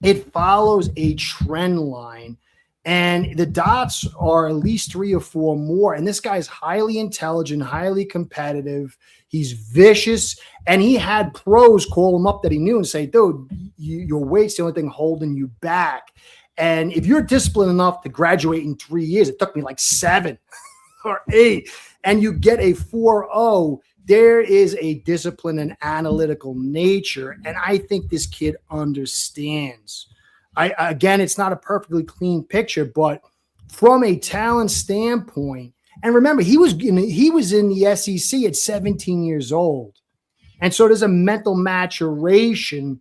it follows a trend line. And the dots are at least 3 or 4 more. And this guy's highly intelligent, highly competitive. He's vicious. And he had pros call him up that he knew and say, dude, your weight's the only thing holding you back. And if you're disciplined enough to graduate in 3 years, it took me like 7 or 8, and you get a 4.0, there is a discipline and analytical nature. And I think this kid understands. Again, it's not a perfectly clean picture, but from a talent standpoint, and remember, he was in the SEC at 17 years old. And so there's a mental maturation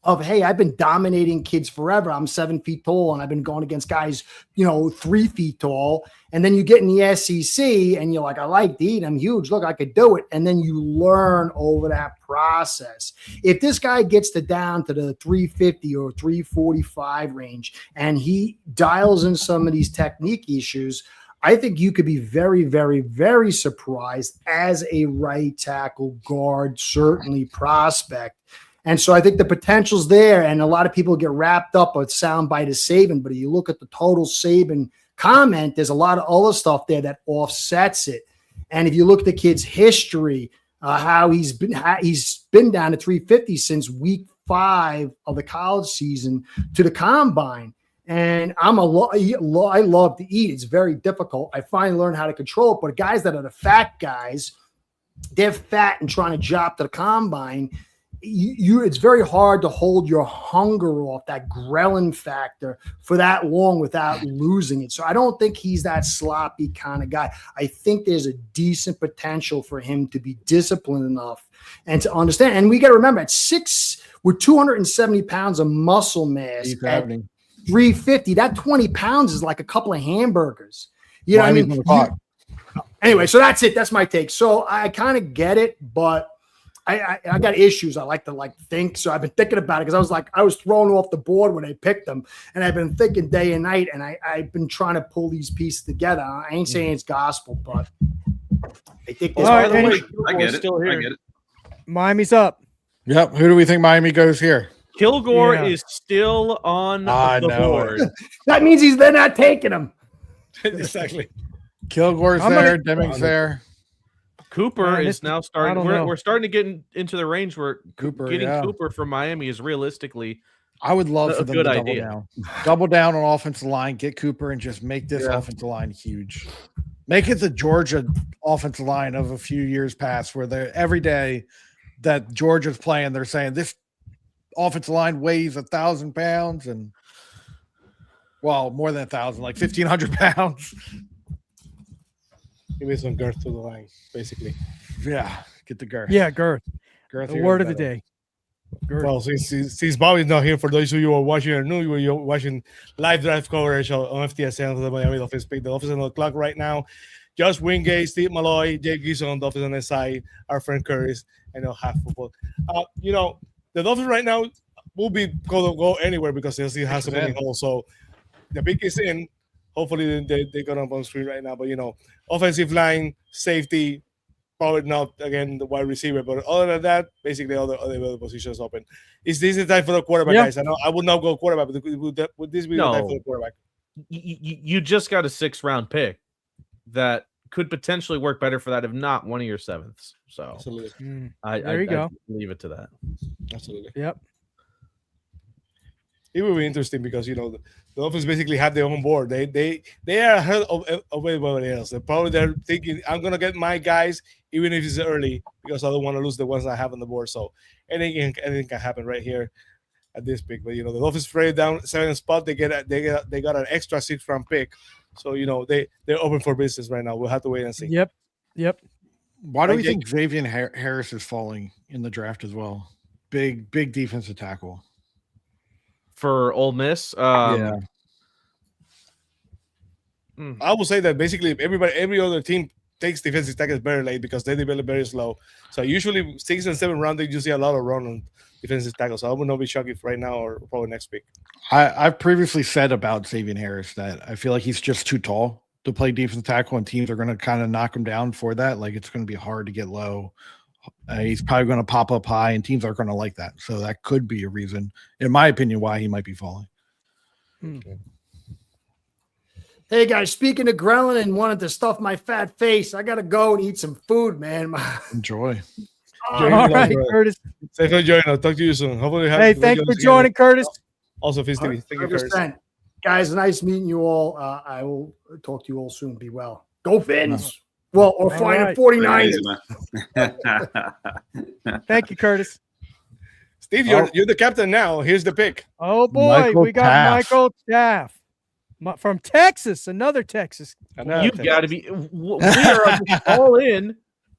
of, hey, I've been dominating kids forever. I'm 7 feet tall, and I've been going against guys, 3 feet tall. And then you get in the SEC, and you're like, I like to eat. I'm huge. Look, I could do it. And then you learn over that process. If this guy gets down to the 350 or 345 range, and he dials in some of these technique issues, I think you could be very, very, very surprised as a right tackle guard, certainly prospect. And so I think the potential's there, and a lot of people get wrapped up with soundbite of Saban, but if you look at the total Saban comment, there's a lot of other stuff there that offsets it. And if you look at the kid's history, how he's been down to 350 since week 5 of the college season to the combine. And I love to eat. It's very difficult. I finally learned how to control it. But guys that are the fat guys, they're fat and trying to drop to the combine. It's very hard to hold your hunger off, that ghrelin factor, for that long without losing it. So I don't think he's that sloppy kind of guy. I think there's a decent potential for him to be disciplined enough and to understand. And we got to remember, with 270 pounds of muscle mass at 350, that 20 pounds is like a couple of hamburgers. You know what I mean? Anyway, so that's it. That's my take. So I kind of get it, but I got issues. I like to think. So I've been thinking about it because I was thrown off the board when I picked them, and I've been thinking day and night, and I've been trying to pull these pieces together. I ain't saying it's gospel, but I think this. Right, I get it. Miami's up. Yep. Who do we think Miami goes here? Kilgore is still on the board. That means they're not taking him. Exactly. Kilgore's there. Deming's there. Cooper is now starting. We're starting to get into the range where Cooper from Miami is realistically. I would love for them to double down on offensive line, get Cooper, and just make this offensive line huge. Make it the Georgia offensive line of a few years past, where they're every day that Georgia's playing, they're saying this offensive line weighs 1,000 pounds, and more than 1,000, like 1,500 pounds. Give me some girth to the line, basically. Yeah, get the girth. Yeah, girth. Girth. The word of the day. Girth. Well, since Bobby's not here, for those of you who are watching or new, you're watching live drive coverage on FTSN of the Miami Dolphins. The Dolphins on the clock right now. Josh Wingate, Steve Malloy, Jay Gibson on Dolphins on the side, our friend Curtis, and half football. The Dolphins right now will be going to go anywhere because they still have so many holes. So the pick is in. Hopefully they got up on screen right now. But, offensive line, safety, probably not, again, the wide receiver. But other than that, basically all the other positions open. Is this the time for the quarterback, guys? I know I would not go quarterback, but would this be the time for the quarterback? You just got a 6th round pick that could potentially work better for that, if not one of your sevenths. So Absolutely. There you go. I'd leave it to that. Absolutely. Yep. It will be interesting because the Dolphins basically have their own board. They are ahead of everybody else. They're thinking, I'm gonna get my guys even if it's early because I don't want to lose the ones I have on the board. So anything can happen right here at this pick. But the Dolphins trade down 7th spot. They got an extra 6th round pick. So they're open for business right now. We'll have to wait and see. Yep. Why do we think Xavier Harris is falling in the draft as well? Big defensive tackle. For Ole Miss, I will say that basically every other team takes defensive tackles very late because they develop very slow. So usually 6th and 7th round, they you see a lot of run on defensive tackles. So I would not be shocked if right now or probably next week. I've previously said about Xavier Harris that I feel like he's just too tall to play defensive tackle, and teams are going to kind of knock him down for that. Like, it's going to be hard to get low. He's probably going to pop up high, and teams aren't going to like that. So that could be a reason, in my opinion, why he might be falling. Okay. Hey guys, speaking of ghrelin and wanting to stuff my fat face, I gotta go and eat some food, man. Enjoy. All right, Curtis. Thanks for joining. I'll talk to you soon. Hopefully, thanks for joining, Curtis. Also, Physicality. Thank you, Curtis. Guys, nice meeting you all. I will talk to you all soon. Be well. Go Fins. Well, or find 49. Thank you, Curtis. Steve, you're the captain now. Here's the pick. Oh boy, we got Michael Taft from Texas. Another Texas. You've got to be. We are all in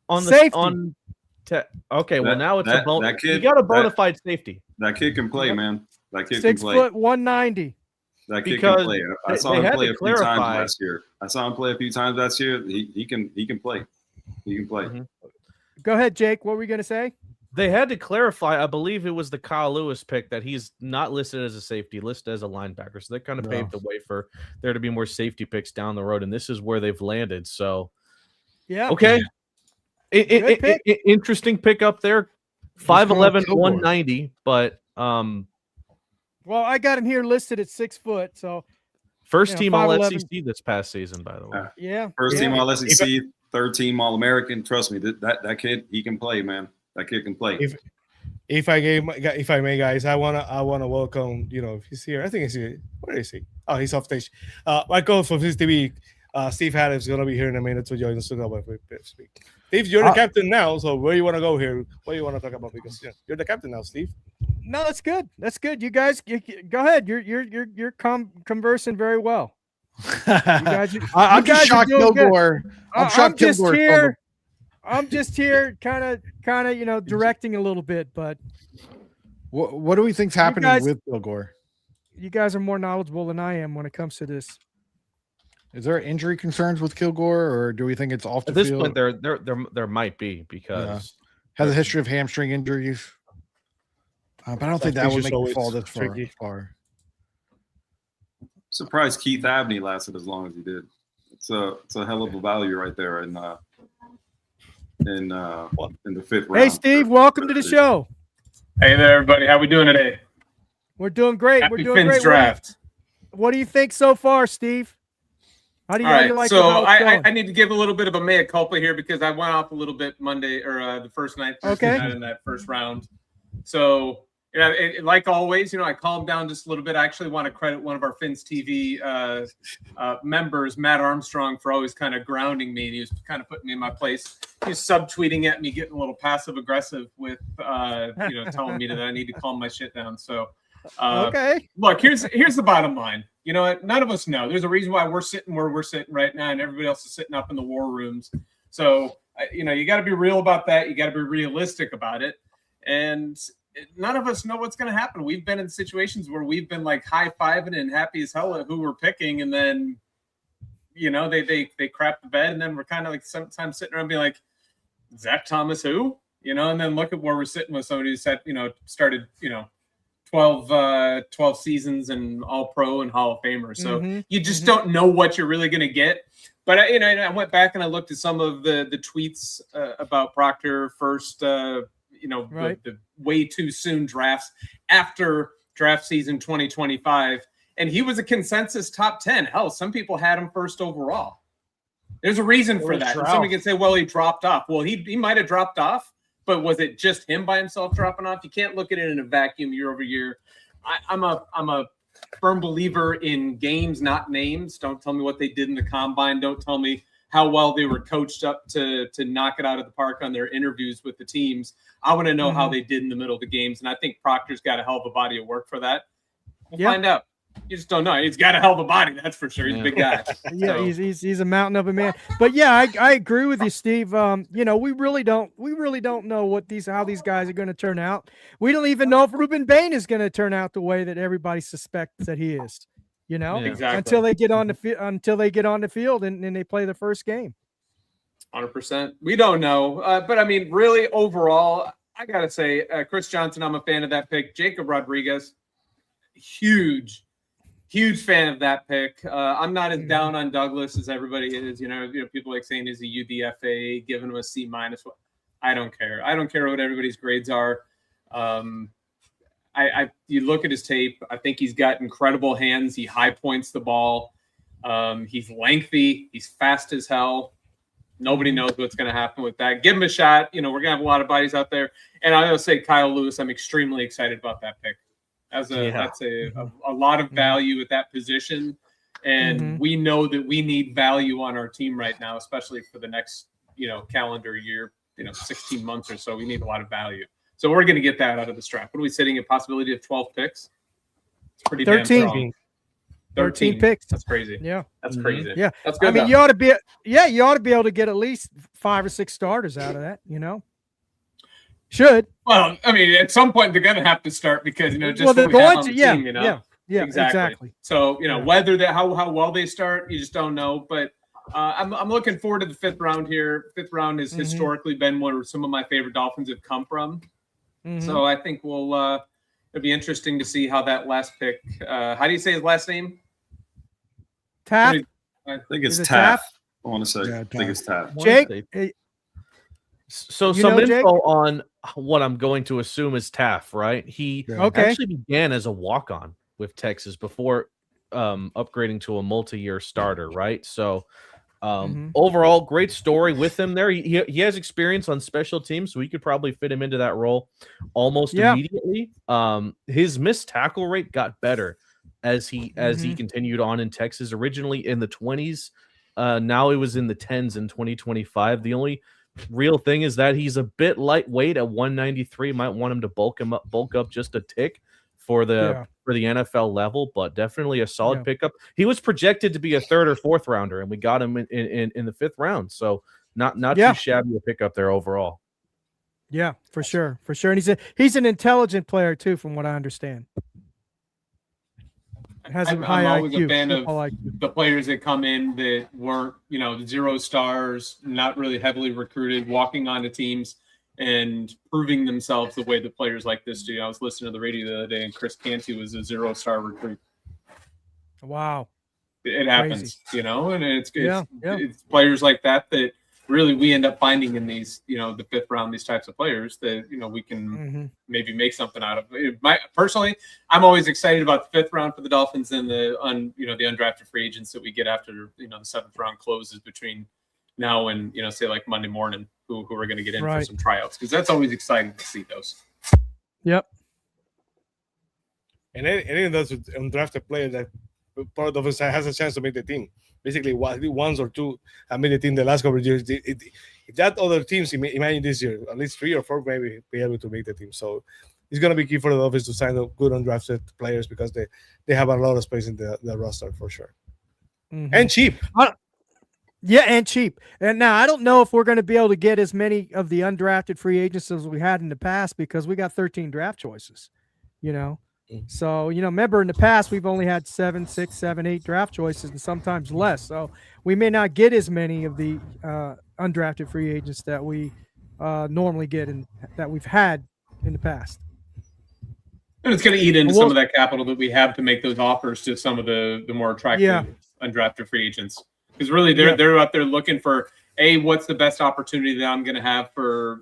on the safety. Okay, well now it's a bonus. You got a bona fide safety. That kid can play, man. That kid 6 can play. foot 190. That kid can play. I saw him play a few times last year. He can play. He can play. Mm-hmm. Go ahead, Jake. What were you going to say? They had to clarify. I believe it was the Kyle Lewis pick that he's not listed as a safety, listed as a linebacker. So they kind of paved the way for there to be more safety picks down the road, and this is where they've landed. So, yeah, okay. Interesting pick up there. 5'11", 190, but well, I got him here listed at 6 foot. So first team All SEC this past season, by the way. Yeah, first team All SEC, third team All American. Trust me, that kid, he can play, man. That kid can play. If I may, guys, I wanna welcome. If he's here, I think he's here. Where is he? Oh, he's off stage. My co-host from his TV, Steve Haddock, is gonna be here in a minute to join us to go speak. Steve, you're the captain now, so where you want to go here? What do you want to talk about? Because you're the captain now, Steve. No, that's good. That's good. You guys, go ahead. You're conversing very well. I'm just shocked Kilgore. I'm just here, kind of, directing a little bit. But what do we think's happening with Kilgore? You guys are more knowledgeable than I am when it comes to this. Is there injury concerns with Kilgore, or do we think it's off the field? At this point, there might be because has a history of hamstring injuries. But I don't think that would make him fall this far. Surprised Keith Abney lasted as long as he did. It's a hell of a value right there in the 5th round. Hey, Steve, welcome to the show. Hey there, everybody. How we doing today? We're doing great. Happy Fins draft. What do you think so far, Steve? How do you like so I need to give a little bit of a mea culpa here because I went off a little bit Monday or the first night in that first round. So like always, I calmed down just a little bit. I actually want to credit one of our Fins TV members, Matt Armstrong, for always kind of grounding me. And he was kind of putting me in my place. He was subtweeting at me, getting a little passive aggressive with telling me that I need to calm my shit down. So look, here's the bottom line. You know what? None of us know. There's a reason why we're sitting where we're sitting right now, and everybody else is sitting up in the war rooms. So, you got to be real about that. You got to be realistic about it. And none of us know what's going to happen. We've been in situations where we've been like high-fiving and happy as hell at who we're picking, and then, they crap the bed, and then we're kind of like sometimes sitting around being like, Zach Thomas who? And then look at where we're sitting with somebody who said, started, 12 seasons and All-Pro and Hall of Famer. So you just don't know what you're really going to get. But I went back and I looked at some of the tweets about Proctor first, the way too soon drafts after draft season 2025, and he was a consensus top 10. Hell, some people had him first overall. There's a reason for that. And somebody can say, well, he dropped off. Well, he might have dropped off, but was it just him by himself dropping off? You can't look at it in a vacuum year over year. I'm a firm believer in games, not names. Don't tell me what they did in the combine. Don't tell me how well they were coached up to knock it out of the park on their interviews with the teams. I want to know how they did in the middle of the games. And I think Proctor's got a hell of a body of work for that. We'll find out. You just don't know. He's got a hell of a body, that's for sure. He's a big guy. Yeah, so. he's a mountain of a man. But yeah, I agree with you, Steve. You know, we really don't know how these guys are going to turn out. We don't even know if Ruben Bain is going to turn out the way that everybody suspects that he is. You know, exactly. Until they get on the field and they play the first game. 100%. We don't know, but I mean, really, overall, I gotta say, Chris Johnson, I'm a fan of that pick. Jacob Rodriguez, huge fan of that pick. I'm not as down on Douglas as everybody is. You know, people like saying, is he UDFA, giving him a C-. I don't care. I don't care what everybody's grades are. You look at his tape. I think he's got incredible hands. He high points the ball. He's lengthy. He's fast as hell. Nobody knows what's going to happen with that. Give him a shot. You know, we're going to have a lot of bodies out there. And I will say Kyle Lewis, I'm extremely excited about that pick. That's a lot of value at that position. And we know that we need value on our team right now, especially for the next, calendar year, 16 months or so. We need a lot of value. So we're going to get that out of the draft. What are we sitting at? Possibility of 12 picks? It's pretty 13. damn strong. 13 picks. That's crazy. Yeah. That's crazy. Yeah. That's good. I mean, you ought to be able to get at least 5 or 6 starters out of that, Should. Well, I mean, at some point they're going to have to start because, just they're going to, team, Yeah, exactly. So, whether that how well they start, you just don't know. But I'm looking forward to the 5th round here. 5th round has historically been where some of my favorite Dolphins have come from. So I think it'll be interesting to see how that last pick. How do you say his last name? Taff. I think it's Taff. I want to say. I think it's Taff. Jake. So some info on what I'm going to assume is Taff, right? He actually began as a walk-on with Texas before upgrading to a multi-year starter, right? So overall, great story with him there. He has experience on special teams, so we could probably fit him into that role almost immediately. His missed tackle rate got better as he continued on in Texas. Originally in the 20s, now it was in the 10s in 2025. The only real thing is that he's a bit lightweight at 193. Might want him to bulk up just a tick for the NFL level, but definitely a solid pickup. He was projected to be a 3rd or 4th rounder, and we got him in the 5th round. So not too shabby a pickup there overall. Yeah, for sure. And he's an intelligent player too, from what I understand. I'm always a fan of the players that come in that weren't, 0 stars, not really heavily recruited, walking onto teams and proving themselves the way that players like this do. I was listening to the radio the other day, and Chris Canty was a 0-star recruit. Wow. It happens, and it's players like that really we end up finding in these, the 5th round, these types of players that, we can maybe make something out of. Personally, I'm always excited about the 5th round for the Dolphins and the undrafted free agents that we get after, the 7th round closes between now and, say like Monday morning, who are going to get in for some tryouts, because that's always exciting to see those. Yep. And any of those undrafted players that part of us has a chance to make the team. Basically, once or two have made the team the last couple of years. If that other teams, imagine this year, at least 3 or 4 maybe be able to make the team. So it's going to be key for the Dolphins to sign up good undrafted players because they have a lot of space in the roster for sure. And cheap. And cheap. And now I don't know if we're going to be able to get as many of the undrafted free agents as we had in the past because we got 13 draft choices, So, remember in the past, we've only had 7, 6, 7, 8 draft choices and sometimes less. So we may not get as many of the undrafted free agents that we normally get and that we've had in the past. And it's going to eat into some of that capital that we have to make those offers to some of the more attractive undrafted free agents. Because really they're out there looking for, what's the best opportunity that I'm going to have for,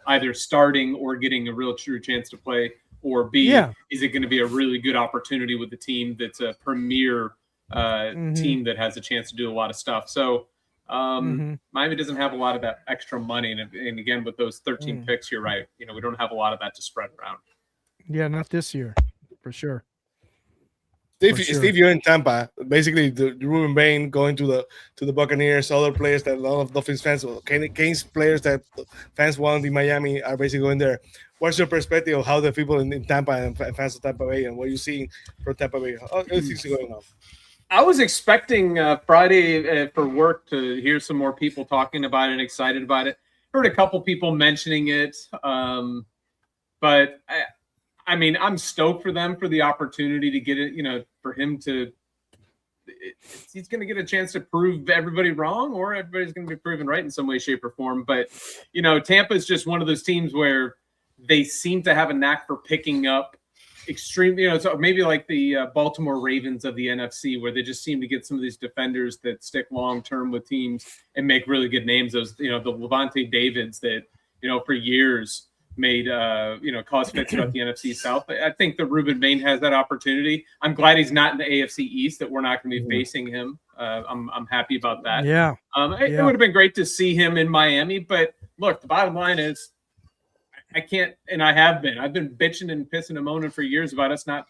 either starting or getting a real true chance to play. Or B, is it going to be a really good opportunity with the team that's a premier team that has a chance to do a lot of stuff? So Miami doesn't have a lot of that extra money, and again with those 13 picks, you're right. You know, we don't have a lot of that to spread around. Yeah, not this year, for sure. Steve, you're in Tampa. Basically, the Ruben Bain going to the Buccaneers. Other players that a lot of Dolphins fans, Canes players that fans want in Miami are basically going there. What's your perspective of how the people in Tampa and fans of Tampa Bay and what you're seeing from Tampa Bay? How everything's going on? I was expecting Friday for work to hear some more people talking about it and excited about it. Heard a couple people mentioning it, but I mean, I'm stoked for them for the opportunity to get it. You know, for him to, he's going to get a chance to prove everybody wrong, or everybody's going to be proven right in some way, shape, or form. But you know, Tampa is just one of those teams where they seem to have a knack for picking up extremely, you know, so maybe like the Baltimore Ravens of the NFC, where they just seem to get some of these defenders that stick long term with teams and make really good names. Those, you know, the Levante Davids that, you know, for years made you know, cause fits throughout the NFC South. I think that Ruben Bain has that opportunity. I'm glad he's not in the AFC East, that we're not going to be facing him. I'm happy about that. Yeah. It would have been great to see him in Miami, but look, the bottom line is, I can't, and I've been bitching and pissing and moaning for years about us not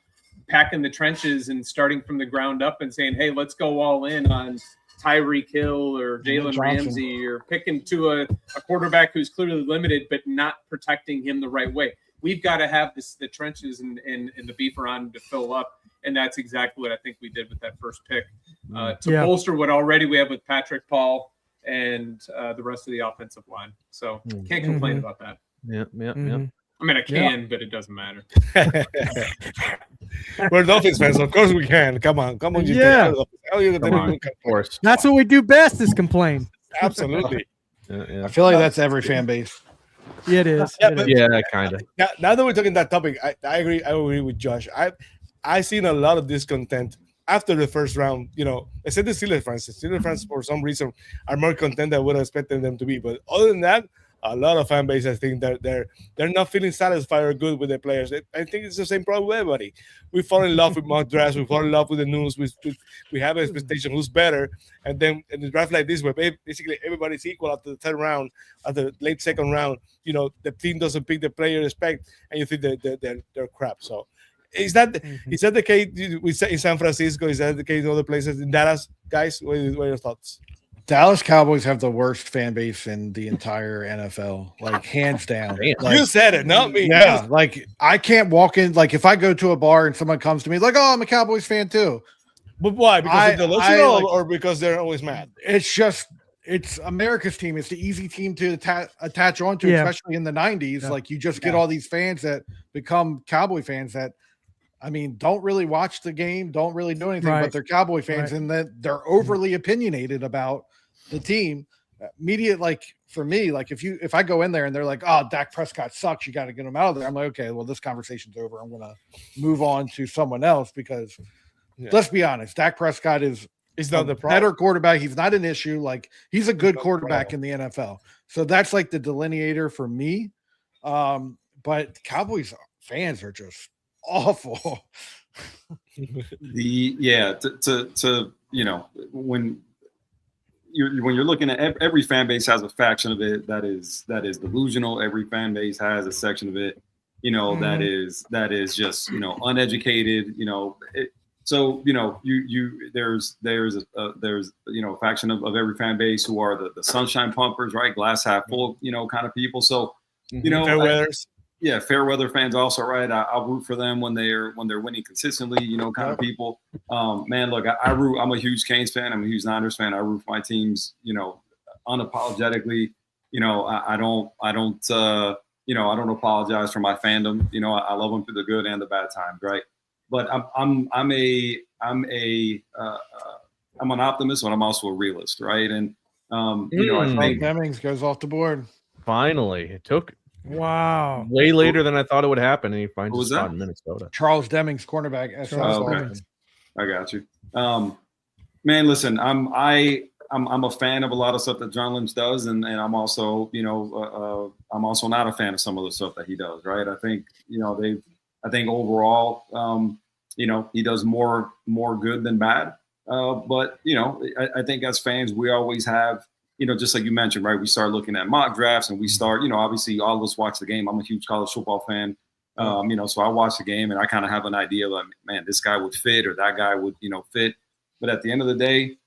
packing the trenches and starting from the ground up and saying, hey, let's go all in on Tyreek Hill or Jalen Ramsey, or picking to a quarterback who's clearly limited, but not protecting him the right way. We've got to have the trenches and the beef around to fill up. And that's exactly what I think we did with that first pick to bolster what already we have with Patrick Paul and the rest of the offensive line. So can't complain about that. Yeah. I mean, I can, but it doesn't matter. We're Dolphins fans, of course we can. Come on. Yeah. Of course. That's what we do best, is complain. Absolutely. I feel like that's every fan base. It is. Yeah, kind of. Now that we're talking that topic, I agree with Josh. I seen a lot of discontent after the first round. You know, except the Steelers fans for some reason are more content than I would have expected them to be. But other than that, a lot of fan base, I think they're not feeling satisfied or good with the players. I think it's the same problem with everybody. We fall in love with mock drafts. We fall in love with the news. We have an expectation who's better, and then in the draft like this, where basically everybody's equal after the third round, at the late second round, you know, the team doesn't pick the player respect, and you think they're crap. So is that the case we say in San Francisco? Is that the case in other places? In Dallas, guys, what are your thoughts? Dallas Cowboys have the worst fan base in the entire NFL, like hands down. Like, you said it, not me. Yeah, like I can't walk in. Like if I go to a bar and someone comes to me, like, "Oh, I'm a Cowboys fan too." But why? Because they're delusional, or because they're always mad? It's America's team. It's the easy team to attach onto, especially in the 90s. Yeah. Like you just get all these fans that become Cowboy fans that, I mean, don't really watch the game, don't really do anything, but they're Cowboy fans, and that they're overly opinionated about the team. Media, like for me, like if I go in there and they're like, "Oh, Dak Prescott sucks, you got to get him out of there," I'm like, okay, well, this conversation's over. I'm gonna move on to someone else, because let's be honest, Dak Prescott is not the better quarterback. He's not an issue. Like he's a good quarterback in the NFL. So that's like the delineator for me. But Cowboys fans are just awful. To you know, when you're looking at every fan base has a faction of it that is delusional. Every fan base has a section of it, you know, that is just, you know, uneducated, you know. So, you know, there's you know, a faction of every fan base who are the sunshine pumpers, right? Glass half full, you know, kind of people. So, you know, fair weather fans also, right? I'll root for them when they're winning consistently, you know, kind of people. Man, look, I'm a huge Canes fan. I'm a huge Niners fan. I root for my teams, you know, unapologetically. You know, I don't apologize for my fandom. You know, I love them through the good and the bad times, right? But I'm an optimist, but I'm also a realist, right? And you know, I think Demings goes off the board. Finally, it took way later than I thought it would happen, and he finds a spot in Minnesota. Charles Demings, cornerback. Okay. I got you. Man, listen, I'm a fan of a lot of stuff that John Lynch does, and I'm also, you know, I'm also not a fan of some of the stuff that he does, right? I think, you know, I think overall, you know, he does more good than bad. But I think as fans, we always have, just like you mentioned, right? We start looking at mock drafts, and we start, obviously all of us watch the game. I'm a huge college football fan, so I watch the game, and I kind of have an idea like, man, this guy would fit or that guy would, fit. But at the end of the day,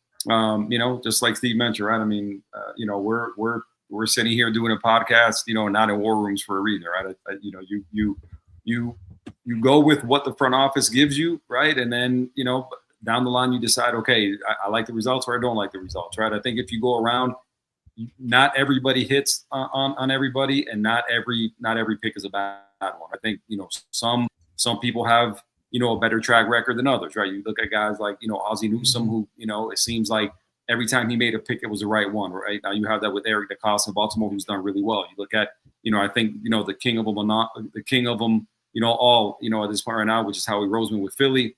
just like Steve mentioned, right? I mean, we're sitting here doing a podcast, not in war rooms for a reason, right? You go with what the front office gives you, right? And then, down the line, you decide, okay, I like the results or I don't like the results, right? I think if you go around, not everybody hits on everybody, and not every pick is a bad one. I think, some people have, a better track record than others, right? You look at guys like, Ozzie Newsome, who, it seems like every time he made a pick, it was the right one, right? Now you have that with Eric DeCosta in Baltimore, who's done really well. You look at, I think, the king of them, all, at this point right now, which is Howie Roseman with Philly.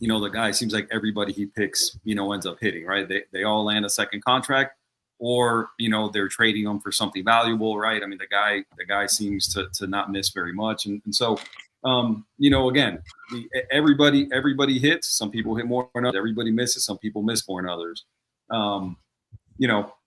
The guy seems like everybody he picks, ends up hitting, right? They all land a second contract, or, they're trading them for something valuable, right? I mean, the guy seems to not miss very much. And so, again, everybody hits. Some people hit more than others. Everybody misses. Some people miss more than others.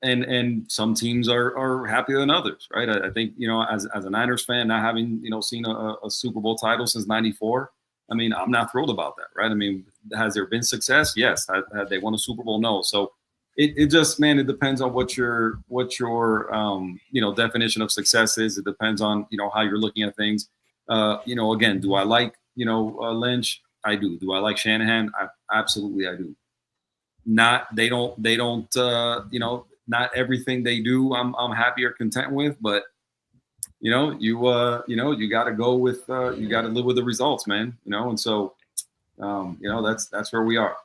And some teams are happier than others, right? I think, as a Niners fan, not having, seen a Super Bowl title since '94, I mean, I'm not thrilled about that, right? I mean, has there been success? Yes. Have they won a Super Bowl? No. So it just, man, it depends on what your definition of success is. It depends on, how you're looking at things. Again, do I like, Lynch? I do. Do I like Shanahan? Absolutely, I do. Not everything they do I'm happy or content with, but you got to go with, you got to live with the results, man, and so, that's where we are.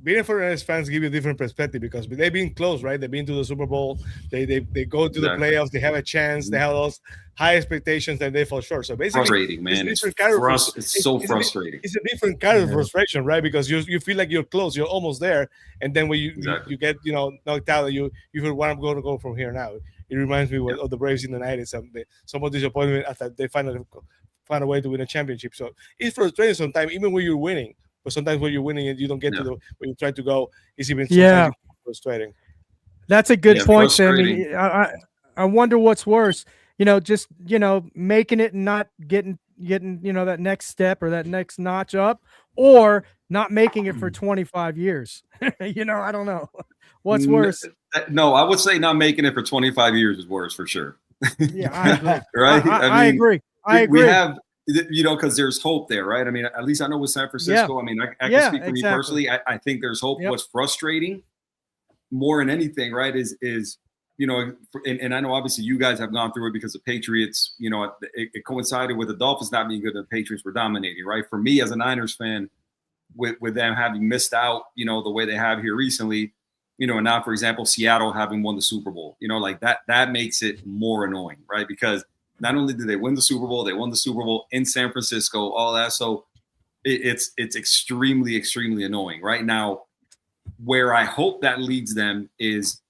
Being for NS fans give you a different perspective, because they've been close, right? They've been to the Super Bowl. They go to the playoffs. They have a chance. They have those high expectations, and they fall short. So basically, frustrating, man. It's so frustrating. It's a different kind of frustration, right? Because you feel like you're close, you're almost there, and then when you get knocked out, you feel, where I'm going to go from here now. It reminds me of the Braves in the 90s. Some disappointment after they finally find a way to win a championship. So it's frustrating sometimes, even when you're winning. But sometimes when you're winning and you don't get to where you try to go, it's even frustrating. That's a good point, Sammy. I wonder what's worse, just making it and not getting that next step or that next notch up, or not making it for 25 years. I don't know what's worse. No, I would say not making it for 25 years is worse for sure. Yeah, I agree. Right? I agree. We have. Because there's hope there, right? I mean, at least I know with San Francisco. I mean, I can speak for me personally. I think there's hope. What's frustrating more than anything, right, is and I know obviously you guys have gone through it because the Patriots, it coincided with the Dolphins not being good and the Patriots were dominating, right? For me as a Niners fan, with them having missed out, the way they have here recently, and now, for example, Seattle having won the Super Bowl, like that makes it more annoying, right? Because not only did they win the Super Bowl, they won the Super Bowl in San Francisco, all that. So it's extremely, extremely annoying. Right now, where I hope that leads them is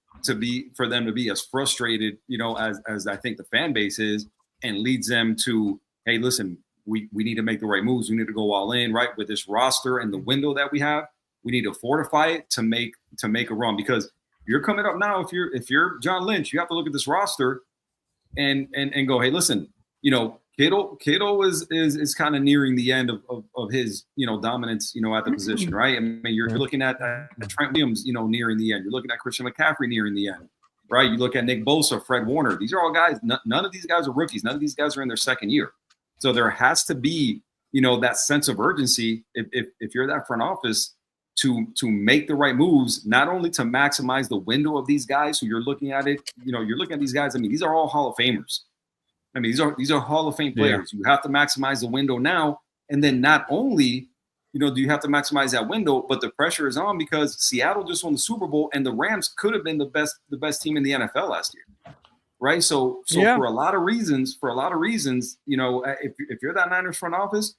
for them to be as frustrated, as I think the fan base is, and leads them to, hey, listen, we need to make the right moves. We need to go all in, right? With this roster and the window that we have, we need to fortify it to make a run, because you're coming up now. If you're John Lynch, you have to look at this roster and go, hey, listen, Kittle is kind of nearing the end of his, dominance, at the position, right? I mean, you're looking at Trent Williams, nearing the end. You're looking at Christian McCaffrey nearing the end, right? You look at Nick Bosa, Fred Warner. These are all guys. None of these guys are rookies. None of these guys are in their second year. So there has to be, that sense of urgency if you're that front office to make the right moves, not only to maximize the window of these guys who you're looking at it, you're looking at these guys. I mean, these are all Hall of Famers. I mean, these are Hall of Fame players. Yeah. You have to maximize the window now. And then not only, do you have to maximize that window, but the pressure is on because Seattle just won the Super Bowl and the Rams could have been the best team in the NFL last year. Right. So for a lot of reasons, if you're that Niners front office,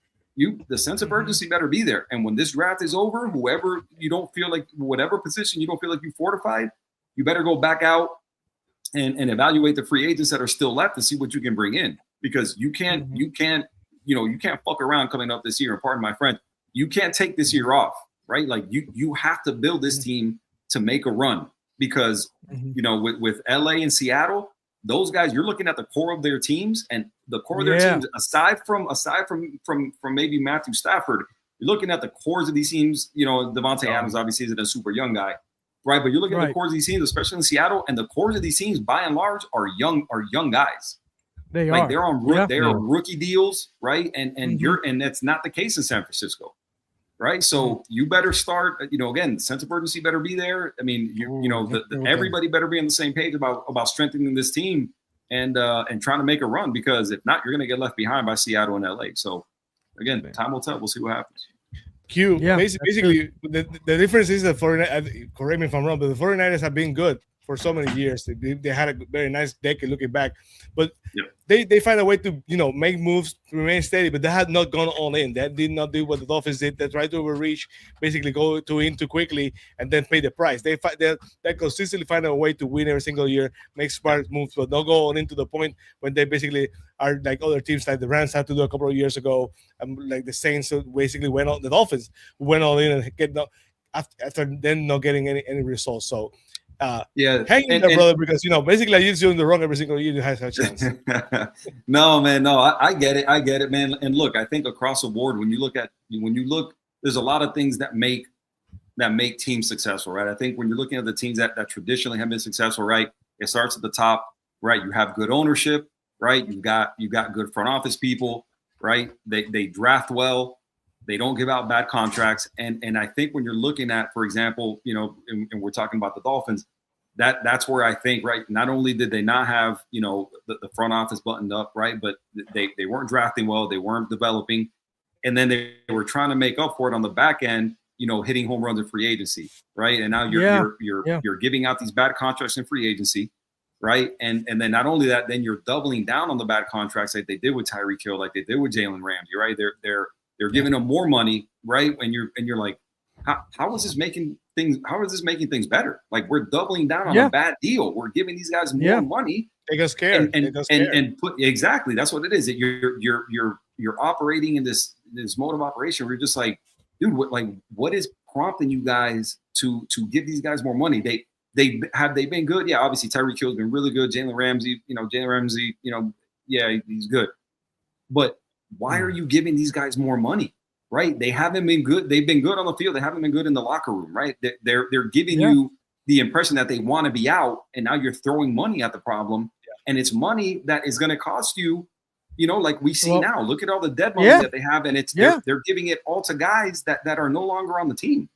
the sense of urgency better be there. And when this draft is over, whoever you don't feel like, whatever position you don't feel like you fortified, you better go back out and evaluate the free agents that are still left and see what you can bring in, because you can't fuck around coming up this year. And pardon my French, you can't take this year off, right? Like you have to build this team to make a run because you know with LA and Seattle, those guys, you're looking at the core of their teams, and the core of their teams, aside from maybe Matthew Stafford, you're looking at the cores of these teams. You know, Devontae Adams obviously isn't a super young guy, right? But you're looking at the cores of these teams, especially in Seattle, and the cores of these teams, by and large, are young guys. They like are. they're on rookie deals, right? And that's not the case in San Francisco, right? So you better start. You know, again, sense of urgency better be there. I mean, everybody better be on the same page about strengthening this team and trying to make a run, because if not, you're going to get left behind by Seattle and LA. So again, time will tell. We'll see what happens. Q. Basically, the difference is that 49ers, correct me if I'm wrong, but the 49ers have been good for so many years. They had a very nice decade looking back, but they find a way to make moves to remain steady, but they had not gone all in. That did not do what the Dolphins did. They tried to overreach, basically go in too quickly and then pay the price. They consistently find a way to win every single year, make smart moves, but don't go all in to the point when they basically are like other teams like the Rams had to do a couple of years ago, like the Saints basically went on. The Dolphins went all in and get after then not getting any results. So. Hang in there, brother, because basically you're doing the wrong every single year. You have a chance. No, man, no, I get it, man. And look, I think across the board, when you look, there's a lot of things that make teams successful, right? I think when you're looking at the teams that traditionally have been successful, right, it starts at the top, right? You have good ownership, right? You've got good front office people, right? They draft well. They don't give out bad contracts. And I think when you're looking at, for example, and we're talking about the Dolphins, that's where I think, right, not only did they not have, the front office buttoned up, right, but they weren't drafting well, they weren't developing. And then they were trying to make up for it on the back end, hitting home runs in free agency, right? And now you're giving out these bad contracts in free agency, right? And then not only that, then you're doubling down on the bad contracts like they did with Tyreek Hill, like they did with Jalen Ramsey, right? They're giving them more money, right? And you're like, how is this making things better? Like, we're doubling down on a bad deal. We're giving these guys more money. They got scared. And exactly, that's what it is. That you're operating in this mode of operation where you're just like, dude, what is prompting you guys to give these guys more money? They been good? Yeah, obviously Tyreek Hill's been really good. Jalen Ramsey, he's good. But why are you giving these guys more money, right? They haven't been good. They've been good on the field. They haven't been good in the locker room, right? They're giving you the impression that they want to be out, and now you're throwing money at the problem, and it's money that is going to cost you, like we see now. Look at all the dead money that they have, and they're giving it all to guys that are no longer on the team,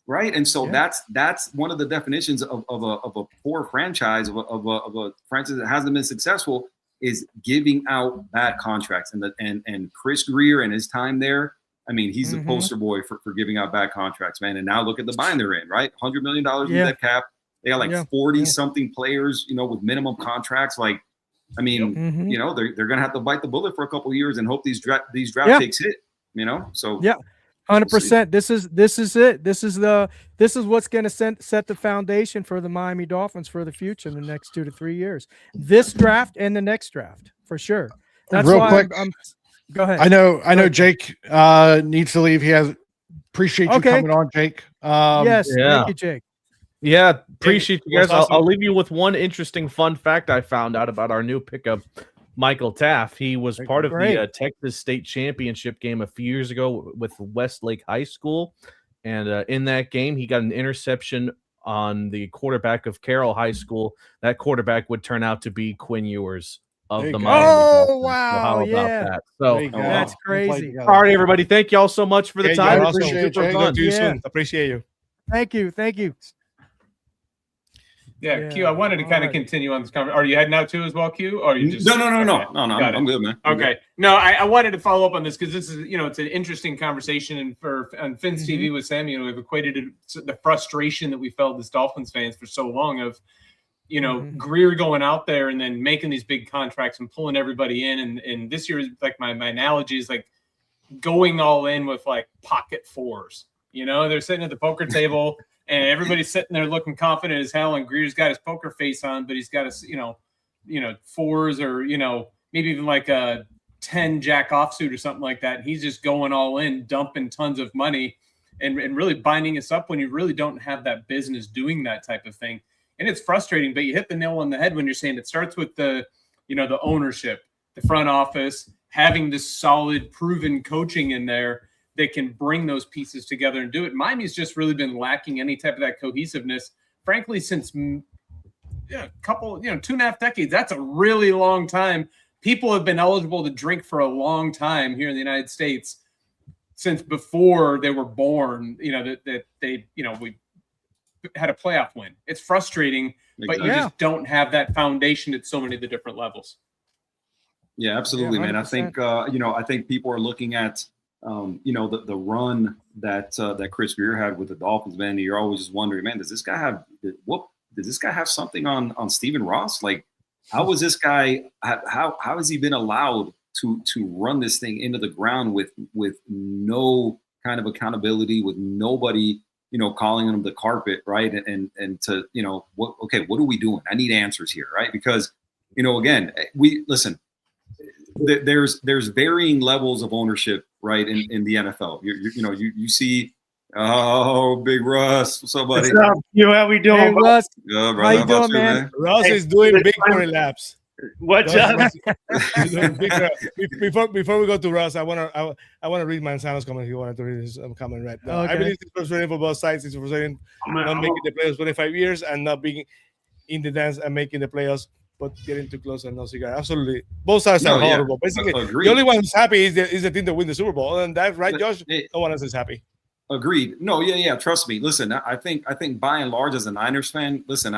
right? And so that's one of the definitions of a poor franchise, of a franchise that hasn't been successful, is giving out bad contracts. And Chris Greer and his time there, I mean, he's the poster boy for giving out bad contracts, man. And now look at the bind they're in, right? $100 million in that cap. They got like 40 something players, with minimum contracts. Like, I mean, they're gonna have to bite the bullet for a couple of years and hope these draft picks hit. So 100%. This is it. This is what's going to set the foundation for the Miami Dolphins for the future in the next 2 to 3 years. This draft and the next draft, for sure. That's real why quick. Go ahead. I know Jake needs to leave. Appreciate you coming on, Jake. Yes, thank you, Jake. Yeah, appreciate you guys. Awesome. I'll leave you with one interesting fun fact I found out about our new pickup, Michael Taft. He was part of the Texas State Championship game a few years ago with Westlake High School. And in that game, he got an interception on the quarterback of Carroll High School. That quarterback would turn out to be Quinn Ewers of the Miami Dolphins. Oh, wow. So how about that? So that's crazy. All right, everybody. Thank you all so much for the time. Appreciate you soon. Appreciate you. Thank you. Yeah, Q, I wanted to kind of continue on this conversation. Are you heading out too as well, Q? Or are you just No, I'm good, man. Okay. No, I wanted to follow up on this because this is, it's an interesting conversation. And on Fins TV with Sam, we've equated it to the frustration that we felt as Dolphins fans for so long of, Greer going out there and then making these big contracts and pulling everybody in. And this year, like my analogy is like going all in with like pocket fours. They're sitting at the poker table. And everybody's sitting there looking confident as hell, and Greer's got his poker face on, but he's got his, fours or, maybe even like a 10 jack off suit or something like that. And he's just going all in, dumping tons of money and really binding us up when you really don't have that business doing that type of thing. And it's frustrating, but you hit the nail on the head when you're saying it starts with the ownership, the front office, having this solid, proven coaching in there that can bring those pieces together and do it. Miami's just really been lacking any type of that cohesiveness, frankly, since a couple, 2.5 decades. That's a really long time. People have been eligible to drink for a long time here in the United States since before they were born, that they, we had a playoff win. It's frustrating, but you just don't have that foundation at so many of the different levels. Yeah, absolutely, man. I think, I think people are looking at, the run that Chris Greer had with the Dolphins, man. You're always just wondering, man, does this guy have something on Stephen Ross? Like, how was this guy? How has he been allowed to run this thing into the ground with no kind of accountability, with nobody, calling him the carpet, right? And to, what are we doing? I need answers here, right? Because, again, there's varying levels of ownership, right? In the NFL, you see, Big Russ, what's up, buddy? What's up? How we doing, hey, Russ? Brother, how you doing, man? Russ is doing big curry laps. What's up? Before we go to Russ, I want to read Manzano's comment. He wanted to read his comment right now. Okay. I believe it's frustrating for both sides. It's frustrating not making the playoffs 25 years and not being in the dance and making the playoffs, but getting too close and no cigar. Absolutely, both sides are horrible. Basically, the only one who's happy is the team that win the Super Bowl, and that's right, Josh. No one else is happy. Agreed. No, yeah. Trust me. Listen, I think by and large, as a Niners fan, listen,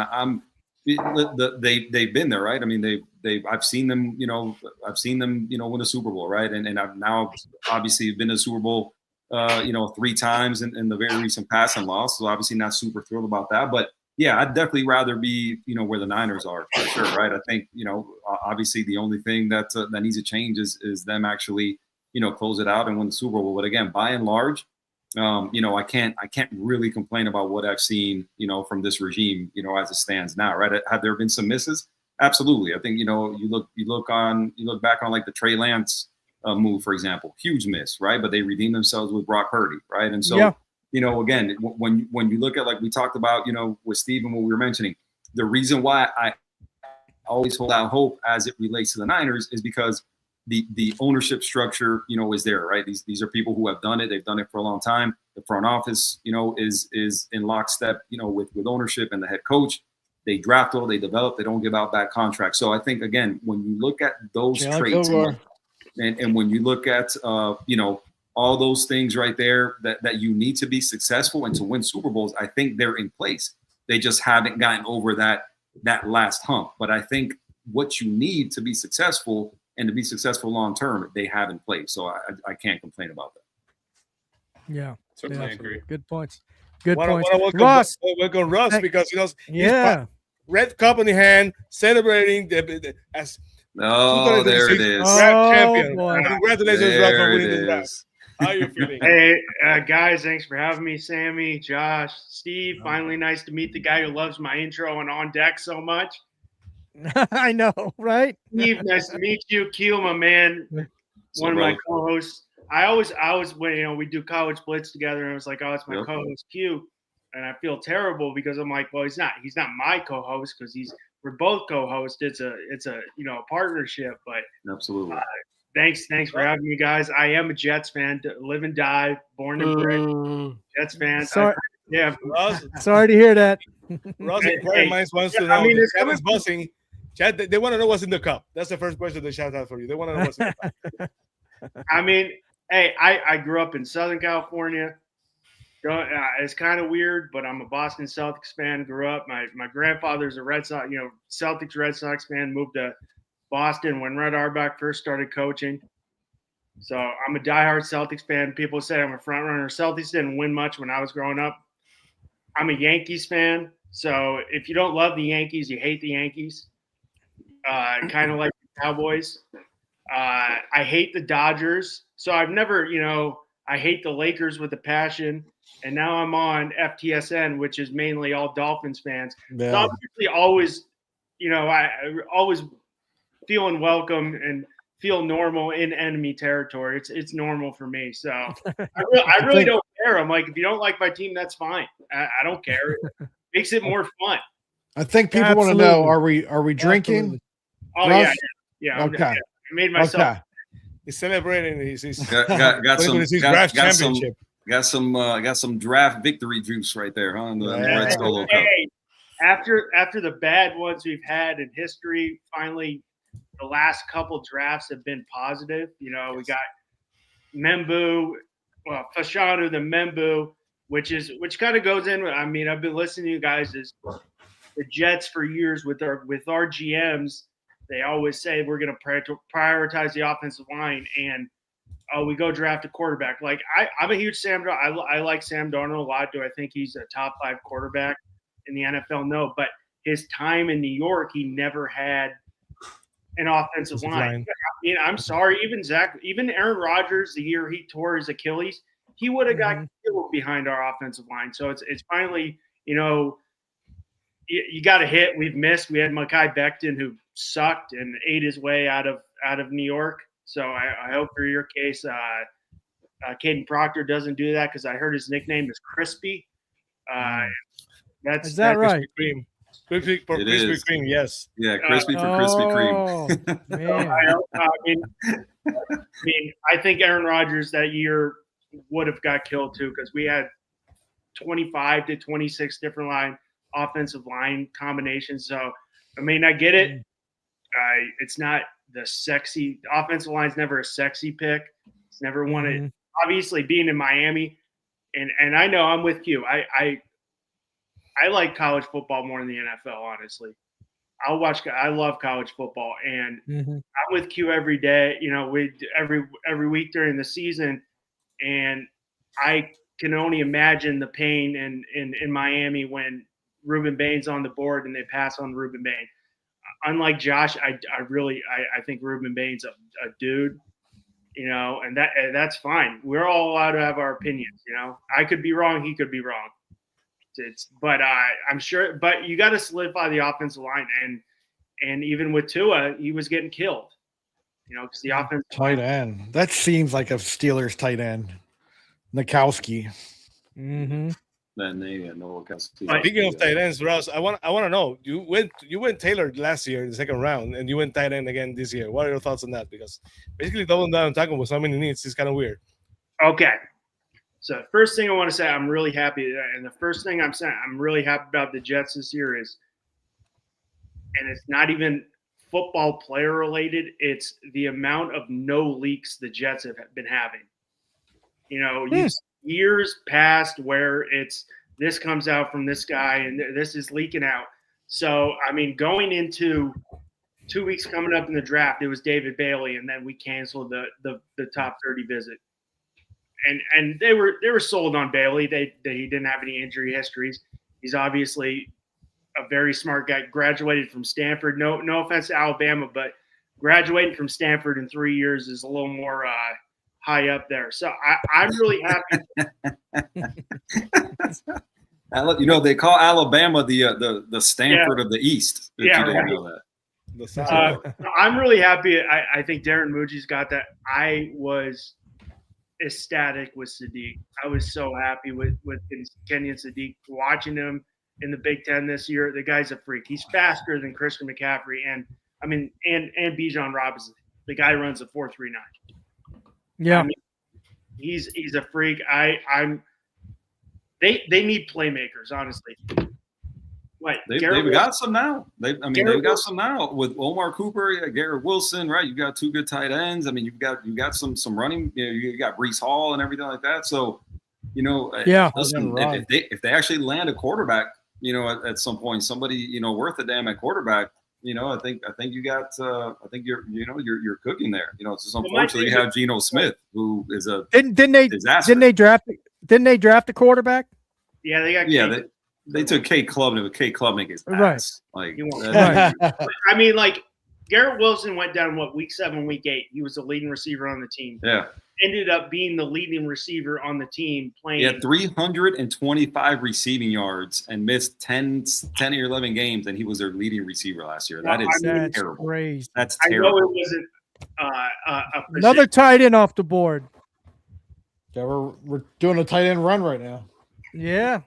they've been there, right? I mean, I've seen them, win a Super Bowl, right? And I've now obviously been to the Super Bowl, 3 times in the very recent past and lost. So obviously not super thrilled about that, but yeah, I'd definitely rather be, where the Niners are for sure, right? I think, obviously the only thing that needs to change is them actually, close it out and win the Super Bowl. But again, by and large, I can't really complain about what I've seen, from this regime, as it stands now, right? Have there been some misses? Absolutely. I think, you look back on like the Trey Lance move, for example, huge miss, right? But they redeemed themselves with Brock Purdy, right? And so, again, when you look at, like we talked about, with Steve and what we were mentioning, the reason why I always hold out hope as it relates to the Niners is because the ownership structure, is there, right? These are people who have done it. They've done it for a long time. The front office, is in lockstep, with ownership and the head coach. They draft well, they develop, they don't give out bad contracts. So I think, again, when you look at those traits and when you look at, all those things right there that you need to be successful and to win Super Bowls, I think they're in place. They just haven't gotten over that last hump. But I think what you need to be successful and to be successful long-term, they have in place. So I can't complain about that. Yeah. Certainly agree. Good points. Good Welcome points. Welcome Russ, Hey, because yeah. red cup in the hand, celebrating as Oh, there it is. champion. Boy. Congratulations, Russ, for winning this draft. How are you feeling? Hey, guys, thanks for having me. Sammy, Josh, Steve. Finally, nice to meet the guy who loves my intro and on deck so much. I know, right? Steve, nice to meet you. Q, my man, one of my co-hosts. I always when we do college blitz together, and I was like, oh, it's my co-host Q, and I feel terrible because I'm like, well, he's not my co-host because we're both co-hosts. It's a partnership, but absolutely. Thanks for having me, guys. I am a Jets fan, live and die, born and bred. Jets fan. Sorry. Russ, Sorry to hear that. Russ inquiring minds wants to know. I mean, Kevin's buzzing. Chad, they want to know what's in the cup. That's the first question they shout out for you. They want to know what's in the cup. I mean, hey, I grew up in Southern California. It's kind of weird, but I'm a Boston Celtics fan. Grew up. My grandfather's a Red Sox, Celtics Red Sox fan. Moved to Boston when Red Auerbach first started coaching. So I'm a diehard Celtics fan. People say I'm a front runner. Celtics didn't win much when I was growing up. I'm a Yankees fan. So if you don't love the Yankees, you hate the Yankees. Kind of like the Cowboys. I hate the Dodgers. So I've never, I hate the Lakers with a passion. And now I'm on FTSN, which is mainly all Dolphins fans. Yeah. So I'm usually always, I always feeling welcome and feel normal in enemy territory. It's normal for me. So I really don't care. I'm like, if you don't like my team, that's fine. I don't care. It makes it more fun. I think people want to know: Are we drinking? Oh Russ? yeah. Okay. I made myself. Okay. He's celebrating. He's got some draft draft victory juice right there, huh? In the Red Solo Cup. Hey, after the bad ones we've had in history, finally the last couple drafts have been positive. You know, we got Membu, Fashanu, the Membu, which kind of goes in. I mean, I've been listening to you guys as the Jets for years with our GMs. They always say we're going to prioritize the offensive line, and we go draft a quarterback. Like I'm a huge Sam Darnold. I like Sam Darnold a lot. Do I think he's a top 5 quarterback in the NFL? No, but his time in New York, he never had an offensive line. I mean, I'm sorry, even Aaron Rodgers, the year he tore his Achilles, he would have got killed behind our offensive line. So it's finally, you know, you got a hit. We've missed. We had Mekhi Becton, who sucked and ate his way out of New York. So I hope for your case, Caden Proctor doesn't do that, because I heard his nickname is Crispy. Is that right? Cream. Crispy for Krispy Kreme, yes. Yeah, crispy for Krispy Kreme. Man. I mean, I think Aaron Rodgers that year would have got killed too, because we had 25 to 26 different offensive line combinations. So, I mean, I get it. It's not the sexy offensive line's never a sexy pick. It's never wanted. Obviously, being in Miami, and I know I'm with you. I like college football more than the NFL, honestly. I love college football, and I'm with Q every day. You know, every week during the season, and I can only imagine the pain in Miami when Ruben Bain's on the board and they pass on Ruben Bain. Unlike Josh, I think Ruben Bain's a dude. You know, and that's fine. We're all allowed to have our opinions. You know, I could be wrong. He could be wrong. But I'm sure. But you got to solidify the offensive line, and even with Tua, he was getting killed. You know, because the offense tight end. That seems like a Steelers tight end, Nikowski. Speaking of tight ends, Ross, I want to know, you went Taylor last year in the second round, and you went tight end again this year. What are your thoughts on that? Because basically doubling down on tackle with so many needs is kind of weird. Okay. So first thing I want to say, I'm really happy. And the first thing I'm saying, I'm really happy about the Jets this year is, and it's not even football player related, it's the amount of no leaks the Jets have been having. You know, years past where it's this comes out from this guy and this is leaking out. So, I mean, going into 2 weeks coming up in the draft, it was David Bailey, and then we canceled the top 30 visit. And they were sold on Bailey. He didn't have any injury histories. He's obviously a very smart guy. Graduated from Stanford. No offense to Alabama, but graduating from Stanford in 3 years is a little more high up there. So I'm really happy. You know, they call Alabama the Stanford of the East. If Yeah, you didn't know that. I'm really happy. I think Darren Muji's got that. I was ecstatic with Sadiq. I was so happy with Kenyon Sadiq, watching him in the Big Ten this year. The guy's a freak. He's faster than Christian McCaffrey and Bijan Robinson. The guy runs a 4.39. Yeah, I mean, he's a freak. They need playmakers, honestly. What They've got some now. They've got some now with Omar Cooper, Garrett Wilson, right? You got two good tight ends. I mean, you got some running. You know, you got Breece Hall and everything like that. So, you know, listen, if they actually land a quarterback, you know, at some point, somebody, you know, worth a damn at quarterback, you know, I think you got. I think you're cooking there. You know, it's just unfortunately you have Geno Smith, who is a disaster. Didn't they draft a quarterback? Yeah, they got. They took Kate Klubnik, but Kate Klubnik is ass. Like, I mean, like Garrett Wilson went down week 7, week 8. He was the leading receiver on the team. Yeah, ended up being the leading receiver on the team. Playing. He had 325 receiving yards and missed 10 or 11 games, and he was their leading receiver last year. That is terrible. Crazy. That's terrible. I know it wasn't. Another tight end off the board. Yeah, we're doing a tight end run right now. Yeah,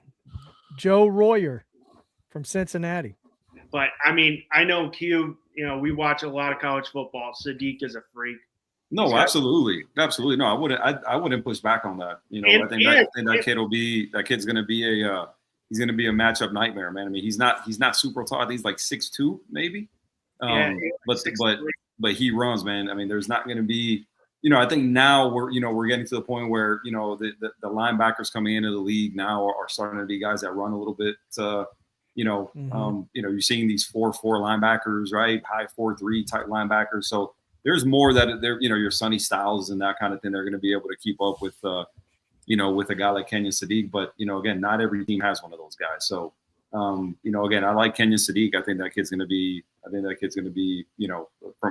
Joe Royer from Cincinnati. But I mean, I know Q. You know, we watch a lot of college football. Sadiq is a freak. No, absolutely. No, I wouldn't push back on that. You know, I think that kid will be, that kid's going to be he's going to be a matchup nightmare, man. I mean, he's not super tall. He's like 6'2", maybe. But he runs, man. I mean, there's not going to be, you know, I think now we're getting to the point where, you know, the linebackers coming into the league now are starting to be guys that run a little bit, you know, you're seeing these 4-4 linebackers, right? High 4-3 type linebackers. So there's more that they're, you know, your Sonny Styles and that kind of thing. They're going to be able to keep up with, you know, with a guy like Kenyon Sadiq. But, you know, again, not every team has one of those guys. So, you know, again, I like Kenyon Sadiq. I think that kid's going to be, you know,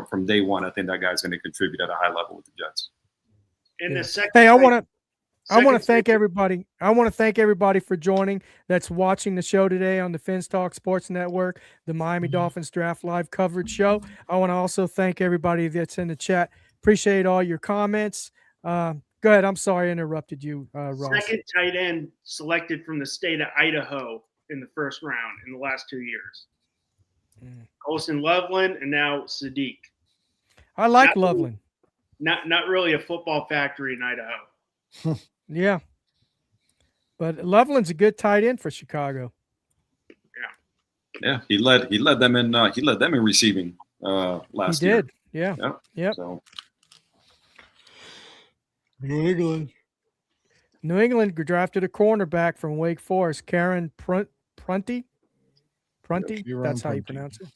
from day one, I think that guy's going to contribute at a high level with the Jets. In the second, hey, I want to thank everybody. I want to thank everybody for joining that's watching the show today on the Fins Talk Sports Network, the Miami Dolphins Draft Live coverage show. I want to also thank everybody that's in the chat. Appreciate all your comments. Go ahead. I'm sorry I interrupted you, Ross. Second tight end selected from the state of Idaho in the first round in the last 2 years. Colson Loveland and now Sadiq. I like Loveland. Not really a football factory in Idaho. Yeah. But Loveland's a good tight end for Chicago. Yeah, he led them in receiving last year. He did. Yeah. Yep. So New England drafted a cornerback from Wake Forest, Karen Prunty. That's how you pronounce it.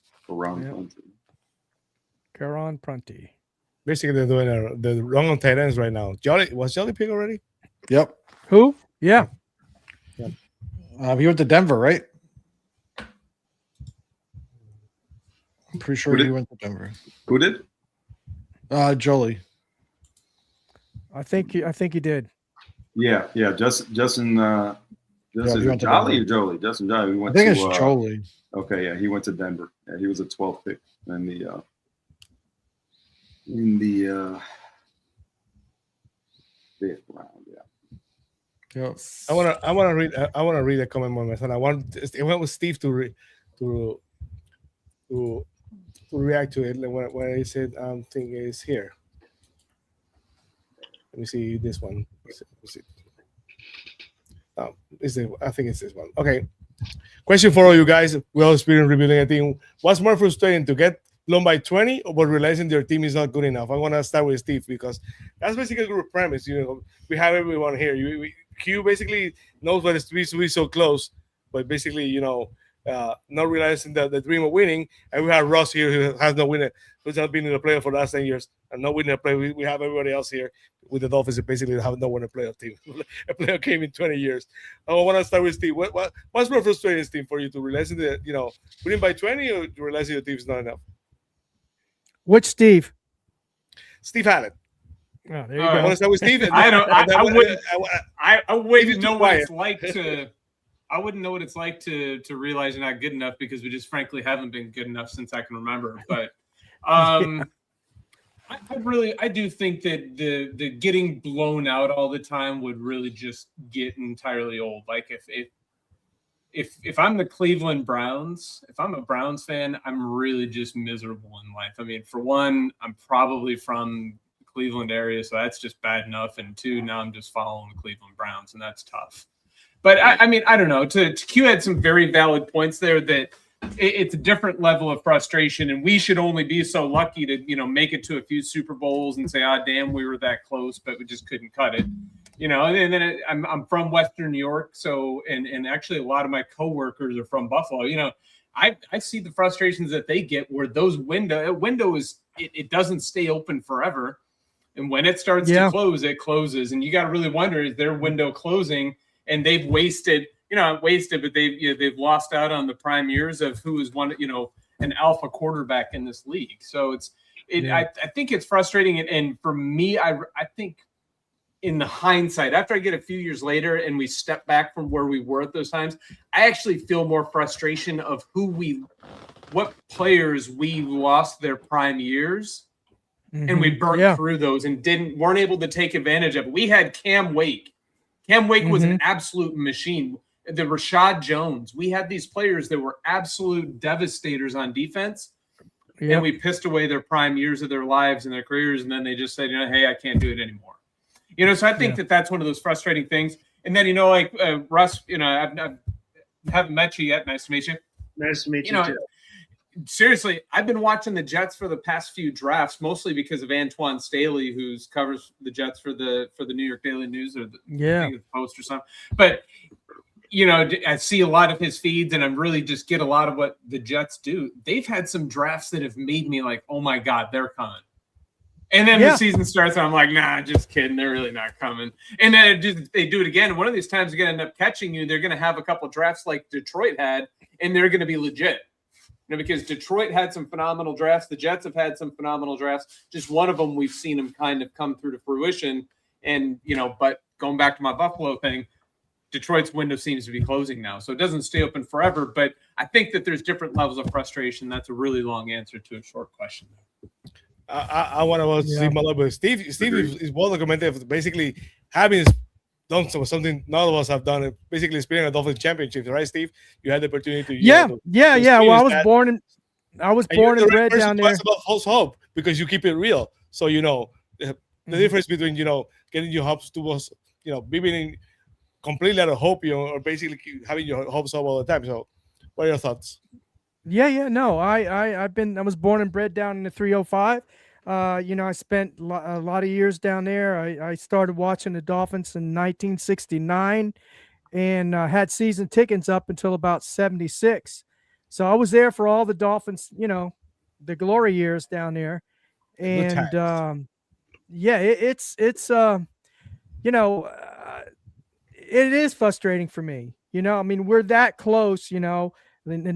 Karen Prunty. Basically, they're doing the wrong on tight ends right now. Was Jolly pick already? Yep. Who? Yeah. He went to Denver, right? I'm pretty sure he went to Denver. Who did? Jolie. I think he did. Yeah. Justin Jolly or Jolie? Justin Jolly. I think it's Jolie. Okay, yeah, he went to Denver. Yeah, he was a 12th pick in the 5th round. Yeah. Yep. I want to read a comment on my son. I went with Steve to react to it when he said thing is here. Let me see this one. I think it's this one. Okay. Question for all you guys. We all experience rebuilding a team. What's more frustrating, to get blown by 20 or realizing your team is not good enough? I want to start with Steve because that's basically the premise. You know, we have everyone here. Q basically knows what it is to be so close, but basically, you know, not realizing the dream of winning. And we have Ross here who has no winner, who's not been in the playoff for the last 10 years and not winning a play. We have everybody else here with the Dolphins that basically have no won a playoff team. A playoff game in 20 years. I want to start with Steve. What's more frustrating, Steve, for you, to realizing that, you know, winning by 20 or to realizing your team's not enough? Which Steve? Steve Hallett. Oh, there you go. I want to start with Steve. I wouldn't know what it's like to. I wouldn't know what it's like to realize you're not good enough because we just frankly haven't been good enough since I can remember. But I do think that the getting blown out all the time would really just get entirely old. Like if I'm the Cleveland Browns, if I'm a Browns fan, I'm really just miserable in life. I mean, for one, I'm probably from the Cleveland area, so that's just bad enough. And two, now I'm just following the Cleveland Browns, and that's tough. But I mean, I don't know. Q had some very valid points there that it's a different level of frustration, and we should only be so lucky to, you know, make it to a few Super Bowls and say, damn, we were that close, but we just couldn't cut it. You know, and then I'm from Western New York, so and actually a lot of my coworkers are from Buffalo. You know, I see the frustrations that they get where those window is it doesn't stay open forever, and when it starts to close, it closes, and you got to really wonder, is their window closing? And they've wasted, but they've lost out on the prime years of who is one, you know, an alpha quarterback in this league. So I think it's frustrating. And for me, I think in the hindsight, after I get a few years later and we step back from where we were at those times, I actually feel more frustration of what players we lost their prime years and we burnt through those and weren't able to take advantage of it. We had Cam Wake. Cam Wake was an absolute machine. The Rashad Jones. We had these players that were absolute devastators on defense, and we pissed away their prime years of their lives and their careers, and then they just said, hey, I can't do it anymore. So I think that's one of those frustrating things. And then, Russ, I haven't met you yet. Nice to meet you. Nice to meet you too. Seriously, I've been watching the Jets for the past few drafts, mostly because of Antoine Staley, who covers the Jets for the New York Daily News or the Post or something. But I see a lot of his feeds, and I really just get a lot of what the Jets do. They've had some drafts that have made me like, oh my God, they're coming. And then the season starts, and I'm like, nah, just kidding. They're really not coming. And then they do it again. And one of these times they're going to end up catching you. They're going to have a couple drafts like Detroit had, and they're going to be legit. Because Detroit had some phenomenal drafts. The Jets have had some phenomenal drafts. Just one of them we've seen them kind of come through to fruition. And, but going back to my Buffalo thing, Detroit's window seems to be closing now. So it doesn't stay open forever. But I think that there's different levels of frustration. That's a really long answer to a short question. I want to see my love, but Steve is well documented for basically having done something none of us have done. Basically, experiencing a Dolphins championship, right, Steve? You had the opportunity to. Well, I was born and bred down there. It's about false hope because you keep it real. So the difference between getting your hopes towards being completely out of hope, or basically having your hopes up all the time. So, what are your thoughts? No, I was born and bred down in the 305. I spent a lot of years down there. I started watching the Dolphins in 1969 and had season tickets up until about 76. So I was there for all the Dolphins, the glory years down there. And it is frustrating for me. We're that close, In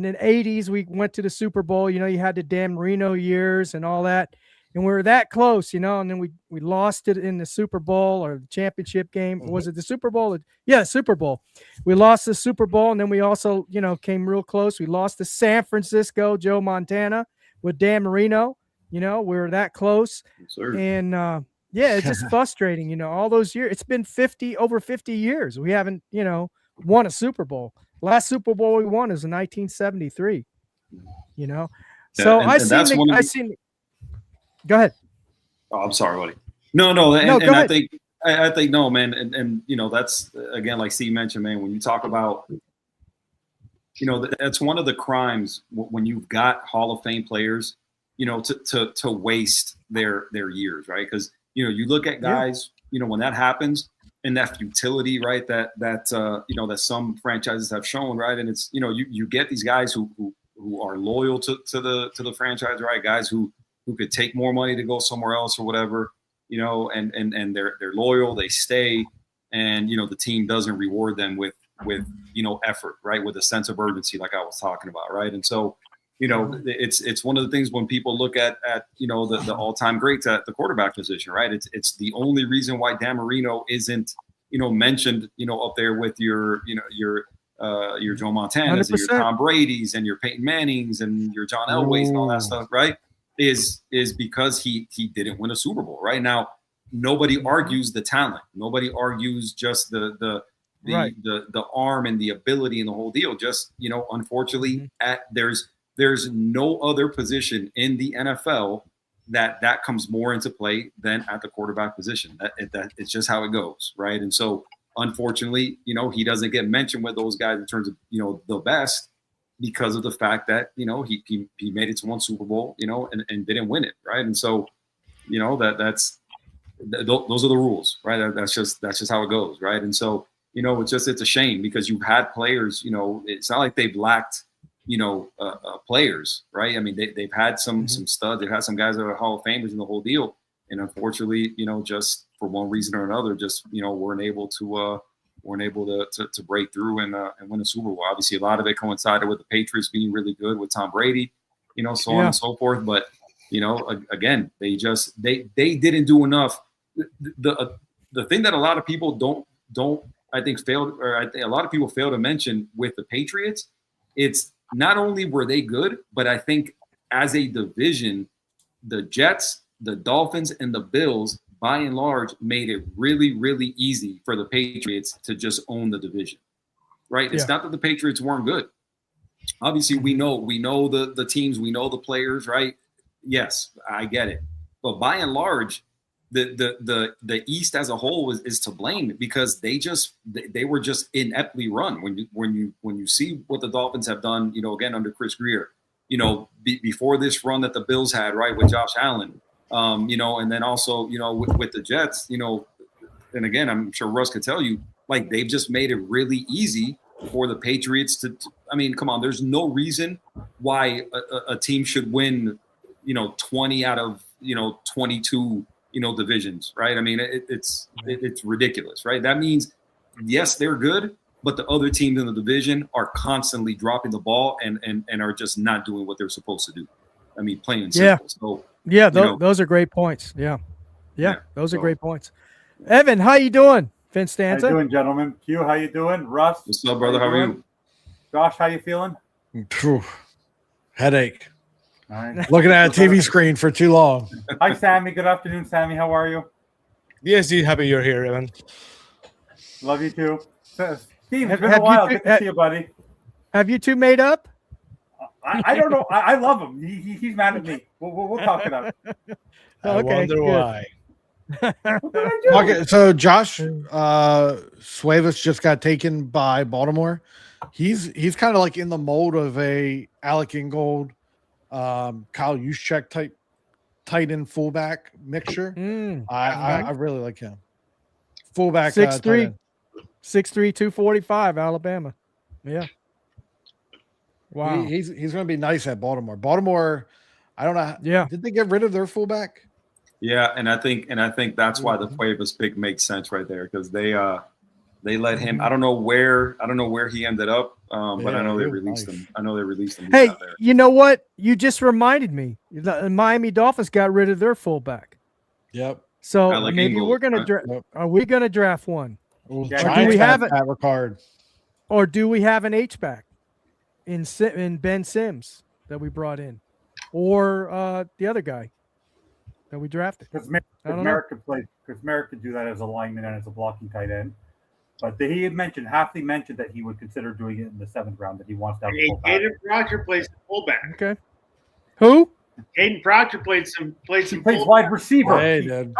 the 80s, we went to the Super Bowl. You had the Dan Marino years and all that. And we were that close, and then we lost it in the Super Bowl or the championship game. Was it the Super Bowl? Yeah, Super Bowl. We lost the Super Bowl, and then we also, came real close. We lost to San Francisco, Joe Montana with Dan Marino. We were that close. And, it's just frustrating, all those years. It's been over 50 years. We haven't, won a Super Bowl. Last Super Bowl we won is in 1973, So I seen. Go ahead. Oh, I'm sorry, buddy. No. And I think no, man. And that's again, like Steve mentioned, man, when you talk about, that's one of the crimes when you've got Hall of Fame players, to waste their years, right? Because, you look at guys, when that happens and that futility, right, that some franchises have shown, right. And it's, you get these guys who are loyal to the franchise, right? Guys who could take more money to go somewhere else or whatever, and they're loyal, they stay, and the team doesn't reward them with effort, right, with a sense of urgency, like I was talking about, right, and so it's one of the things when people look at the all-time greats at the quarterback position, right, it's the only reason why Dan Marino isn't mentioned up there with your Joe Montana's and your Tom Brady's and your Peyton Manning's and your John Elway's and all that stuff, right? Is because he didn't win a Super Bowl. Right now, nobody argues the talent. Nobody argues just the arm and the ability and the whole deal. Just unfortunately, there's no other position in the NFL that comes more into play than at the quarterback position. That it's just how it goes, right? And so, unfortunately, he doesn't get mentioned with those guys in terms of the best. Because of the fact that he made it to one Super Bowl, and didn't win it, right? And so, those are the rules, right? That's just how it goes, right? And so, it's a shame because you've had players, it's not like they've lacked, players, right? I mean, they've had some studs, they've had some guys that are Hall of Famers in the whole deal, and unfortunately, just for one reason or another, just weren't able to break through and win a Super Bowl. Obviously, a lot of it coincided with the Patriots being really good with Tom Brady, so on and so forth. But again, they didn't do enough. The thing that a lot of people don't I think failed, or I think a lot of people fail to mention with the Patriots, it's not only were they good, but I think as a division, the Jets the Dolphins and the Bills, by and large, made it really, really easy for the Patriots to just own the division. Right? It's not that the Patriots weren't good. Obviously, we know the teams, we know the players, right? Yes, I get it. But by and large, the East as a whole is to blame because they were just ineptly run. When you see what the Dolphins have done, again under Chris Greer, before this run that the Bills had, right, with Josh Allen, and then also with the Jets, and again, I'm sure Russ could tell you, like they've just made it really easy for the Patriots to I mean, come on, there's no reason why a team should win, 20 out of 22 divisions, right? I mean, it's ridiculous, right? That means, yes, they're good, but the other teams in the division are constantly dropping the ball and are just not doing what they're supposed to do. I mean, plain and simple. So, those are great points. Yeah, those are great points. Evan, how you doing? Vince Stanza. How you doing, gentlemen? Q, how you doing? Russ, what's up, brother? How are you? Josh, how you feeling? Headache. All right. Looking at a TV screen for too long. Hi, Sammy. Good afternoon, Sammy. How are you? Yes, happy you're here, Evan. Love you too. Steve, it's been a while. Good to see you, buddy. Have you two made up? I don't know. I love him. He's mad at me. We'll talk it out. I wonder why. Okay, so Josh Suevas just got taken by Baltimore. He's kind of like in the mold of a Alec Ingold, Kyle Juszczyk type tight end fullback mixture. I really like him. Fullback 6'3", 245, Alabama. Yeah. Wow. He's going to be nice at Baltimore. Baltimore, I don't know. Yeah. Did they get rid of their fullback? Yeah, and I think that's why the Cuevas pick makes sense right there because they let him. I don't know where he ended up, but I know they released him. I know they released him. Hey, you know what? You just reminded me. The Miami Dolphins got rid of their fullback. Yep. So maybe we're gonna are we gonna draft one? Or do we have it? Ricard? Or do we have an H-back in Ben Sims that we brought in, or the other guy that we drafted? Because Merrick could do that as a lineman and as a blocking tight end. But he had mentioned, Hafley mentioned that he would consider doing it in the 7th round, that he wants to have a fullback. Caden Proctor plays the fullback. Okay. Who? Caden Proctor played some plays wide receiver. Hey, he did.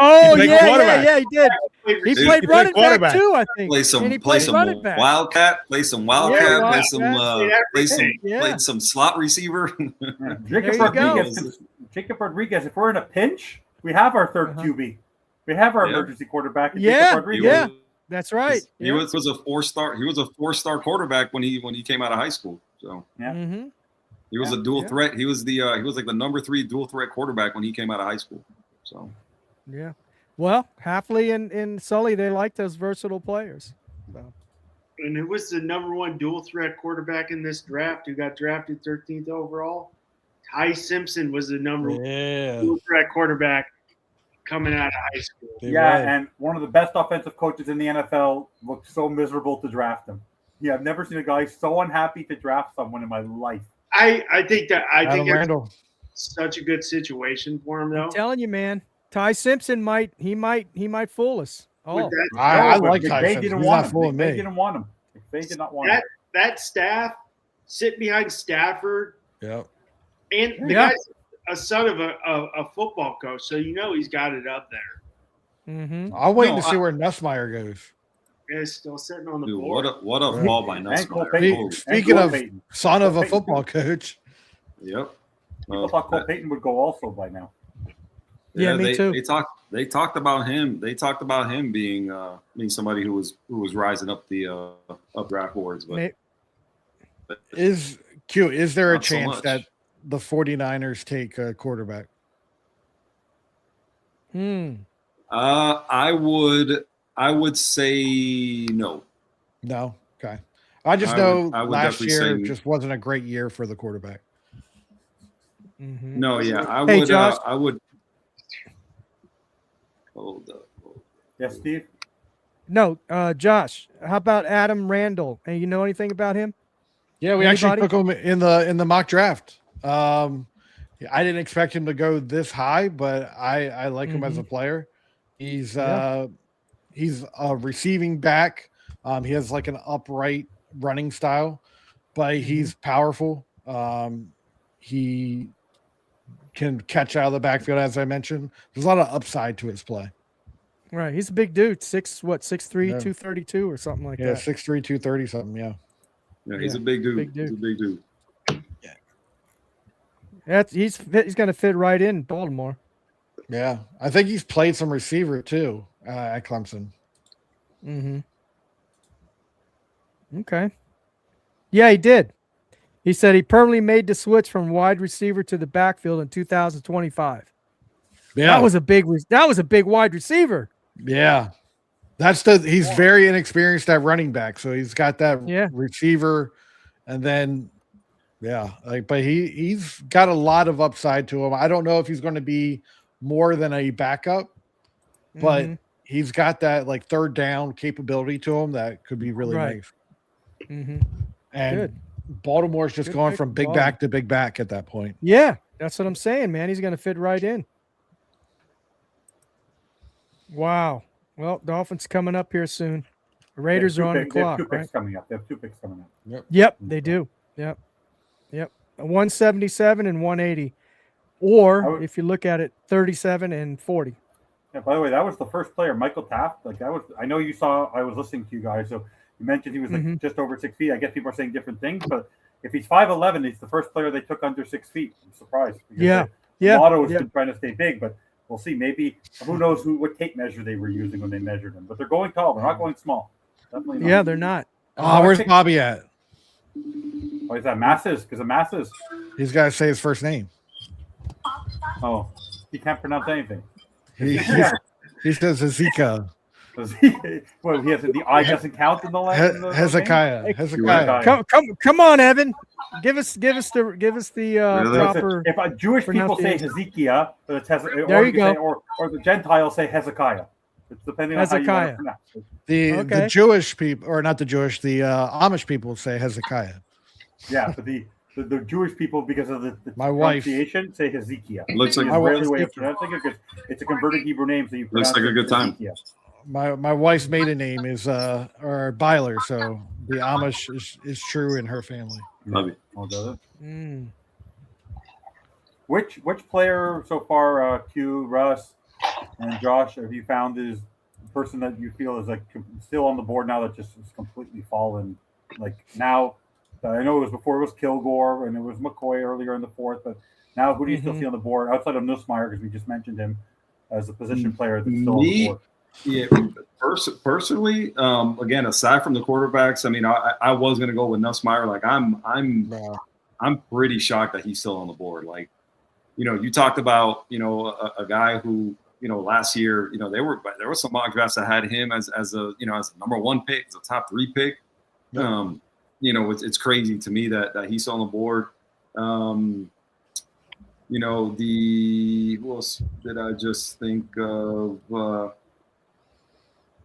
He played running back too, I think. Play some wildcat, play some slot receiver. Jacob Rodriguez. If we're in a pinch, we have our third QB. We have our emergency quarterback. That's right. He was a 4-star. He was a 4-star quarterback when he came out of high school. So he was a dual threat. He was like the number 3 dual threat quarterback when he came out of high school. So well, Hafley and Sully, they like those versatile players. So. And who was the number 1 dual threat quarterback in this draft who got drafted 13th overall? Ty Simpson was the number 1 dual threat quarterback coming out of high school. And one of the best offensive coaches in the NFL looked so miserable to draft him. Yeah, I've never seen a guy so unhappy to draft someone in my life. I think Randall. it's such a good situation for him, though. I'm telling you, man, Ty Simpson might fool us. Oh, I like Ty Simpson. Didn't want him. They didn't want him. They did not want him. That staff sit behind Stafford. Yeah. And the guy's a son of a football coach, so he's got it up there. I'll wait to see where Nussmeier goes. Yeah, he's still sitting on the board. What a ball by Nussmeier. Speaking of son of a football coach. Yep. People thought Cole Payton would go also by now. Yeah, me too. They talked about him. They talked about him being somebody who was rising up the up draft boards. But is there a chance that the 49ers take a quarterback? I would say no. No. Okay. I just know last year just wasn't a great year for the quarterback. No, yeah. I would. Hold up. Yes, Steve? No, Josh, how about Adam Randall? And you know anything about him? Yeah, we actually took him in the mock draft. I didn't expect him to go this high, but I like him as a player. He's a receiving back. He has like an upright running style, but he's powerful. He can catch out of the backfield, as I mentioned. There's a lot of upside to his play. Right. He's a big dude. 6'3", 232 or something like that. 6'3", 230 something. Yeah. Yeah, he's a big dude. He's a big dude. He's going to fit right in Baltimore. Yeah. I think he's played some receiver too at Clemson. Okay. Yeah, he did. He said he permanently made the switch from wide receiver to the backfield in 2025. Yeah. That was a big wide receiver. Yeah. He's very inexperienced at running back. So he's got that receiver and then but he's got a lot of upside to him. I don't know if he's going to be more than a backup, but he's got that like third down capability to him that could be really nice. And good. Baltimore's just going from big back to big back at that point. Yeah, that's what I'm saying, man. He's going to fit right in. Wow. Well, Dolphins coming up here soon. The Raiders are on the clock. They have 2 picks coming up. They have 2 picks coming up. Yep, they do. Yep. 177 and 180. Or if you look at it, 37 and 40. Yeah, by the way, that was the first player, Michael Taft. Like that was, I know you saw, I was listening to you guys. So you mentioned he was like just over 6 feet. I guess people are saying different things, but if he's 5'11", he's the first player they took under 6 feet. I'm surprised. The motto has been trying to stay big, but we'll see. Maybe who knows what tape measure they were using when they measured him. But they're going tall. They're not going small. Definitely not. Yeah, they're not. Oh, where's Bobby at? Oh, is that Masses? Because of Masses. He's got to say his first name. Oh, he can't pronounce anything. He says Ezekiel. Well, he has the I doesn't count in the last. Hezekiah. Hezekiah. Come on, Evan. Give us the proper. If Jewish people say Hezekiah, but it's there you go. Or the Gentiles say Hezekiah. It's depending on how you want to pronounce it. The Jewish people, or not the Jewish, the Amish people say Hezekiah. Yeah, but the Jewish people, because of the my wife pronunciation, say Hezekiah. Looks like a Israeli way of pronouncing it because it's a converted Hebrew name, so you looks like a good time. My wife's maiden name is or Byler, so the Amish is true in her family. Love it. Oh, does it? Which player so far, Q, Russ, and Josh, have you found is the person that you feel is like still on the board now that just is completely fallen? Like now, I know it was before it was Kilgore and it was McCoy earlier in the fourth, but now who do you still see on the board outside of Nussmeier, because we just mentioned him as a position player that's still on the board? Yeah, personally, again, aside from the quarterbacks, I mean, I was going to go with Nussmeier. Like, I'm pretty shocked that he's still on the board. Like, you talked about, a guy who, last year, there were some mock drafts that had him as a number 1 pick, as a top 3 pick. It's crazy to me that he's still on the board. Who else did I just think of?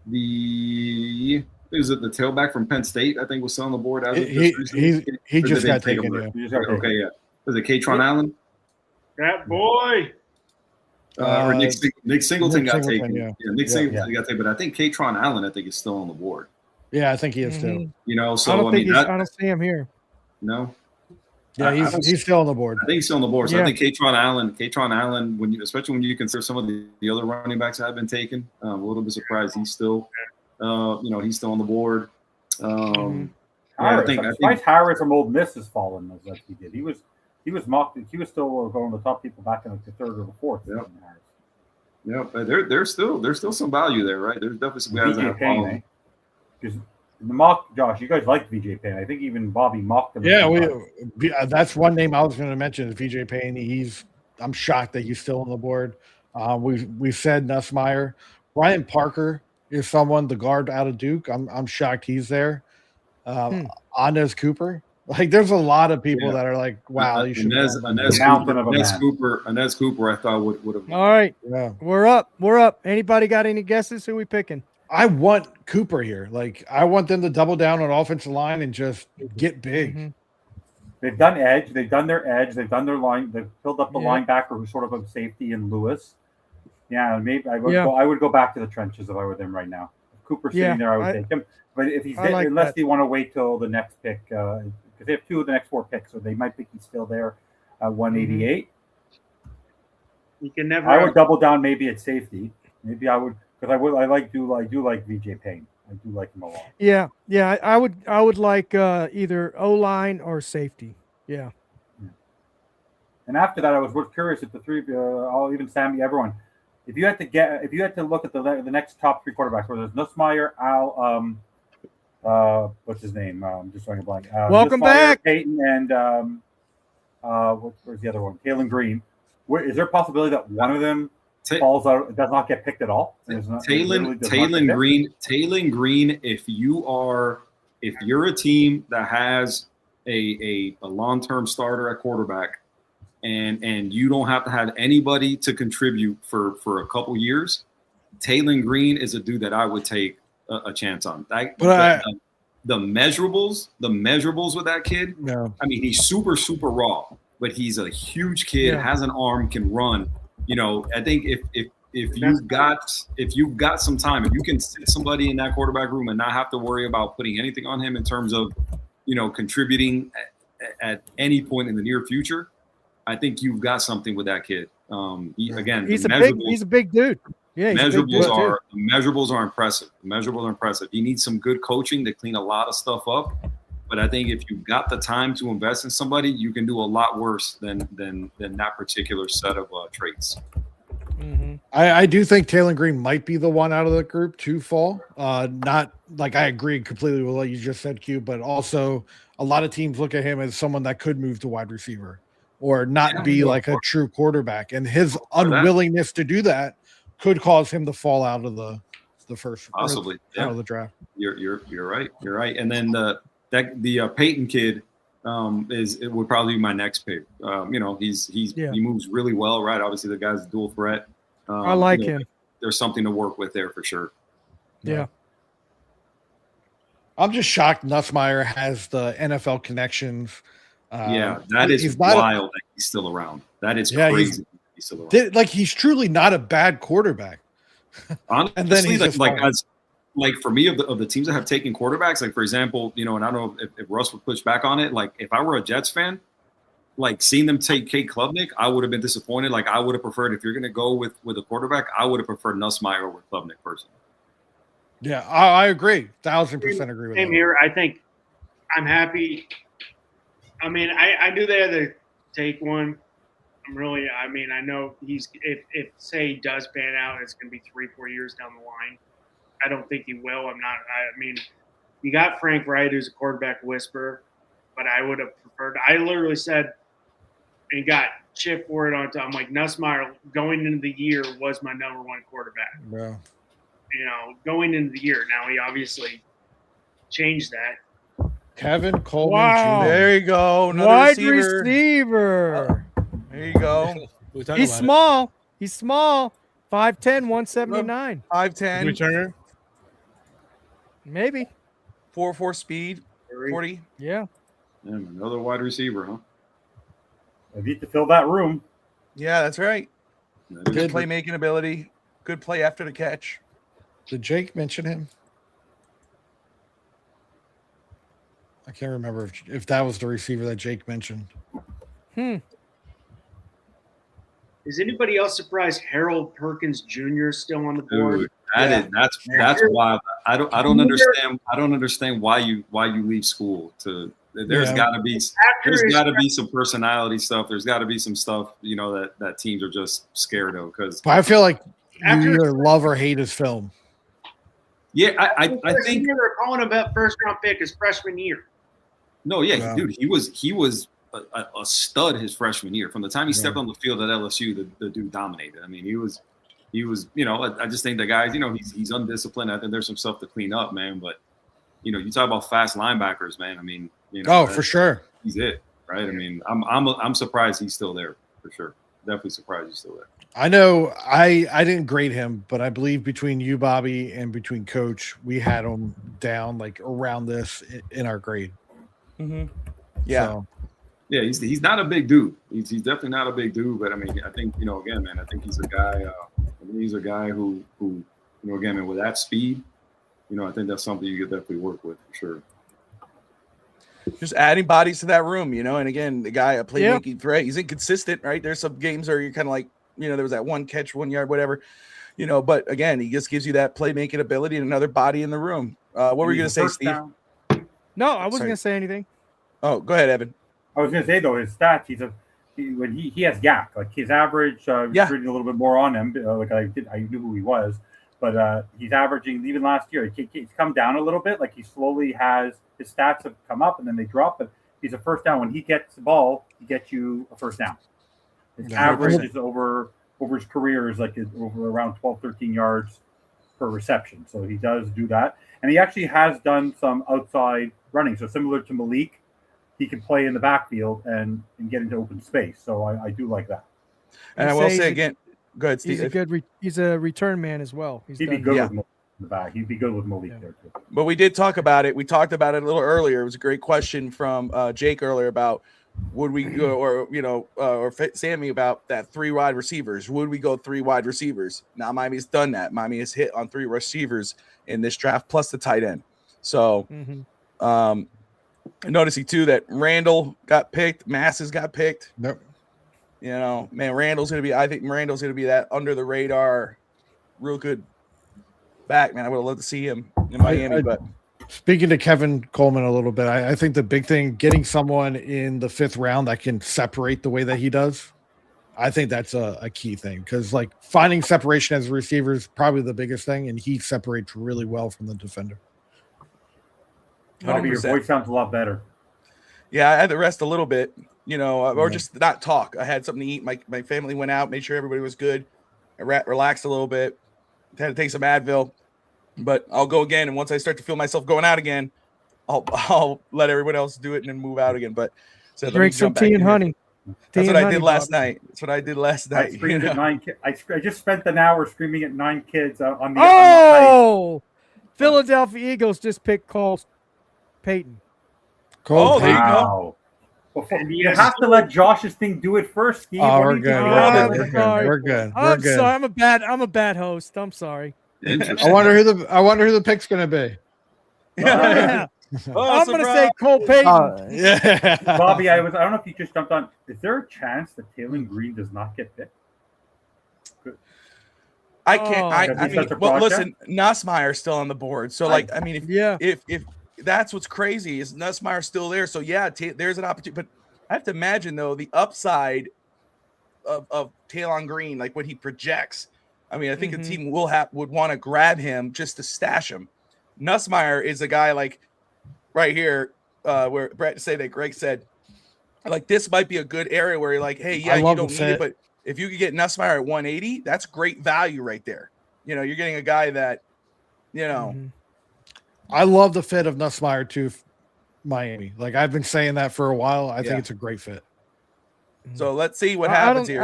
Is it the tailback from Penn State? I think was still on the board. He just got taken. Okay, yeah. Was it Katron Allen? That boy. Or Nick Singleton got taken. Yeah. Nick Singleton got taken, but I think Katron Allen, is still on the board. Yeah, I think he is too. So I don't see him here. No. Yeah, he's still on the board. I think he's still on the board. So I think Katron Allen, especially when you consider some of the other running backs that have been taken, I'm a little bit surprised he's still, he's still on the board. I think Harris from Old Miss has fallen as like he did. He was mocked. He was still going to the top people back in like the third or the fourth. Yeah, but there's still some value there, right? There's definitely some guys that have fallen. Because the mock, Josh, you guys like VJ Payne. I think even Bobby mocked him. Yeah, that's one name I was going to mention is VJ Payne. I'm shocked that he's still on the board. We've said Nussmeier. Ryan Parker is someone, the guard out of Duke. I'm shocked he's there. Anez Cooper. Like, there's a lot of people that are like, wow, you should. Anez Cooper, I thought would have. All right, we're up. Anybody got any guesses? Who we picking? I want Cooper here. Like, I want them to double down on offensive line and just get big. They've done edge. They've done their edge. They've done their line. They've filled up the Yeah. linebacker who's sort of a safety in Lewis. Yeah, maybe I would Yeah. go. I would go back to the trenches if I were them right now. If Cooper's Yeah, sitting there, I would take him. But if he's I like unless that. they want to wait till the next pick, because they have 2 of the next 4 picks, so they might think he's still there at 188. You can never. I would double down maybe at safety. Maybe I would because I do like VJ Payne. I do like him a lot. Yeah, I would like either O-line or safety. Yeah. And after that, I was curious if the three, all even Sammy, everyone, if you had to look at the next top 3 quarterbacks, whether it's Nussmeier, what's his name? Just drawing a blank. Welcome Nussmeier, back, Peyton, and where's the other one? Kalen Green. Is there a possibility that one of them falls out, does not get picked at all? Taylon Green. If you're a team that has a long-term starter at quarterback, and you don't have to have anybody to contribute for a couple years, Taylon Green is a dude that I would take a chance on. The measurables with that kid. No. I mean, he's super raw, but he's a huge kid, has an arm, can run. You know, I think if you've got some time, if you can sit somebody in that quarterback room and not have to worry about putting anything on him in terms of, contributing at any point in the near future, I think you've got something with that kid. He's a big dude. Yeah, the measurables are impressive. The measurables are impressive. You need some good coaching to clean a lot of stuff up. But I think if you've got the time to invest in somebody, you can do a lot worse than that particular set of traits. Mm-hmm. I do think Taylor Green might be the one out of the group to fall. Not like I agree completely with what you just said, Q, but also a lot of teams look at him as someone that could move to wide receiver or not be like a true quarterback. And his unwillingness to do that could cause him to fall out of the first possibly out of the draft. You're right. You're right. And then the Peyton kid would probably be my next pick. He moves really well, right? Obviously, the guy's a dual threat. I like him. There's something to work with there for sure. Yeah. I'm just shocked Nussmeier has the NFL connections. That is wild that he's still around. That is crazy. He's still around. He's truly not a bad quarterback. Honestly, and then he's like for me of the teams that have taken quarterbacks, like for example, and I don't know if Russ would push back on it. Like if I were a Jets fan, like seeing them take Kate Klubnik, I would have been disappointed. Like I would have preferred, if you're going to go with a quarterback, I would have preferred Nussmeier over Klubnik personally. Yeah, I agree. 1,000% agree with that. Same here. I think I'm happy. I mean, I knew they had to take one. I know if say he does pan out, it's going to be 3-4 years down the line. I don't think he will. You got Frank Wright, who's a quarterback whisperer, but I would have preferred. I literally said, and got shit for it on top. I'm like, Nussmeier going into the year was my number 1 quarterback. Yeah. Going into the year. Now he obviously changed that. Kevin Coleman. Wow. Jr. There you go. Another Wide receiver. receiver. There you go. He's small. He's small. 5'10", 179. 5'10". Returner. Maybe. 4.4 speed. 40. Yeah. Another wide receiver, huh? I need to fill that room. Yeah, that's right. Good playmaking ability. Good play after the catch. Did Jake mention him? I can't remember if that was the receiver that Jake mentioned. Is anybody else surprised Harold Perkins Jr. is still on the board? Dude, that's wild. I don't understand why you leave school to. There's got to be some personality stuff. There's got to be some stuff that teams are just scared of because. I feel like you either love or hate his film. Yeah, I think they were calling him a first-round pick his freshman year. No, dude, he was a stud his freshman year. From the time he stepped on the field at LSU, the dude dominated. I mean, he was. I just think the guys, he's undisciplined. I think there's some stuff to clean up, man. But you talk about fast linebackers, man. I mean, for sure, he's it, right? I mean, I'm surprised he's still there for sure. Definitely surprised he's still there. I know I didn't grade him, but I believe between you, Bobby, and between Coach, we had him down like around this in our grade. Mm-hmm. Yeah. So, Yeah, he's not a big dude. He's definitely not a big dude. But I mean, I think again, man, I think he's a guy. He's a guy who again, man, with that speed, I think that's something you could definitely work with for sure. Just adding bodies to that room, and again, the guy a playmaking threat. He's inconsistent, right? There's some games where you're kind of like, there was that one catch, 1 yard, whatever, But again, he just gives you that playmaking ability and another body in the room. What were you going to say, Steve? No, I wasn't going to say anything. Oh, go ahead, Evan. I was going to say though, his stats. When he has yak, like his average. Reading a little bit more on him. I knew who he was, but he's averaging even last year. He's come down a little bit. Like he slowly has his stats have come up and then they drop. But he's a first down. When he gets the ball, he gets you a first down. His average is over his career is over around 12, 13 yards per reception. So he does do that, and he actually has done some outside running. So similar to Malik. He can play in the backfield and get into open space. So I do like that. And I will say again, go ahead, Steve. He's a return man as well. He'd be good with Malik in the back. He'd be good with Malik there too. But we did talk about it. We talked about it a little earlier. It was a great question from Jake earlier about would we go, or Sammy about that 3 wide receivers. Would we go 3 wide receivers? Now Miami's done that. Miami has hit on 3 receivers in this draft plus the tight end. So, noticing too that Randall got picked, Masses got picked. Nope. Randall's gonna be. I think Randall's gonna be that under the radar, real good back. Man, I would have loved to see him in Miami. But speaking to Kevin Coleman a little bit, I think the big thing, getting someone in the 5th round that can separate the way that he does. I think that's a key thing because finding separation as a receiver is probably the biggest thing, and he separates really well from the defender. Bobby, your voice sounds a lot better. Yeah, I had to rest a little bit, or just not talk. I had something to eat. My family went out, made sure everybody was good. I relaxed a little bit. Had to take some Advil, but I'll go again. And once I start to feel myself going out again, I'll let everyone else do it and then move out again. But drink some tea and honey. That's what I did last night. That's what I did last night. I screamed at 9 kids. I just spent an hour screaming at 9 kids on the. Oh, Philadelphia Eagles just picked Cole Payton. There you go. You have to let Josh's thing do it first, Steve. Oh, we're good. We're good. I'm sorry. I'm a bad host. I'm sorry. I wonder who the pick's gonna be. Yeah. I'm gonna say Cole Payton. Yeah. Bobby, I don't know if you just jumped on. Is there a chance that Taylor Green does not get picked? I can't. I mean, well, listen, Nussmeier's still on the board. So, if that's what's crazy is Nussmeier's still there. So, yeah, there's an opportunity. But I have to imagine, though, the upside of Taylor Green, like what he projects. I mean, I think the team would want to grab him just to stash him. Nussmeier is a guy like right here where Brett said that Greg said, this might be a good area where you're like, hey, yeah, you don't need it, but if you could get Nussmeier at 180, that's great value right there. You're getting a guy that, I love the fit of Nussmeier to Miami. I've been saying that for a while. I think it's a great fit. So let's see what happens here.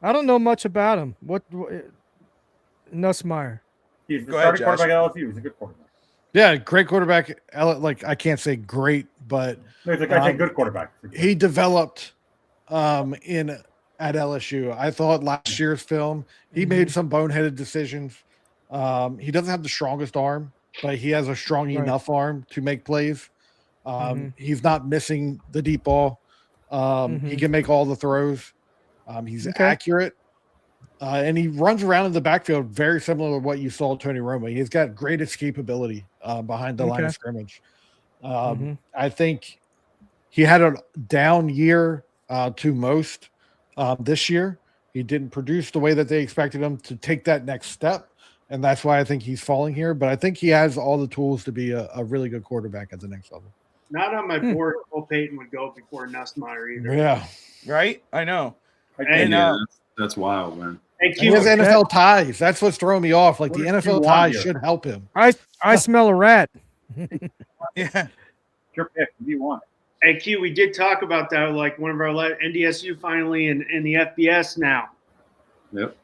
I don't know much about him. What Nussmeier? He's the starting quarterback at LSU. He's a good quarterback. Yeah, great quarterback. I can't say great, but I say good quarterback. He developed at LSU. I thought last year's film, he made some boneheaded decisions. He doesn't have the strongest arm, but he has a strong enough arm to make plays. He's not missing the deep ball. He can make all the throws. He's accurate. And he runs around in the backfield very similar to what you saw Tony Romo. He's got great escapability behind the line of scrimmage. I think he had a down year to most this year. He didn't produce the way that they expected him to take that next step. And that's why I think he's falling here. But I think he has all the tools to be a really good quarterback at the next level. Not on my board. Cole Payton would go before Nussmeier either. Yeah. Right? I know. That's wild, man. He has NFL ties. That's what's throwing me off. The NFL ties should help him. I smell a rat. Yeah. Your pick. What do you want? Hey, Q, we did talk about that, one of our NDSU finally in the FBS now. Yep.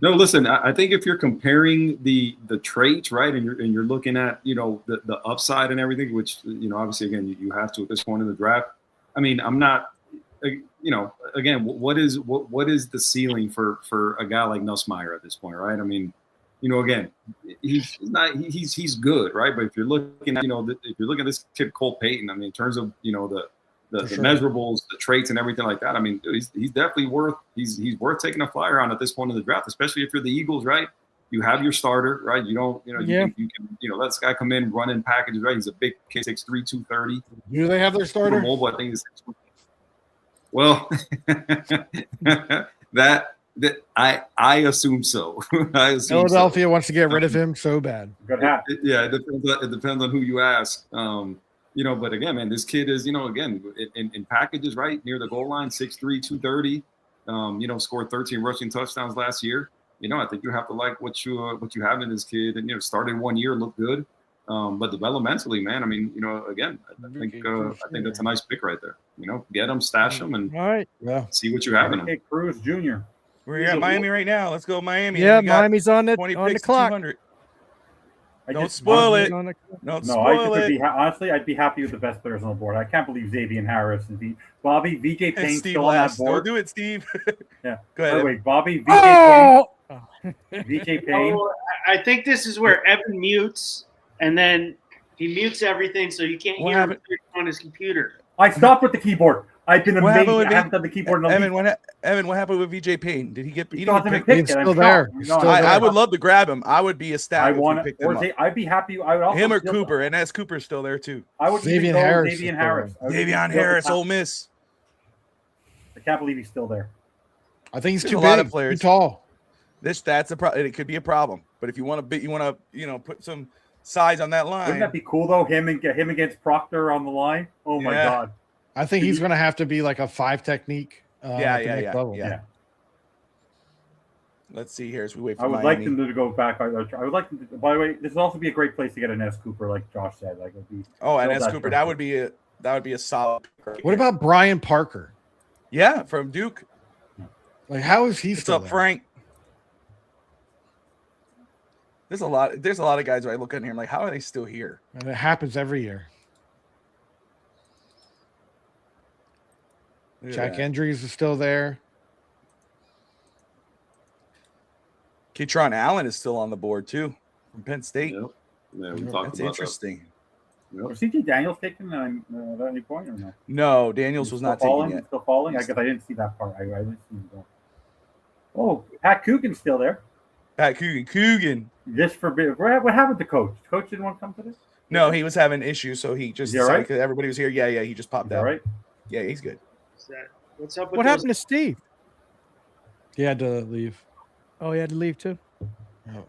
No, listen, I think if you're comparing the traits, right, and you're looking at, the upside and everything, which, obviously, again, you have to at this point in the draft. I mean, I'm not, you know, again, what is the ceiling for a guy like Nussmeier at this point, right? I mean, you know, again, he's good, right? But if you're looking at, you know, if you're looking at this kid Cole Payton, I mean, in terms of, you know, the measurables, the traits, and everything like that, I mean, he's definitely worth taking a flyer on at this point in the draft, especially if you're the Eagles, right? You have your starter, right? You don't, you know, you can, you know, let this guy come in, run in packages, right? He's a big kid, 6'3", 230. Do they have their starter? Mobile, I think. Well, that I assume so. I assume Philadelphia wants to get rid of him so bad. Good hat. It depends on who you ask. You know, but again, man, this kid is, you know, again, in packages, right, near the goal line, 6'3", 230. You know, scored 13 rushing touchdowns last year. You know, I think you have to like what you have in this kid, and, you know, started 1 year, looked good. But developmentally, man, I mean, you know, again, I think that's a nice pick right there. You know, get him, stash him, and see what you have in him. Cruz Jr. We're at Miami right now. Let's go Miami. Yeah, Miami's on the clock. 200. Don't spoil it. Don't spoil it. Honestly, I'd be happy with the best players on the board. I can't believe Xavier Harris and Bobby VJ Payne still on that board. Don't do it, Steve. Yeah. Go ahead. By the way, Bobby VJ Payne. VJ Payne. Oh, I think this is where Evan mutes, and then he mutes everything so you can't hear him on his computer. I stopped with the keyboard. I've been amazed. I haven't done the keyboard. Evan, what happened with VJ Payne? Did he get? He didn't pick? He's still there. I would love to grab him. I would be ecstatic. I'd be happy. I would also him or Cooper, and as Cooper's still there too. I would Xavier Harris. Davion Harris, Ole Miss. I can't believe he's still there. I think he's There's too a big, lot of players. too tall. That's a problem. It could be a problem. But if you want to, you know, put some size on that line. Wouldn't that be cool though? Him against Proctor on the line. Oh my God. I think he's going to have to be like a 5 technique. Yeah. Let's see here as we wait for I would Miami. like them to go back. I would like them to, by the way, this would also be a great place to get an S. Cooper, like Josh said. Like, it'd be, and S. Cooper, that would be a solid pick right What about Brian Parker? Yeah, from Duke. Like, how is he What's still up, there? Frank? There's a lot of guys where I look at here, I'm like, how are they still here? And it happens every year. Jack Andrews is still there. Keytron Allen is still on the board too, from Penn State. Yep. Yeah, we talked That's about interesting. Was CJ Daniels taken at any point or no? No, Daniels was not taken yet. Still falling? I guess I didn't see that part. I didn't see him go. Oh, Pat Coogan's still there. Pat Coogan. Just for what happened to Coach? Coach didn't want to come to this? No, he was having issues, so he just decided because everybody was here. Yeah, he just popped out. Right? Yeah, he's good. What's up with What happened to Steve? He had to leave. Oh, he had to leave too.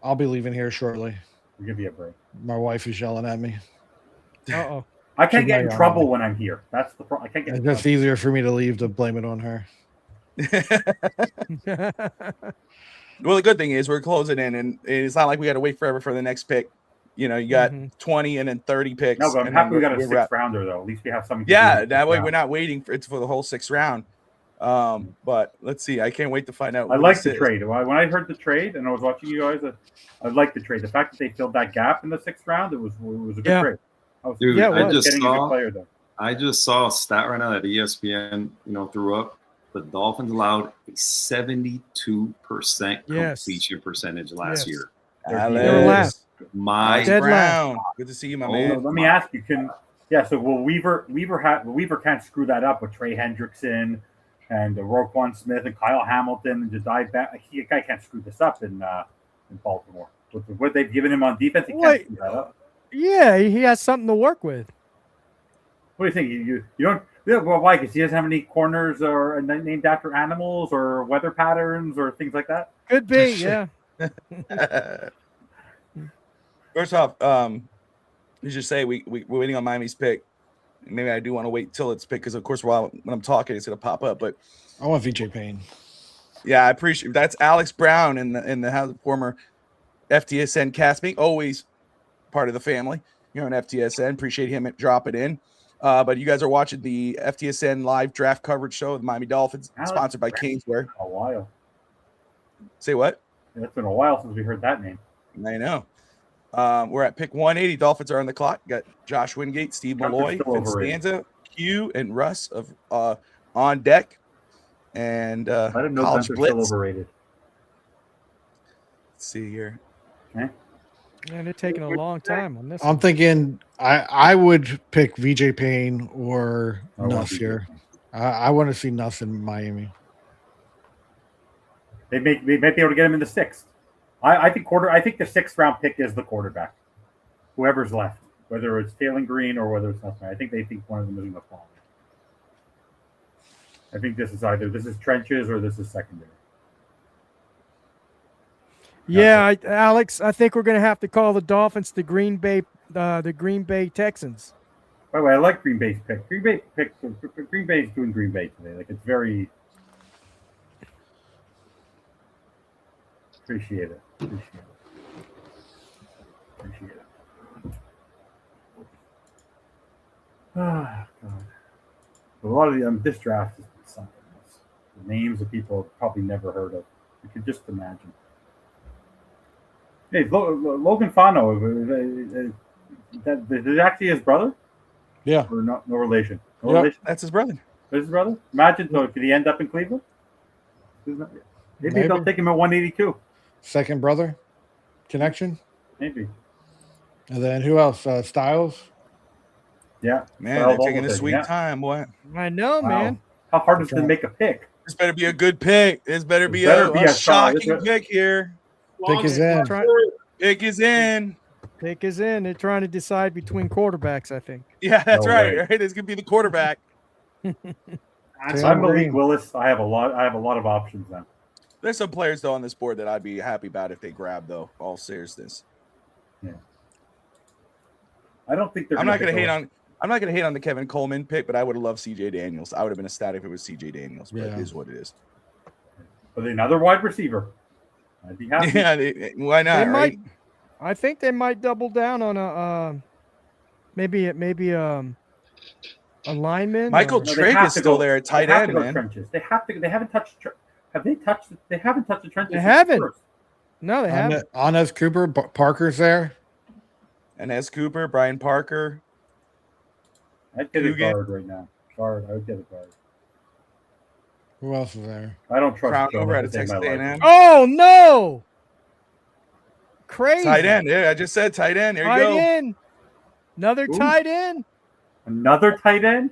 I'll be leaving here shortly. We'll give you a break. My wife is yelling at me. Uh-oh. I can't get in trouble when I'm here. That's the problem. I can't get in It's just easier for me to leave to blame it on her. Well, the good thing is we're closing in, and it's not like we got to wait forever for the next pick. You know, you got 20 and then 30 picks. No, but I'm happy we got a 6th rounder, though. At least we have something. Yeah, that way we're not waiting for the whole 6th round. But let's see. I can't wait to find out. I like the trade. When I heard the trade and I was watching you guys, I like the trade. The fact that they filled that gap in the 6th round, it was a good trade. Dude, I just saw a stat right now that ESPN, threw up. The Dolphins allowed a 72% completion percentage last year. Alex, my Brown. Good to see you, my man. Let me ask you, so will Weaver can't screw that up with Trey Hendrickson and Roquan Smith and Kyle Hamilton and Jediah back. The guy can't screw this up in Baltimore. With what they've given him on defense, he can't screw that up. Yeah, he has something to work with. What do you think? You don't? Well, why? Because he doesn't have any corners or named after animals or weather patterns or things like that. Could be, yeah. First off, let's just say we're waiting on Miami's pick. Maybe I do want to wait till it's picked because, of course, when I'm talking, it's going to pop up. But I want VJ Payne. Yeah, I appreciate that's Alex Brown in the former FTSN castmate, always part of the family. On FTSN, appreciate him dropping in. But you guys are watching the FTSN live draft coverage show of the Miami Dolphins, sponsored by Kingswear. A while. Say what? It's been a while since we heard that name. I know. We're at pick 180. Dolphins are on the clock. Got Josh Wingate, Steve Malloy, Vince Stanza, Q and Russ of on deck, and I didn't know college Banter's blitz. still overrated. Let's see here. Okay. Man, they're taking a long time on this. I'm thinking I would pick VJ Payne or Nuss here. I want to see Nuss in Miami. They might be able to get him in the 6th. I think the 6th round pick is the quarterback. Whoever's left, whether it's Taylor Green or whether it's Nuss, I think they think one of them is going to fall. I think this is trenches or this is secondary. Yeah, Alex, I think we're going to have to call the Dolphins the Green Bay Texans. By the way, I like Green Bay's pick. Green Bay's doing Green Bay today. Like, it's very appreciate it. Ah, God. A lot of this draft is something else. The names of people I've probably never heard of. You could just imagine. Hey, Logan Fano, is it actually his brother? Yeah. Or no relation? No Yep, relation? that's his brother. That's his brother? Imagine, could he end up in Cleveland? Maybe they'll take him at 182. Second brother connection? Maybe. And then who else? Styles? Yeah. Man, they're taking a sweet time, boy. I know, man. How hard is it to make a pick? This better be a good pick. This better be a shocking pick here. Pick is in. Pick is in. Pick is in. They're trying to decide between quarterbacks, I think. Yeah, that's right. This could be the quarterback. I'm Malik Willis. I have a lot of options now. There's some players though on this board that I'd be happy about if they grab though. All seriousness. Yeah. I don't think they're. I'm not gonna hate on the Kevin Coleman pick, but I would have loved CJ Daniels. I would have been ecstatic if it was CJ Daniels, but it is what it is. But another wide receiver. I'd be happy. Yeah, why not? Right? I think they might double down on a maybe a lineman. Michael Trigg is still there at tight end, man. Trenches. They have to. They haven't touched. Have they touched? They haven't touched the trenches. They haven't. No, they haven't. Anez Cooper, Parker's there. Anez Cooper, Brian Parker. I'd get a guard right now. Guard. I would get a guard. Who else is there? I don't trust Crown over at Texas A&M. Oh no! Crazy. Tight end. Yeah, I just said tight end. There you go. Tight end. Another tight end. Another tight end.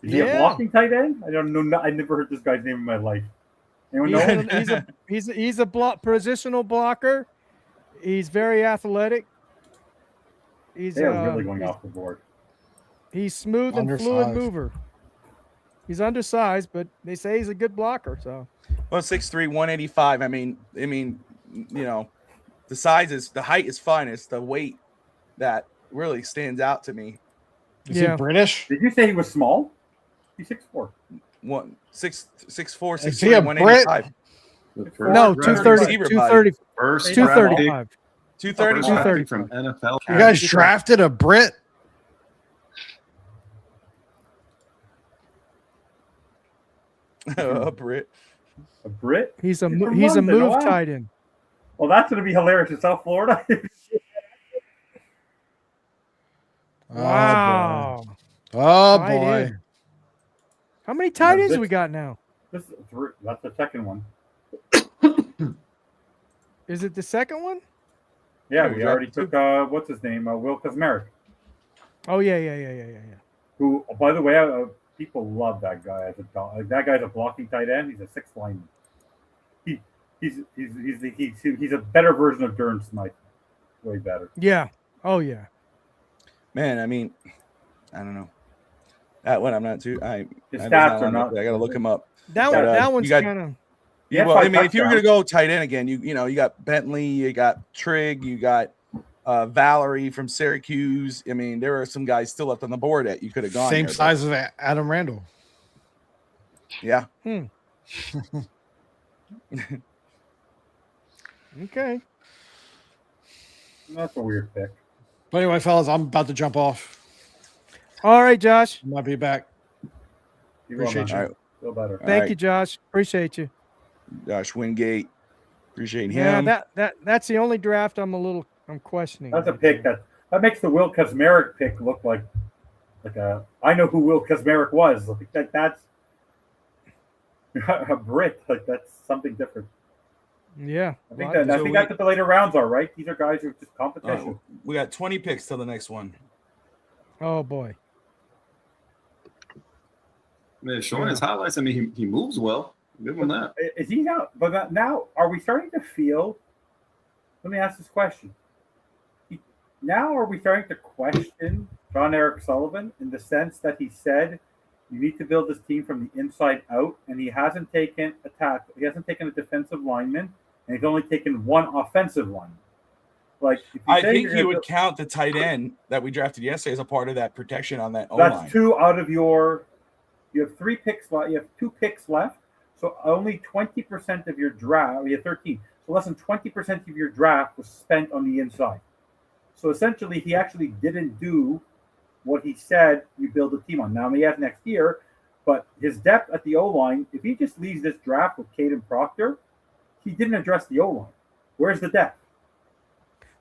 Is he a Yeah. blocking tight end? I don't know. I never heard this guy's name in my life. Anyone know? He's a positional blocker. He's very athletic. He's They're really going off the board. He's smooth and fluid mover. He's undersized, but they say he's a good blocker. So, well, 6'3", 185. I mean, you know, the height is fine. It's the weight that really stands out to me. Is he British? Did you say he was small? He's 6'4". 6'4", 6'3", Is he a 185. No, 230. 230. First 235. 235 from NFL. You guys drafted a Brit? A Brit. A Brit? He's a from move London, wow. tight end. Well, that's going to be hilarious in South Florida. Wow. Oh Tight boy. end. How many tight ends we got now? That's the second one. Is it the second one? Yeah, we already took what's his name, Will Kazmarek. Oh yeah. Who, by the way, people love that guy as a dog. Like, that guy's a blocking tight end. He's a sixth lineman. He's a better version of Durham Smythe. Way better. Yeah. Oh yeah. Man, I mean, I don't know. That one I'm not too. His stats are not. I gotta look him up. That one's kind of. Yeah, well, I mean, if you were gonna go tight end again, you got Bentley, you got Trigg, you got Valerie from Syracuse. I mean, there are some guys still left on the board that you could have gone. Same size as Adam Randall. Yeah. Okay. That's a weird pick. But anyway, fellas, I'm about to jump off. All right, Josh. Might be back. Appreciate you. Feel better. Thank you, Josh. Appreciate you. Josh Wingate. Appreciate him. Yeah, that's the only draft I'm questioning. That's a pick that makes the Will Kazmarek pick look like I know who Will Kazmarek was. Like that's a Brit. Like that's something different. Yeah, I think that's what the later rounds are, right? These are guys who are just competition. We got 20 picks till the next one. Oh boy. Man, showing his highlights. I mean, he moves well. Give him that. Is he now? But now, are we starting to feel? Let me ask this question. Now, are we starting to question John Eric Sullivan in the sense that he said you need to build this team from the inside out, and he hasn't taken a tackle, he hasn't taken a defensive lineman, and he's only taken one offensive lineman. Like, I think you would count the tight end that we drafted yesterday as a part of that protection on that O-line. O-line. 2 out of your. You have 3 picks left. You have 2 picks left, so only 20% of your draft. You have 13, so less than 20% of your draft was spent on the inside. So essentially, he actually didn't do what he said you build a team on. Now, he has next year, but his depth at the O-line, if he just leaves this draft with Caden Proctor, he didn't address the O-line. Where's the depth?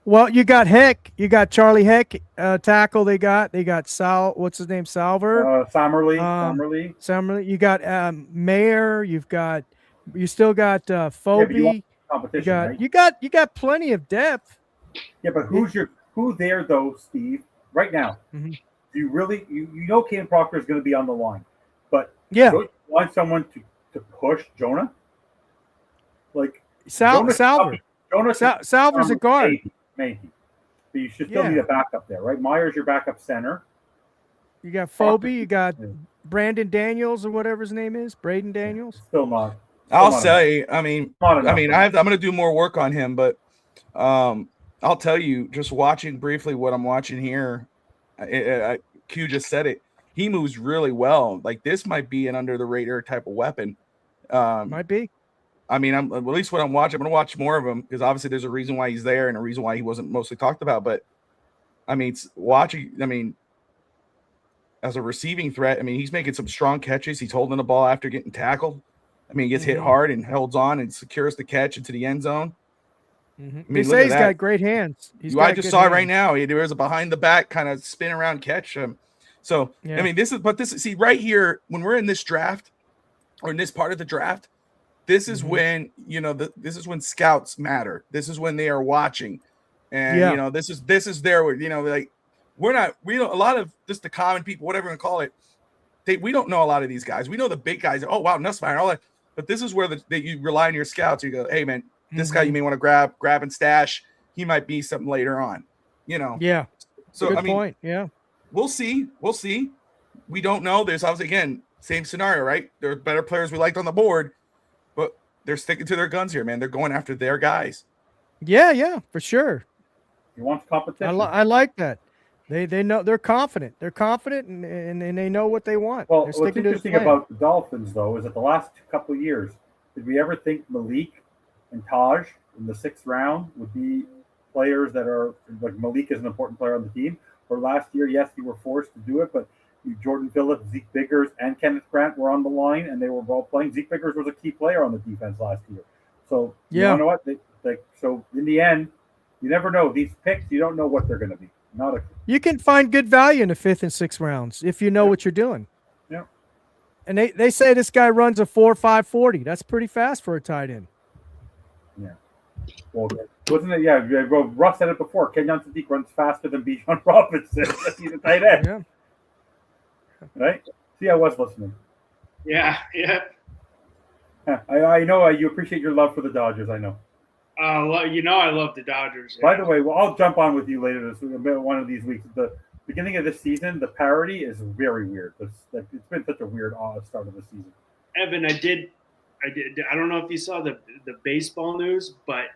Well, you got Heck. You got Charlie Heck, tackle they got. They got what's his name? Salver? Summerly. You got Mayer. You still got Phobie. Competition, you got plenty of depth. Yeah, but who there though, Steve? Right now, mm-hmm. Do you really you know Caden Proctor is going to be on the line, but don't you want someone to push Jonah? Like Salver. Salver's a guard. Maybe. But you should still need a backup there, right? Meyer's your backup center. You got Phobie, you got Brandon Daniels or whatever his name is, Braden Daniels. Still not. I'm going to do more work on him, but I'll tell you, just watching briefly what I'm watching here, Q just said it. He moves really well. Like this might be an under the radar type of weapon. Might be. I mean, at least what I'm watching, I'm going to watch more of him because obviously there's a reason why he's there and a reason why he wasn't mostly talked about. But I mean, as a receiving threat, I mean, he's making some strong catches. He's holding the ball after getting tackled. I mean, he gets hit hard and holds on and secures the catch into the end zone. Mm-hmm. I mean, they say he's got great hands. I just saw it right now. There was a behind the back kind of spin around catch. So, I mean, see right here, when we're in this draft or in this part of the draft, this is when, this is when scouts matter. This is when they are watching. And, this is their, like we don't, a lot of just the common people, whatever you call it, we don't know a lot of these guys. We know the big guys. Oh, wow, Nussmeier, all that. But this is where you rely on your scouts. You go, hey, man, this guy you may want to grab and stash. He might be something later on, Yeah. So, good point. Yeah. We'll see. We don't know. There's obviously, again, same scenario, right? There are better players we liked on the board, but they're sticking to their guns here, man. They're going after their guys. Yeah, for sure. He wants competition. I like that. They know they're confident. They're confident and they know what they want. Well, they're what's interesting about the Dolphins, though, is that the last couple of years, did we ever think Malik and Taj in the 6th round would be players that are like Malik is an important player on the team? Or last year, yes, you were forced to do it, but Jordan Phillips, Zeke Biggers, and Kenneth Grant were on the line, and they were both playing. Zeke Biggers was a key player on the defense last year. So you know what? So in the end, you never know. These picks, you don't know what they're going to be. You can find good value in the 5th and 6th rounds if you know what you're doing. Yeah. And they say this guy runs a 4.5 40. That's pretty fast for a tight end. Yeah. Well, wasn't it? Yeah. Well, Russ said it before. Kenyon Sadiq runs faster than Bijan Robinson. He's a tight end. Yeah. Right? See, I was listening. Yeah. I know you appreciate your love for the Dodgers. I know. I love the Dodgers. By the way, I'll jump on with you later one of these weeks. The beginning of the season, the parody is very weird. It's been such a weird start of the season. Evan, I don't know if you saw the baseball news, but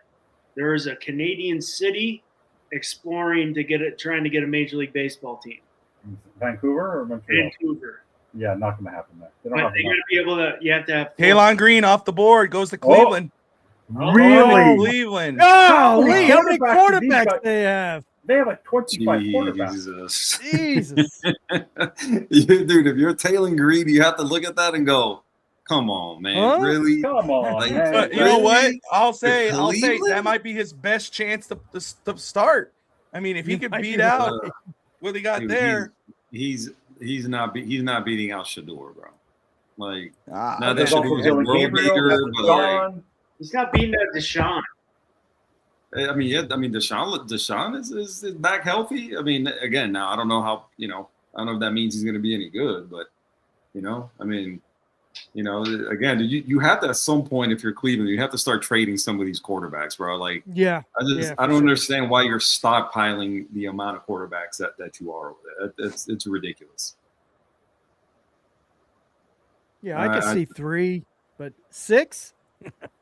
there is a Canadian city exploring trying to get a Major League Baseball team. Vancouver or Montreal? Vancouver. Yeah, not going to happen there. They're going to be able to. You have to have. Kalon Green off the board goes to Cleveland. Really? Cleveland. Oh, Lee, how many quarterbacks they have? They have like 25 quarterbacks. Jesus. Dude, if you're Taylor Green, you have to look at that and go, come on, man. Huh? Really? Come on, man. You know what? I'll say that might be his best chance to start. I mean, if he could beat out what he got there. He's he's not beating out Shador, bro. Like, not that there's also Shador's a Dylan world Gabriel, beater, that's but like, he's not beating out Deshaun. I mean, yeah, I mean, Deshaun is back healthy. I mean, again, now I don't know how, I don't know if that means he's going to be any good, but I mean, again, you have to at some point, if you're Cleveland, you have to start trading some of these quarterbacks, bro. Like, I don't understand why you're stockpiling the amount of quarterbacks that you are over there. It's ridiculous. Yeah, I could see 3, but 6,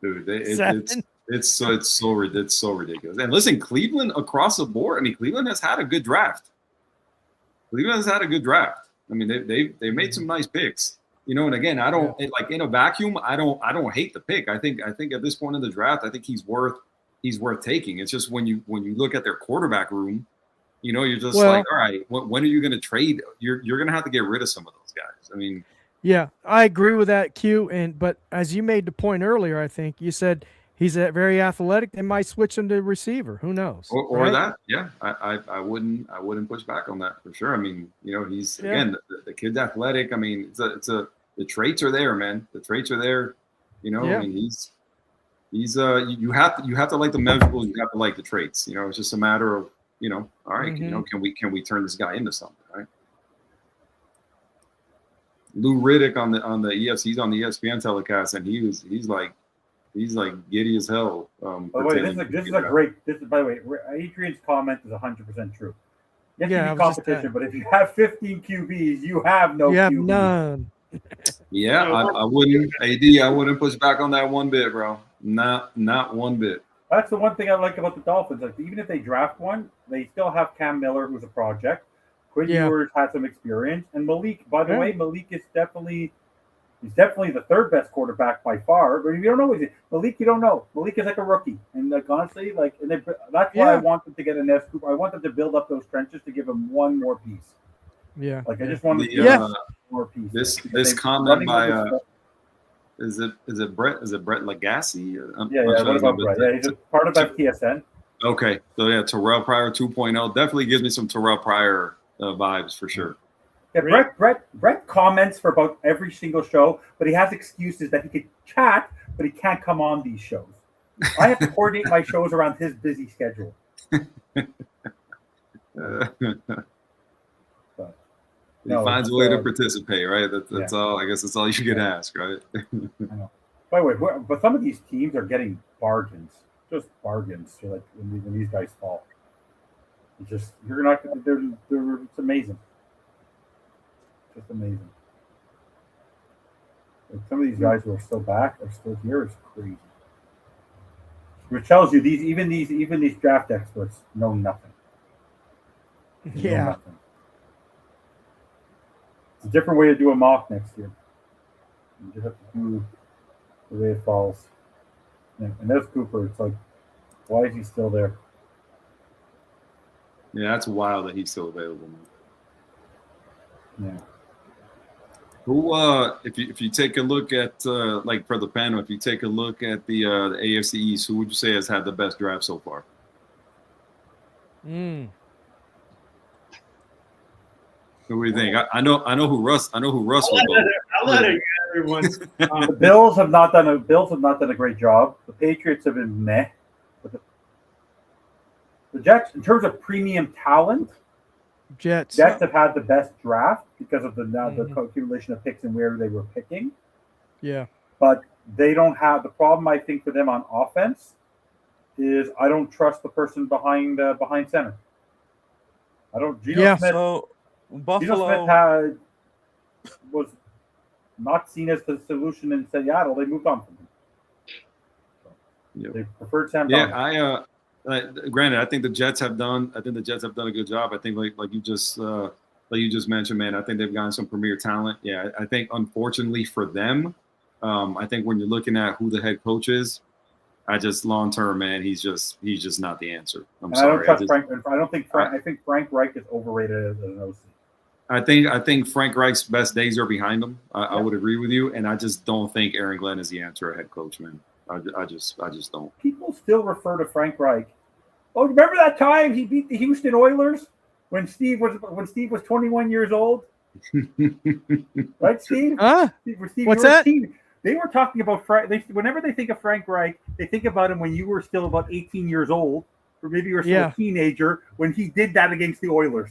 dude, 7. It's so ridiculous. And listen, Cleveland across the board. I mean, Cleveland has had a good draft. I mean, they made some nice picks. And again, I don't like in a vacuum. I don't hate the pick. I think at this point in the draft, I think he's worth taking. It's just when you look at their quarterback room, you're just like, all right, when are you going to trade? You're going to have to get rid of some of those guys. I mean, yeah, I agree with that, Q. But as you made the point earlier, I think you said he's very athletic. They might switch him to receiver. Who knows? Or right? that, yeah. I wouldn't push back on that for sure. I mean, he's again the kid's athletic. I mean, the traits are there, man. The traits are there. I mean, he's you have to like the measurables. You have to like the traits. It's just a matter of all right. Can we turn this guy into something? Right. Lou Riddick on the ESPN, he's on the ESPN telecast, and he's like giddy as hell. By the way, this is a great. By the way, Adrian's comment is 100% true. Yes, you need competition, but if you have 15 QBs, you have no. You have QBs. none. Yeah, I wouldn't push back on that one bit, bro. Not one bit. That's the one thing I like about the Dolphins. Like, even if they draft one, they still have Cam Miller, who's a project. Quinn Ewers had some experience, and Malik. By the way, Malik is definitely the third best quarterback by far. But if you don't know Malik, you don't know. Malik is like a rookie, and like honestly, that's why I want them to get an S group. I want them to build up those trenches to give him one more piece. Yeah, like I just want to one more piece. This comment by is it Brett Lagasse? What about Brett? Yeah, he's a part of Ftsn. Okay, so yeah, Terrell Pryor 2.0 definitely gives me some Terrell Pryor vibes for sure. Yeah, Brett comments for about every single show, but he has excuses that he could chat, but he can't come on these shows. I have to coordinate my shows around his busy schedule. He finds a way to participate, right? That's all. I guess that's all you can ask, right? I know. By the way, but some of these teams are getting bargains, just bargains. So like when these guys fall, it's amazing. Just amazing. Like some of these guys who are still back are still here is crazy. Which tells you even these draft experts know nothing. They know nothing. It's a different way to do a mock next year. You just have to do the way it falls. And there's Cooper. It's like, why is he still there? Yeah, that's wild that he's still available, man. Yeah. Who, if you take a look at like for the panel, if you take a look at the AFC East, who would you say has had the best draft so far? Who do you think? I know who Russ would go. I'll let everyone. The Bills have not done a great job. The Patriots have been meh. But the Jets, in terms of premium talent, Jets have had the best draft because of the accumulation of picks and where they were picking. Yeah. But they don't have the problem. I think for them on offense is I don't trust the person behind center. I don't. Geno Smith. So Buffalo Geno Smith was not seen as the solution in Seattle. They moved on from him. Yep. They preferred Sam. Yeah, granted, I think the Jets have done a good job. I think like you just mentioned, man. I think they've gotten some premier talent. Yeah, I think unfortunately for them, I think when you're looking at who the head coach is, I just long term, man, he's just not the answer. I'm sorry. I don't trust Frank. I don't think Frank. I think Frank Reich is overrated as an OC. I think Frank Reich's best days are behind him. I would agree with you, and I just don't think Aaron Glenn is the answer at head coach, man. I just don't. People still refer to Frank Reich. Oh, remember that time he beat the Houston Oilers when Steve was 21 years old? Right, Steve? Huh? Steve, What's that? They were talking about Frank. Whenever they think of Frank Reich, they think about him when you were still about 18 years old, or maybe you were still a teenager when he did that against the Oilers.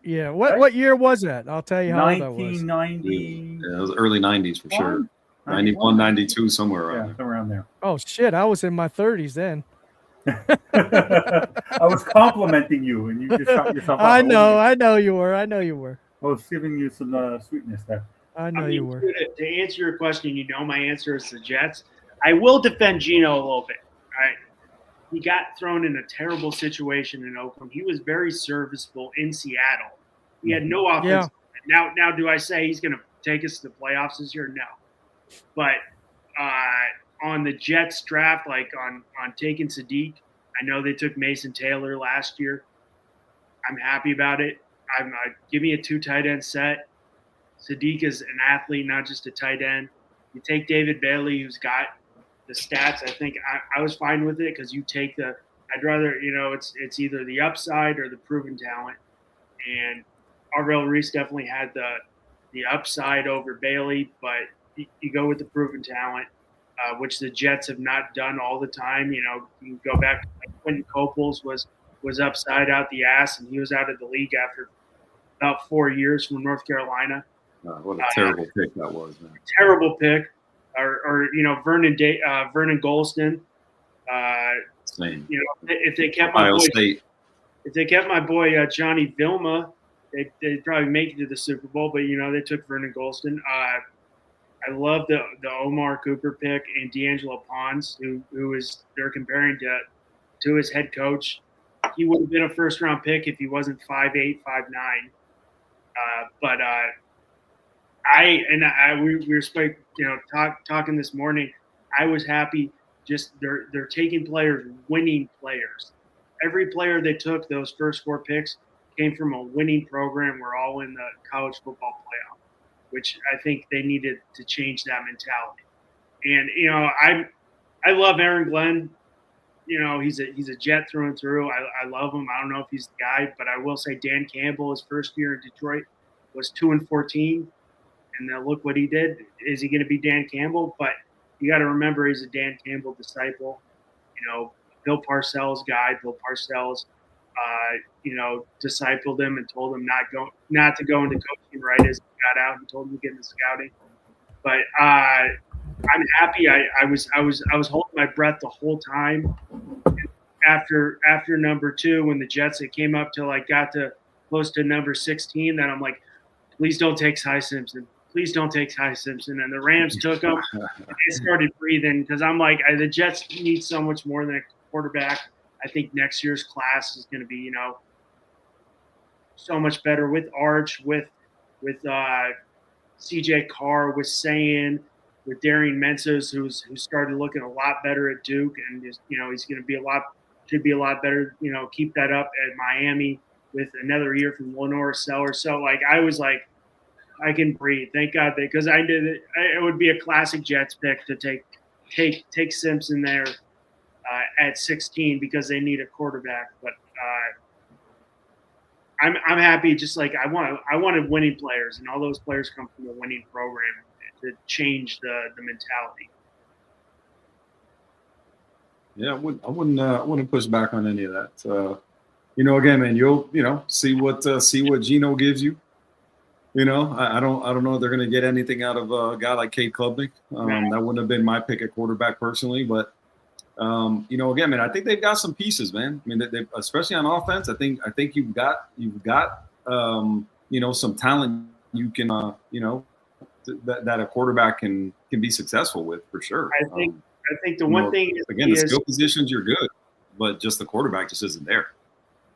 Yeah. What year was that? I'll tell you how old I was. 1990. Yeah, it was early 90s for sure. 91, 92, somewhere around there. Somewhere around there. Oh shit! I was in my 30s then. I was complimenting you, and you just shot yourself up. I know you were. I was giving you some sweetness there. I know you were. To answer your question, my answer is the Jets. I will defend Gino a little bit. All right. He got thrown in a terrible situation in Oakland. He was very serviceable in Seattle. He had no offense. Yeah. Now, do I say he's going to take us to the playoffs this year? No. But on the Jets draft, like on taking Sadiq, I know they took Mason Taylor last year. I'm happy about it. Give me a 2 tight end set. Sadiq is an athlete, not just a tight end. You take David Bailey, who's got the stats. I think I was fine with it because you take I'd rather, it's either the upside or the proven talent. And Arvell Reese definitely had the upside over Bailey, but you go with the proven talent, which the Jets have not done all the time. You go back to Quentin Coples was upside out the ass, and he was out of the league after about 4 years from North Carolina. What a terrible pick that was, man. Terrible pick. Or Vernon Golston. Same. If they kept Ohio State. If they kept my boy Johnny Vilma, they'd probably make it to the Super Bowl. But they took Vernon Golston. I love the Omar Cooper pick and D'Angelo Pons, who is they're comparing to his head coach. He would have been a first round pick if he wasn't 5'8", 5'9". But we were talking this morning. I was happy. Just they're taking players, winning players. Every player they took, those first 4 picks, came from a winning program. We're all in the college football playoff, which I think they needed to change that mentality. And I love Aaron Glenn. He's a Jet through and through. I love him. I don't know if he's the guy, but I will say Dan Campbell, his first year in Detroit, was 2-14. And now look what he did. Is he going to be Dan Campbell? But you got to remember he's a Dan Campbell disciple. Bill Parcells guy. Bill Parcells, discipled him and told him not to go into coaching right as he got out and told him to get into scouting. But I'm happy. I was holding my breath the whole time. After number 2, when the Jets came up to got to close to number 16, then I'm like, please don't take Ty Simpson. Please don't take Ty Simpson. And the Rams took him. They started breathing because I'm like, the Jets need so much more than a quarterback. I think next year's class is going to be, so much better with Arch, with CJ Carr, with Sayin, with Darian Mensos, who started looking a lot better at Duke, and he's going to should be a lot better. Keep that up at Miami with another year from Lenore Sellers. So I was like, I can breathe. Thank God because I did it. It would be a classic Jets pick to take Simpson there at 16 because they need a quarterback. But I'm happy. Just I wanted winning players, and all those players come from a winning program to change the mentality. Yeah, I wouldn't push back on any of that. Again, man, you'll see what Gino gives you. I don't know if they're going to get anything out of a guy like Cade Klubnik. That wouldn't have been my pick at quarterback personally, but again, man, I think they've got some pieces, man. I mean, they especially on offense. I think you've got some talent you can that a quarterback can be successful with for sure. I think the one thing again, the skill positions you're good, but just the quarterback just isn't there.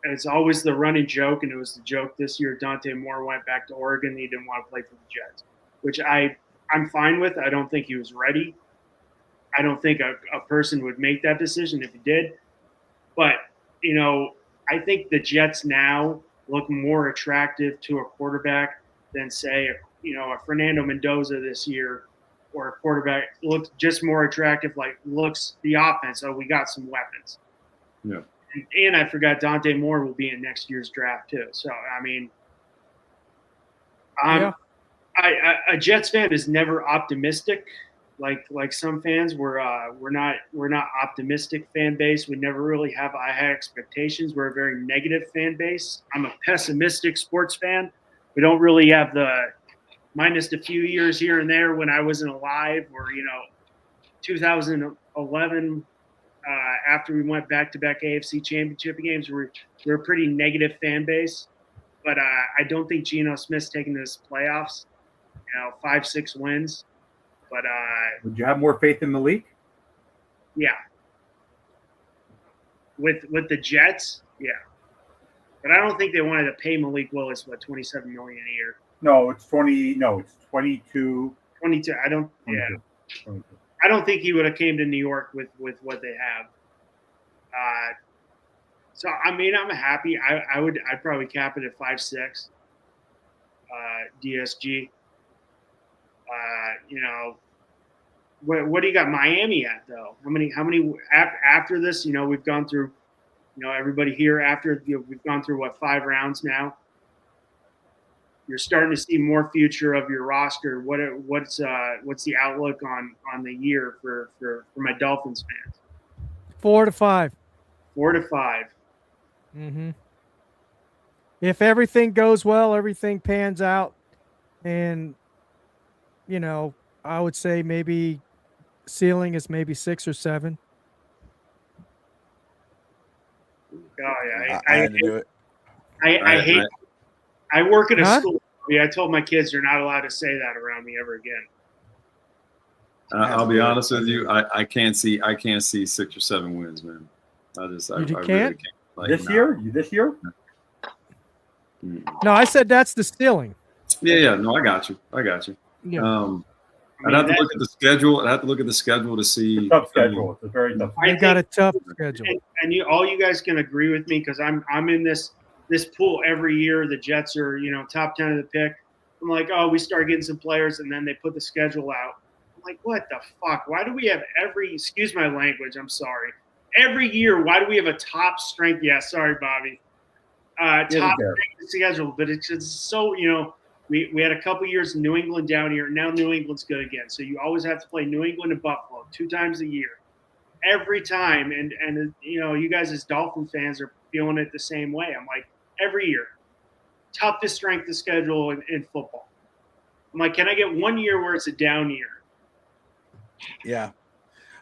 It's always the running joke, and it was the joke this year. Dante Moore went back to Oregon. He didn't want to play for the Jets, which I'm fine with. I don't think he was ready. I don't think a person would make that decision if he did. But, I think the Jets now look more attractive to a quarterback than, say, a Fernando Mendoza this year, or a quarterback looks just more attractive, looks the offense. So we got some weapons. Yeah. And I forgot Dante Moore will be in next year's draft too. So, I mean, A Jets fan is never optimistic. Like some fans, we're not optimistic fan base. We never really have high expectations. We're a very negative fan base. I'm a pessimistic sports fan. We don't really have minus a few years here and there when I wasn't alive, or 2011 after we went back-to-back AFC Championship games. We're a pretty negative fan base, but I don't think Geno Smith's taking this playoffs. 5-6 wins. But would you have more faith in Malik? Yeah. With the Jets, yeah. But I don't think they wanted to pay Malik Willis $27 million a year. No, it's 20. No, it's 22. 22. I don't. 22. Yeah. 22. I don't think he would have came to New York with what they have. So I mean, I'm happy. I'd probably cap it at 5-6. DSG. What do you got Miami at though? How many after this? We've gone through. Everybody here after we've gone through 5 rounds now. You're starting to see more future of your roster. What's the outlook on the year for my Dolphins fans? 4 to 5. 4 to 5. Mm-hmm. If everything goes well, everything pans out, and I would say maybe ceiling is maybe 6 or 7. Oh yeah, I had to do it. I hate. I work at a school. I told my kids they're not allowed to say that around me ever again. I'll be honest with you. I can't see 6 or 7 wins, man. I really can't. This year? No, I said that's the ceiling. Yeah. No, I got you. Yeah. I'd have to look at the schedule. To see. It's a tough schedule. It's a very tough. They got a tough schedule. And all you guys can agree with me because I'm in this pool every year. The Jets are top 10 of the pick. I'm like, oh, we start getting some players, and then they put the schedule out. I'm like, what the fuck? Why do we have excuse my language, I'm sorry. Every year, why do we have a top strength? Yeah, sorry, Bobby. Top strength schedule, but it's so we had a couple years in New England down here. Now New England's good again. So you always have to play New England and Buffalo 2 times a year, every time. And you guys as Dolphin fans are feeling it the same way. I'm like, every year, toughest strength of schedule in football. I'm like, can I get 1 year where it's a down year? Yeah,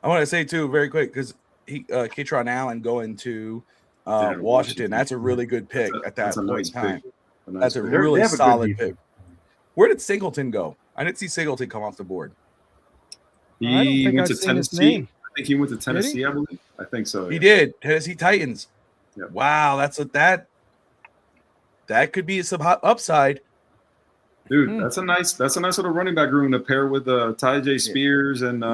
I want to say too very quick because Kaytron Allen going to Washington. That's a really good pick at that point in time. That's a really solid pick. Where did Singleton go? I didn't see Singleton come off the board. He went to Tennessee. I think he went to Tennessee, I believe. I think so. Yeah. He did. Tennessee Titans. Yeah. Wow, that could be some hot upside. Dude, that's a nice little running back room to pair with Ty Spears and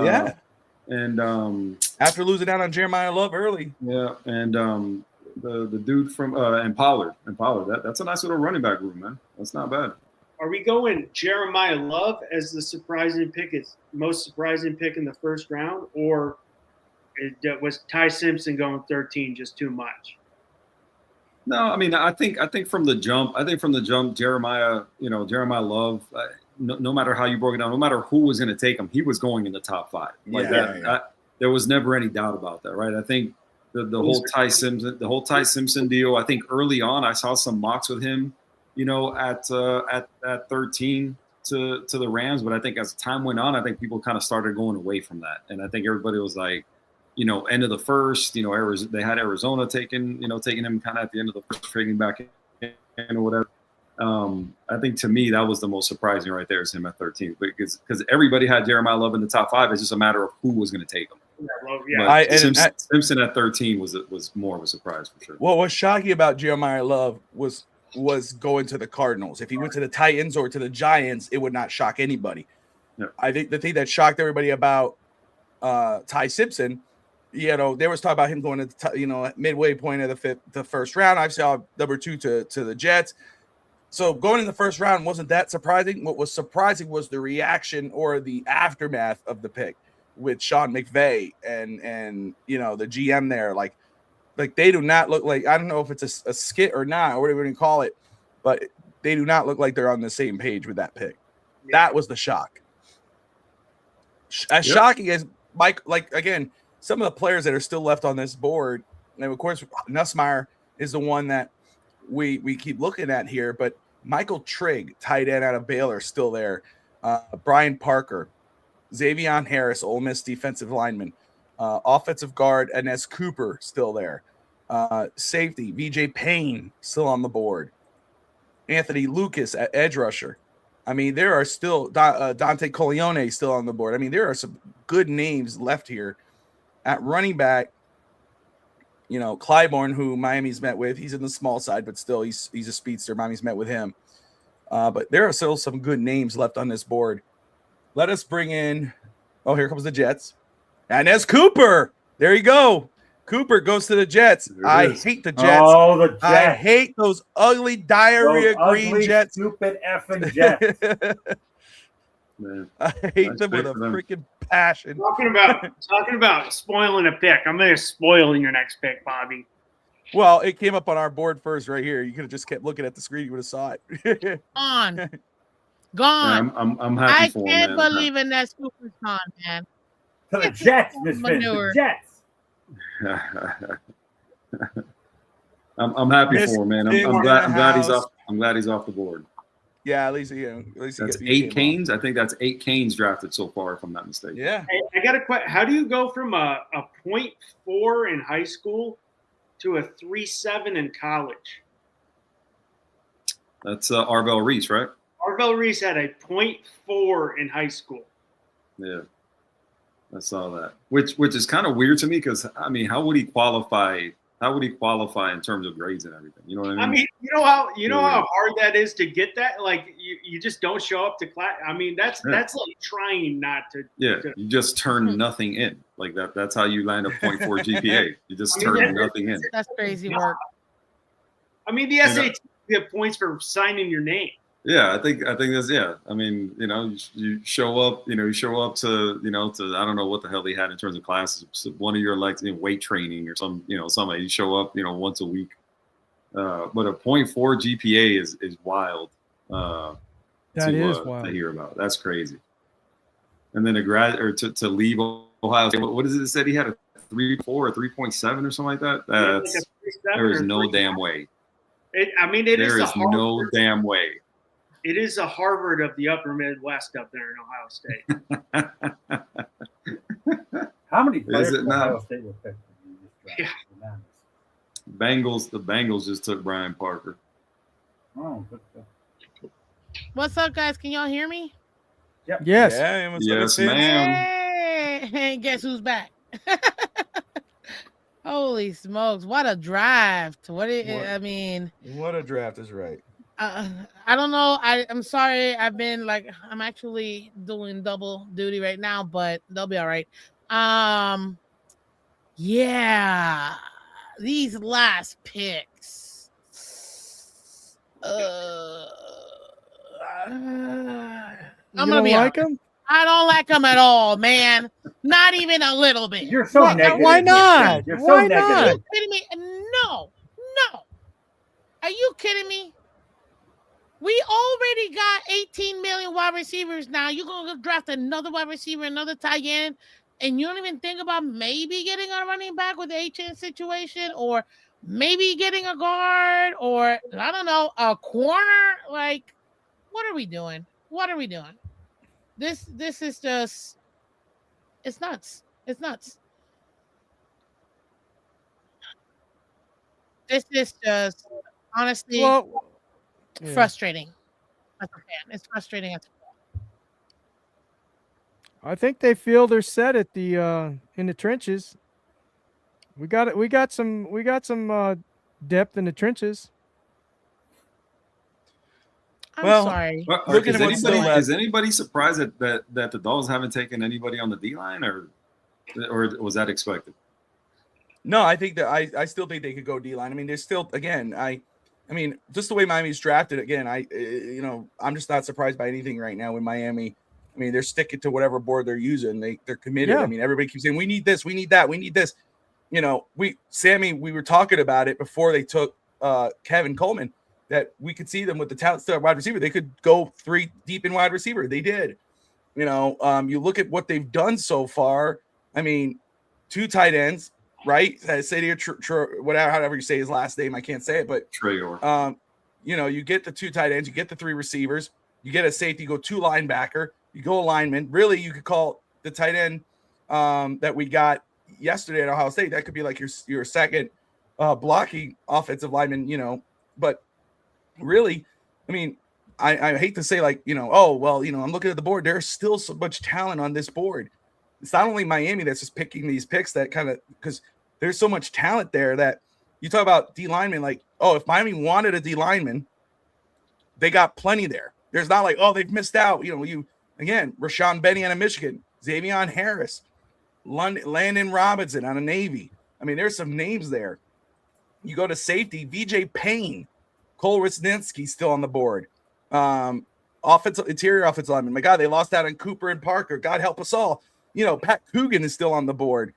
after losing out on Jeremiah Love early. Yeah, and the dude from and Pollard. That's a nice little running back room, man. That's not bad. Are we going Jeremiah Love as the most surprising pick in the first round, or was Ty Simpson going 13 just too much? No, I mean I think from the jump, Jeremiah Love. No matter how you broke it down, no matter who was going to take him, he was going in the top 5. There was never any doubt about that, right? I think the whole Ty Simpson deal. I think early on I saw some mocks with him, at 13 to the Rams, but I think as time went on, I think people kind of started going away from that, and I think everybody was like, end of the first, they had Arizona taking him kind of at the end of the first, trading back in or whatever. I think to me that was the most surprising right there is him at 13, because everybody had Jeremiah Love in the top 5. It's just a matter of who was going to take him. Simpson at 13 was more of a surprise for sure. What was shocking about Jeremiah Love was going to the Cardinals. If he went to the Titans or to the Giants, it would not shock anybody. Yeah. I think the thing that shocked everybody about Ty Simpson, there was talk about him going to midway point of the first round. I saw number 2 to the Jets. So going in the first round wasn't that surprising. What was surprising was the reaction or the aftermath of the pick with Sean McVay and the GM there. Like they do not look like, I don't know if it's a skit or not, or whatever you call it, but they do not look like they're on the same page with that pick. That was the shock. As shocking as Mike, like again, some of the players that are still left on this board, and of course Nussmeier is the one that we keep looking at here, but Michael Trigg, tight end out of Baylor, still there. Brian Parker, Xavion Harris, Ole Miss defensive lineman, offensive guard Ines Cooper, still there. Safety VJ Payne, still on the board. Anthony Lucas at edge rusher. I mean, there are still Dante Coglione still on the board. I mean, there are some good names left here at running back. You know, Clybourne, who Miami's met with, he's in the small side, but still he's a speedster. Miami's met with him. But there are still some good names left on this board. Let us bring in, oh, here comes the Jets. Ines Cooper. There you go. Cooper goes to the Jets. I hate the Jets. Oh, the Jets. I hate those ugly diarrhea green Jets. Stupid effing Jets. Man, I hate them with a freaking passion. Talking about spoiling a pick. I'm going to spoil your next pick, Bobby. Well, it came up on our board first right here. You could have just kept looking at the screen. You would have saw it. Gone. Yeah, I'm happy for him, man. I can't believe in that Cooper's gone, man. To the Jets, Miss Vince. The Jets. I'm happy for him, man. I'm glad he's off. I'm glad he's off the board. Yeah, at least he that's 8 Canes. I think that's 8 Canes drafted so far, if I'm not mistaken. Yeah. Hey, I got a question. How do you go from a 0.4 in high school to a 3.7 in college? That's Arvell Reese, right? Arvell Reese had a 0.4 in high school. Yeah, I saw that. Which is kind of weird to me because I mean, how would he qualify? How would he qualify in terms of grades and everything? You know what I mean? I mean, you know how hard that is to get that. Like you just don't show up to class. I mean, that's like trying not to. Yeah, you just turn nothing in. Like that. That's how you land a 0.4 GPA. You just turn nothing in. That's crazy work. I mean, the SAT you get points for signing your name. Yeah, I think that's I mean, you show up, you show up to I don't know what the hell they had in terms of classes. One of your weight training or something. You show up, once a week. But a 0.4 GPA is wild. That is wild to hear about. That's crazy. And then to leave Ohio State. What is it? It said he had a 3.4 or 3.7 or something like that. There is no damn way. There is no damn way. It is a Harvard of the upper Midwest up there in Ohio State. How many players from Ohio State were picked? Yeah. The Bengals just took Brian Parker. Oh, good. What's up, guys? Can y'all hear me? Yep. Yes. Yeah, yes, ma'am. Hey, guess who's back? Holy smokes! What a draft! What a draft is right. I don't know. I'm sorry. I'm actually doing double duty right now, but they'll be all right. Yeah, these last picks. I'm gonna be like them. I don't like them at all, man. Not even a little bit. You're so negative. Why not? You're so negative. Are you kidding me? No. Are you kidding me? We already got 18 million wide receivers now. You're going to draft another wide receiver, another tight end, and you don't even think about maybe getting a running back with the HN situation or maybe getting a guard or, I don't know, a corner? Like, what are we doing? This is just, it's nuts. It's nuts. This is just, honestly... frustrating as a fan. It's frustrating as a fan. I think they feel they're set at the in the trenches. We got some depth in the trenches. I'm sorry. Is anybody surprised that the Dolphins haven't taken anybody on the D line, or was that expected? No, I think that I still think they could go D line. I mean, there's still I mean, just the way Miami's drafted, again, I'm just not surprised by anything right now in Miami. I mean, they're sticking to whatever board they're using. They're committed. Yeah. I mean, everybody keeps saying, we need this, we need that, we need this. We were talking about it before they took Kevin Coleman. that we could see them with the talent still at wide receiver. They could go 3 deep in wide receiver. They did. You know, you look at what they've done so far. I mean, 2 tight ends, right? Say to whatever, however you say his last name, I can't say it, but Trayor. you know, you get the 2 tight ends, you get the 3 receivers, you get a safety, you go 2 linebacker, you go a lineman. Really, you could call the tight end that we got yesterday at Ohio State. That could be like your second blocking offensive lineman, you know. But really, I mean, I hate to say like, you know, oh, well, you know, I'm looking at the board. There's still so much talent on this board. It's not only Miami that's just picking these picks that kind of, because there's so much talent there that you talk about D linemen, like, oh, if Miami wanted a D lineman, they got plenty there. There's not like, oh, they've missed out. You know, Rashawn Benny out of Michigan, Xavier Harris, Landon Robinson out of Navy. I mean, there's some names there. You go to safety, VJ Payne, Cole Wisniewski still on the board. Interior offensive lineman. My God, they lost out on Cooper and Parker. God help us all. You know, Pat Coogan is still on the board.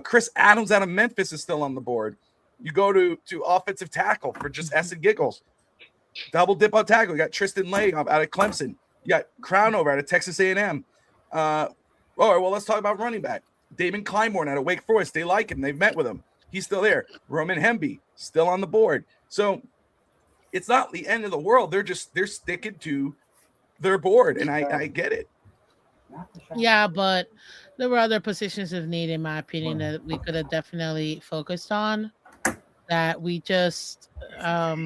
Chris Adams out of Memphis is still on the board. You go to offensive tackle for just S and giggles. Double dip on tackle. You got Tristan Lay out of Clemson. You got Crownover out of Texas A&M. All right, well, let's talk about running back. Damon Kleinborn out of Wake Forest. They like him. They've met with him. He's still there. Roman Hemby still on the board. So it's not the end of the world. They're sticking to their board, and I get it. Yeah, but there were other positions of need, in my opinion, that we could have definitely focused on. That we just, I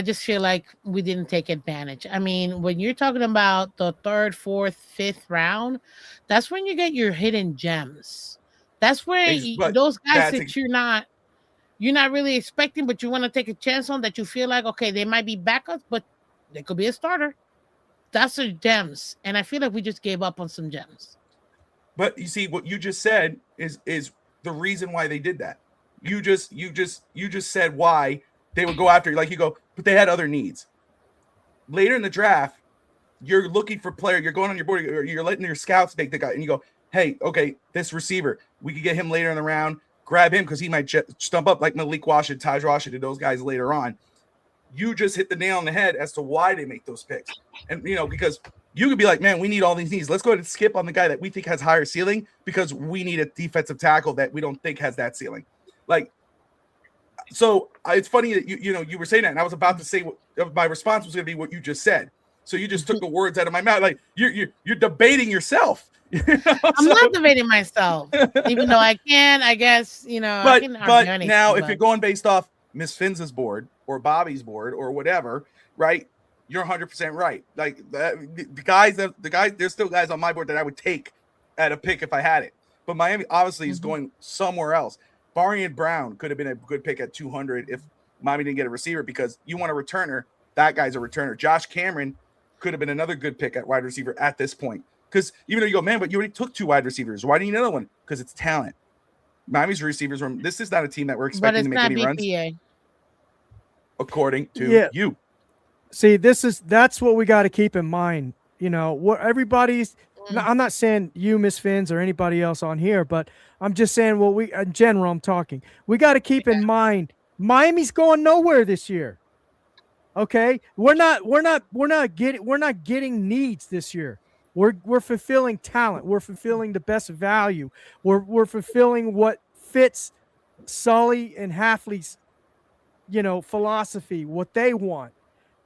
just feel like we didn't take advantage. I mean, when you're talking about the 3rd, 4th, 5th round, that's when you get your hidden gems. That's where those guys that you're not really expecting, but you want to take a chance on, that you feel like, okay, they might be backups, but they could be a starter. That's the gems, and I feel like we just gave up on some gems. But you see, what you just said is the reason why they did that. You just said why they would go after, like you go, but they had other needs. Later in the draft, you're looking for player. You're going on your board. You're letting your scouts make the guy, and you go, hey, okay, this receiver, we could get him later in the round. Grab him because he might stump up like Malik Washington, Taj Washington, those guys later on. You just hit the nail on the head as to why they make those picks. And, you know, because you could be like, man, we need all these needs. Let's go ahead and skip on the guy that we think has higher ceiling because we need a defensive tackle that we don't think has that ceiling. Like, so it's funny that you were saying that, and I was about to say my response was going to be what you just said. So you just took the words out of my mouth. Like you're debating yourself. I'm not debating myself, even though I can, I guess, I can argue anything, now if you're going based off Miss Finz's board or Bobby's board or whatever, right? You're 100% right. Like the guys, there's still guys on my board that I would take at a pick if I had it. But Miami obviously is going somewhere else. Barian Brown could have been a good pick at 200 if Miami didn't get a receiver because you want a returner. That guy's a returner. Josh Cameron could have been another good pick at wide receiver at this point. Because even though you go, man, but you already took 2 wide receivers. Why do you need another one? Because it's talent. Miami's receivers room. This is not a team that we're expecting to make any BPA runs. According to you. See, that's what we got to keep in mind. What everybody's. I'm not saying you, Miss Finns, or anybody else on here, but I'm just saying in general, I'm talking. We got to keep in mind Miami's going nowhere this year. Okay, we're not getting needs this year. We're fulfilling talent. We're fulfilling the best value. We're fulfilling what fits Sully and Halfley's, philosophy, what they want.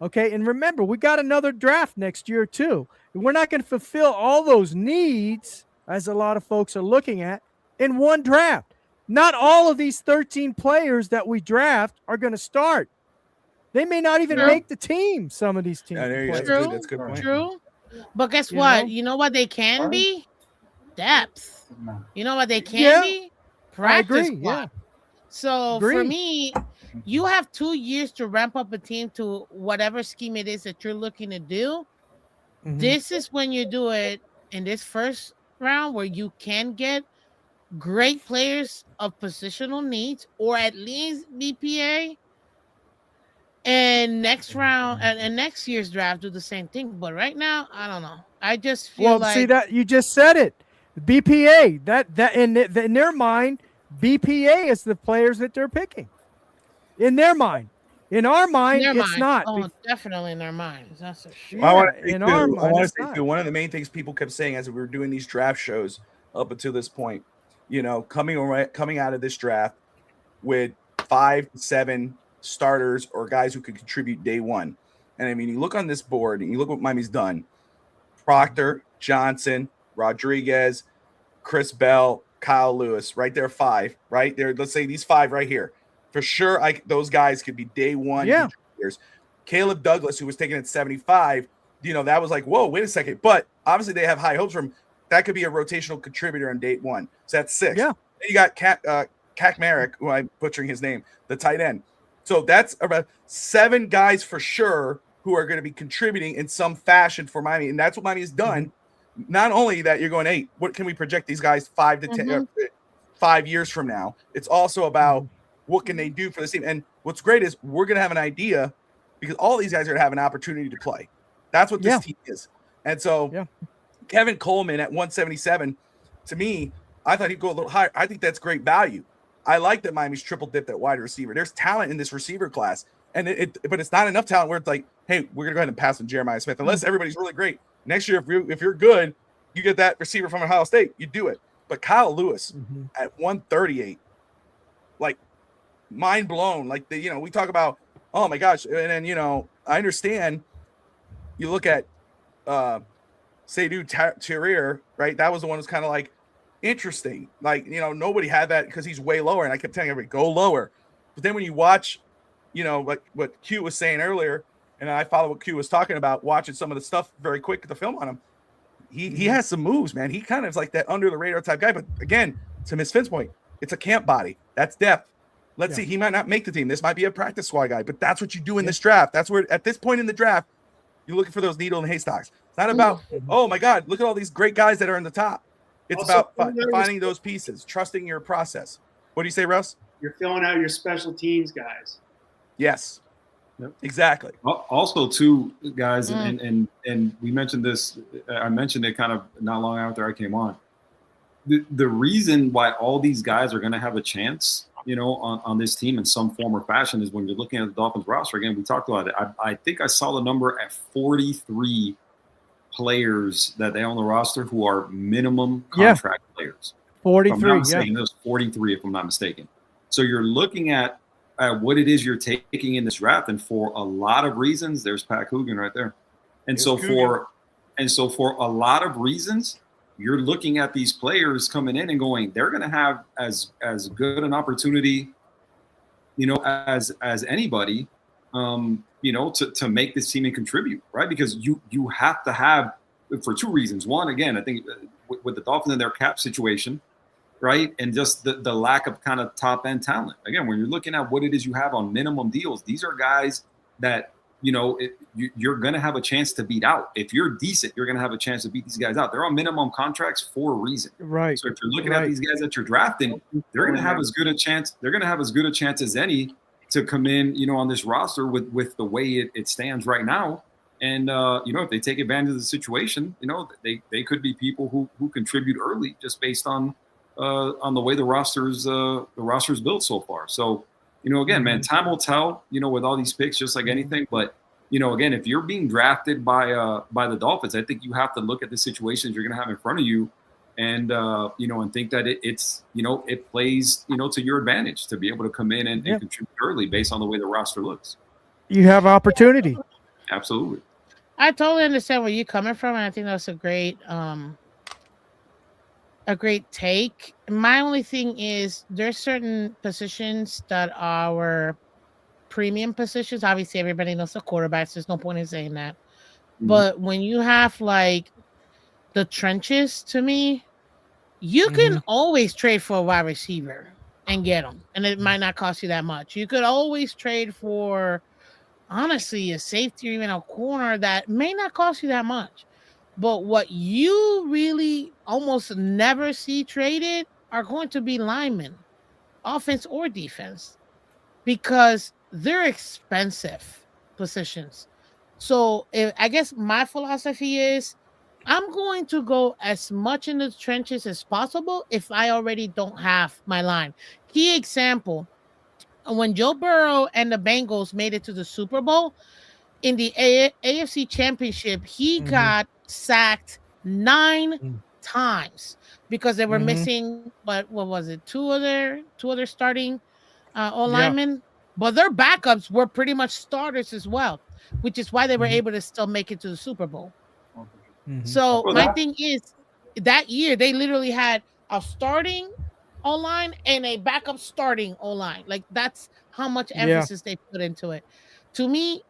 Okay, and remember, we got another draft next year too. We're not going to fulfill all those needs, as a lot of folks are looking at, in one draft. Not all of these 13 players that we draft are going to start. They may not even make the team. Some of these teams. That's good point. True. But guess what? You know what they can be? Depth. You know what they can be? Practice squad. Yeah. So for me, you have 2 years to ramp up a team to whatever scheme it is that you're looking to do. Mm-hmm. This is when you do it in this first round where you can get great players of positional needs or at least BPA. And next round and next year's draft do the same thing. But right now, I don't know. I just feel like see that you just said it. BPA. That in their mind, BPA is the players that they're picking. In their mind. In our mind, Never it's mind. not. Oh, definitely in their minds. That's for sure. I want to in say our too. I mind, want it's to say not. too. One of the main things people kept saying as we were doing these draft shows up until this point, coming out of this draft with 5 to 7 starters or guys who could contribute day one. And I mean, you look on this board and you look what Miami's done: Proctor, Johnson, Rodriguez, Chris Bell, Kyle Lewis, right there, 5, right there. Let's say these 5 right here. For sure, those guys could be day one contributors. Caleb Douglas, who was taken at 75, that was like, whoa, wait a second. But obviously they have high hopes from that could be a rotational contributor on day one. So that's 6. Yeah. Then you got Kakmarek, who I'm butchering his name, the tight end. So that's about 7 guys for sure who are going to be contributing in some fashion for Miami. And that's what Miami has done. Not only that, you're going, hey, what can we project these guys 5 to 10, 5 years from now? It's also about what can they do for this team. And what's great is we're going to have an idea because all these guys are going to have an opportunity to play. That's what this team is. And so Kevin Coleman at 177, to me, I thought he'd go a little higher. I think that's great value. I like that Miami's triple dipped at wide receiver. There's talent in this receiver class, and but it's not enough talent where it's like, hey, we're gonna go ahead and pass on Jeremiah Smith unless everybody's really great. Next year, if you're good, you get that receiver from Ohio State, you do it. But Kyle Lewis at 138, like mind blown. Like we talk about, oh my gosh, and then I understand. You look at Seydou Terrier, right? That was the one who's kind of like interesting. Like, nobody had that because he's way lower. And I kept telling everybody, go lower. But then when you watch, like what Q was saying earlier, and I follow what Q was talking about, watching some of the stuff very quick, the film on him, he has some moves, man. He kind of is like that under the radar type guy. But again, to Miss Finn's point, it's a camp body. That's depth. Let's see. He might not make the team. This might be a practice squad guy, but that's what you do in this draft. That's where at this point in the draft, you're looking for those needle in the haystacks. It's not about, oh my God, look at all these great guys that are in the top. It's Also, about finding those pieces, trusting your process. What do you say, Russ? You're filling out your special teams guys. Yes, exactly. Also, too, guys, and we mentioned this. I mentioned it kind of not long after I came on. The reason why all these guys are going to have a chance, on this team in some form or fashion is when you're looking at the Dolphins roster. Again, we talked about it. I think I saw the number at 43 players that they own the roster who are minimum contract players. 43, It was 43 if I'm not mistaken. So you're looking at what it is you're taking in this draft, and for a lot of reasons, there's Pat Coogan right there. And so for a lot of reasons, you're looking at these players coming in and going, they're going to have as good an opportunity, as anybody, to make this team and contribute, right? Because you have to have, for 2 reasons. One, again, I think with the Dolphins and their cap situation, right, and just the lack of kind of top end talent. Again, when you're looking at what it is you have on minimum deals, these are guys that you're going to have a chance to beat out. If you're decent, you're going to have a chance to beat these guys out. They're on minimum contracts for a reason. Right. So if you're looking at these guys that you're drafting, they're going to have as good a chance. They're going to have as good a chance as any to come in, on this roster with the way it stands right now. And if they take advantage of the situation, they could be people who contribute early just based on the way the roster's built so far. So. Again, man, time will tell, with all these picks, just like anything. But, again, if you're being drafted by the Dolphins, I think you have to look at the situations you're going to have in front of you and, and think that it plays, to your advantage to be able to come in and contribute early based on the way the roster looks. You have opportunity. Absolutely. I totally understand where you're coming from. And I think that's a great take. My only thing is there's certain positions that are premium positions. Obviously, everybody knows the quarterbacks. There's no point in saying that. But when you have like the trenches, to me, you can always trade for a wide receiver and get them, and it might not cost you that much. You could always trade for, honestly, a safety or even a corner that may not cost you that much. But what you really almost never see traded are going to be linemen, offense or defense, because they're expensive positions. So I guess my philosophy is I'm going to go as much in the trenches as possible if I already don't have my line. Key example, when Joe Burrow and the Bengals made it to the Super Bowl in the AFC Championship, he got sacked 9 times because they were missing what was it? Two other starting linemen, but their backups were pretty much starters as well, which is why they were able to still make it to the Super Bowl. So my thing is, that year they literally had a starting O-line and a backup starting O-line. Like, that's how much emphasis they put into it. To me,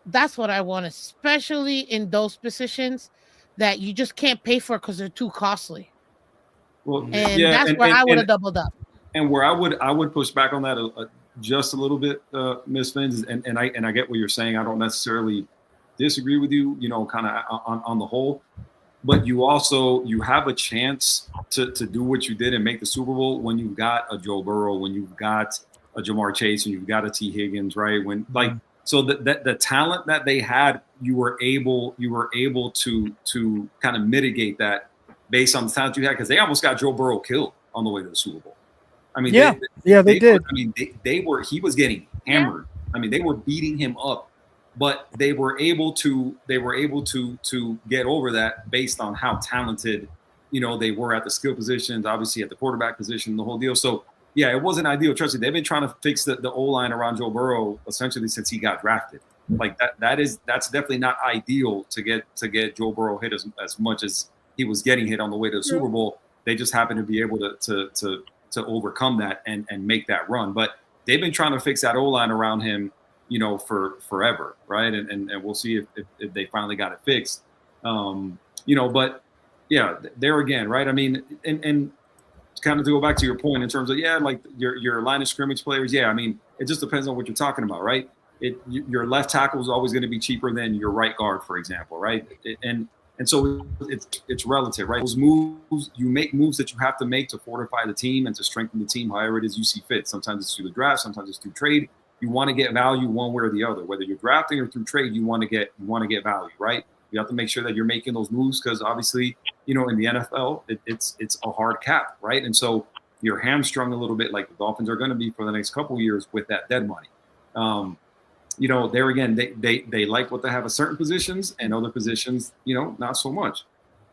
that's what I want, especially in those positions that you just can't pay for because they're too costly. Well, and that's where I would have doubled up. And where I would push back on that just a little bit, Ms. Fins, and I get what you're saying. I don't necessarily disagree with you, kind of on the whole, but you have a chance to do what you did and make the Super Bowl when you've got a Joe Burrow, when you've got a Jamar Chase, and you've got a T. Higgins, right? So the talent that they had, you were able to kind of mitigate that based on the talent you had, because they almost got Joe Burrow killed on the way to the Super Bowl. I mean, they did. I mean, he was getting hammered. I mean, they were beating him up, but they were able to get over that based on how talented, they were at the skill positions, obviously at the quarterback position, the whole deal. So yeah, it wasn't ideal. Trust me, they've been trying to fix the O-line around Joe Burrow essentially since he got drafted. Like that's definitely not ideal to get Joe Burrow hit as much as he was getting hit on the way to the Super Bowl. They just happened to be able to overcome that and make that run. But they've been trying to fix that O-line around him, for forever, right? And we'll see if they finally got it fixed. But yeah, there again, right? I mean, and kind of to go back to your point in terms of like your line of scrimmage players. Yeah, I mean, it just depends on what you're talking about, right? Your left tackle is always going to be cheaper than your right guard, for example, right? And so it's relative, right? Those moves, you make moves that you have to make to fortify the team and to strengthen the team, however it is you see fit. Sometimes it's through the draft, sometimes it's through trade. You want to get value one way or the other, whether you're drafting or through trade. You want to get value, right? You have to make sure that you're making those moves because obviously, in the NFL, it's a hard cap, right? And so you're hamstrung a little bit, like the Dolphins are going to be for the next couple of years with that dead money. There again, they like what they have at certain positions and other positions, not so much.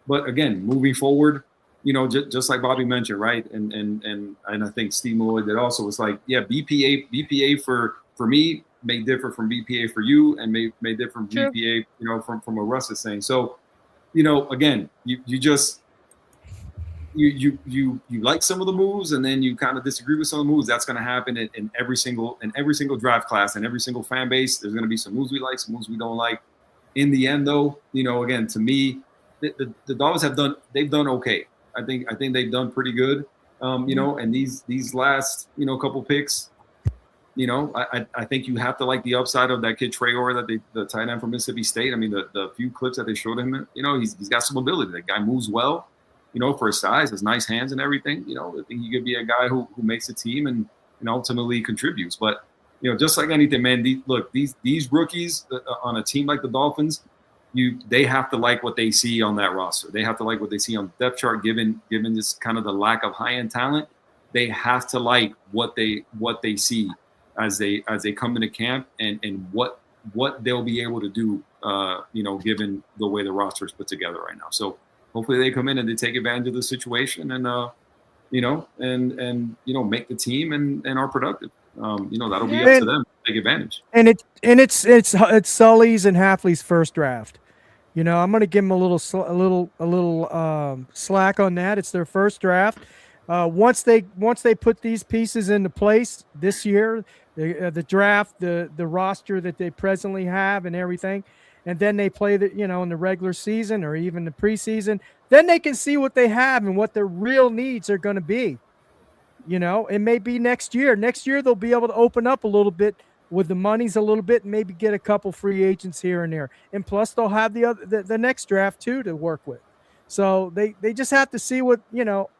But again, moving forward, just like Bobby mentioned, right? And I think Steve Malloy did also. It's like, yeah, BPA for me may differ from BPA for you, and may differ from BPA, from what Russ is saying. So, again, you like some of the moves, and then you kind of disagree with some of the moves. That's going to happen in every single draft class and every single fan base. There's going to be some moves we like, some moves we don't like. In the end, though, again, to me, the Dolphins they've done okay. I think they've done pretty good. And these last couple picks, I think you have to like the upside of that kid Traore, the tight end from Mississippi State. I mean, the few clips that they showed him, he's got some ability. That guy moves well. For his size, his nice hands and everything, I think he could be a guy who makes a team and ultimately contributes. But, just like anything, man, these rookies on a team like the Dolphins, they have to like what they see on that roster. They have to like what they see on the depth chart, given this kind of the lack of high-end talent. They have to like what they see as they come into camp and what they'll be able to do, given the way the roster is put together right now. So, hopefully they come in and they take advantage of the situation and, make the team and are productive. That'll be up to them to take advantage. And it's Sully's and Halfley's first draft. I'm going to give them a little slack on that. It's their first draft. Once they put these pieces into place this year, the draft, the roster that they presently have and everything, and then they play in the regular season or even the preseason, then they can see what they have and what their real needs are going to be. It may be next year. Next year, they'll be able to open up a little bit with the monies a little bit and maybe get a couple free agents here and there. And plus, they'll have the next draft, too, to work with. So they just have to see what,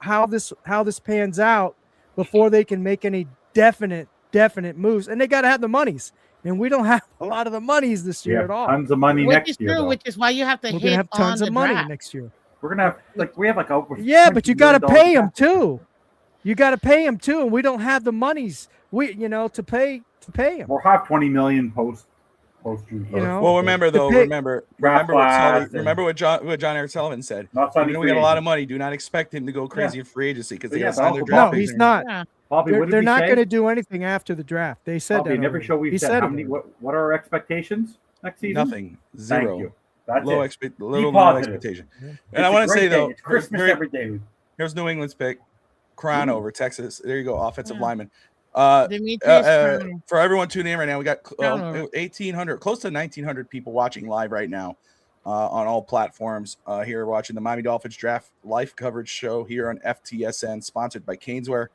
how this pans out before they can make any definite moves. And they got to have the monies. And we don't have a lot of the monies this year at all. Tons of money next year. Which is why you have to We're have tons of money next year. We're gonna have over but you got to pay them too. You got to pay them too, and we don't have the monies. to pay him. Or have 20 million post June 1st. You know, Well, remember though, remember what John Eric Sullivan said. Even though we got a lot of money, do not expect him to go crazy in free agency because they got to sign their draft. No, he's not. Yeah. Bobby, they're not going to do anything after the draft. They said Bobby, that. In every show we've said how many. What are our expectations next season? Nothing. Zero. Thank you. That's low it. expectation. And I want to say though, it's Christmas every day. Here's New England's pick, Crown over Texas. There you go, offensive lineman. For everyone tuning in right now, we got 1,800, close to 1,900 people watching live right now on all platforms. Here watching the Miami Dolphins draft live coverage show here on FTSN, sponsored by Caneswear.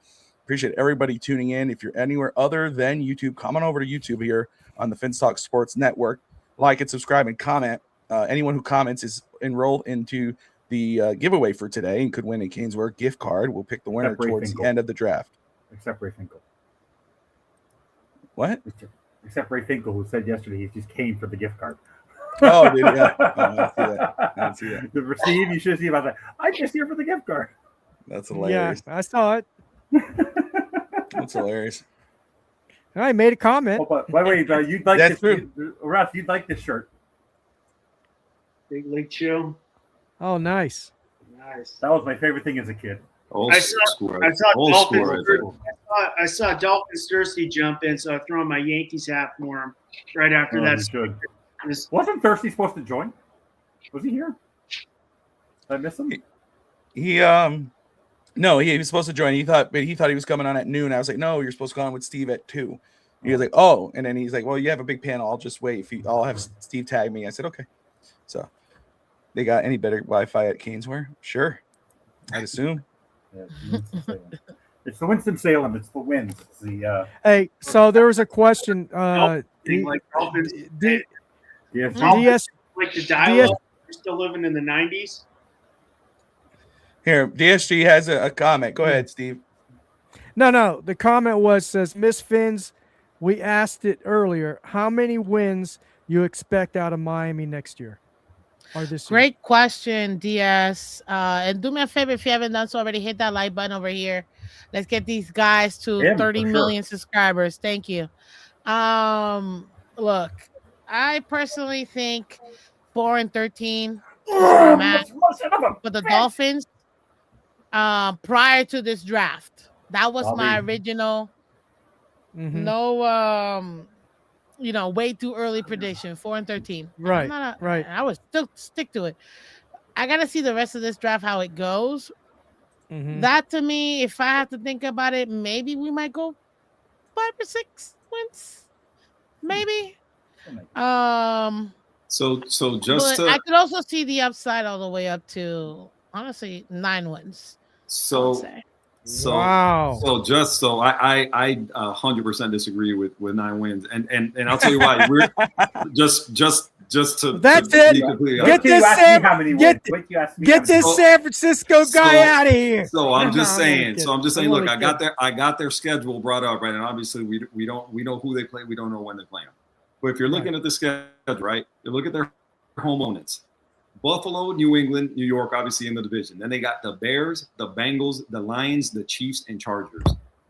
Appreciate everybody tuning in. If you're anywhere other than YouTube, come on over to YouTube here on the Finstock Sports Network. Like and subscribe and comment. Anyone who comments is enrolled into the giveaway for today and could win a Caneswear gift card. We'll pick the winner towards the end of the draft. Except Ray Finkel. What? Except Ray Finkel, who said yesterday he just came for the gift card. Oh, dude, yeah. I didn't see that. The receive, you should see about that. I'm just here for the gift card. That's hilarious. Yeah, I saw it. That's hilarious. I made a comment. Oh, but by the way, you'd like That's this, true. Russ, you'd like this shirt. Big League Chill. Oh, nice. Nice. That was my favorite thing as a kid. I saw Dolphins Thirsty jump in, so I threw on my Yankees hat for him right after that. Wasn't Thirsty supposed to join? Was he here? Did I miss him? No, he was supposed to join. He thought he was coming on at noon. I was like, no, you're supposed to go on with Steve at 2. He was like, oh, and then he's like, well, you have a big panel. I'll just wait. I'll have Steve tag me. I said, okay. So they got any better Wi-Fi at Caneswear? Sure, I'd assume. Yeah, it's the Winston-Salem. It's the Winds. It's the. Hey, so there was a question. Like Dolphins. Like the dial-up. You're still living in the 90s. Here, DSG has a comment. Go ahead, Steve. No. The comment says, Miss Fins, we asked it earlier. How many wins you expect out of Miami next year? Or this year? Great question, DS. And do me a favor if you haven't done so already, hit that like button over here. Let's get these guys to 30 million subscribers. Thank you. Look, I personally think 4-13 for the Dolphins. Prior to this draft, that was my original. No, way too early prediction. 4-13. Right. Right. I would still stick to it. I gotta see the rest of this draft how it goes. That to me, if I have to think about it, maybe we might go 5 or 6 wins. Maybe. So just but I could also see the upside all the way up to honestly 9 wins. Wow. So just so I 100% disagree with 9 wins, and I'll tell you why. We're just to that's to it. Get this San Francisco guy out of here. So I'm just saying. Look, I got their schedule brought up, right? And obviously we know who they play. We don't know when they play them. But if you're looking at the schedule, right, you look at their home opponents. Buffalo, New England, New York, obviously in the division. Then they got the Bears, the Bengals, the Lions, the Chiefs, and Chargers.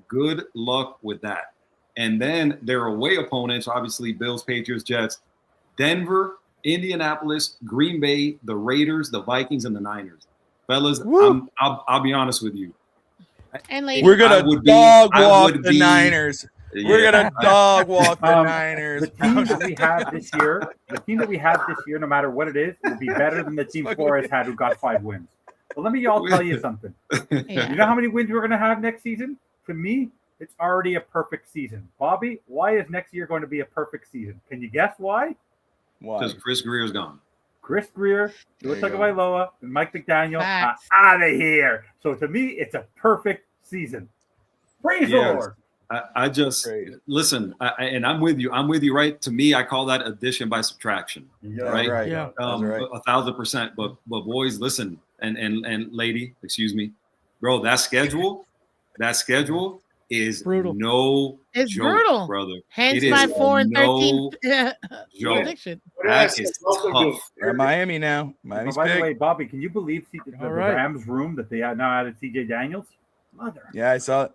Good luck with that. And then their away opponents, obviously Bills, Patriots, Jets, Denver, Indianapolis, Green Bay, the Raiders, the Vikings, and the Niners. Fellas, I'll be honest with you. And we're gonna dog walk the Niners. We're gonna dog walk the Niners. The team that we have this year, no matter what it is, will be better than the team Flores had, who got 5 wins. Well, let me all tell you something. You know how many wins we're gonna have next season? To me, it's already a perfect season. Bobby, why is next year going to be a perfect season? Can you guess why? Why? Because Chris Greer's gone. Chris Greer, Tua Tagovailoa, and Mike McDaniel are out of here. So to me, it's a perfect season. Praise the Lord. I just listen, and I'm with you. I'm with you, right? To me, I call that addition by subtraction, right? Yeah, 1,000%. But boys, listen, and lady, excuse me, bro. That schedule is brutal. It's joke, brutal, brother. Hence my 4-13 prediction. That is tough. Miami now. Miami's by big. the way, Bobby, can you believe the Rams room that they now added CJ Daniels? Mother. Yeah, I saw it.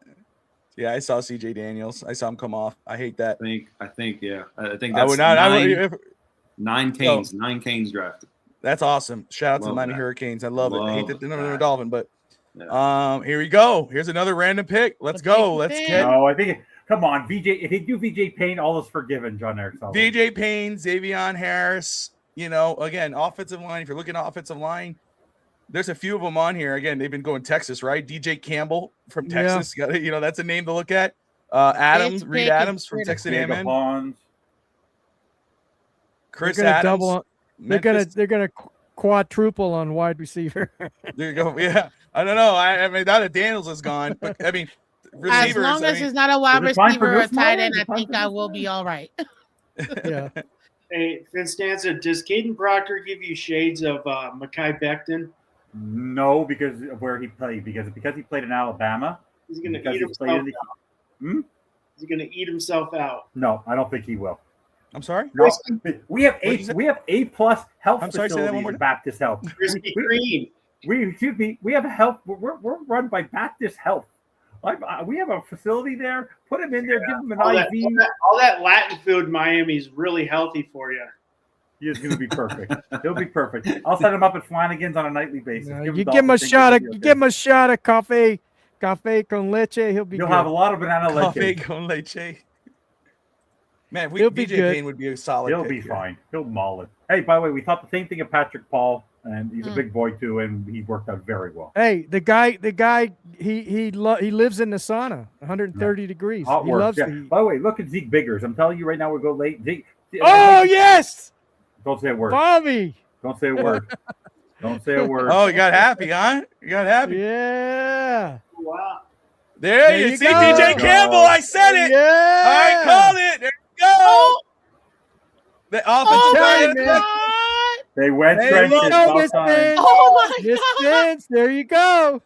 Yeah, I saw CJ Daniels. I saw him come off. I hate that. I think that's I would not. nine Canes drafted. That's awesome. Shout out to the Miami Hurricanes. I love it. I hate that they're a Dolphin, but here we go. Here's another random pick. Let's go. Let's get. No, I think. Come on, VJ. If they do VJ Payne, all is forgiven. John Eric Sullivan. VJ Payne, Xavier Harris. You know, again, offensive line. If you're looking at offensive line, there's a few of them on here. Again, they've been going Texas, right? DJ Campbell from Texas. Yeah. You know, that's a name to look at. Reed Adams from Texas A&M. Chris Adams. They're gonna quadruple on wide receiver. There you go. Yeah, I don't know. I mean, now that Daniels is gone, but I mean, receivers. As long as it's not a wide receiver or a tight end, I think I will be all right. Yeah. Hey, Constanza, does Caden Proctor give you shades of Mekhi Becton? No, because of where he played. Because he played in Alabama. He's going to eat himself out. He's going to eat himself out. No, I don't think he will. I'm sorry. No, we have A+ health facilities at Baptist Health. Krispy Kreme. We have a health. We're run by Baptist Health. We have a facility there. Put him in there. Give him an IV. All that Latin food in Miami is really healthy for you. He's going to be perfect. He'll be perfect. I'll set him up at Flanagan's on a nightly basis. You give him a shot of cafe con leche. He'll be. You'll have a lot of banana leche. Cafe con leche. Man, BJ Payne would be a solid. He'll be fine. He'll maul it. Hey, by the way, we thought the same thing of Patrick Paul, and he's a big boy too, and he worked out very well. Hey, the guy, he lives in the sauna, 130 degrees. Hot he work. loves Yeah. the. By the way, look at Zeke Biggers. I'm telling you right now, we'll go late. Zeke. Oh yes. Don't say a word. Bobby. Don't say a word. Don't say a word. Oh, you got happy, huh? You got happy. Yeah. Wow. There you see, DJ Campbell. I said it. Yeah. I called it. There you go. The offensive line. They went trenches. Oh my God. There you go.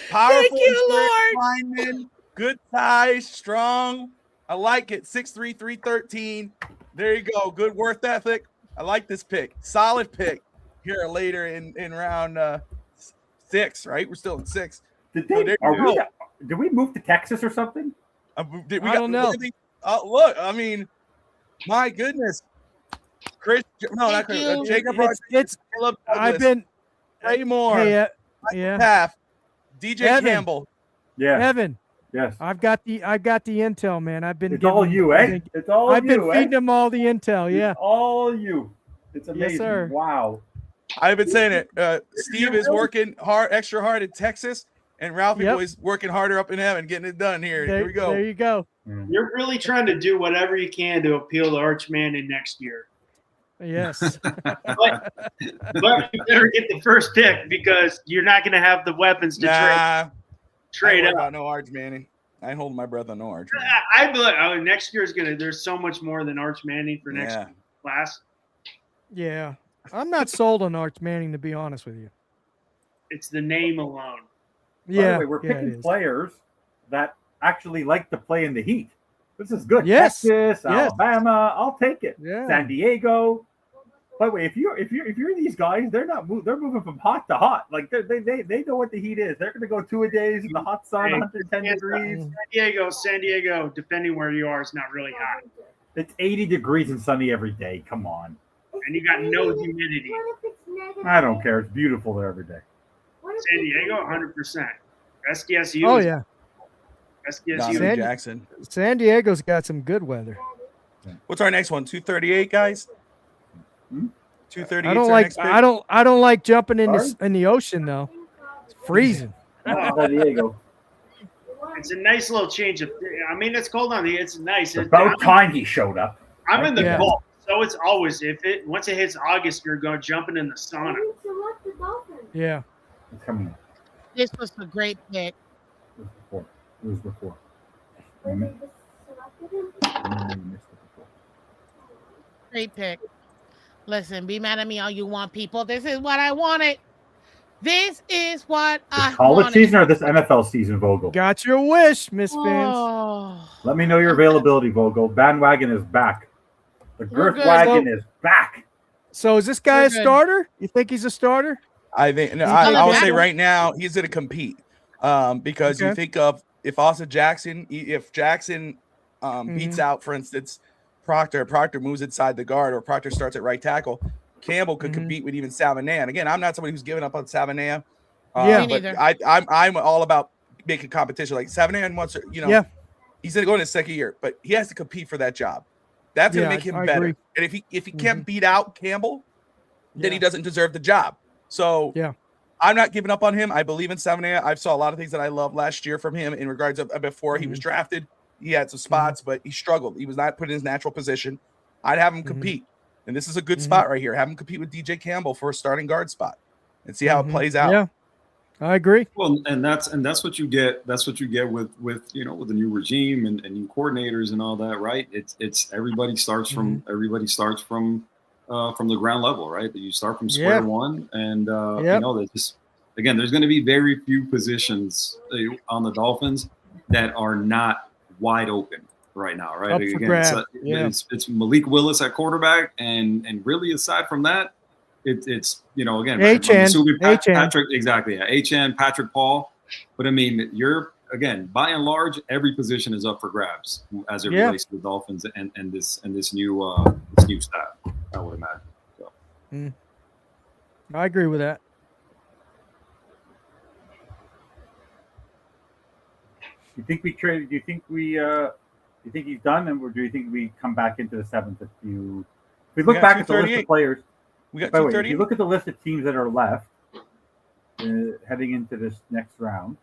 Powerful. Thank you, Lord. Lineman, good size, strong. I like it. 6'3", 313. There you go. Good work ethic. I like this pick. Solid pick. Here later in round 6, right? We're still in 6. Did we move to Texas or something? I don't know. Look, I mean, my goodness. Chris, no, not Chris. Jacob. I've been Ray Moore. Hey, Taft, DJ Evan. Campbell. Yeah. Evan. Yes. I've got the intel, man. I've been. It's all you, eh? It's all I've been feeding them all the intel. Yeah. It's all you. It's amazing. Yes, sir. Wow. I've been saying it. Steve is working extra hard in Texas, and Ralphie boy's working harder up in heaven, getting it done here. Here we go. There you go. You're really trying to do whatever you can to appeal to Arch Manning next year. Yes. but you better get the first pick because you're not going to have the weapons to trade up. About no Arch Manning. I ain't holding my breath on no Arch Manning. I believe next year is going to. There's so much more than Arch Manning for next class. Yeah, I'm not sold on Arch Manning, to be honest with you. It's the name alone. Yeah, by the way, we're picking players that actually like to play in the heat. This is good. Yes. Texas, Alabama, I'll take it. Yeah. San Diego. By the way, if you're these guys, they're moving from hot to hot. Like they know what the heat is. They're going to go 2-a-days in the hot sun, 110 degrees. San Diego, depending where you are, it's not really hot. It's 80 degrees and sunny every day. Come on. And you got no humidity. I don't care. It's beautiful there every day. San Diego, 100%. SDSU. Oh yeah. SDSU. Jackson. San Diego's got some good weather. What's our next one? 238, guys. 238. I don't like jumping in the ocean though. It's freezing. San Diego. It's a nice little change of. I mean, it's cold on the. It's nice. About time he showed up. I'm in the Gulf, so it's always once it hits August, you're going jumping in the sauna. Yeah. It's coming. This was a great pick. It was before. Great pick. Listen, be mad at me all you want, people. This is what I wanted. This is what I College wanted. season or this NFL season, Vogel? Got your wish, Miss Vince. Oh. Let me know your availability, Vogel. Bandwagon is back. The girth wagon is back. So is this guy a starter? You think he's a starter? I think I would say right now he's going to compete because you think of if Austin Jackson, if Jackson beats out, for instance, Proctor moves inside the guard, or Proctor starts at right tackle, Campbell could compete with even Savannah. And again, I'm not somebody who's given up on Savannah. But I'm all about making competition. Like Savannah wants to, he's going to go in his second year, but he has to compete for that job. That's going to make him better. Agree. And if he can't beat out Campbell, then he doesn't deserve the job. So I'm not giving up on him. I believe in Savannah. I saw a lot of things that I loved last year from him in regards of before he was drafted. He had some spots, but he struggled. He was not put in his natural position. I'd have him compete. And this is a good spot right here. Have him compete with DJ Campbell for a starting guard spot and see how it plays out. Yeah, I agree. Well, and that's what you get. That's what you get with with the new regime and new coordinators and all that, right? It's everybody starts from the ground level, right? You start from square one, and there's just, again, there's going to be very few positions on the Dolphins that are not wide open right now, right? Again, it's Malik Willis at quarterback, and really aside from that, it's again, Patrick, exactly, HN, Patrick Paul, but I mean, you're again, by and large, every position is up for grabs as it relates to the Dolphins and this new staff, I would imagine. So. I agree with that. You think we trade? Do you think he's done, or do you think we come back into the seventh? If we look back at the list of players, we got if you look at the list of teams that are left heading into this next round,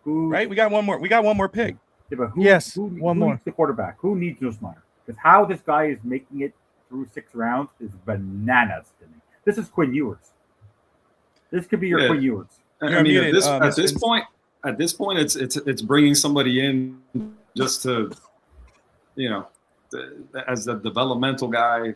we got one more. We got one more pick. Yeah, but who needs the quarterback? Who needs Nussmeier? Because how this guy is making it through 6 rounds is bananas to me. This is Quinn Ewers. This could be your Quinn Ewers. I mean, at this point, it's bringing somebody in just to, as a developmental guy.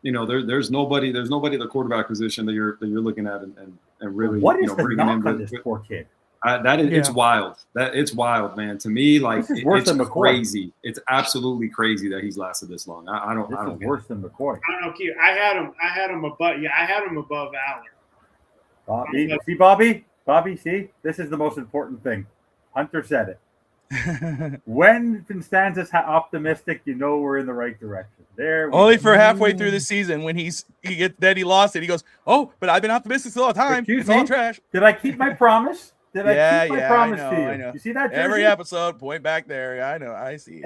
There's nobody at the quarterback position that you're looking at and really what is the bringing knock in on this poor kid? It's wild. It's wild, man. To me, like it's crazy. It's absolutely crazy that he's lasted this long. I don't worse than McCoy. I don't know, Q. I had him above. Yeah, I had him above Aller. Bobby, see, this is the most important thing. Hunter said it. When Constanza's optimistic, we're in the right direction. Only for halfway through the season when he lost it. He goes, "Oh, but I've been optimistic all the time. It's all trash." Did I keep my promise? Did I keep my promise to you? I know. You see that? Jersey? Every episode, point back there. I know. I see.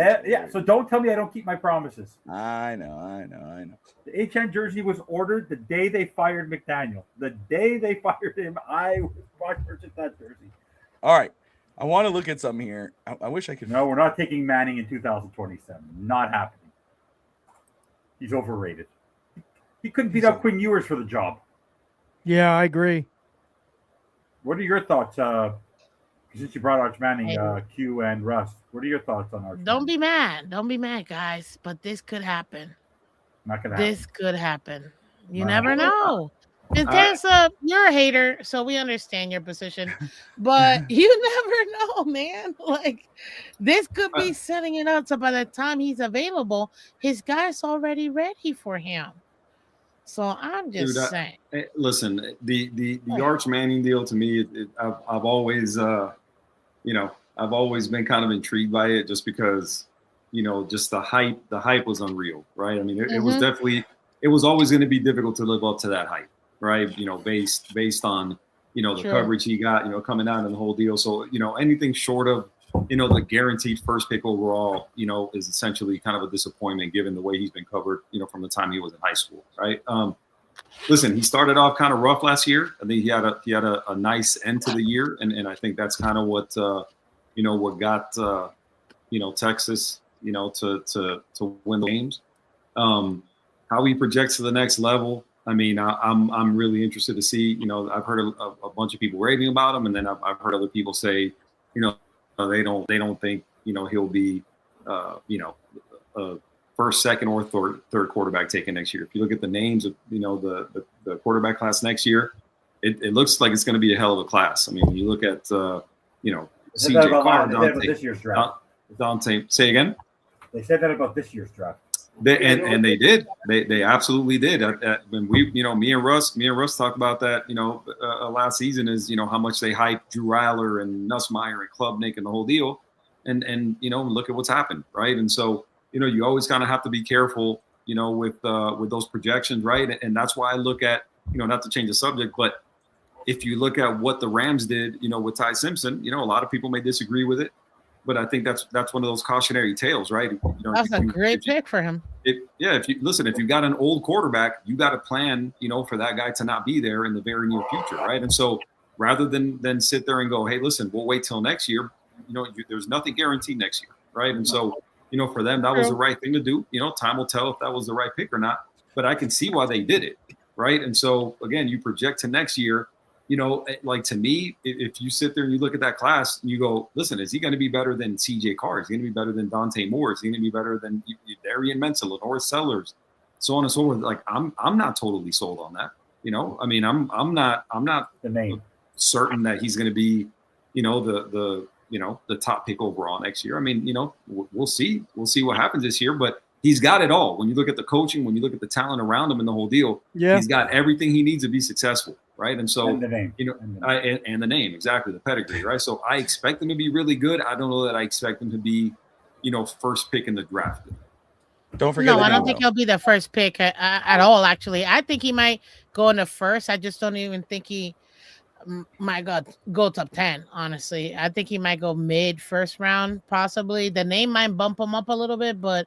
So don't tell me I don't keep my promises. I know. The HN jersey was ordered the day they fired McDaniel. The day they fired him, I purchased that jersey. All right. I want to look at something here. I wish I could. No, we're not taking Manning in 2027. Not happening. He's overrated. He couldn't beat up Quinn Ewers for the job. Yeah, I agree. What are your thoughts? Since you brought Arch Manning, Q and Russ, what are your thoughts on Arch? Don't be mad, guys. But this could happen. Not gonna happen. This could happen. You never know. Constanza, you're a hater, so we understand your position, but you never know, man. Like, this could be setting it up so by the time he's available, his guy's already ready for him. So I'm just saying. Listen, the Arch Manning deal to me, I've always, I've always been kind of intrigued by it, just because, just the hype was unreal, right? I mean, it was definitely, it was always going to be difficult to live up to that hype. Right, based on the coverage he got, coming out and the whole deal. So anything short of the guaranteed first pick overall, is essentially kind of a disappointment given the way he's been covered, from the time he was in high school. Right. Listen, he started off kind of rough last year. I think he had a nice end to the year, and I think that's kind of what what got Texas to win the games. How he projects to the next level. I mean, I'm really interested to see. I've heard a bunch of people raving about him, and then I've heard other people say, they don't think he'll be a first, second, or third quarterback taken next year. If you look at the names of the quarterback class next year, it looks like it's going to be a hell of a class. I mean, you look at CJ Carr, this year's draft. Dante. Say again. They said that about this year's draft. And they did. They absolutely did. When me and Russ talked about that, last season is, how much they hyped Drew Ryler and Nussmeier and Klubnik and the whole deal. And look at what's happened, right? And so, you always kind of have to be careful, with those projections, right? And that's why I look at, not to change the subject, but if you look at what the Rams did, with Ty Simpson, a lot of people may disagree with it, but I think that's one of those cautionary tales, right? That's a great pick for him. If you got an old quarterback, you got to plan, for that guy to not be there in the very near future, right? And so rather than sit there and go, hey, listen, we'll wait till next year. There's nothing guaranteed next year, right? And so, for them, that was the right thing to do. Time will tell if that was the right pick or not. But I can see why they did it, right? And so again, you project to next year. Like to me, if you sit there and you look at that class and you go, listen, is he going to be better than CJ Carr? Is he going to be better than Dante Moore? Is he going to be better than Darian Mensah, Lenore Sellers, so on and so forth? Like I'm not totally sold on that. I'm not the name certain that he's going to be, the top pick overall next year. We'll see. We'll see what happens this year, but he's got it all. When you look at the coaching, when you look at the talent around him and the whole deal, he's got everything he needs to be successful. Right. And so, and the name. And the name, exactly, the pedigree, right? So I expect him to be really good. I don't know that I expect him to be, first pick in the draft. Don't forget. No, I don't think he'll be the first pick at all, actually. I think he might go in the first. I just don't even think he might go top 10, honestly. I think he might go mid-first round, possibly. The name might bump him up a little bit, but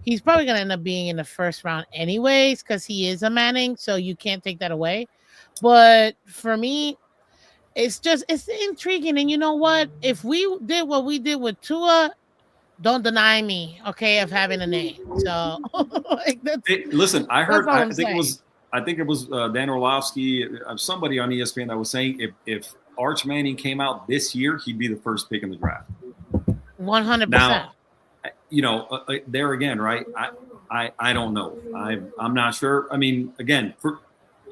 he's probably going to end up being in the first round anyways because he is a Manning, so you can't take that away. But for me, it's intriguing. And you know what? If we did what we did with Tua, don't deny me, okay, of having a name. So, listen, I heard. I think it was Dan Orlovsky, somebody on ESPN that was saying if Arch Manning came out this year, he'd be the first pick in the draft. 100%. Now, there again, right? I don't know. I'm not sure. Again,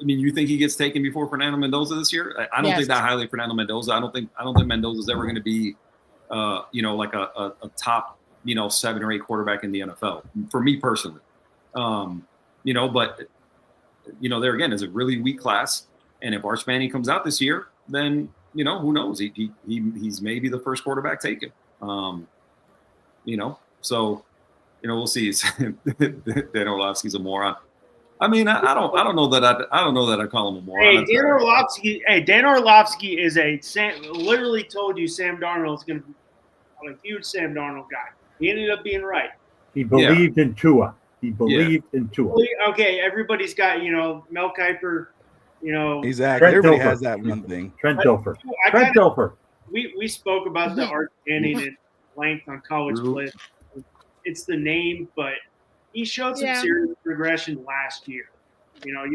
you think he gets taken before Fernando Mendoza this year? I don't think that highly of Fernando Mendoza. I don't think Mendoza's ever going to be, like a top, 7 or 8 quarterback in the NFL. For me personally, but there again is a really weak class. And if Arch Manning comes out this year, then who knows? He's maybe the first quarterback taken. So we'll see. Dan Orlovsky's a moron. I don't know that I call him a moron. Hey, Dan Orlovsky is literally told you Sam Darnold is going to be a huge Sam Darnold guy. He ended up being right. He believed in Tua. He believed in Tua. Okay, everybody's got, Mel Kiper, Exactly. Everybody has that one thing. Trent Dilfer. We spoke about the Arch Manning at length on College Blitz. It's the name, but he showed some serious progression last year.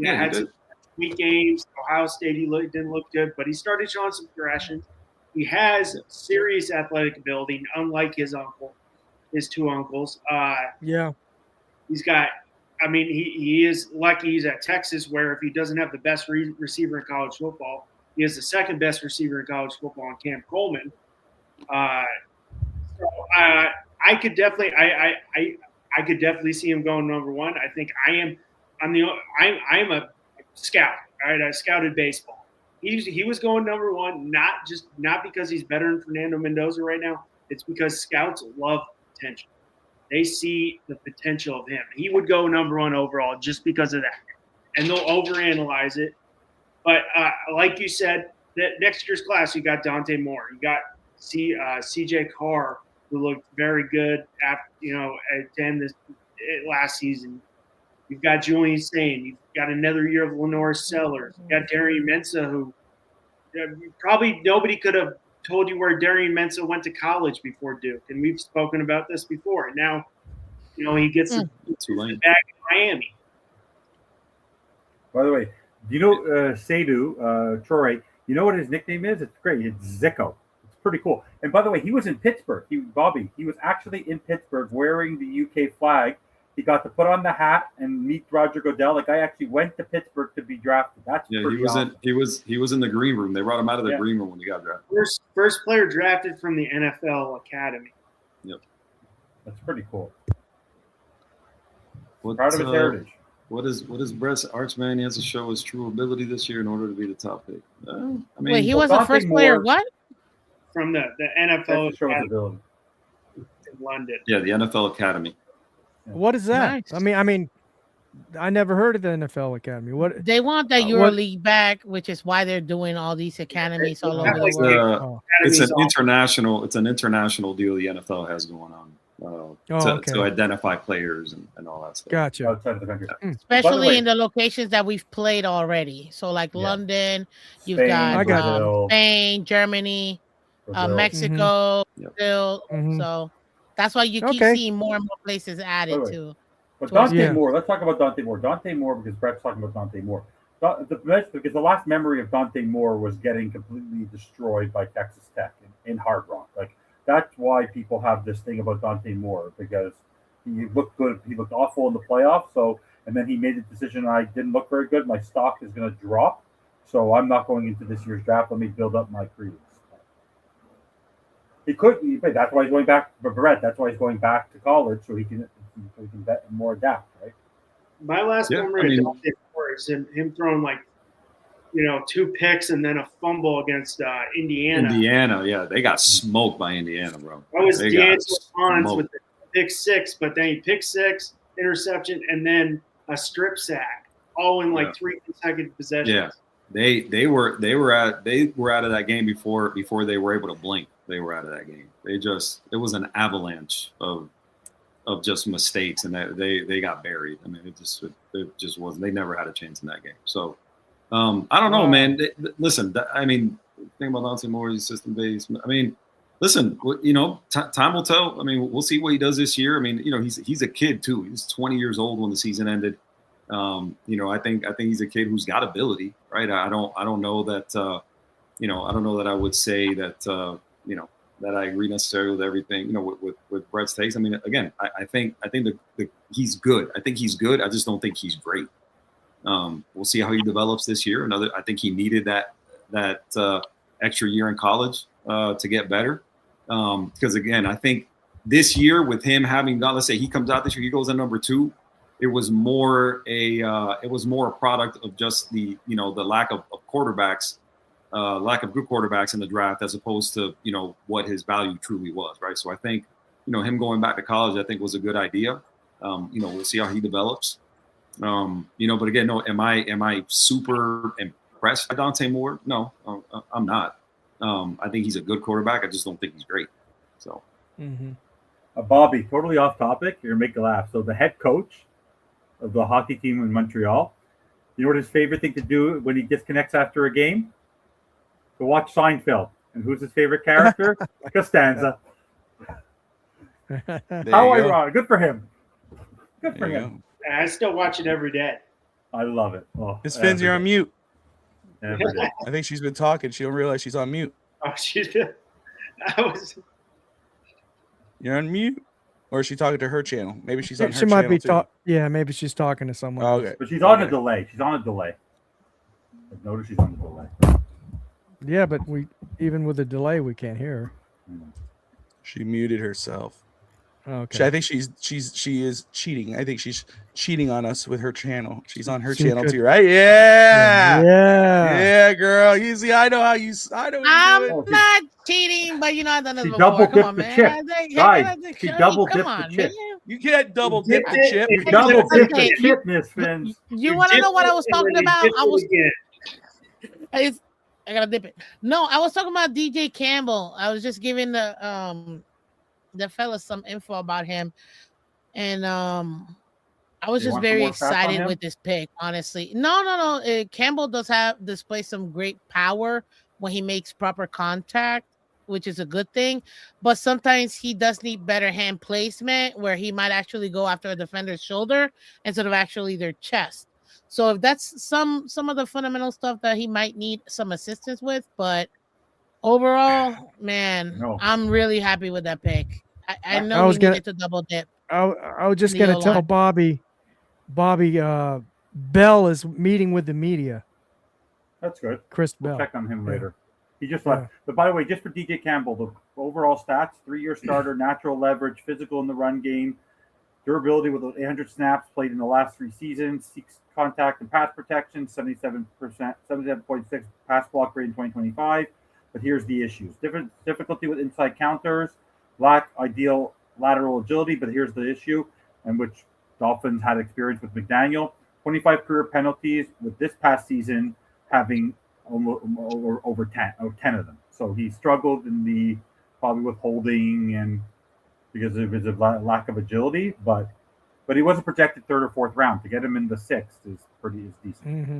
Had some weak games. Ohio State, didn't look good, but he started showing some progression. He has serious athletic ability, unlike his two uncles. He's got. He is lucky he's at Texas, where if he doesn't have the best receiver in college football, he has the second best receiver in college football in Cam Coleman. I could definitely. I could definitely see him going number 1. I think I'm a scout. All right, I scouted baseball. He was going number 1, not because he's better than Fernando Mendoza right now. It's because scouts love potential. They see the potential of him. He would go number 1 overall just because of that, and they'll overanalyze it. But like you said, that next year's class, you got Dante Moore, you got CJ Carr, who looked very good at the end last season. You've got Julian Sane. You've got another year of Lenore Sellers. You've got Darian Mensah, who probably nobody could have told you where Darian Mensah went to college before Duke, and we've spoken about this before. And now, he gets back in Miami. By the way, do you know Sadu Troy? You know what his nickname is? It's great. It's Zicko. Pretty cool. And by the way, he was in Pittsburgh. He was actually in Pittsburgh wearing the UK flag. He got to put on the hat and meet Roger Goodell. The guy actually went to Pittsburgh to be drafted. That's pretty awesome. He was in the green room. They brought him out of the green room when he got drafted. First player drafted from the NFL Academy. Yep. That's pretty cool. Proud of his heritage. What is Brett's Archman? He has to show his true ability this year in order to be the top pick. I mean, wait, he was the first player. What? From the NFL Academy in London. Yeah, the NFL Academy. What is that? Nice. I mean, I never heard of the NFL Academy. What They want that EuroLeague back, which is why they're doing all these academies all over the world. It's an international deal the NFL has going on to identify players and all that stuff. Gotcha. Outside of the country. Especially in the locations that we've played already. So like London, you've Spain, got Spain, Germany, Mexico, Brazil. So that's why you keep seeing more and more places added to. But Dante Moore, let's talk about Dante Moore. Dante Moore, because Brett's talking about Dante Moore. Because the last memory of Dante Moore was getting completely destroyed by Texas Tech in Hard Rock. Like, that's why people have this thing about Dante Moore, because he looked good. He looked awful in the playoffs. So, and then he made the decision, I didn't look very good. My stock is going to drop. So I'm not going into this year's draft. Let me build up my credence. He could. That's why he's going back. But Brett, that's why he's going back to college, so he can bet more adapt, right? My last memory of Dante Moore is him throwing 2 picks and then a fumble against Indiana. Yeah, they got smoked by Indiana, bro. That was D'Angelo Hans with the pick 6, but then he picked 6, interception, and then a strip sack, all in 3 consecutive possessions. Yeah, they were out of that game before they were able to blink. They were out of that game. It was an avalanche of just mistakes, and they got buried. I mean, it just wasn't. They never had a chance in that game. So I don't know, man. Listen, I mean, think about Dante Moore, he's system based. I mean, listen, time will tell. I mean, we'll see what he does this year. I mean, he's a kid too. He's 20 years old when the season ended. I think he's a kid who's got ability, right? I don't know that. I don't know that I would say that. That I agree necessarily with everything. With Brett's takes. I mean, again, I think he's good. I think he's good. I just don't think he's great. We'll see how he develops this year. I think he needed that extra year in college to get better. Because again, I think this year with him having gone, let's say he comes out this year, he goes at number 2. It was more a product of just the lack of quarterbacks, lack of good quarterbacks in the draft, as opposed to what his value truly was, right? So I think him going back to college, I think was a good idea. We'll see how he develops. But again, no, am I super impressed by Dante Moore? No, I'm not. I think he's a good quarterback. I just don't think he's great. So, Bobby, totally off topic. You're gonna make you laugh. So the head coach of the hockey team in Montreal, you know what his favorite thing to do when he disconnects after a game? To watch Seinfeld. And who's his favorite character? Costanza. How ironic. Good for him. Good for him. I still watch it every day. I love it. Oh, Miss Fins, you're on mute. Every day. I think she's been talking. She don't realize she's on mute. Oh, You're on mute? Or is she talking to her channel? Maybe she's on her She might be channel, too. Yeah, maybe she's talking to someone. Oh, okay. But she's on a delay. Notice she's on a delay. Yeah, but even with the delay, we can't hear her. She muted herself. Okay. I think she is cheating. I think she's cheating on us with her channel. She's on her channel too, right? Yeah. Yeah, girl. You see, I know how you. I know what I'm you're doing. not cheating, but I've done this before. double Come dipped on, the man. chip. Guys, she double dipped Come on, the chip. man. You can't double dip the chip. You double dipped Okay, the chip, Miss Fins. You want to know what I was talking about? I gotta dip it. No, I was talking about DJ Campbell. I was just giving the fellas some info about him, and I was just very excited with this pick. Honestly, no. Campbell does display some great power when he makes proper contact, which is a good thing. But sometimes he does need better hand placement, where he might actually go after a defender's shoulder instead of actually their chest. So if that's some of the fundamental stuff that he might need some assistance with, but overall, man, I'm really happy with that pick. I know we needed to double dip. I was just gonna tell Bobby, Bell is meeting with the media. That's good. Chris We'll Bell. check on him later. He just left. But by the way, just for DJ Campbell, the overall stats: 3-year starter, natural leverage, physical in the run game, Durability with 800 snaps played in the last 3 seasons. 6 contact and pass protection, 77.6 pass block rate in 2025. But here's the issues. Difficulty with inside counters, lack ideal lateral agility, but here's the issue, and which Dolphins had experience with McDaniel. 25 career penalties, with this past season having over 10 of them. So he struggled in probably with holding and because of his lack of agility, but he was a projected 3rd or 4th round. To get him in the 6th is decent. Mm-hmm.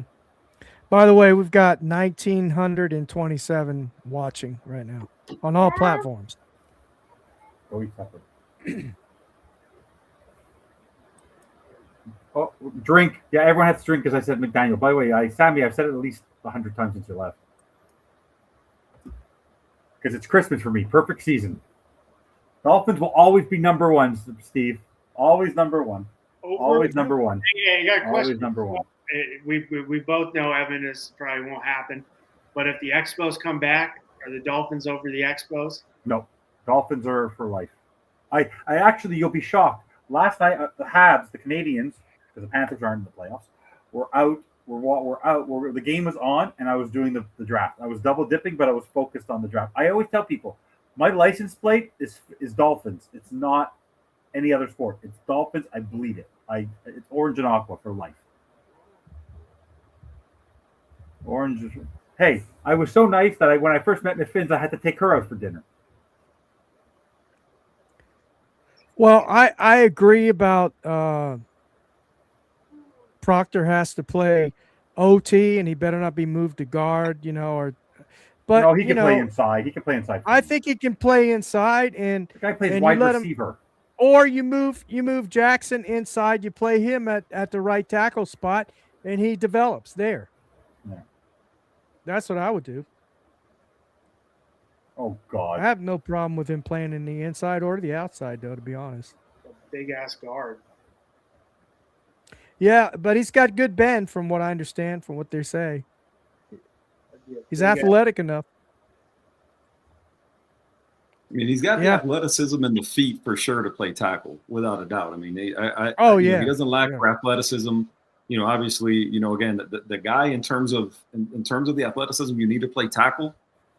By the way, we've got 1,927 watching right now on all platforms. Go eat supper. Oh, drink. Yeah, everyone has to drink because I said McDaniel. By the way, Sammy, I've said it at least 100 times since you left. Because it's Christmas for me. Perfect season. Dolphins will always be number 1, Steve. Always number 1. Always number 1. Yeah, you got a question. Always number 1. We both know, Evan, this probably won't happen. But if the Expos come back, are the Dolphins over the Expos? No. Dolphins are for life. I actually, you'll be shocked. Last night, the Habs, the Canadians, because the Panthers aren't in the playoffs, were out. The game was on, and I was doing the draft. I was double dipping, but I was focused on the draft. I always tell people, my license plate is Dolphins. It's not any other sport. It's Dolphins. I bleed it. It's orange and aqua for life. Orange. Hey, I was so nice that when I first met Miss Finns, I had to take her out for dinner. Well, I agree about Proctor has to play OT, and he better not be moved to guard, But no, he can play inside. He can play inside. I think he can play inside, and the guy plays wide receiver. Or you move Jackson inside. You play him at the right tackle spot, and he develops there. Yeah. That's what I would do. Oh God, I have no problem with him playing in the inside or the outside, though. To be honest, big ass guard. Yeah, but he's got good bend, from what I understand, from what they say. He's athletic enough. I mean, he's got the athleticism and the feet for sure to play tackle, without a doubt. I mean, he doesn't lack for athleticism. Obviously, again, the guy in terms of the athleticism you need to play tackle.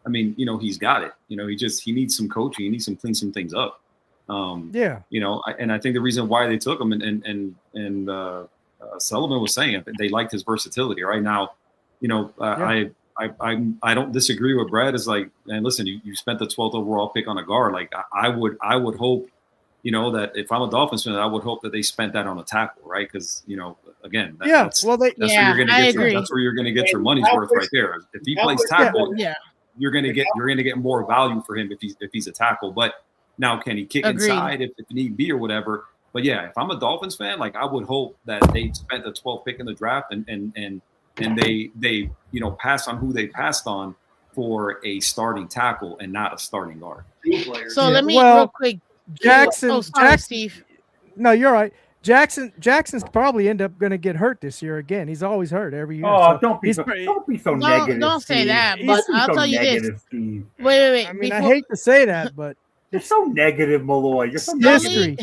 I mean, he's got it. He needs some coaching. He needs to clean some things up. And I think the reason why they took him and Sullivan was saying they liked his versatility. Right now, I don't disagree with Brad. Is like, man, listen, you spent the 12th overall pick on a guard. Like I would hope, that if I'm a Dolphins fan, I would hope that they spent that on a tackle, right? Because again, that's where you're going to get your money's worth right there. If he plays tackle, you're going to get more value for him if he's a tackle. But now, can he kick inside if need be or whatever? But yeah, if I'm a Dolphins fan, like I would hope that they spent the 12th pick in the draft and they passed on who they passed on for a starting tackle and not a starting guard. So let me real quick. Jackson, Steve. No, you're right. Jackson's probably end up going to get hurt this year again. He's always hurt every year. Oh, don't be so negative. Don't say Steve. that. But I'll tell you this. Steve. Wait. I mean, I hate to say that, but you're so negative, Malloy. You're so history.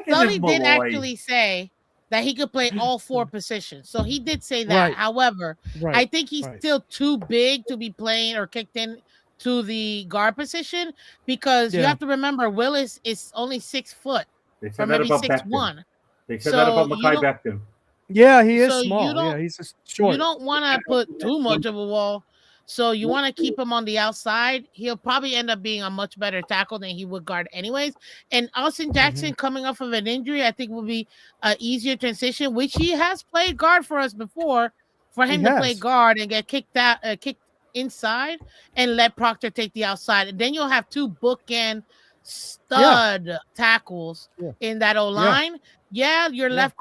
Sully did actually say that he could play all 4 positions. So he did say that. Right. However, I think he's still too big to be playing or kicked in to the guard position because you have to remember Willis is only 6 foot. They said or that maybe about 6'1". They said that about Mekhi Becton. Yeah, he is small. Yeah, he's just short. You don't want to put too much of a wall. So you want to keep him on the outside. He'll probably end up being a much better tackle than he would guard anyways. And Austin Jackson coming off of an injury, I think will be an easier transition, which he has played guard for us before, for him to play guard and get kicked inside and let Proctor take the outside. And then you'll have 2 bookend stud tackles in that O-line. Your left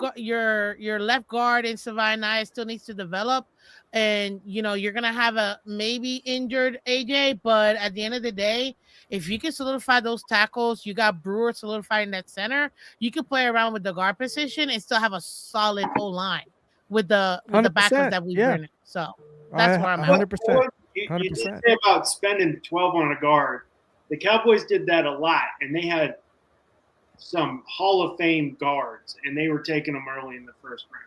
guard in Savannah still needs to develop. And you're gonna have a maybe injured AJ, but at the end of the day, if you can solidify those tackles, you got Brewer solidifying that center. You can play around with the guard position and still have a solid O line with the backers that we've been. So that's where I'm at. 100%. You did say about spending 12 on a guard. The Cowboys did that a lot, and they had some Hall of Fame guards, and they were taking them early in the first round.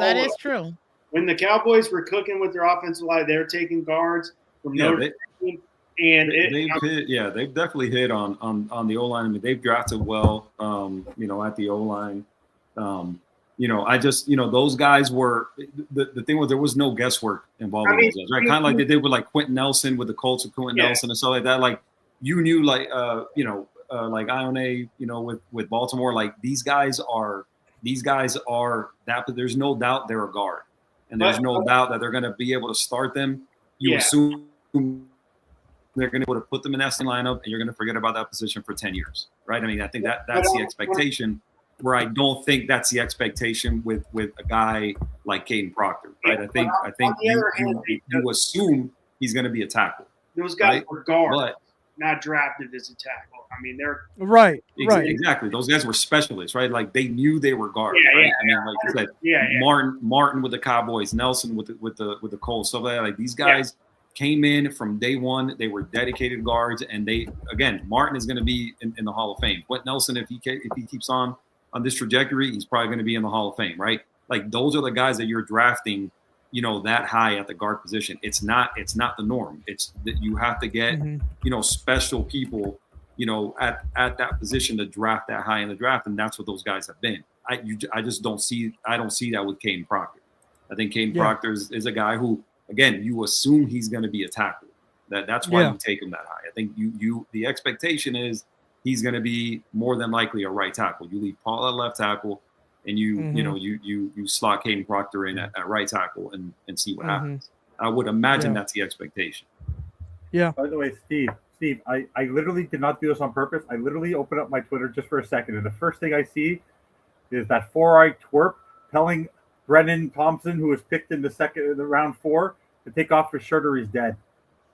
That is true. When the Cowboys were cooking with their offensive line, they're taking guards from Notre Dame. And they've definitely hit on the O line. I mean, they've drafted well, at the O line. Those guys were the thing was there was no guesswork involved in those guys, right? Kind of like they did with like Quentin Nelson with the Colts of Quentin Nelson and stuff like that. Like you knew, like Ione, with Baltimore, like these guys are that, but there's no doubt they're a guard, and there's no doubt that they're going to be able to start them. You assume they're going to be able to put them in that same lineup, and you're going to forget about that position for 10 years, right? I mean, I think that's the expectation. Where I don't think that's the expectation with a guy like Caden Proctor, right? I think you assume he's going to be a tackle. Those guys were guards, not drafted as a tackle. I mean, they're right. Exactly. Those guys were specialists, right? Like they knew they were guards. Yeah, right? I mean, like you said, Martin with the Cowboys, Nelson with the Colts, stuff like that. Like these guys came in from day one. They were dedicated guards, and Martin is going to be in the Hall of Fame. What Nelson, if he keeps on this trajectory, he's probably going to be in the Hall of Fame, right? Like those are the guys that you're drafting, that high at the guard position. It's not the norm. It's that you have to get, special people, at that position to draft that high in the draft, and that's what those guys have been. I don't see that with Caden Proctor. I think Caden Proctor is a guy who, again, you assume he's going to be a tackle. That's why you take him that high. I think the expectation is he's going to be more than likely a right tackle. You leave Paul at left tackle, and you slot Caden Proctor in at right tackle and see what happens. I would imagine that's the expectation. Yeah. By the way, Steve, I literally did not do this on purpose. I literally opened up my Twitter just for a second, and the first thing I see is that four-eyed twerp telling Brennan Thompson, who was picked in the round 4, to take off his shirt or he's dead.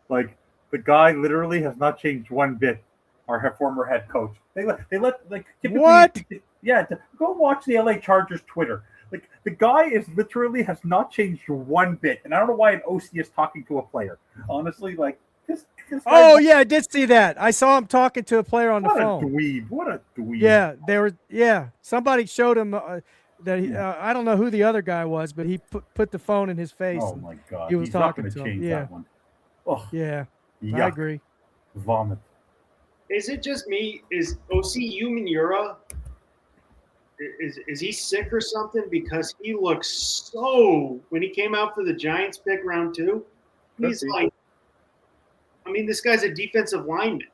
Like the guy literally has not changed one bit. Our former head coach. They let like typically, what? Yeah, go watch the LA Chargers Twitter. Like the guy has not changed one bit, and I don't know why an OC is talking to a player. Honestly, like this. Oh yeah, I did see that. I saw him talking to a player on the phone. What a dweeb! Yeah, somebody showed him that I don't know who the other guy was, but he put the phone in his face. Oh my god, he was he's talking not to going to him. change that one. Oh yeah, yuck. I agree. Vomit. Is it just me? Is OC Umanura? Is he sick or something? Because he looks so. When he came out for the Giants pick round 2, he's like. I mean, this guy's a defensive lineman.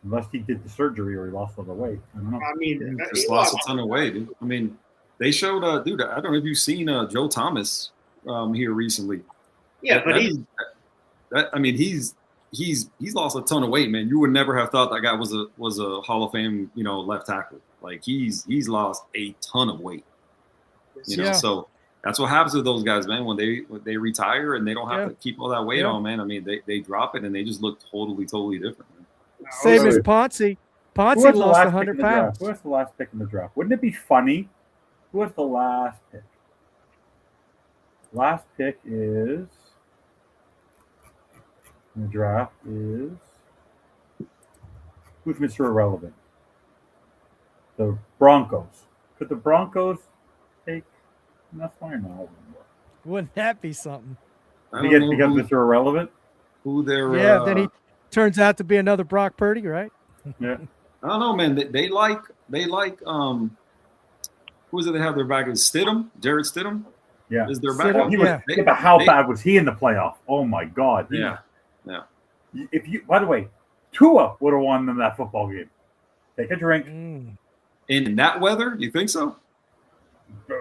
Unless he did the surgery or he lost a lot of weight. I don't know. I mean, he just lost a ton of weight, dude. I mean, they showed, dude. I don't know if you've seen Joe Thomas here recently. Yeah, but he's lost a ton of weight, man. You would never have thought that guy was a Hall of Fame, left tackle. Like he's lost a ton of weight. So that's what happens with those guys, man. When they retire and they don't have to keep all that weight on, man. I mean, they drop it and they just look totally different. Man. Same as Ponce. Ponce lost 100 pounds. Who was the last pick in the draft? Wouldn't it be funny? Who was the last pick? Last pick is in the draft is who's Mr. Irrelevant? The Broncos. Could the Broncos take? That's fine now. Wouldn't that be something? Because Mr. Irrelevant. Who they're? Yeah. Then he turns out to be another Brock Purdy, right? Yeah. I don't know, man. They like who is it? They have their back is Stidham, Jared Stidham. Yeah, is their back? But how bad was he in the playoff? Oh my God. Yeah. By the way, Tua would have won them that football game. Take a drink. In that weather, you think so?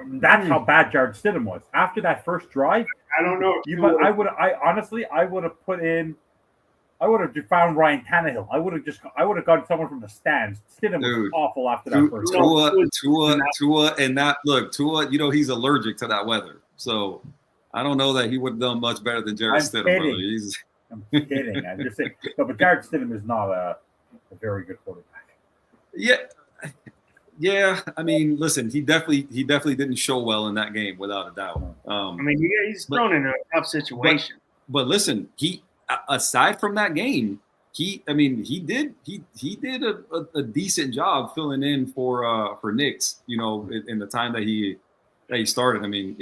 That's how bad Jared Stidham was. After that first drive, I don't know. I would have found Ryan Tannehill. I would have gotten someone from the stands. Stidham was awful after that first drive. Tua, and that look, Tua, he's allergic to that weather. So I don't know that he would have done much better than Jared Stidham. I'm kidding. I'm just saying. No, but Jared Stidham is not a very good quarterback. Yeah. I mean, listen, he definitely didn't show well in that game, without a doubt. I mean, he's thrown in a tough situation. But listen, he aside from that game, he did a decent job filling in for Knicks, in the time that he started. I mean,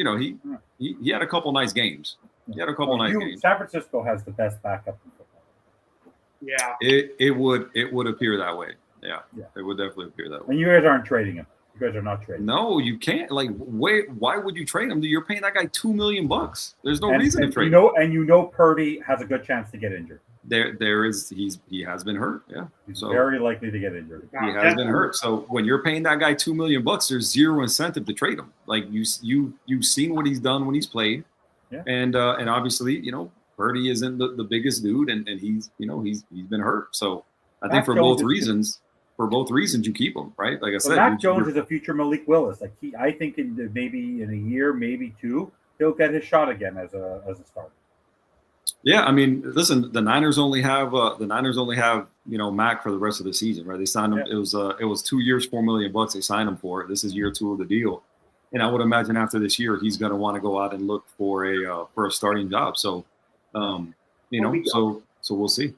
he had a couple nice games. He had a couple nice games. San Francisco has the best backup in football. Yeah. It would appear that way. Yeah. It would definitely appear that way. And you guys aren't trading him. You guys are not trading. No, you can't. Like, why would you trade him? You're paying that guy $2 million. There's no reason to trade. Purdy has a good chance to get injured. He has been hurt. Yeah, he's very likely to get injured. He has been hurt. So when you're paying that guy $2 million, there's zero incentive to trade him. Like you've seen what he's done when he's played, and obviously Purdy isn't the biggest dude, and he's been hurt. So I think for both reasons, you keep him, right? Like I said, Mac Jones is a future Malik Willis. Like I think maybe in a year, maybe two, he'll get his shot again as a starter. Yeah, I mean, listen, the Niners only have Mac for the rest of the season, right? They signed him. Yeah. It was 2 years, $4 million they signed him for. This is year 2 of the deal, and I would imagine after this year he's going to want to go out and look for a starting job. So, so we'll see.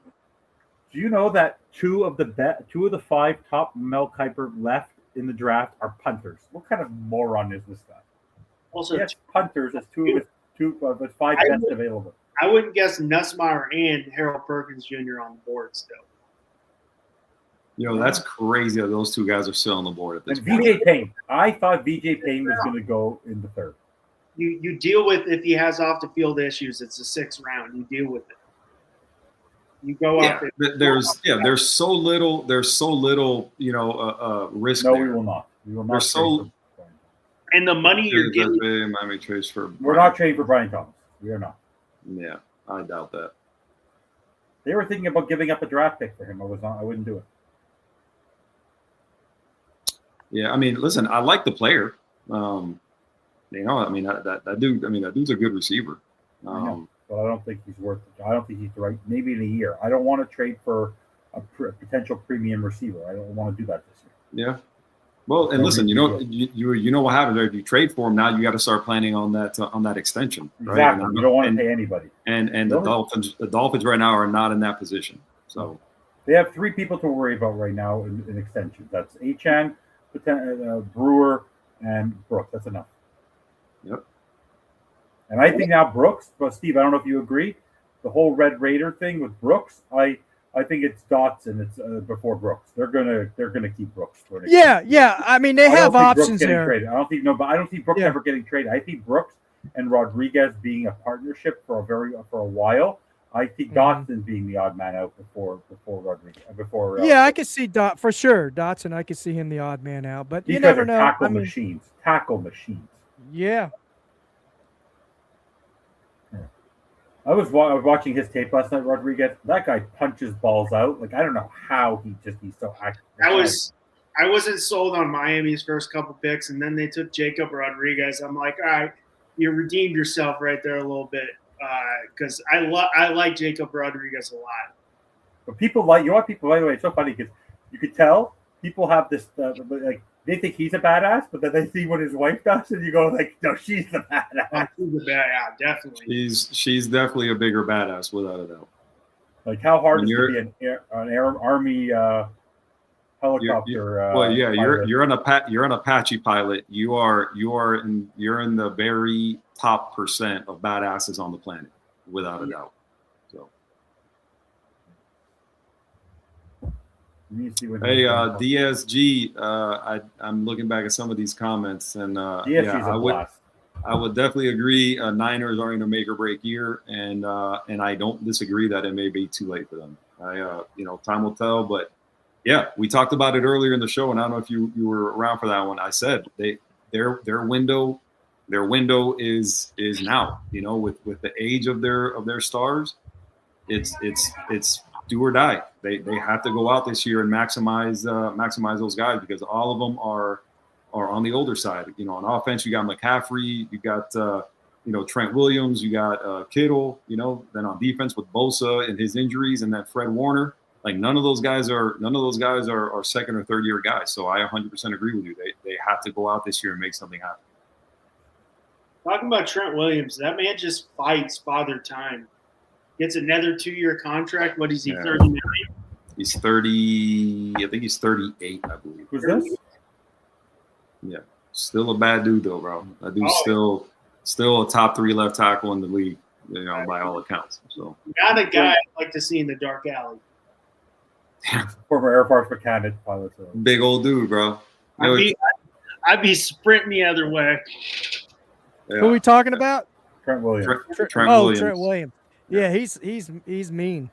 Do you know that two of the 5 top Mel Kiper left in the draft are punters? What kind of moron is this guy? Also, yes, punters as two of his 5 best available. I wouldn't guess Nussmeier and Harold Perkins Jr. on the board still. That's crazy that those two guys are still on the board at this point. VJ Payne. I thought VJ Payne was going to go in the 3rd. You deal with if he has off the field issues. It's the 6th round. You deal with it. You go out there. There's so little risk. No, there. we will not. We will not. There's so. And the money you're getting. Miami trades for. We're not trading for Brian Thomas. We are not. Yeah, I doubt that. They were thinking about giving up a draft pick for him. I wouldn't do it. Yeah, I mean, listen, I like the player. That dude. I mean, that dude's a good receiver. But I don't think he's worth it. I don't think he's the right. Maybe in a year. I don't want to trade for a potential premium receiver. I don't want to do that this year. Yeah. Well, and listen, you know what happens if you trade for him. Now you got to start planning on that extension. Right? Exactly. You don't want to pay anybody. And the Dolphins right now are not in that position. So they have 3 people to worry about right now in extension. That's Achane, Brewer, and Brooks. That's enough. Yep. And I think now Brooks, but Steve, I don't know if you agree. The whole Red Raider thing with Brooks, I think it's Dotson. It's before Brooks. They're gonna keep Brooks. Yeah. I mean, they have options there. Traded. I don't see Brooks ever getting traded. I think Brooks and Rodriguez being a partnership for a while. I think Dotson being the odd man out before Rodriguez. I could see for sure. Dotson, I could see him the odd man out, but you never know. Tackle machines. Yeah. I was watching his tape last night, Rodriguez. That guy punches balls out. Like, I don't know how he's so active. I wasn't sold on Miami's first couple picks, and then they took Jacob Rodriguez. I'm like, all right, you redeemed yourself right there a little bit because I like Jacob Rodriguez a lot. But people by the way, it's so funny because you could tell people have this like they think he's a badass, but then they see what his wife does, and you go like, no, she's the badass. Definitely. She's definitely a bigger badass without a doubt. Like how hard is it to be an Army helicopter? You're an Apache pilot. You're in the very top % of badasses on the planet, without a doubt. So. Hey, DSG, I'm looking back at some of these comments, and I would definitely agree. Niners are in a make or break year, and I don't disagree that it may be too late for them. Time will tell, but yeah, we talked about it earlier in the show, and I don't know if you were around for that one. I said their window is now. With the age of their stars, it's do or die. They have to go out this year and maximize those guys because all of them are on the older side. On offense, you got McCaffrey, you got Trent Williams, you got Kittle. Then on defense with Bosa and his injuries, and then Fred Warner. Like none of those guys are second or third year guys. So I 100% agree with you. They have to go out this year and make something happen. Talking about Trent Williams, that man just fights Father Time. gets another 2-year contract. What is he, Yeah. 39? He's 30. I think he's 38. I believe. Who's this? Yeah, still a bad dude though, bro. That dude's still a top 3 left tackle in the league, by all accounts. So Not a guy I'd like to see in the dark alley. Former Air Force mechanic pilot. Big old dude, bro. I'd be sprinting the other way. Yeah. Who are we talking about? Trent Williams. Trent Williams. Trent Williams. Yeah, he's mean.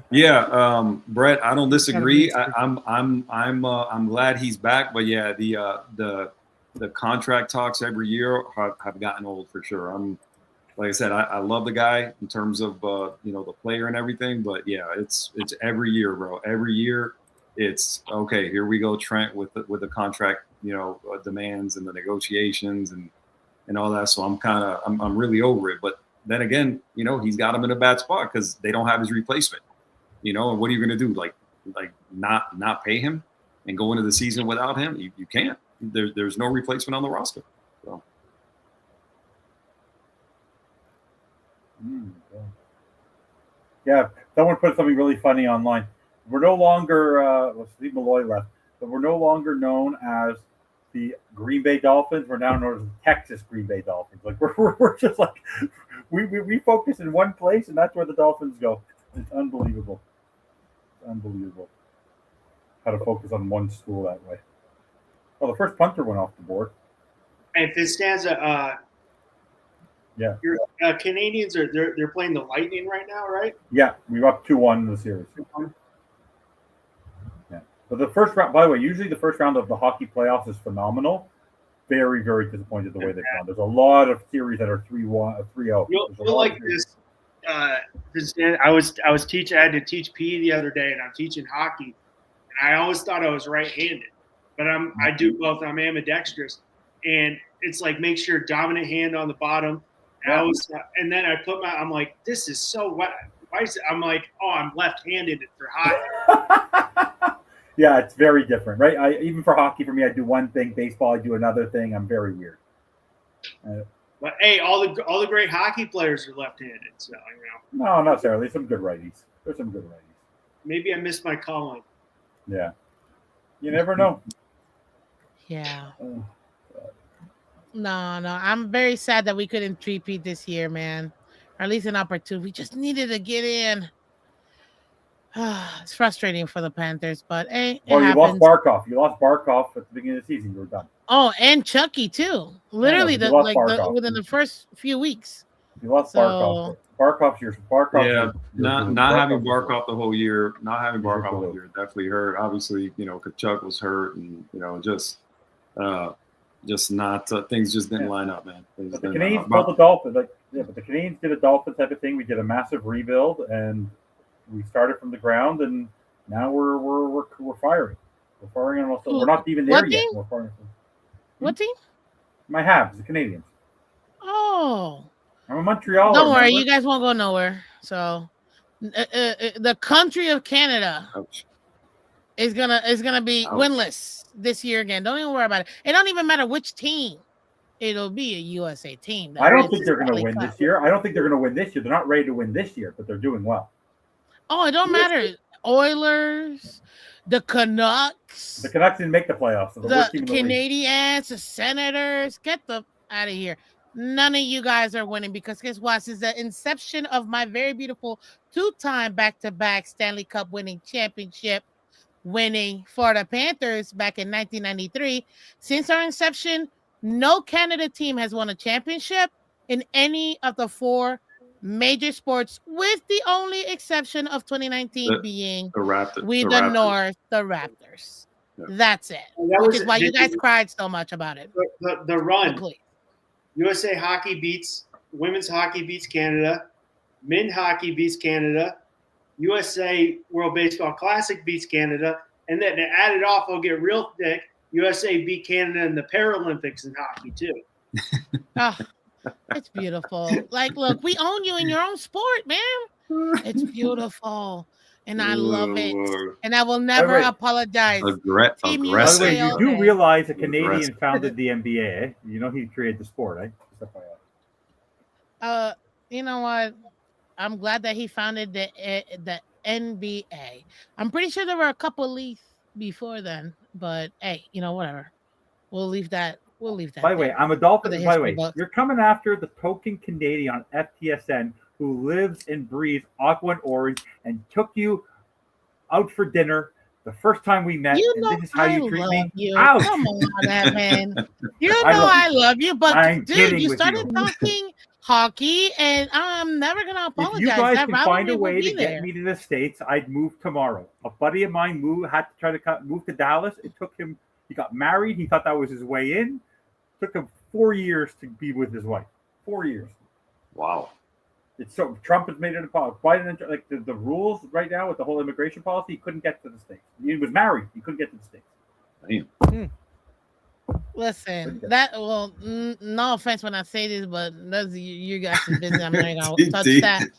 Yeah, Brett, I don't disagree. I'm glad he's back, but yeah, the contract talks every year have gotten old for sure. Like I said, I love the guy in terms of the player and everything, but yeah, it's every year, bro. Every year, it's okay. Here we go, Trent, with the contract, demands and the negotiations and all that. So I'm really over it. But then again, he's got him in a bad spot because they don't have his replacement. And what are you going to do? Like not pay him and go into the season without him? You can't. There's no replacement on the roster. So. Yeah, someone put something really funny online. We're no longer, Steve Malloy left, but we're no longer known as the Green Bay Dolphins. We're now known as the Texas Green Bay Dolphins. Like we're just like we focus in one place, and that's where the Dolphins go. It's unbelievable. Unbelievable how to focus on one school that way. Well, the first punter went off the board. And Ftsn, yeah, your Canadians they're playing the Lightning right now, right? Yeah, we're up 2-1 in the series. Yeah, but the first round, by the way, usually the first round of the hockey playoffs is phenomenal. Very, very disappointed the way they've gone. There's a lot of series that are 3-1, 3-0. You'll like this. I was teaching. I had to teach PE the other day, and I'm teaching hockey. And I always thought I was right-handed, but I do both. I'm ambidextrous, and it's like make sure dominant hand on the bottom. And then I put I'm like, this is so what? Why is it? I'm like, oh, I'm left-handed for hockey. Yeah, it's very different, right? Even for hockey, for me, I do one thing. Baseball, I do another thing. I'm very weird. But hey, all the great hockey players are left-handed, so No, not necessarily. There's some good righties. Maybe I missed my calling. Yeah, you never know. Yeah. No, I'm very sad that we couldn't repeat this year, man. Or at least an opportunity. We just needed to get in. It's frustrating for the Panthers, but hey, you lost Barkov. You lost Barkov at the beginning of the season. You were done. Oh, and Chucky too. Literally, within the first few weeks. You lost Barkov. Barkov's your Barkov. Yeah, not having Barkov the whole year. Not having Barkov the whole year definitely hurt. Obviously, Kachuk was hurt, and just not things just didn't line up, man. But the Canadians pulled the Dolphins. But the Canadians did a Dolphin type of thing. We did a massive rebuild, and we started from the ground, and now we're firing. We're firing on also. We're not even there yet. We're firing. What team? My Habs, the Canadians. Oh. I'm in Montreal. Don't worry, you guys won't go nowhere. So, the country of Canada is gonna be winless this year again. Don't even worry about it. It don't even matter which team. It'll be a USA team. I don't think they're going to win this year. They're not ready to win this year, but they're doing well. Oh, it don't matter. Oilers, the Canucks. The Canucks didn't make the playoffs. So the Canadians, the Senators. Get the out of here. None of you guys are winning because guess what? Since the inception of my very beautiful 2-time back-to-back Stanley Cup winning championship winning Florida Panthers back in 1993, since our inception, no Canada team has won a championship in any of the 4 major sports, with the only exception of 2019 being the Raptors. Yeah. That's it. Which is why you guys cried so much about it. The run. USA hockey women's hockey beats Canada, men's hockey beats Canada, USA World Baseball Classic beats Canada, and then to add it off, I'll get real thick. USA beat Canada in the Paralympics in hockey too. Oh, it's beautiful. Like, look, we own you in your own sport, man. It's beautiful. And I love it. And I will never apologize. By the way, you do realize a Canadian founded the NBA, eh? You know he created the sport, eh? You know what? I'm glad that he founded the NBA. I'm pretty sure there were a couple leaks before then, but hey, whatever. We'll leave that. We'll leave that. By the way, there I'm a for Dolphin. the By the history way, books. you're coming after the token Canadian on FTSN who lives and breathes aqua and orange and took you out for dinner the first time we met, and this is how you treat me. You. Ouch! Come on, Evan. You know I I love you, but I'm dude, kidding you with started you. talking hockey, and I'm never gonna If apologize. you guys That can find a rivalry will way be to there. get me to the States, I'd move tomorrow. A buddy of mine had to try to move to Dallas. It took him. He got married. He thought that was his way in. It took him 4 years to be with his wife. 4 years. Wow. It's so Trump has made it a policy. Like the rules right now with the whole immigration policy, he couldn't get to the States. He was married. He couldn't get to the States. Damn. Listen, no offense when I say this, but that's you guys' business. I'm not gonna touch that.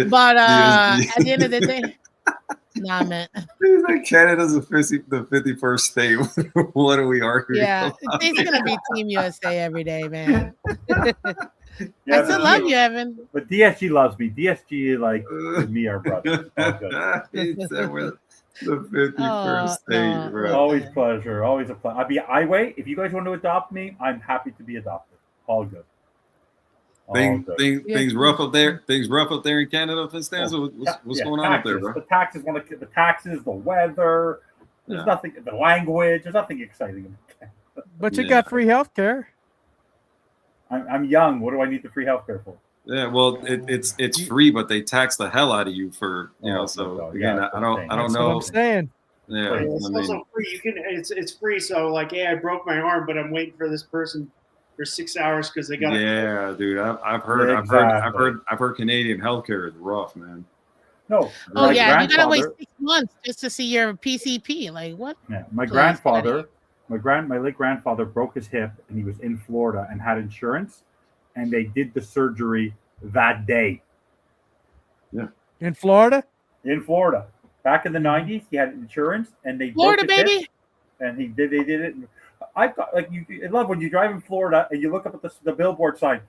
But at the end of the day, nah, man. He's like Canada's the 51st state. What are we arguing? Yeah, about? it's gonna be Team USA every day, man. Yeah, I still love you, Evan. But DSG loves me. DSG and me are brothers. All good. He said we're the 51st state, bro. Always pleasure. Always a pleasure. If you guys want to adopt me, I'm happy to be adopted. All good. Things rough up there. Things rough up there in Canada, Ftsn. What's going on up there, bro? The taxes, the weather. There's nothing. The language. There's nothing exciting about Canada. But you got free health care. I'm young. What do I need the free health care for? Yeah, well, it's free, but they tax the hell out of you for So again, I don't That's know. what I'm saying. Yeah, It's also free. You can. It's free. So like, I broke my arm, but I'm waiting for this person for 6 hours because they got. Yeah, dude, I've heard Canadian healthcare is rough, man. No. Oh yeah, you gotta wait 6 months just to see your PCP. Like what? Yeah, my grandfather. My late grandfather broke his hip and he was in Florida and had insurance, and they did the surgery that day. Yeah. In Florida? In Florida. Back in the 90s, he had insurance and they Florida, broke his baby. hip, and they did it. I thought I love when you drive in Florida and you look up at the billboard sign,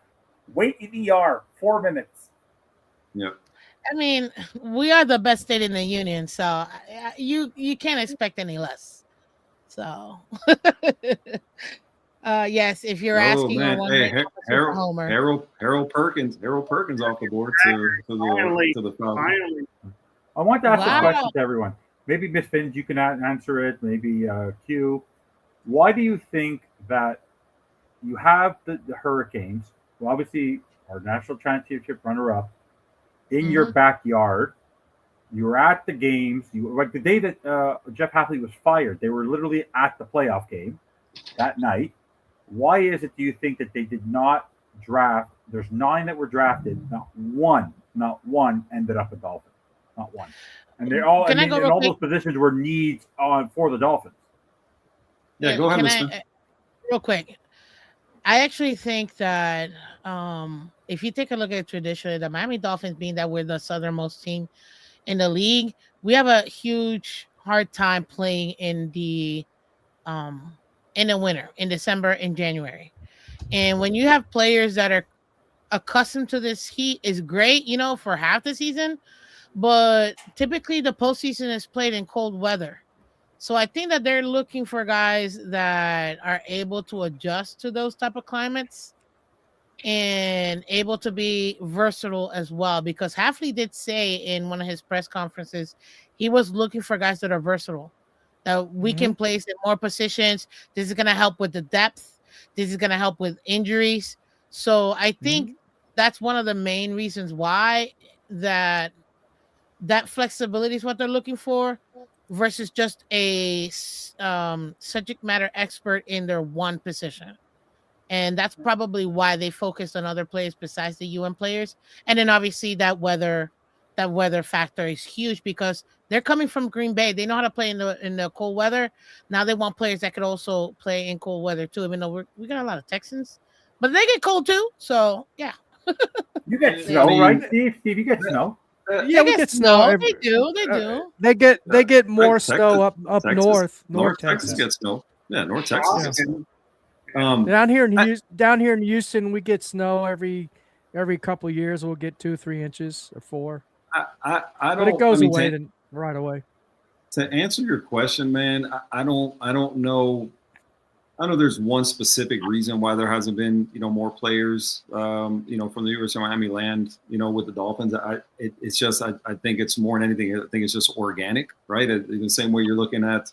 wait in ER 4 minutes. Yeah. I mean, we are the best state in the union, so you can't expect any less. So, yes, if you're asking, Harold Perkins off the board to the finally. I want to ask a question to everyone. Maybe Miss Finns, you can answer it. Maybe Q. Why do you think that you have the Hurricanes, who obviously are national championship runner-up, in your backyard? You were at the games. Like the day that Jeff Hafley was fired, they were literally at the playoff game that night. Why is it, do you think, that they did not draft? There's 9 that were drafted. Not one ended up a Dolphin. Not one. And they're all. And all those positions were needs for the Dolphins. Yeah, go ahead, real quick. I actually think that if you take a look at traditionally, the Miami Dolphins, being that we're the southernmost team in the league, we have a huge hard time playing in the winter, in December and January. And when you have players that are accustomed to this heat, is great, for half the season, but typically the postseason is played in cold weather. So I think that they're looking for guys that are able to adjust to those type of climates and able to be versatile as well, because Hafley did say in one of his press conferences he was looking for guys that are versatile, that we can place in more positions. This is going to help with the depth. This is going to help with injuries. So I think that's one of the main reasons why that flexibility is what they're looking for, versus just a subject matter expert in their one position. And that's probably why they focused on other players besides the UN players. And then obviously that weather factor is huge, because they're coming from Green Bay. They know how to play in the cold weather. Now they want players that could also play in cold weather too, even though we got a lot of Texans, but they get cold too. So yeah. You get snow, right, Steve? Steve, you get snow. Yeah, we get snow. They do. They get more snow up Texas, north Texas gets snow. Yeah, North Texas gets snow. Down here in Houston, we get snow every every couple of years we'll get 2-3 inches or 4. I don't. But it goes I mean, away right away. To answer your question, man, I don't know. I know there's one specific reason why there hasn't been, more players, from the University of Miami land, with the Dolphins. It's just, I think it's more than anything. I think it's just organic, right? In the same way you're looking at,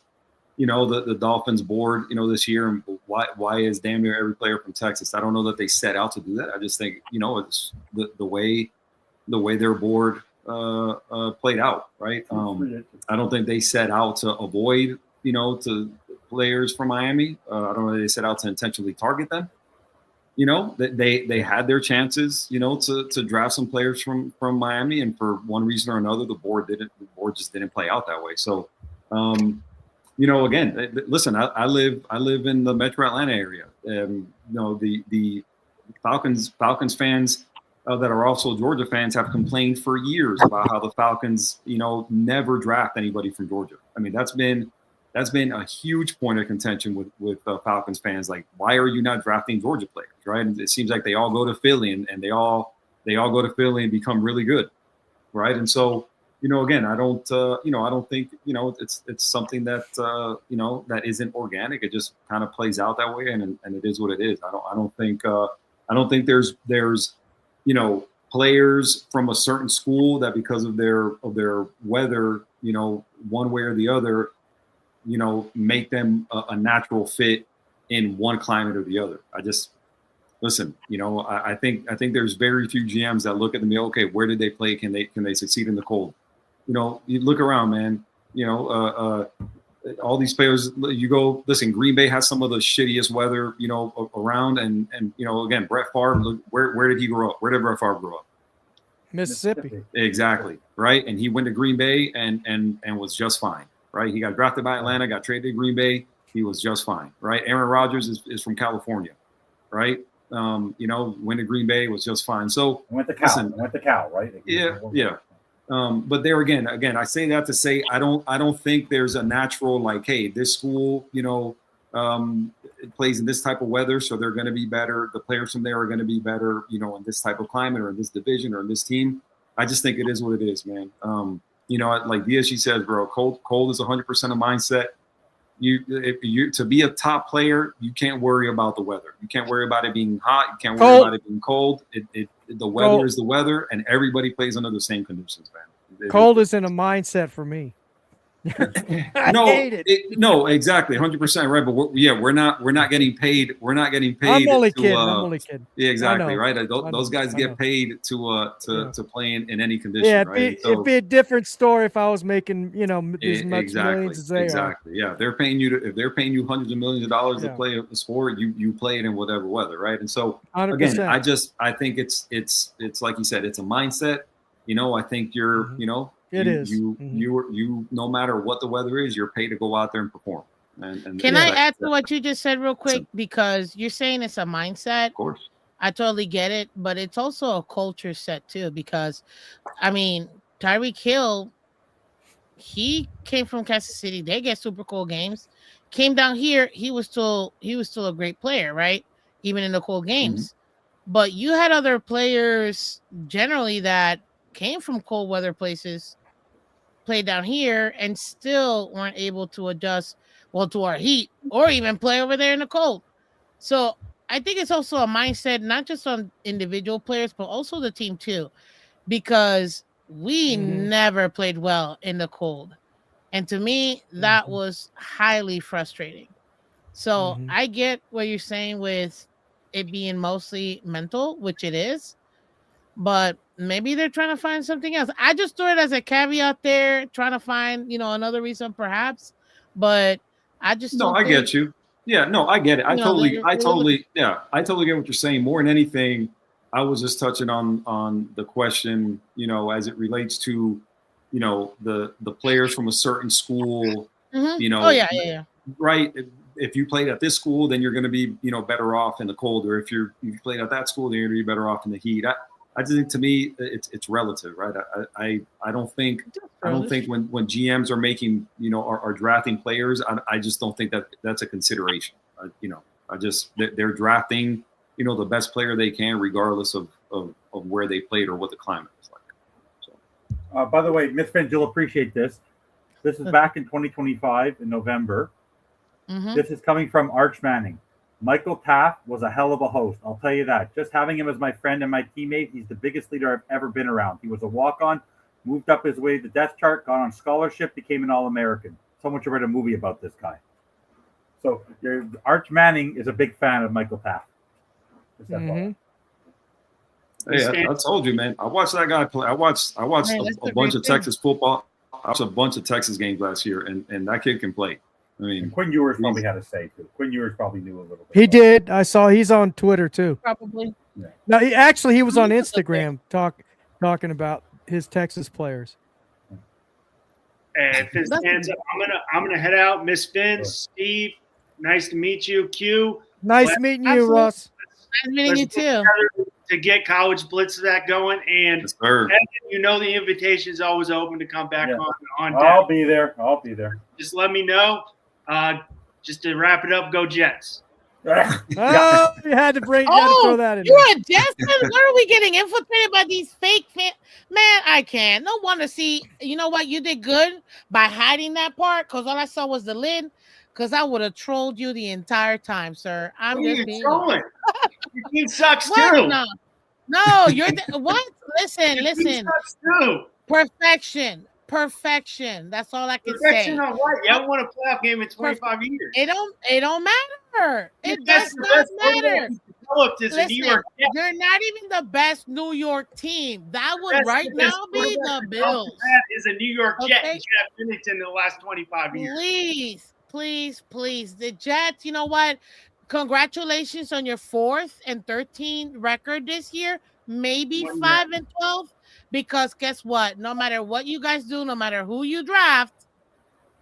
the Dolphins board, this year, and why is damn near every player from Texas? I don't know that they set out to do that. I just think, it's the way their board played out, right? I don't think they set out to avoid, to players from Miami. I don't know if they set out to intentionally target them. They had their chances, to draft some players from Miami, and for one reason or another, the board just didn't play out that way. So, again, listen, I live in the Metro Atlanta area. The Falcons fans that are also Georgia fans have complained for years about how the Falcons, never draft anybody from Georgia. I mean, that's been a huge point of contention with Falcons fans. Like, why are you not drafting Georgia players, right? And it seems like they all go to Philly and they all go to Philly and become really good, right? And so, again, I don't think, it's something that, that isn't organic. It just kind of plays out that way, and it is what it is. I don't think there's players from a certain school that because of their weather, one way or the other, make them a natural fit in one climate or the other. I just listen, I think there's very few GMs that look at them, okay, where did they play? Can they succeed in the cold? You look around, man, all these players, you go, listen, Green Bay has some of the shittiest weather, around. And again, Brett Favre, look, where did he grow up? Where did Brett Favre grow up? Mississippi. Exactly. Right. And he went to Green Bay and was just fine. Right. He got drafted by Atlanta, got traded to Green Bay. He was just fine. Right. Aaron Rodgers is from California. Right. Went to Green Bay, was just fine. So went to Cal, right? Yeah. But there again, I say that to say I don't think there's a natural, like, hey, this school, it plays in this type of weather, so they're going to be better. The players from there are going to be better, in this type of climate or in this division or in this team. I just think it is what it is, man. Like DSG says, bro, cold is 100% a mindset. To be a top player, you can't worry about the weather. You can't worry about it being hot. You can't worry about it being cold. The weather is the weather, and everybody plays under the same conditions, man. Cold is in a mindset for me. I hate it. No, exactly, 100% right. But we're not getting paid. We're not getting paid. I'm only kidding. Yeah, exactly, right. Those guys get paid to play in any condition. Yeah, right? It'd be a different story if I was making as much millions as they exactly. Yeah, if they're paying you hundreds of millions of dollars to play a sport, you play it in whatever weather, right? And so 100%. again, I think it's like you said, it's a mindset. I think you're It is. You no matter what the weather is, you're paid to go out there and perform. And Can I add to what you just said real quick? Because you're saying it's a mindset. Of course. I totally get it, but it's also a culture set too. Because, I mean, Tyreek Hill, he came from Kansas City. They get super cold games. Came down here, he was still a great player, right? Even in the cold games. Mm-hmm. But you had other players generally that came from cold weather places, played down here, and still weren't able to adjust to our heat or even play over there in the cold. So I think it's also a mindset, not just on individual players, but also the team too, because we never played well in the cold. And to me, that was highly frustrating. So I get what you're saying with it being mostly mental, which it is, but maybe they're trying to find something else. I just threw it as a caveat there, trying to find, another reason perhaps, but I just I get you. Yeah, no, I get it. I totally get what you're saying. More than anything, I was just touching on the question, as it relates to, the players from a certain school, right. If you played at this school, then you're going to be, better off in the cold, or if you played at that school, then you're going to be better off in the heat. I just think, to me, it's relative, right? I don't think when GMs are making, are drafting players, I just don't think that's a consideration. They're drafting, the best player they can, regardless of where they played or what the climate was like. So, by the way, Miss Finch, you'll appreciate this. This is back in 2025 in November. Mm-hmm. This is coming from Arch Manning. Michael Taft was a hell of a host. I'll tell you that. Just having him as my friend and my teammate, he's the biggest leader I've ever been around. He was a walk-on, moved up his way to the depth chart, got on scholarship, became an All-American. Someone should write a movie about this guy. So Arch Manning is a big fan of Michael Taft. Hey, I told you, man. I watched that guy play. I watched a bunch of Texas football. I watched a bunch of Texas games last year, and that kid can play. I mean, and Quinn Ewers probably had a say too. Quinn Ewers probably knew a little bit. He did. I saw he's on Twitter too. Probably. Yeah. No, he was on Instagram talking about his Texas players. And Ftsn, I'm gonna head out. Miss Vince, Steve, nice to meet you. Q, nice meeting you, Russ. Nice meeting you too. To get College Blitz that going, and Evan, you know the invitation is always open to come back on deck. I'll be there. Just let me know. Just to wrap it up, go Jets. You had to throw that in. You're a Jets fan? Where are we getting infiltrated by these fake fans? Man, I can't. No wonder. See, you know what? You did good by hiding that part because all I saw was the lid. Because I would have trolled you the entire time, sir. I'm just being trolling. Your team sucks too. No, you're what? Listen. Sucks too. Perfection. That's all I can Perfection say. on what? You haven't won a playoff game in 25 years. It don't matter. It does not matter. Listen, you're not even the best New York team. That would right now be the Bills. That is a New York Jet and Jeff Pennington in the last 25 years. Please. The Jets, you know what? Congratulations on your 4th and 13 record this year. Maybe 5 and 12. Because guess what? No matter what you guys do, no matter who you draft,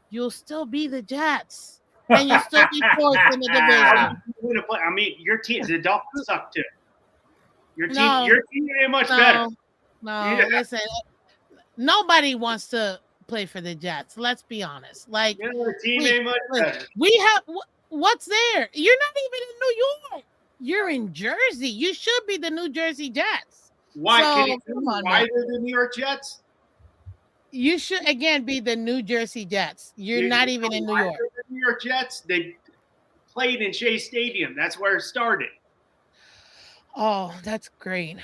you'll still be the Jets. And you'll still be 4th in the division. I mean, your team, the Dolphins suck too. Your team ain't much better. Listen. Nobody wants to play for the Jets. Let's be honest. Like, your team ain't much better. We have what's there? You're not even in New York. You're in Jersey. You should be the New Jersey Jets. Why? So, why they're the New York Jets? You should again be the New Jersey Jets. You're not even in New York. The New York Jets. They played in Shea Stadium. That's where it started. Oh, that's great.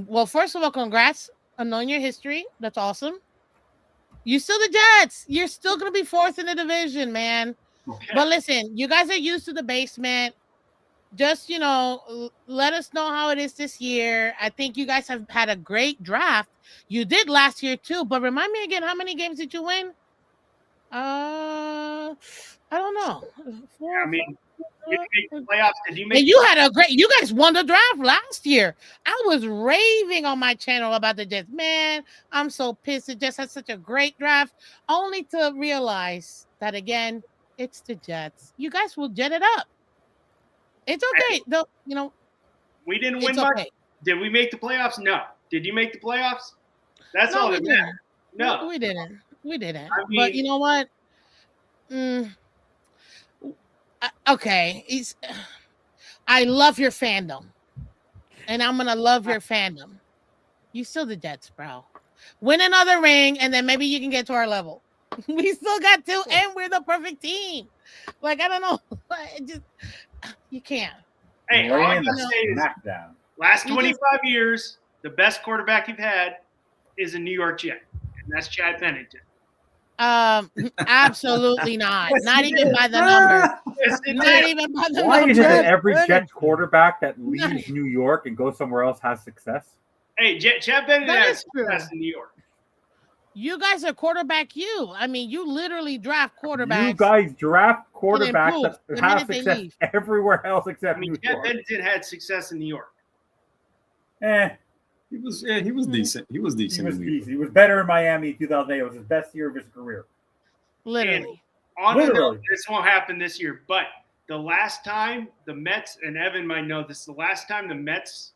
Well, first of all, congrats on knowing your history. That's awesome. You're still the Jets. You're still gonna be 4th in the division, man. Okay. But listen, you guys are used to the basement. Just, let us know how it is this year. I think you guys have had a great draft. You did last year too, but remind me again, how many games did you win? I don't know. You make the playoffs. Did you make? And you had you guys won the draft last year. I was raving on my channel about the Jets. Man, I'm so pissed. It just had such a great draft, only to realize that again, it's the Jets. You guys will jet it up. It's okay. Though, we didn't win much. Okay. Did we make the playoffs? No. Did you make the playoffs? That's all that matters. No, we didn't. I mean, but you know what? Okay. I love your fandom, and I'm gonna love your fandom. You still the Jets, bro. Win another ring, and then maybe you can get to our level. We still got 2, and we're the perfect team. Like, I don't know. You can't. Hey, all I'm gonna say is, last 25 years, the best quarterback you've had is a New York Jet, and that's Chad Pennington. Absolutely not. Not even by the numbers. Not even by the numbers. Why is it that every Jets quarterback that leaves New York and goes somewhere else has success? Hey, Chad Pennington has success in New York. You guys are quarterback. I mean, you literally draft quarterbacks. You guys draft quarterbacks that have success everywhere else except New York. Chad Pennington had success in New York. He was decent. He was decent. He was better in Miami in 2008. It was his best year of his career. Literally. This won't happen this year, but the last time the Mets, and Evan might know this, the last time the Mets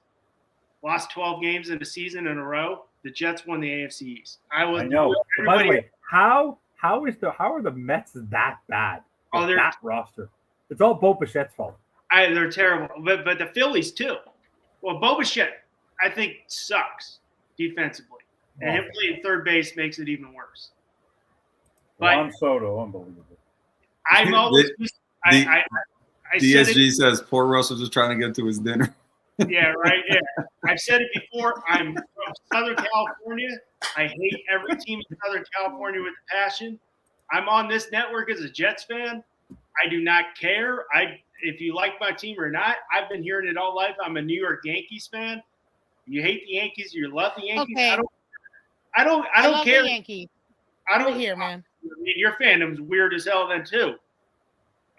lost 12 games in a season in a row, the Jets won the AFC East. I know. By the way, how are the Mets that bad? They're that roster. It's all Bo Bichette's fault. They're terrible, but the Phillies too. Well, Bo Bichette, I think sucks defensively. And him playing third base makes it even worse. But Juan Soto, unbelievable. I'm always I said DSG it, says poor Russell just trying to get to his dinner. yeah, right. Yeah. I've said it before. I'm from Southern California. I hate every team in Southern California with a passion. I'm on this network as a Jets fan. I do not care. If you like my team or not, I've been hearing it all life. I'm a New York Yankees fan. You hate the Yankees, you love the Yankees. Okay. I don't love care. The Yankees. I don't here, man. I mean, your fandom's weird as hell then too.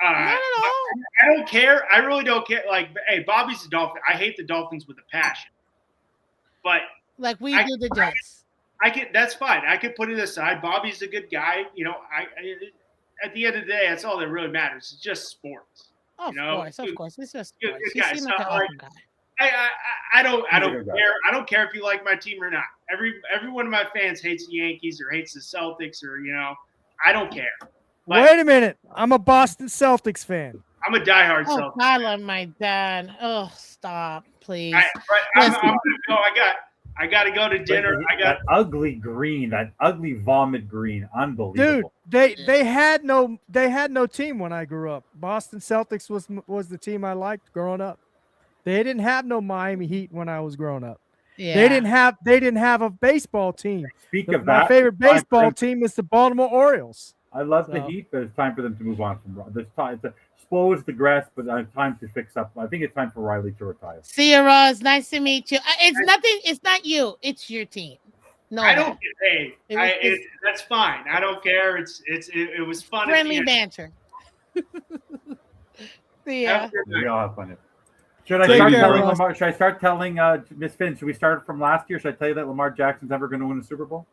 Not at all. I don't care. I really don't care. Like, hey, Bobby's a Dolphin. I hate the Dolphins with a passion. But like we do the Jets. I can. That's fine. I can put it aside. Bobby's a good guy. You know, at the end of the day, that's all that really matters. It's just sports. Of course. It's just sports. Good You guy. seem So, like an awesome guy. I don't care. I don't care if you like my team or not. Every one of my fans hates the Yankees or hates the Celtics or I don't care. But wait a minute. I'm a Boston Celtics fan. I'm a diehard Oh, Celtics. I love my dad. Oh, stop, please. I'm gonna go. I got to go to dinner. That ugly green, that ugly vomit green, unbelievable. Dude, they had no team when I grew up. Boston Celtics was the team I liked growing up. They didn't have no Miami Heat when I was growing up. Yeah. They didn't have a baseball team. My My favorite baseball team is the Baltimore Orioles. I love the Heat, but it's time for them to move on from. There's time to expose the grass, but time to fix up. I think it's time for Riley to retire. See you, Ross. Nice to meet you. It's nothing. It's not you. It's your team. No, I don't get paid. That's fine. I don't care. It was fun. Friendly banter. Yeah. We all have fun. Should I start telling Miss Finn? Should we start from last year? Should I tell you that Lamar Jackson's ever going to win a Super Bowl?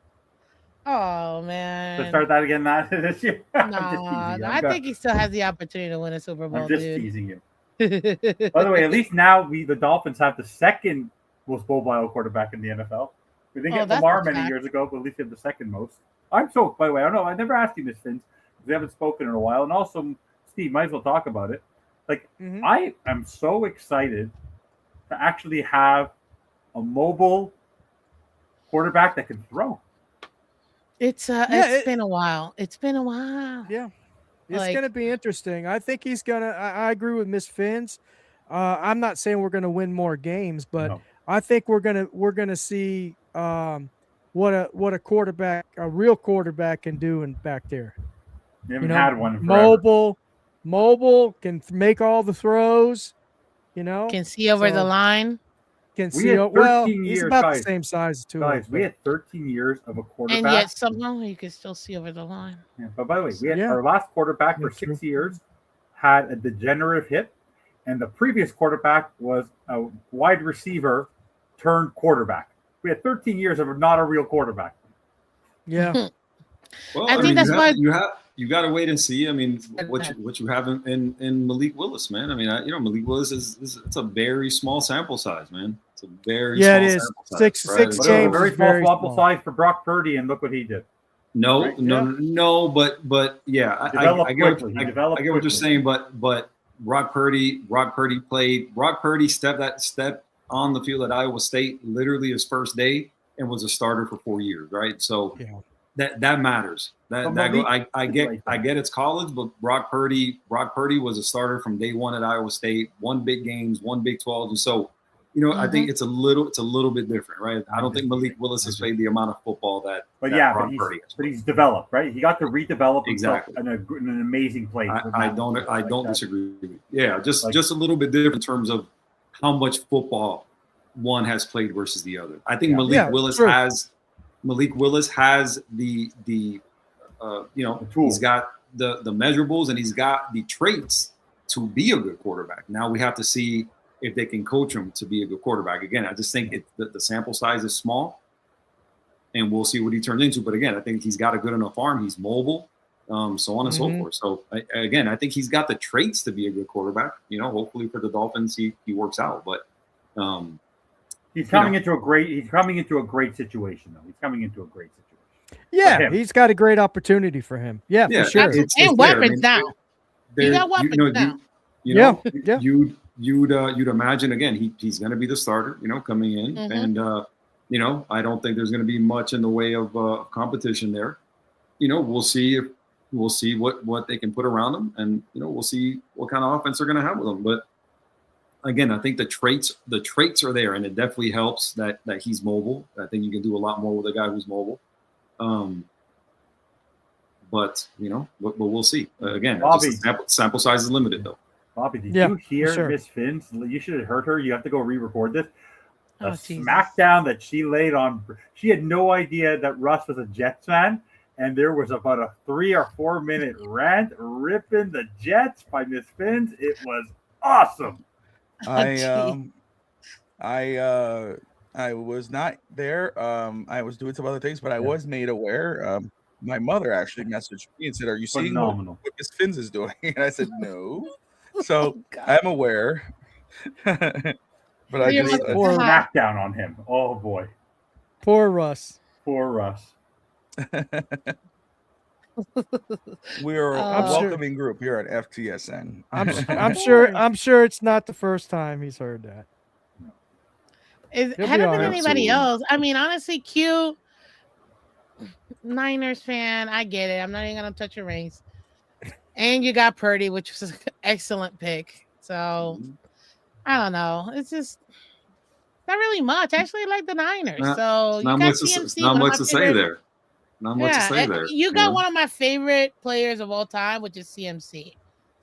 Oh man. Let's start that again this year. I think he still has the opportunity to win a Super Bowl. I'm just teasing you. By the way, at least now the Dolphins have the second most mobile quarterback in the NFL. We didn't get Lamar many years ago, but at least we have the second most. I'm so. By the way, I don't know. I never asked you, Miss Fins. We haven't spoken in a while, and also Steve, might as well talk about it. Like I am so excited to actually have a mobile quarterback that can throw. It's been a while. It's been a while. Yeah. It's going to be interesting. I think he's going to I agree with Miss Fins. I'm not saying we're going to win more games, but I think we're going to see what a quarterback, a real quarterback can do back there. You haven't had one in forever. Mobile, can make all the throws, Can see over the line. Can see well, he's about the same size as two. Guys, we had 13 years of a quarterback. And yet somehow you can still see over the line. Yeah, but by the way, we had our last quarterback for 6 years had a degenerative hip, and the previous quarterback was a wide receiver turned quarterback. We had 13 years of not a real quarterback. Yeah. Well, I think that's why you got to wait and see. I mean, what you have in Malik Willis, man. I mean, Malik Willis it's a very small sample size, man. It's a very small sample size. Six games. A very small sample size for Brock Purdy, and look what he did. No, but yeah, I get what you're saying, but Brock Purdy stepped on the field at Iowa State literally his first day and was a starter for 4 years, right? So that matters. I get it's college, but Brock Purdy was a starter from day one at Iowa State, won big games, won Big 12, and so I think it's a little bit different, right? I don't think Malik Willis has played the amount of football that Brock Purdy has. But he's developed, right? He got to redevelop exactly in an amazing place. I don't disagree. Yeah, just a little bit different in terms of how much football one has played versus the other. I think Malik Willis has the he's got the measurables and he's got the traits to be a good quarterback. Now we have to see if they can coach him to be a good quarterback. Again, I just think the sample size is small, and we'll see what he turns into. But again, I think he's got a good enough arm. He's mobile, so on and so forth. So I think he's got the traits to be a good quarterback. Hopefully for the Dolphins, he works out. But he's coming into a great situation, though. He's coming into a great situation. Yeah, he's got a great opportunity for him. Yeah, for sure. And weapons now. You got weapons now. you'd imagine again he's going to be the starter, coming in, and I don't think there's going to be much in the way of competition there. We'll see what they can put around him, and we'll see what kind of offense they're going to have with him. But again, I think the traits are there, and it definitely helps that he's mobile. I think you can do a lot more with a guy who's mobile. But we'll see. Again, Bobby, sample size is limited though. Bobby, did you hear Miss Finn's? You should have heard her. You have to go re-record this. The smackdown that she laid on. She had no idea that Russ was a Jets fan, and there was about a 3 or 4 minute rant ripping the Jets by Miss Finn's. It was awesome. I was not there. I was doing some other things, but I was made aware. My mother actually messaged me and said, "Are you seeing what Miss Finns is doing?" And I said, "No." So I'm aware. But I just poor smackdown on him. Oh boy. Poor Russ. Poor Russ. We are a welcoming group here at FTSN. I'm sure it's not the first time he's heard that. It hadn't been anybody else. I mean, honestly, Q, Niners fan, I get it. I'm not even gonna touch your race. And you got Purdy, which was an excellent pick. So I don't know. It's just not really much. Actually, I like the Niners. So you got CMC. Not much to say there. Not much to say there. You got one of my favorite players of all time, which is CMC.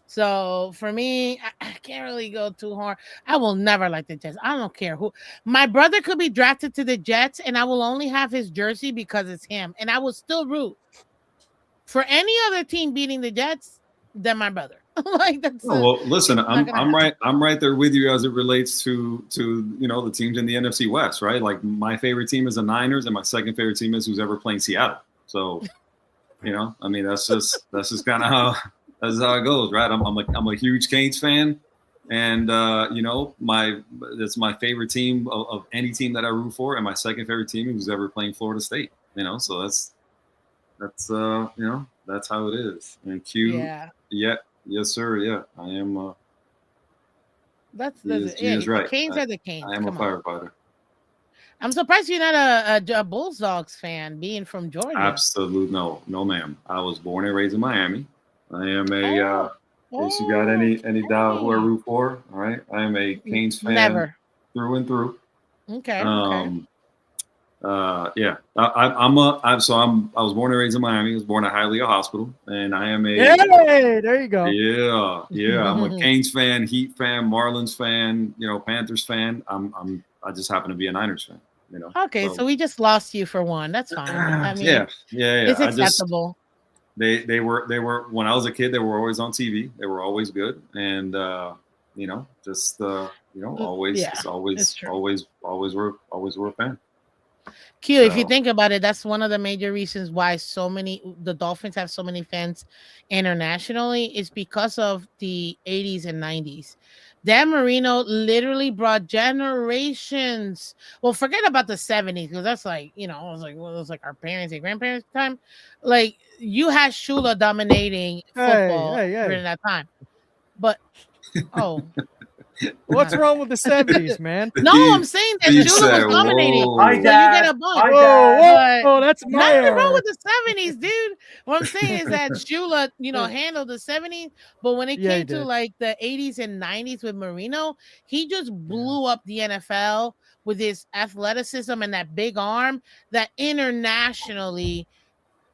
So for me, I can't really go too hard. I will never like the Jets. I don't care who. My brother could be drafted to the Jets, and I will only have his jersey because it's him. And I will still root for any other team beating the Jets than my brother. Like that's. Well, listen, I'm right there with you as it relates to the teams in the NFC West, right? Like my favorite team is the Niners, and my second favorite team is who's ever playing Seattle. So, I mean, that's just kind of how. That's how it goes, right? I'm a huge Canes fan, and that's my favorite team of any team that I root for, and my second favorite team who's ever playing Florida State. So that's that's how it is. And Q, yes sir, yeah, I am. That's he is right. The Canes are the Canes. I am a firefighter. I'm surprised you're not a Bulldogs fan, being from Georgia. Absolutely no, ma'am. I was born and raised in Miami. I am a. In case you got any doubt who I root for, all right? I am a Canes fan through and through. Okay. Yeah. I was born and raised in Miami. I was born at Hialeah Hospital, and I am a. Hey, there you go. Yeah. I'm a Canes fan, Heat fan, Marlins fan, Panthers fan. I just happen to be a Niners fan. Okay, so we just lost you for one. That's fine. I mean, yeah. It's acceptable. They were when I was a kid. They were always on TV. They were always good, and always were a fan. Q, if you think about it, that's one of the major reasons why the Dolphins have so many fans internationally is because of the 80s and 90s. Dan Marino literally brought generations. Well, forget about the 70s because that's like, it was like our parents and grandparents' time. Like you had Shula dominating football during that time. But what's wrong with the 70s, man? No, I'm saying that Shula was dominating. Hi, so Dad. you get a bunch. Whoa, that's my nothing era. wrong with the 70s, dude. What I'm saying is that Shula, handled the 70s, but when it came to like the 80s and 90s with Marino, he just blew up the NFL with his athleticism and that big arm that internationally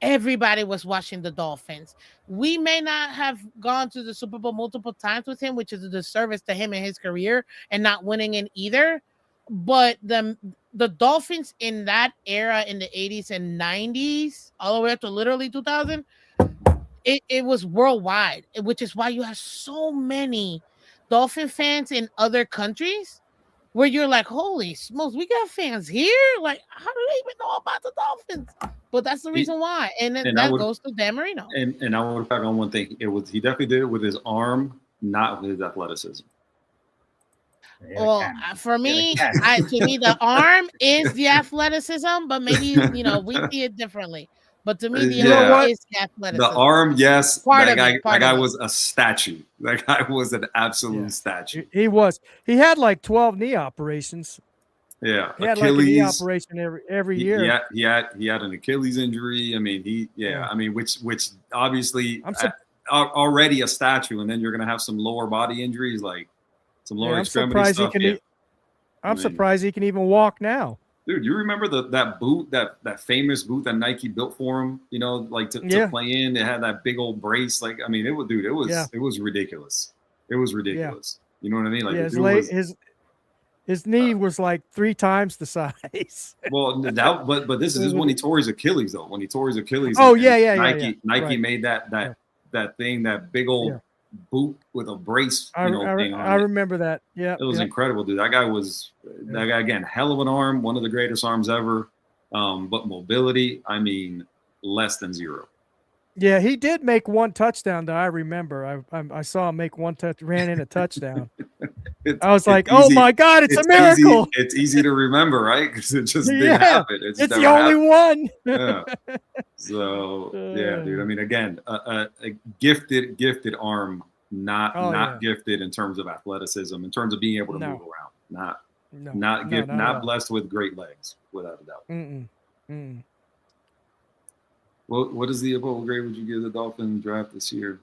everybody was watching the Dolphins. We may not have gone to the Super Bowl multiple times with him, which is a disservice to him in his career and not winning in either. But the Dolphins in that era in the 80s and 90s, all the way up to literally 2000, it was worldwide, which is why you have so many Dolphin fans in other countries where you're like, holy smokes, we got fans here? Like, how do they even know about the Dolphins? But that's the reason why. And that goes to Dan Marino. And I would back on one thing. He definitely did it with his arm, not with his athleticism. Well, for me, to me, the arm is the athleticism, but maybe, we see it differently. But to me, the Yeah. arm is the athleticism. The arm, yes. Part that of guy, it, part that guy of it. was a statue. That guy was an absolute statue. He was. He had like 12 knee operations. Yeah, He had like a knee Achilles. operation every year. He had an Achilles injury. I mean, I mean, which obviously already a statue, and then you're gonna have some lower body injuries, like some lower extremity stuff. I'm surprised he can even walk now. Dude, you remember that boot, that famous boot that Nike built for him? You know, like to play in. It had that big old brace. Like, I mean, it was ridiculous. It was ridiculous. You know what I mean? Like his knee was like 3 times the size. Well, but this is when he tore his Achilles though. When he tore his Achilles. Oh Nike right. made that thing, that big old boot with a brace, thing on it. I remember that. Yeah, it was incredible, dude. That guy again, hell of an arm, one of the greatest arms ever. But mobility, I mean, less than zero. Yeah, he did make 1 touchdown though. I remember. I saw him make 1 ran in a touchdown. I was like, "Oh my God, it's a miracle!" It's easy to remember, right? Because it just didn't happen. It's the only one. Yeah. So yeah, dude. I mean, again, a gifted arm, not gifted in terms of athleticism, in terms of being able to move around. Not blessed with great legs, without a doubt. What grade would you give the Dolphins draft this year?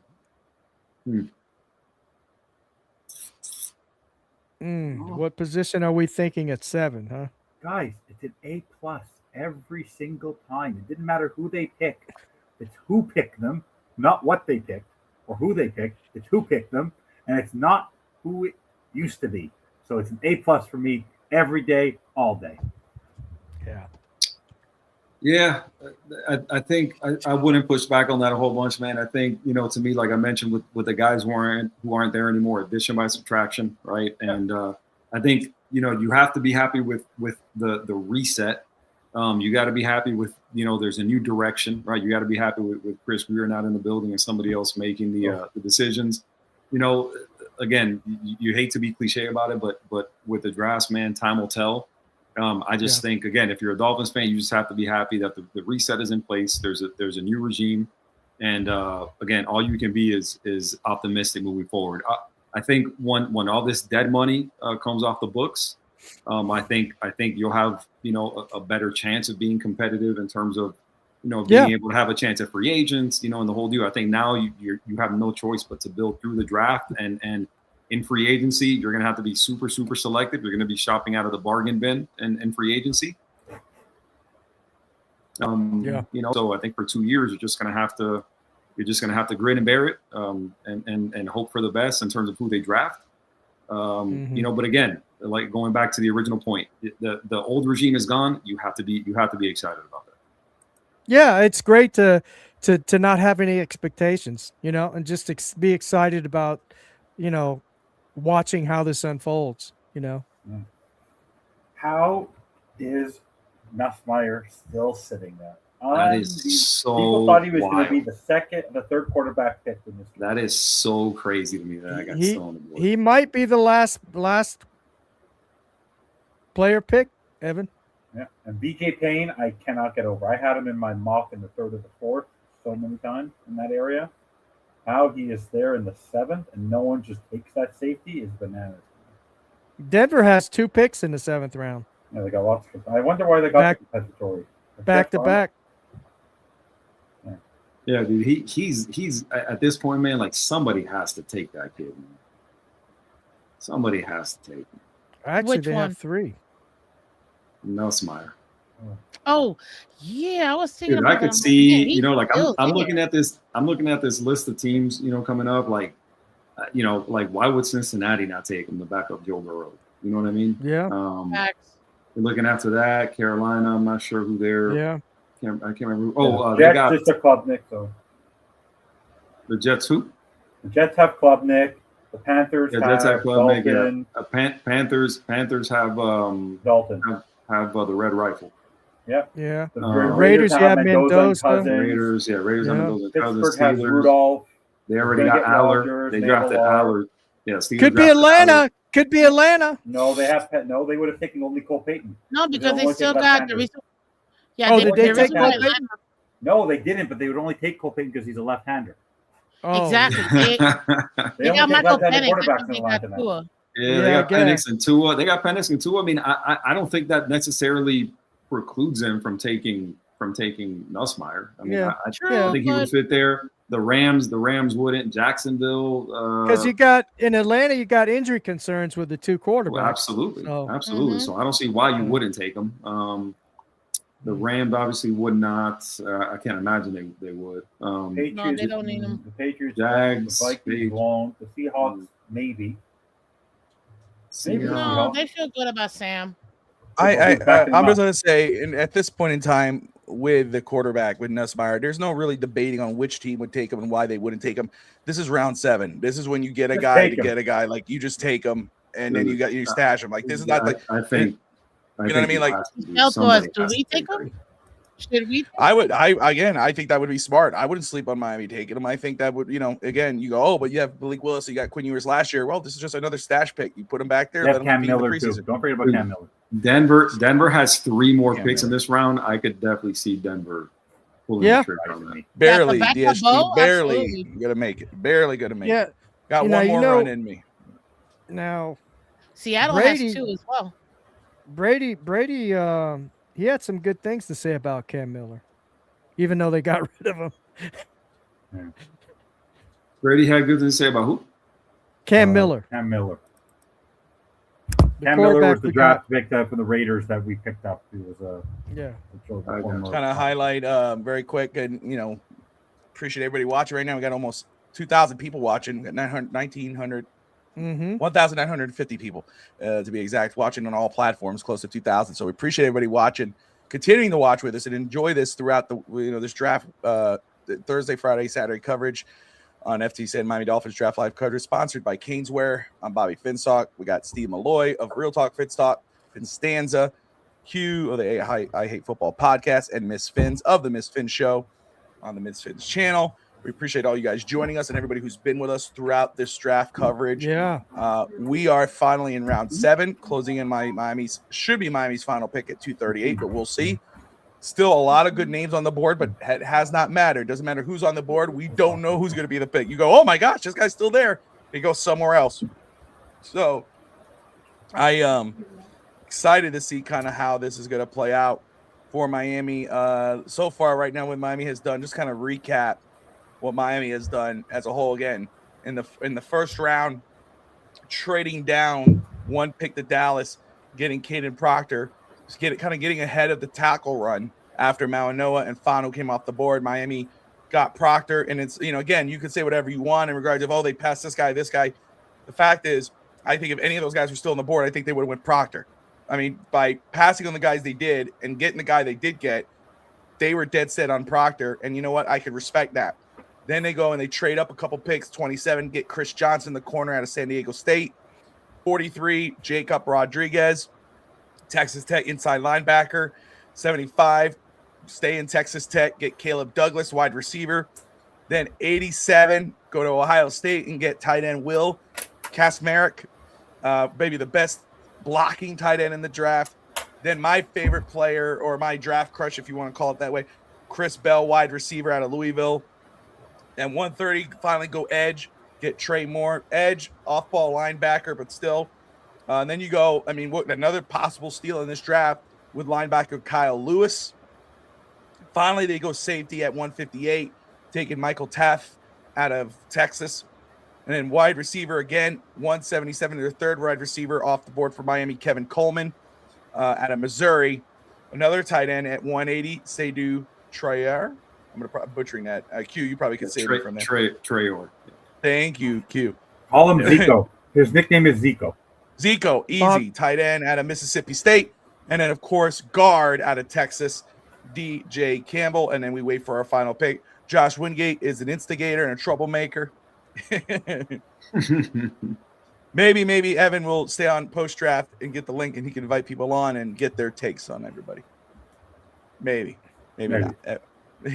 What position are we thinking at 7, huh? Guys, it's an A+ every single time. It didn't matter who they pick. It's who picked them, not what they picked or who they picked. It's who picked them, and it's not who it used to be. So it's an A+ for me every day, all day. Yeah. Yeah, I think I wouldn't push back on that a whole bunch, man. I think, to me, like I mentioned with the guys who aren't there anymore, addition by subtraction, right? And I think, you have to be happy with the reset. You got to be happy with, there's a new direction, right? You got to be happy with Chris Greer not in the building and somebody else making the decisions. Again, you hate to be cliche about it, but with the drafts, man, time will tell. I just think, again, if you're a Dolphins fan, you just have to be happy that the reset is in place. There's a new regime, and again, all you can be is optimistic moving forward. I think when all this dead money comes off the books, I think you'll have a better chance of being competitive in terms of being able to have a chance at free agents, and the whole deal. I think now you have no choice but to build through the draft and. In free agency, you're going to have to be super, super selective. You're going to be shopping out of the bargain bin in free agency. So I think for 2 years, you're just going to have to grin and bear it, and hope for the best in terms of who they draft. But again, like going back to the original point, the old regime is gone. You have to be excited about that. Yeah, it's great to not have any expectations, and just be excited about, watching how this unfolds, How is Nussmeier still sitting there? That is so people thought he was going to be wild. the third quarterback picked in this game. That is so crazy to me that I got so on the board. He might be the last player pick, Evan. Yeah, and BJ Payne, I cannot get over. I had him in my mock in the 3rd or the 4th so many times in that area. How he is there in the 7th and no one just takes that safety is bananas. Denver has 2 picks in the 7th round. Yeah, they got lots of. I wonder why they got compensatory. Back to back. Yeah, dude. He's at this point, man. Like somebody has to take that kid, man. Somebody has to take him. Actually, Which they one? have 3. Nussmeier. Oh, yeah, I was thinking. Dude, about I could that. see, Man, like I'm looking at this. I'm looking at this list of teams, coming up. Like, like why would Cincinnati not take him to back up Joe Burrow? You know what I mean? Yeah. You're looking after that. Carolina. I'm not sure who they're. Yeah. I can't remember. Oh, Jets they got just a Klubnik though. The Jets. Who? The Jets have Klubnik. The Panthers Jets have Klubnik. Dalton. Yeah. Panthers have Dalton. Have the Red Rifle. Yep. Yeah. The Raiders have Mendoza. Raiders have Mendoza. Pittsburgh has Rudolph. They already got Aller. They drafted Aller. Yeah, Could be Atlanta. Aller. Could be Atlanta. No, they have no. They would have taken only Cole Payton. No, because they still got the reason. Yeah, did they take Cole Payton? No, they didn't, but they would only take Cole Payton because he's a left-hander. Oh, Exactly. They got only take Michael left-handed Penix. quarterbacks in Atlanta now. Tua. Yeah, they got Penix and Tua. They got Penix and Tua. I mean, I don't think that necessarily precludes them from taking Nussmeier. I mean, I think he would fit there. The Rams wouldn't. Jacksonville. Because you got in Atlanta, you got injury concerns with the two quarterbacks. Well, absolutely, So. absolutely. So I don't see why you wouldn't take them. The Rams obviously would not. I can't imagine they would. Patriots, No, they don't need them. The Patriots, Jags, the Vikings won't. The Seahawks, maybe. No, they feel good about Sam. I'm just going to say, and at this point in time, with the quarterback, with Nussmeier, there's no really debating on which team would take him and why they wouldn't take him. This is round 7. This is when you get a guy like you just take him and then you stash him. Like this is not like I think. You know what I mean? Like, Tell to us, do we take him? Should we? I think that would be smart. I wouldn't sleep on Miami taking him. I think that would, again, you go, but you have Malik Willis, you got Quinn Ewers last year. Well, this is just another stash pick. You put him back there. Let him Cam compete in the Miller too. preseason. Don't forget about Cam Miller. Denver has 3 more picks in this round. I could definitely see Denver pulling the trigger on that. Barely, Back DSG, bow? barely Absolutely. gonna make it. Barely gonna make Yeah. it. Got one more run in me. Now, Seattle Brady- has 2 as well. Brady, he had some good things to say about Cam Miller, even though they got rid of him. Brady had good things to say about who? Cam Miller. Cam Miller. The Cam Miller quarterback was the we draft pick from the Raiders that we picked up. He was Yeah. Kind of highlight very quick, and appreciate everybody watching right now. We got almost 2,000 people watching. Got 1,950 people to be exact, watching on all platforms, close to 2,000. So we appreciate everybody watching, continuing to watch with us, and enjoy this throughout the this draft Thursday, Friday, Saturday coverage on Ftsn Miami Dolphins Draft Live coverage, sponsored by Caneswear. I'm Bobby Finstock. We got Steve Malloy of Real Talk Finstock, Finstanza, Q of the I Hate Football podcast, and Miss Fins of the Miss Fins Show on the Miss Fins channel. We appreciate all you guys joining us and everybody who's been with us throughout this draft coverage. Yeah. We are finally in round 7, closing in Miami's final pick at 238, but we'll see. Still a lot of good names on the board, but it has not mattered. Doesn't matter who's on the board. We don't know who's going to be the pick. You go, oh my gosh, this guy's still there. He goes somewhere else. So I excited to see kind of how this is going to play out for Miami. So far right now, what Miami has done, just kind of recap what Miami has done as a whole. Again, in the first round, trading down 1 pick to Dallas, getting Caden Proctor, getting ahead of the tackle run after Malinois and Fano came off the board. Miami got Proctor, and it's, again, you can say whatever you want in regards of, they passed this guy. The fact is, I think if any of those guys were still on the board, I think they would have went Proctor. I mean, by passing on the guys they did and getting the guy they did get, they were dead set on Proctor, and you know what? I could respect that. Then they go and they trade up a couple picks, 27, get Chris Johnson, the corner out of San Diego State. 43, Jacob Rodriguez, Texas Tech inside linebacker. 75, stay in Texas Tech, get Caleb Douglas, wide receiver. Then 87, go to Ohio State and get tight end Will Kasmerick, maybe the best blocking tight end in the draft. Then my favorite player, or my draft crush, if you want to call it that way, Chris Bell, wide receiver out of Louisville. And 130, finally go edge, get Trey Moore, edge, off-ball linebacker, but still. And then you go, another possible steal in this draft with linebacker Kyle Lewis. Finally, they go safety at 158, taking Michael Taff out of Texas. And then wide receiver again, 177 to the third wide receiver off the board for Miami, Kevin Coleman out of Missouri. Another tight end at 180, Seydou Traore. I'm going to butchering that. Q, you probably could save it from there. Traore. Thank you, Q. Call him Zico. His nickname is Zico. Zico, easy. Tight end out of Mississippi State. And then, of course, guard out of Texas, DJ Campbell. And then we wait for our final pick. Josh Wingate is an instigator and a troublemaker. Maybe Evan will stay on post-draft and get the link, and he can invite people on and get their takes on everybody. Maybe not.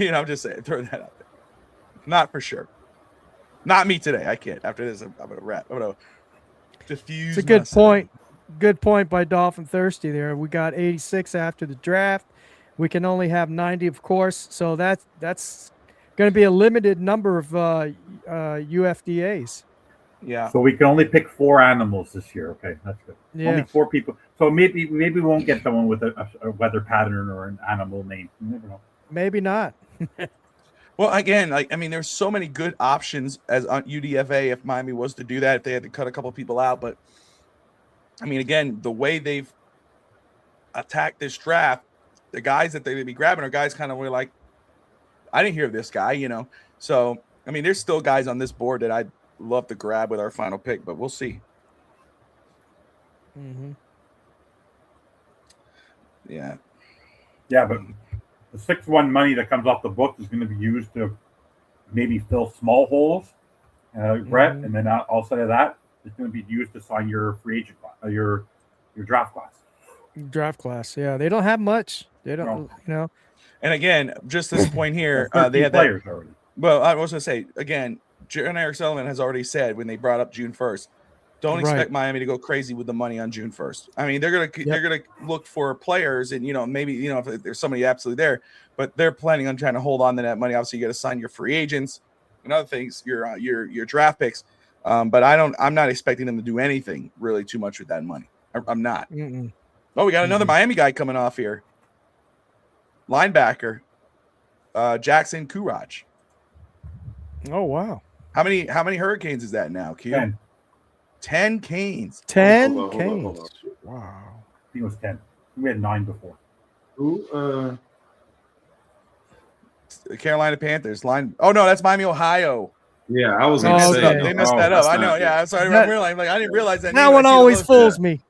I'm just saying, throw that out there. Not for sure. Not me today. I can't. After this, I'm going to wrap. I'm going to diffuse. It's a good point. Good point by Dolphin Thirsty there. We got 86 after the draft. We can only have 90, of course. So that's going to be a limited number of UFDAs. Yeah. So we can only pick 4 animals this year. Okay, that's good. Yeah. Only 4 people. So maybe we won't get someone with a weather pattern or an animal name. You never know. Maybe not. Well, again, there's so many good options as on UDFA if Miami was to do that, if they had to cut a couple of people out. But again, the way they've attacked this draft, the guys that they'd be grabbing are guys kind of were like, I didn't hear of this guy, So there's still guys on this board that I'd love to grab with our final pick, but we'll see. Mm-hmm. Yeah. Yeah, but the 6-1 money that comes off the book is going to be used to maybe fill small holes, Brett, and then outside of that, it's going to be used to sign your free agent class, your draft class. Draft class, yeah. They don't have much. They don't, And again, just this point here, they had players already. Well, I was going to say again, Jaron Eric Sullivan has already said when they brought up June 1st, don't expect Miami to go crazy with the money on June 1st. They're gonna look for players, and maybe if there's somebody absolutely there, but they're planning on trying to hold on to that money. Obviously, you got to sign your free agents and other things, your draft picks. But I'm not expecting them to do anything really too much with that money. I'm not. Mm-mm. Oh, we got another Miami guy coming off here. Linebacker, Jackson Courage. Oh wow! How many Hurricanes is that now? Q? 10 Canes. 10 Hold Canes. on. Wow. I think it was 10. We had 9 before. Who? Carolina Panthers line. Oh no, that's Miami, Ohio. Yeah, I was gonna say they messed that up. I know. Yeah, I'm sorry. I didn't realize that. That one always fools me.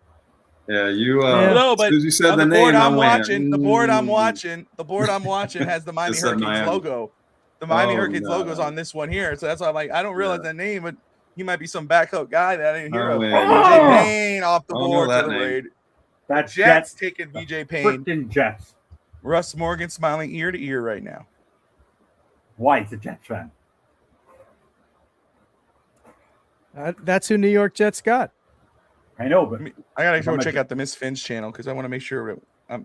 Yeah, you. No, but as soon as you said the the board name, I'm I watching. went, The board I'm watching has the Miami It said Hurricanes Miami. logo. The Miami Oh, Hurricanes no. logo's on this one here, so that's why I'm like, I don't realize that name, but he might be some backup guy that I didn't hear Oh, of. yeah. VJ Payne off the I don't board know for that the name. raid. That's Jets Jets. taking VJ Payne. Freaking Jets. Russ Morgan smiling ear to ear right now. Why? He's a Jets fan. That's who New York Jets got. I know, but I gotta go check out the Miss Finn's channel because I want to make sure. It's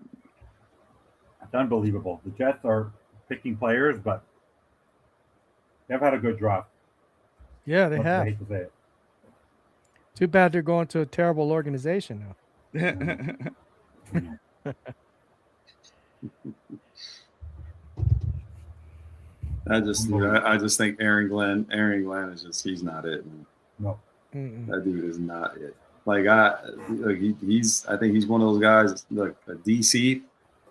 unbelievable. The Jets are picking players, but they've had a good draft. Yeah, they I have. hate to say it. Too bad they're going to a terrible organization now. I just think Aaron Glenn is just he's not it. Man. No, that dude is not it. I think he's one of those guys. Like a DC,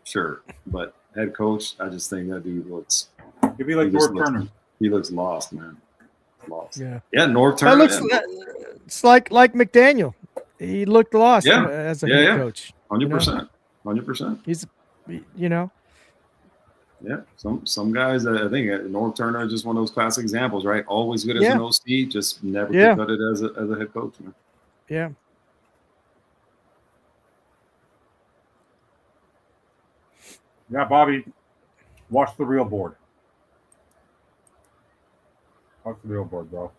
sure, but head coach, I just think that dude looks. He'd be like North Turner. He looks lost, man. Lost. Yeah. Yeah, North Turner. It's like McDaniel. He looked lost as a head coach. 100%. He's, Yeah, some guys. I think North Turner is just one of those classic examples, right? Always good as an OC, just never could cut it as a head coach. Man. Yeah. Yeah, Bobby, watch the real board. Watch the real board, bro.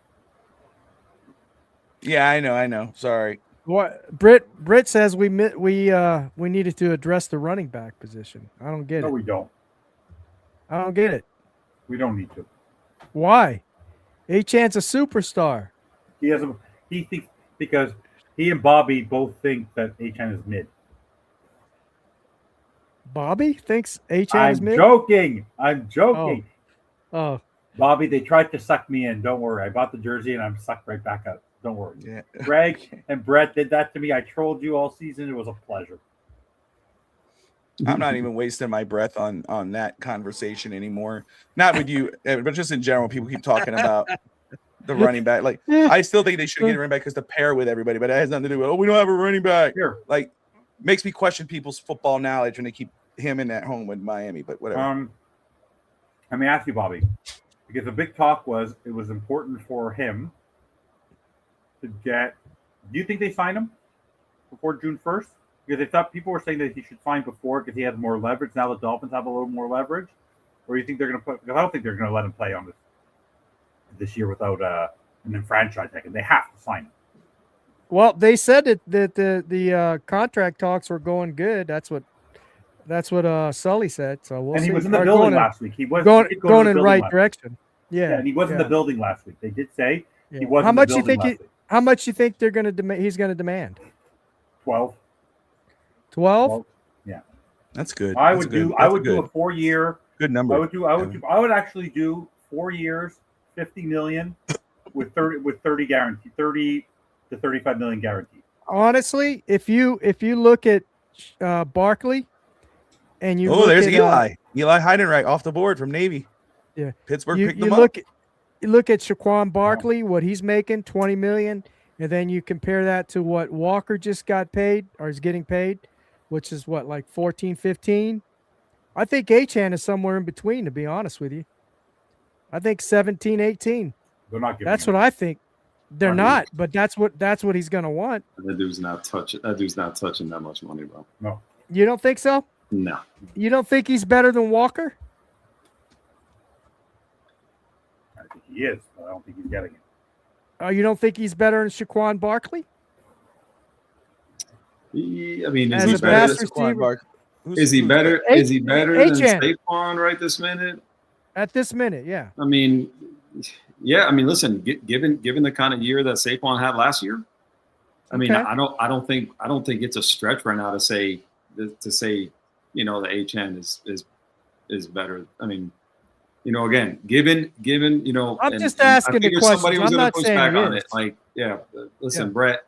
Yeah, I know. Sorry. What Britt says we needed to address the running back position. I don't get it. No, we don't. I don't get it. We don't need to. Why? Achan's a superstar. He thinks because he and Bobby both think that Achan is mid. Bobby thinks Achan is mid? I'm joking. Oh. Bobby, they tried to suck me in. Don't worry. I bought the jersey and I'm sucked right back up. Don't worry. Yeah. Greg and Brett did that to me. I trolled you all season. It was a pleasure. I'm not even wasting my breath on that conversation anymore. Not with you, but just in general, people keep talking about the running back. Like, I still think they should get a running back because to pair with everybody, but it has nothing to do with, we don't have a running back. Sure. Like, makes me question people's football knowledge when they keep him in that home with Miami, but whatever. Let me ask you, Bobby, because the big talk was it was important for him to get. Do you think they signed him before June 1st? Because they thought people were saying that he should sign before because he has more leverage. Now the Dolphins have a little more leverage. Or you think they're going to put? Because I don't think they're going to let him play on this year without an enfranchised tag. They have to sign him. Well, they said that the contract talks were going good. That's what That's what Sully said. So we'll and see. he was in the Or building going last week. He was going he did go going to in the the building right last direction. Yeah, and he was in the yeah. building last week. They did say he Yeah. was How in the much you building think last week. how much you think they're going to he's going to demand? 12. 12? Yeah. That's good. I That's would good. do I That's would do good. a 4-year. Good number. I would actually do 4 years, 50 million with 30 guaranteed, 30 to 35 million guaranteed. Honestly, if you look at Barkley and you there's at, Eli. Eli Heidenreich off the board from Navy. Yeah. Pittsburgh you, picked you him look up. You look at Shaquan Barkley, what he's making, 20 million, and then you compare that to what Walker just got paid or is getting paid, which is what, like 14, 15. I think Achane is somewhere in between, to be honest with you. I think 17, 18. They're not giving That's him. what I think. They're not, but that's what he's gonna want. That dude's not touching that much money, bro. No. You don't think so? No. You don't think he's better than Walker? I think he is, but I don't think he's getting it. You don't think he's better than Shaquan Barkley? I mean, As is he a better pass than receiver? Is he better? Is he better than Achane. Saquon right this minute? At this minute, yeah. I mean, yeah. I mean, listen, given the kind of year that Saquon had last year, I mean, Okay. I don't think it's a stretch right now to say you know, the Achane is better. I mean, you know, again, given you know, I'm and- just and I asking the figured somebody questions. was I'm gonna not push saying back he on is. it. Like, yeah, listen, Yeah. Brett,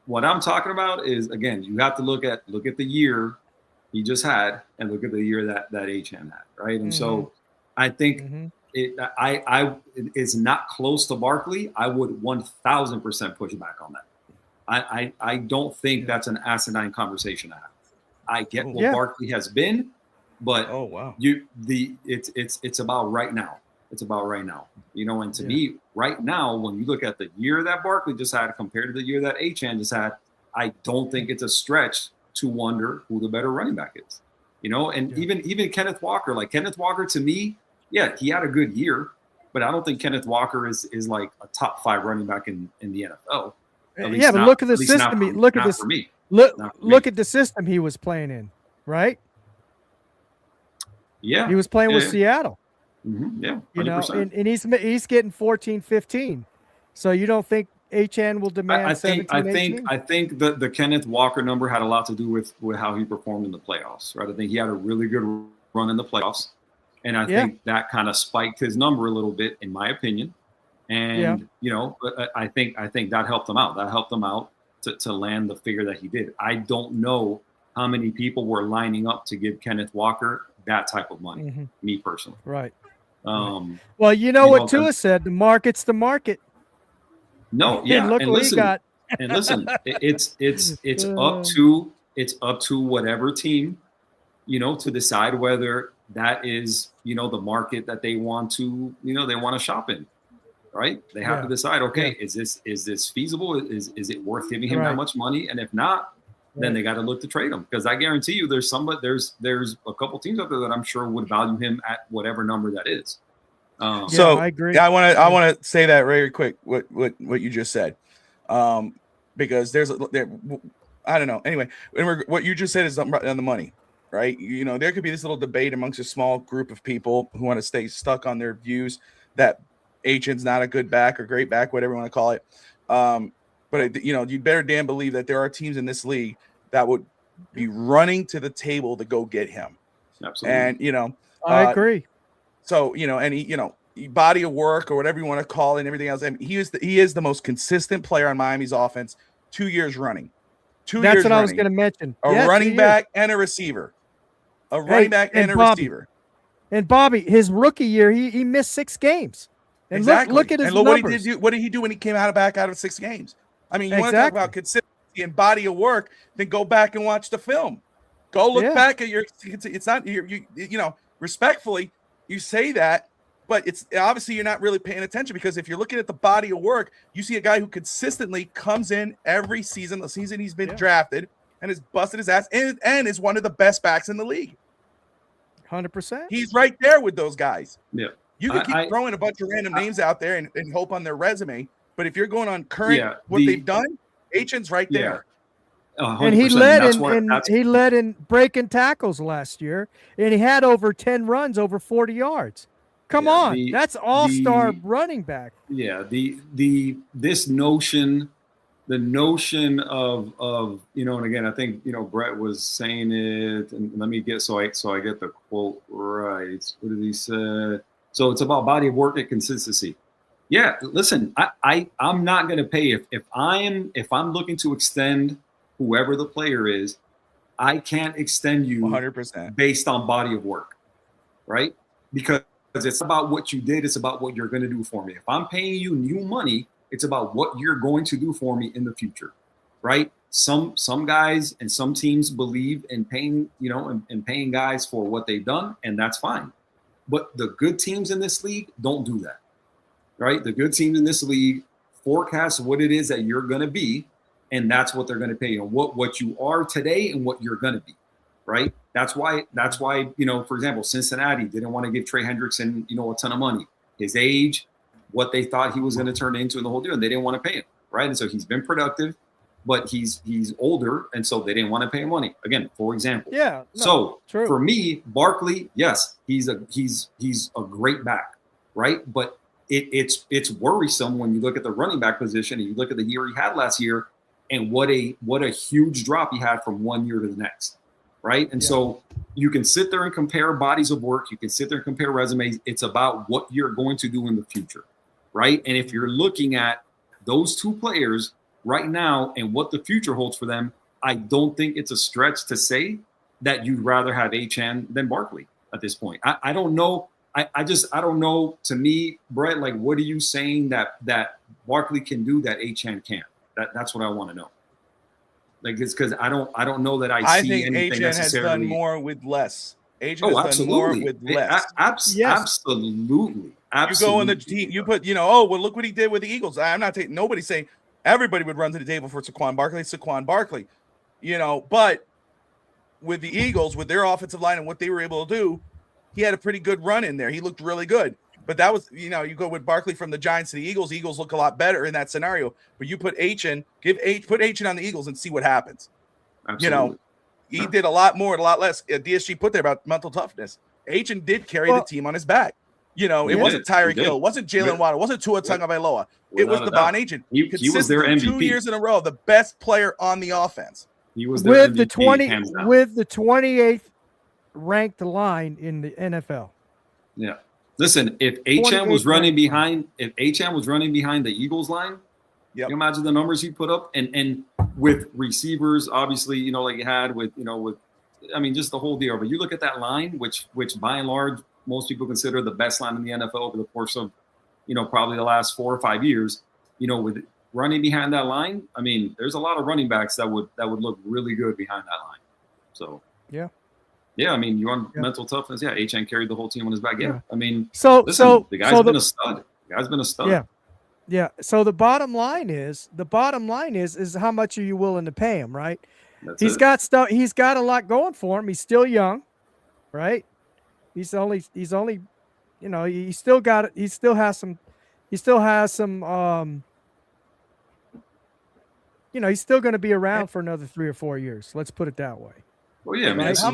what I'm talking about is, again, you have to look at the year he just had and look at the year that Achane had, right? And so I think it's not close to Barkley. I would 1,000% push back on that. I don't think that's an asinine conversation to have. I get what Barkley has been, but it's about right now. It's about right now. You know, and to me, right now, when you look at the year that Barkley just had compared to the year that Achane just had, I don't think it's a stretch to wonder who the better running back is. You know, and even Kenneth Walker, like Kenneth Walker to me, yeah, he had a good year, but I don't think Kenneth Walker is like a top 5 running back in the NFL. Yeah, but look at the system. Look at this. Look at the system he was playing in, right? Yeah, he was playing with Seattle. Mm-hmm. Yeah, 100%. You know, and he's getting 14, 15. So you don't think Achane will demand 17, 18? I think the Kenneth Walker number had a lot to do with how he performed in the playoffs, right? I think he had a really good run in the playoffs, and I think that kind of spiked his number a little bit, in my opinion. And you know, I think that helped him out. That helped him out to land the figure that he did. I don't know how many people were lining up to give Kenneth Walker that type of money. Me personally, right. Well, you know what Tua said: the market's the market. No, yeah, look and what listen, he got. and listen, it's up to whatever team, you know, to decide whether that is, you know, the market that they want to, you know, they want to shop in, right? They have to decide, okay, is this feasible? Is it worth giving him that much money? And if not, then they got to look to trade him, because I guarantee you there's a couple teams out there that I'm sure would value him at whatever number that is. So I agree. Yeah, I want to say that very quick. What you just said, because I don't know. Anyway, what you just said is on the money, right? You know, there could be this little debate amongst a small group of people who want to stay stuck on their views that Achane's not a good back or great back, whatever you want to call it. But you know, you better damn believe that there are teams in this league that would be running to the table to go get him. Absolutely. And you know, I agree. So, you know, and he, you know, body of work or whatever you want to call it and everything else. I mean, he is the most consistent player on Miami's offense 2 years running. That's what I was going to mention. A running back and a receiver. A running back and a receiver. And Bobby, his rookie year, he missed 6 games. And exactly. look at his and numbers. What did he do when he came back out of 6 games? I mean, you want to talk about consistency and body of work, then go back and watch the film. Go look back at it's not, you know, respectfully, you say that, but it's obviously you're not really paying attention, because if you're looking at the body of work, you see a guy who consistently comes in every season, the season he's been drafted, and has busted his ass and is one of the best backs in the league. 100%. He's right there with those guys. Yeah. You can keep throwing a bunch of random names out there and hope on their resume, but if you're going on current they've done, Achane's right there. And he led in breaking tackles last year, and he had over 10 runs, over 40 yards. Come on, that's all-star running back. Yeah, this notion, the notion of and again, I think Brett was saying it, and let me get so I get the quote right. What did he say? So it's about body of work and consistency. Yeah, listen, I'm not going to pay if I'm looking to extend whoever the player is, I can't extend you 100% based on body of work, right? Because it's about what you did. It's about what you're going to do for me. If I'm paying you new money, it's about what you're going to do for me in the future, right? Some guys and some teams believe in paying, and paying guys for what they've done, and that's fine. But the good teams in this league don't do that, right? The good teams in this league forecast what it is that you're going to be, and that's what they're going to pay you, what you are today and what you're going to be, right? That's why, for example, Cincinnati didn't want to give Trey Hendrickson, a ton of money. His age, what they thought he was going to turn into in the whole deal, and they didn't want to pay him, right? And so he's been productive, but he's older, and so they didn't want to pay him money. Again, for example. Yeah. No, so true. For me, Barkley, yes, he's a great back, right? But it's worrisome when you look at the running back position and you look at the year he had last year, and what a huge drop he had from one year to the next, right? And so you can sit there and compare bodies of work. You can sit there and compare resumes. It's about what you're going to do in the future, right? And if you're looking at those two players right now and what the future holds for them, I don't think it's a stretch to say that you'd rather have Achane than Barkley at this point. I don't know. I don't know. To me, Brett, like, what are you saying that Barkley can do that Achane can't? That's what I want to know. Like, it's because I don't know that I see think anything Achane necessarily. has done more with less. Achane has done more with less. Absolutely. You go in the team, you put, look what he did with the Eagles. I'm not taking, nobody's saying everybody would run to the table for Saquon Barkley, but with the Eagles, with their offensive line and what they were able to do, he had a pretty good run in there. He looked really good. But that was, you go with Barkley from the Giants to the Eagles. Eagles look a lot better in that scenario. But you put Achane, put Achane on the Eagles and see what happens. Absolutely. He did a lot more, a lot less. DSG put there about mental toughness. Achane did carry the team on his back. It wasn't Tyreek Hill, it wasn't Jalen Waddle, it wasn't Tua Tagovailoa. It was Devon Achane. He was their MVP 2 years in a row, the best player on the offense. He was their MVP, with the 28th ranked line in the NFL. Yeah. Listen, if Achane was running behind the Eagles line, you imagine the numbers he put up, and with receivers, obviously, like you had with just the whole deal. But you look at that line, which by and large most people consider the best line in the NFL over the course of, probably the last 4 or 5 years. With running behind that line, there's a lot of running backs that would look really good behind that line. So yeah, you want mental toughness. Yeah, Achane carried the whole team on his back. Yeah, the guy's been a stud. The guy's been a stud. Yeah. So the bottom line is how much are you willing to pay him, right? He's got stuff. He's got a lot going for him. He's still young, right? He's only, he still has some, he's still going to be around for another 3 or 4 years. Let's put it that way. Well, yeah, man. This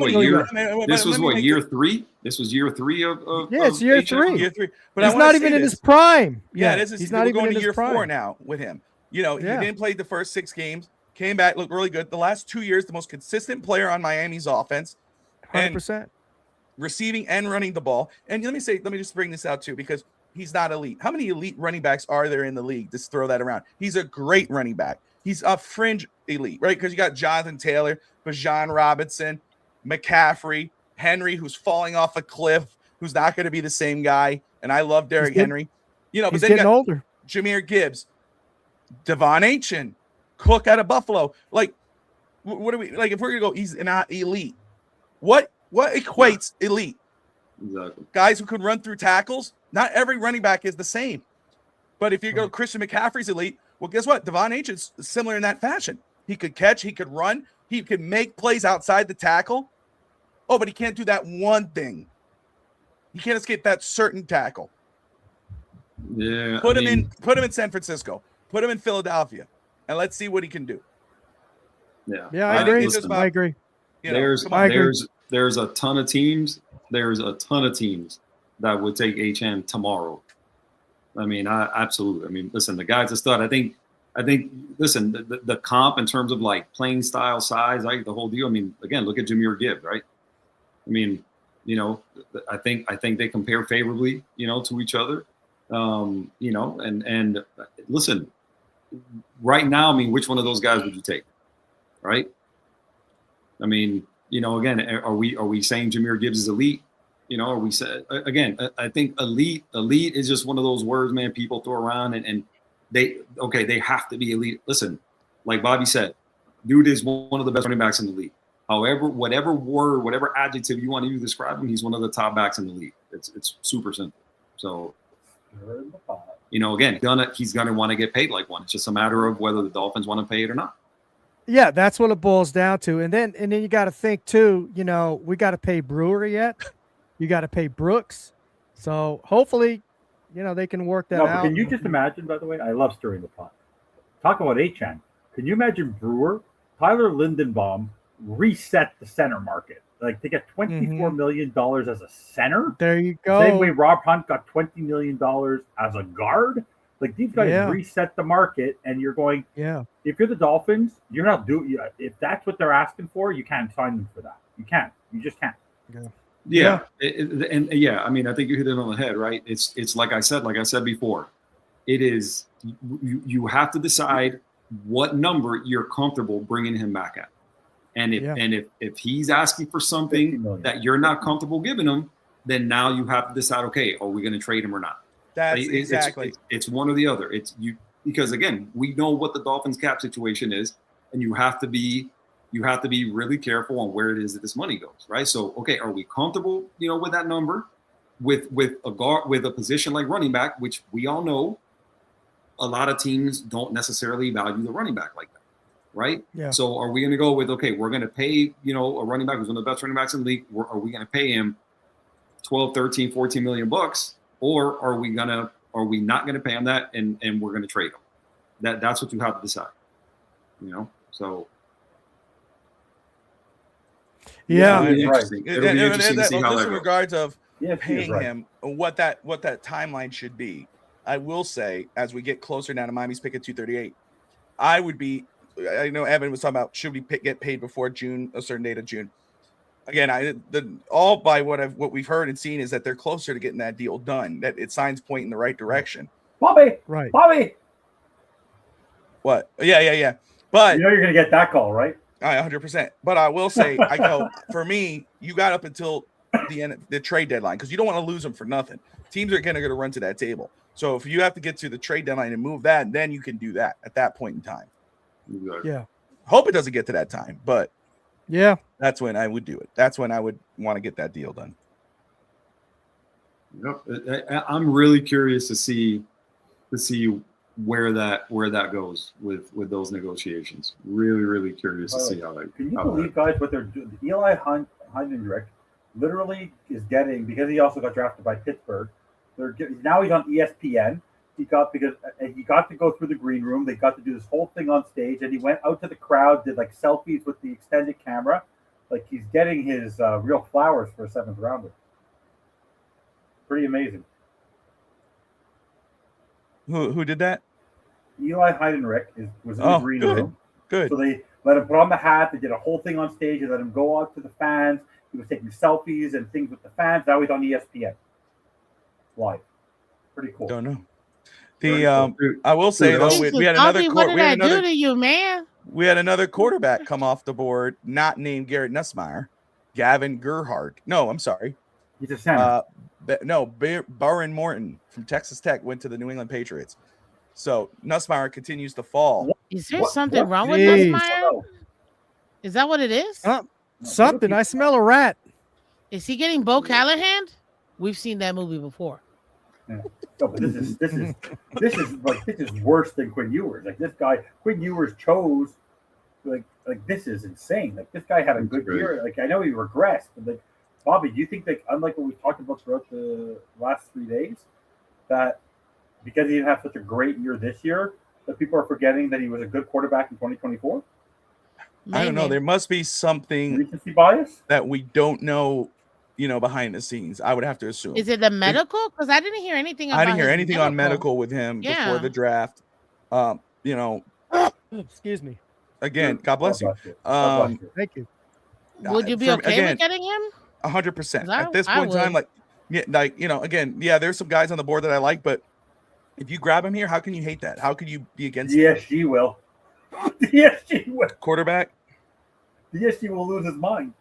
was year 3? This was year 3 of it's year Achane? 3. Year 3. But he's not even in his prime. Yeah, he's not even going to year 4 now with him. He didn't play the first 6 games, came back, looked really good. The last 2 years, the most consistent player on Miami's offense. 100%. Receiving and running the ball. And let me just bring this out too, because he's not elite. How many elite running backs are there in the league? Just throw that around. He's a great running back. He's a fringe elite, right? Because you got Jonathan Taylor, Bijan Robinson, McCaffrey, Henry, who's falling off a cliff, who's not going to be the same guy. And I love Derrick Henry. But he's then you getting got older. Jahmyr Gibbs, Devon Achane, Cook out of Buffalo. Like, what are we like? If we're gonna go, he's not elite. What equates elite? Exactly. Guys who can run through tackles. Not every running back is the same. But if you go Christian McCaffrey's elite, well, guess what? Devon Achane's similar in that fashion. He could catch, he could run, he could make plays outside the tackle. Oh, but he can't do that one thing. He can't escape that certain tackle. Yeah. Put him in San Francisco. Put him in Philadelphia, and let's see what he can do. Yeah, I agree. I agree. There's a ton of teams. There's a ton of teams that would take HN tomorrow. I mean, absolutely. I mean, listen, the guy's a stud. I think. Listen, the comp in terms of like playing style, size, like the whole deal. I mean, again, look at Jahmyr Gibbs, right? I mean, I think they compare favorably, to each other. And listen, right now, I mean, which one of those guys would you take, right? I mean, again, are we saying Jahmyr Gibbs is elite? Are we say again? I think elite is just one of those words, man. People throw around and they have to be elite. Listen, like Bobby said, dude is one of the best running backs in the league. However, whatever word, whatever adjective you want to use to describe him, he's one of the top backs in the league. It's super simple. So, again, he's gonna want to get paid like one. It's just a matter of whether the Dolphins want to pay it or not. Yeah, that's what it boils down to. And then you got to think too. We got to pay Brewer yet. You got to pay Brooks. So hopefully, they can work that out. Can you just imagine? By the way, I love stirring the pot. Talk about HN. Can you imagine Brewer, Tyler Lindenbaum reset the center market? Like they get $24 million as a center. There you go. Same way Rob Hunt got $20 million as a guard. Like these guys reset the market, and you're going. Yeah. If you're the Dolphins, you're not doing. If that's what they're asking for, you can't sign them for that. You can't. You just can't. Yeah. I mean, I think you hit it on the head, right? It's like I said before, it is you have to decide what number you're comfortable bringing him back at. And if he's asking for something that you're not comfortable giving him, then now you have to decide, okay, are we going to trade him or not? It's one or the other. Because again, we know what the Dolphins cap situation is, and you have to be really careful on where it is that this money goes, right? So, okay, are we comfortable, with that number, with a guard, with a position like running back, which we all know a lot of teams don't necessarily value the running back like that, right? Yeah. So, are we going to go with, okay, we're going to pay, a running back who's one of the best running backs in the league? Are we going to pay him 12, 13, 14 million bucks, or are we not going to pay him that and we're going to trade him? That's what you have to decide, So. Yeah, right. In regards of paying him, what that timeline should be. I will say, as we get closer now to Miami's pick at 238, I would be. I know Evan was talking about should we get paid before June, a certain date of June. Again, what we've heard and seen is that they're closer to getting that deal done. That it signs point in the right direction. Bobby. What? Yeah. But you're going to get that call, right? 100%. But I will say, for me, you got up until the end, the trade deadline, because you don't want to lose them for nothing. Teams are going to run to that table. So if you have to get to the trade deadline and move that, then you can do that at that point in time. Exactly. Yeah. Hope it doesn't get to that time, but yeah, that's when I would do it. That's when I would want to get that deal done. Yep. I'm really curious to see where that goes with those negotiations. Really, really curious to see how that. Can you believe, guys, what they're doing? Eli Heidenreich literally is getting, because he also got drafted by Pittsburgh. Now he's on ESPN. He got to go through the green room. They got to do this whole thing on stage, and he went out to the crowd, did like selfies with the extended camera. Like he's getting his real flowers for a 7th rounder. Pretty amazing. Who did that? Eli Heidenreich was in the green room. Good. So they let him put on the hat. They did a whole thing on stage. They let him go out to the fans. He was taking selfies and things with the fans. Now he's on ESPN live. Pretty cool. Don't know. I will say though, we had another. What did I do to you, man? We had another quarterback come off the board, not named Garrett Nussmeier, Gavin Gerhardt. No, I'm sorry. He's a center. Baron Morton from Texas Tech went to the New England Patriots. So Nussmeier continues to fall. Is there something wrong with Nussmeier? Is that what it is? Something. I smell a rat. Is he getting Bo Callahan? We've seen that movie before. Yeah. No, but this is worse than Quinn Ewers. Like this guy, Quinn Ewers chose like this is insane. Like this guy had a good year. Like I know he regressed, but like Bobby, do you think that unlike what we've talked about throughout the last 3 days, that because he didn't have such a great year this year, that people are forgetting that he was a good quarterback in 2024? I don't know. Maybe. There must be something Recency bias that we don't know, behind the scenes. I would have to assume. Is it the medical? Because I didn't hear anything about I didn't hear his anything on medical with him before the draft. Excuse me. Again, God bless you. Thank you. Would you be okay with getting him? 100%. I- At this I point in time, would. there's some guys on the board that I like, but if you grab him here, how can you hate that? How can you be against Yes, she will. Yes, she will. quarterback? Yes, she will lose his mind.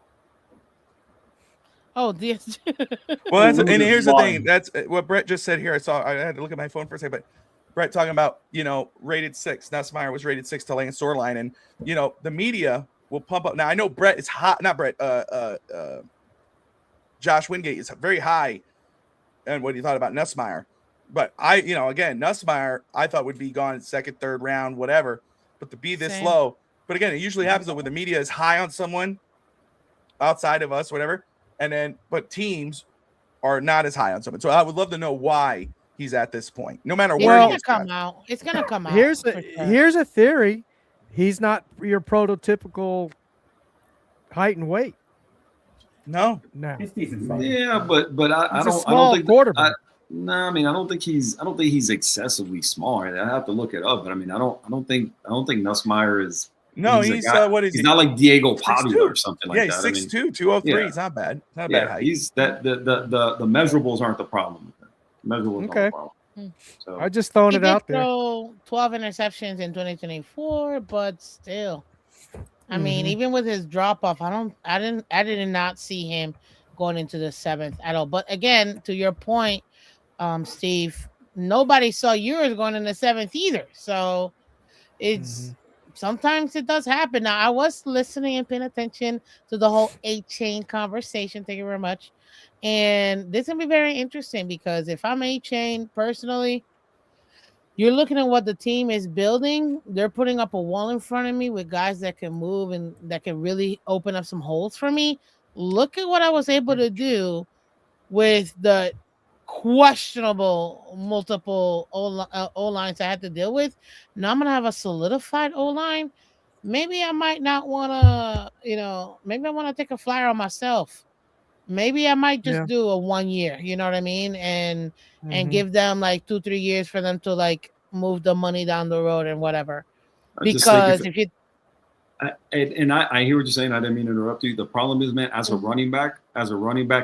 Oh, this. Well, here's the thing. That's what Brett just said here. I had to look at my phone for a second, but Brett talking about, rated 6. Nussmeier was rated 6 to Lance Storyline. And, the media will pump up. Now, I know Brett is hot. Not Brett. Josh Wingate is very high and what he thought about Nussmeier. But again, Nussmeier, I thought would be gone second, third round, whatever. But to be this low. But again, it usually happens when the media is high on someone outside of us, whatever. But teams are not as high on someone. So I would love to know why he's at this point, no matter where he's come out. It's gonna come out. Here's a theory. He's not your prototypical height and weight. No. He's decent. Yeah, but I don't think quarterback. I don't think he's excessively small. I have to look it up, but I don't think Nussmeier is. No, he's what is he's he? not like Diego Pavia or something like that. Yeah, 6'2", 203. He's not bad. Not a bad height. He's that the measurables aren't the problem. Measurables aren't the problem. So I just throwing He it did out there. throw 12 interceptions in 2024, but still, I mean, even with his drop off, I did not see him going into the 7th at all. But again, to your point, Steve, nobody saw yours going in the 7th either. So it's sometimes it does happen. Now, I was listening and paying attention to the whole 8-chain conversation. Thank you very much. And this will be very interesting because if I'm 8-chain personally, you're looking at what the team is building. They're putting up a wall in front of me with guys that can move and that can really open up some holes for me. Look at what I was able to do with the questionable multiple O-lines I had to deal with. Now I'm going to have a solidified O-line. Maybe I might not want to, maybe I want to take a flyer on myself. Maybe I might just do a 1 year, you know what I mean? And give them like 2-3 years for them to like move the money down the road and whatever. Because if you I hear what you're saying. I didn't mean to interrupt you. The problem is, man, as a running back,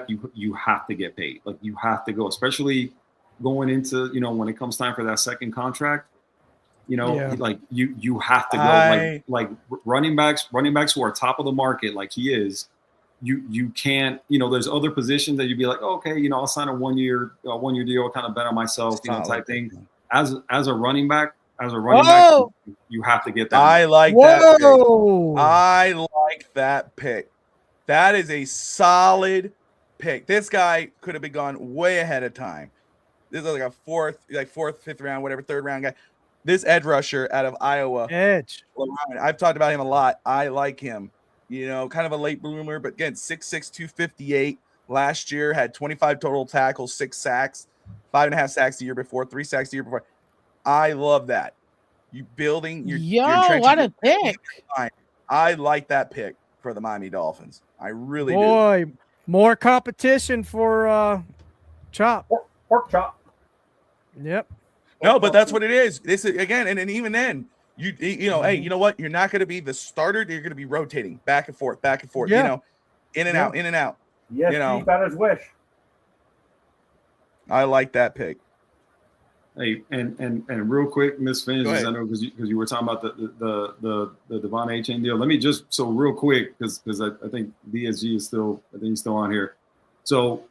you have to get paid. Like you have to go, especially going into, when it comes time for that second contract, like you have to go like running backs who are top of the market, like he is, you can't, there's other positions that you'd be like, okay, I'll sign a one year deal, kind of bet on myself, type thing. As a running back, you have to get that. I like that pick. I like that pick. That is a solid pick. This guy could have been gone way ahead of time. This is like a fourth, fifth round, whatever, third round guy. This edge rusher out of Iowa. Edge. I've talked about him a lot. I like him. Kind of a late bloomer, but again, 6'6", 258. Last year had 25 total tackles, 6 sacks, 5.5 sacks the year before, 3 sacks the year before. I love that. You building your what a pick. I like that pick for the Miami Dolphins. I really do. More competition for Chop. Pork chop. Yep. No, but that's what it is. This is again, and even then, hey, you know what? You're not going to be the starter. You're going to be rotating back and forth, yeah. In and out, in and out. Yes, he got his wish. I like that pick. Hey, and real quick, Miss Finch, I know because you were talking about the Devon 8-chain deal. Let me just real quick because I think DSG is still on here. So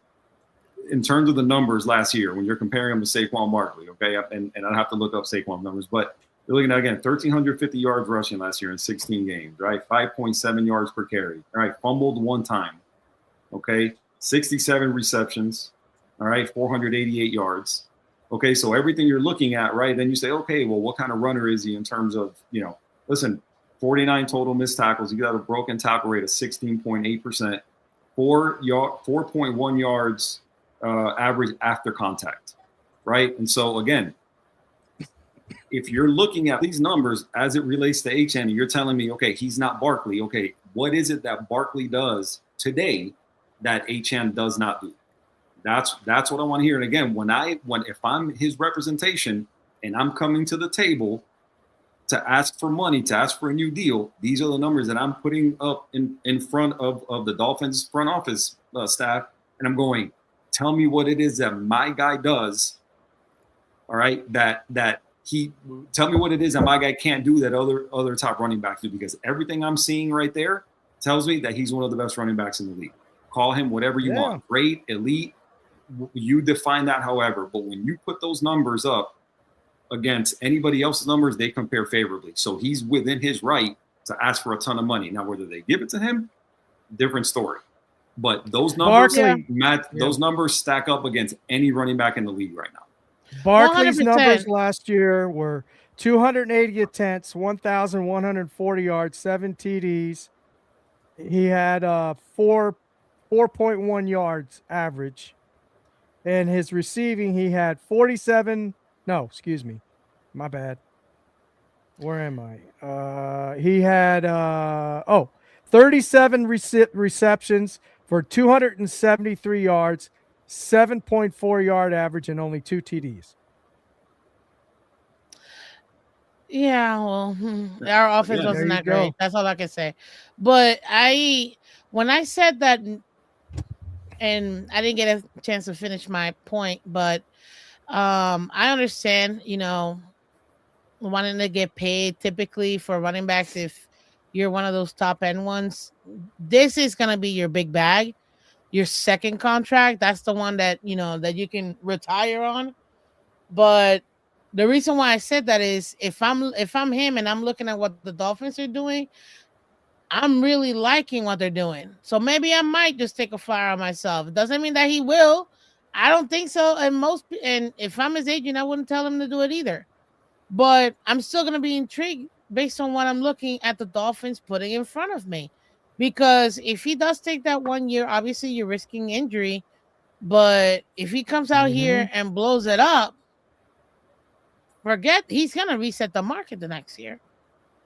in terms of the numbers last year, when you're comparing them to Saquon Barkley, okay, and I have to look up Saquon numbers, but you're looking at again 1,350 yards rushing last year in 16 games, right? 5.7 yards per carry, all right. Fumbled 1 time, okay. 67 receptions, all right. 488 yards. Okay, so everything you're looking at, right? Then you say, okay, well, what kind of runner is he in terms of, listen, 49 total missed tackles. You got a broken tackle rate of 16.8%, 4.1 yards average after contact, right? And so again, if you're looking at these numbers as it relates to HN, and you're telling me, okay, he's not Barkley. Okay, what is it that Barkley does today that HN does not do? That's what I want to hear. And again, if I'm his representation and I'm coming to the table to ask for money, to ask for a new deal, these are the numbers that I'm putting up in front of the Dolphins front office staff, and I'm going, tell me what it is that my guy does. All right, tell me what it is that my guy can't do that other top running backs do, because everything I'm seeing right there tells me that he's one of the best running backs in the league. Call him whatever you want, great, elite, you define that however, but when you put those numbers up against anybody else's numbers, they compare favorably. So he's within his right to ask for a ton of money. Now, whether they give it to him, different story. But those numbers, those numbers stack up against any running back in the league right now. Barkley's 100%. numbers last year were 280 attempts, 1,140 yards, 7 TDs. He had 4.1 yards average. And his receiving, he had 47. No, excuse me. My bad. Where am I? He had 37 receptions for 273 yards, 7.4 yard average, and only 2 TDs. Yeah, well, our offense wasn't that great. That's all I can say. But when I said that, and I didn't get a chance to finish my point, but I understand, wanting to get paid typically for running backs if you're one of those top end ones. This is going to be your big bag, your second contract. That's the one that, that you can retire on. But the reason why I said that is if I'm him and I'm looking at what the Dolphins are doing, I'm really liking what they're doing. So maybe I might just take a flyer on myself. It doesn't mean that he will. I don't think so. And if I'm his agent, I wouldn't tell him to do it either. But I'm still going to be intrigued based on what I'm looking at the Dolphins putting in front of me. Because if he does take that 1 year, obviously you're risking injury. But if he comes out here and blows it up, he's going to reset the market the next year.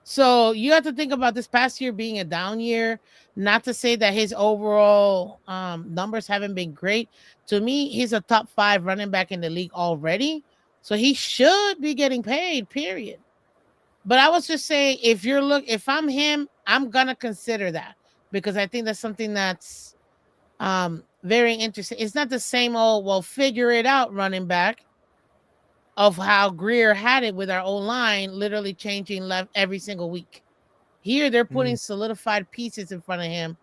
So you have to think about this past year being a down year. Not to say that his overall numbers haven't been great. To me, he's a top 5 running back in the league already. So he should be getting paid, period. But I was just saying, if I'm him, I'm going to consider that because I think that's something that's very interesting. It's not the same old, well, figure it out running back of how Greer had it with our O-line, literally changing left every single week. Here, they're putting solidified pieces in front of him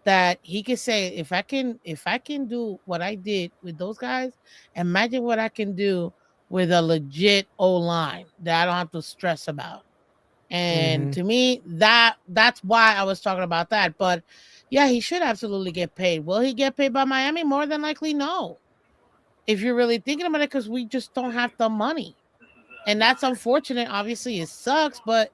that he can say, if I can do what I did with those guys, imagine what I can do with a legit O-line that I don't have to stress about. And to me, that's why I was talking about that. But yeah, he should absolutely get paid. Will he get paid by Miami? More than likely, no. If you're really thinking about it, because we just don't have the money. And that's unfortunate. Obviously, it sucks, but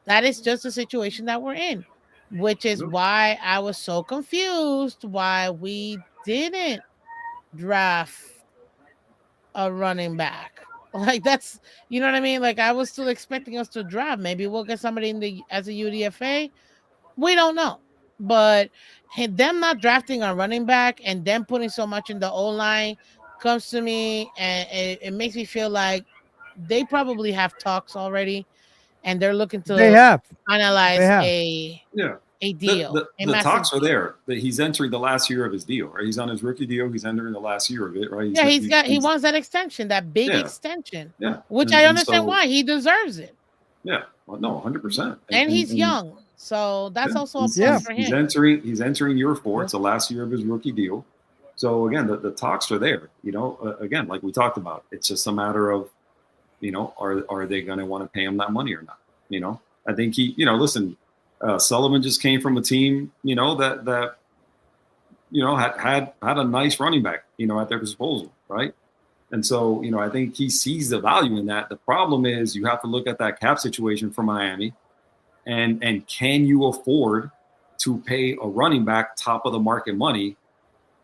that is just the situation that we're in, which is why I was so confused why we didn't draft a running back. Like, that's, you know what I mean? Like, I was still expecting us to draft. Maybe we'll get somebody as a UDFA. We don't know. But them not drafting a running back and them putting so much in the O-line comes to me, and it makes me feel like they probably have talks already, and they're looking to analyze a deal. The talks are there. That he's entering the last year of his deal, right? He's on his rookie deal. He's entering the last year of it, right? He wants that extension, that big extension. Yeah, which I understand why he deserves it. Yeah, well, no, 100%. And he's young, so that's also a plus for him. He's entering year 4. It's the last year of his rookie deal. So again, the talks are there. Again, like we talked about, it's just a matter of, are they going to want to pay him that money or not? I think listen, Sullivan just came from a team, that had a nice running back, at their disposal, right? And so, I think he sees the value in that. The problem is you have to look at that cap situation for Miami, and can you afford to pay a running back top of the market money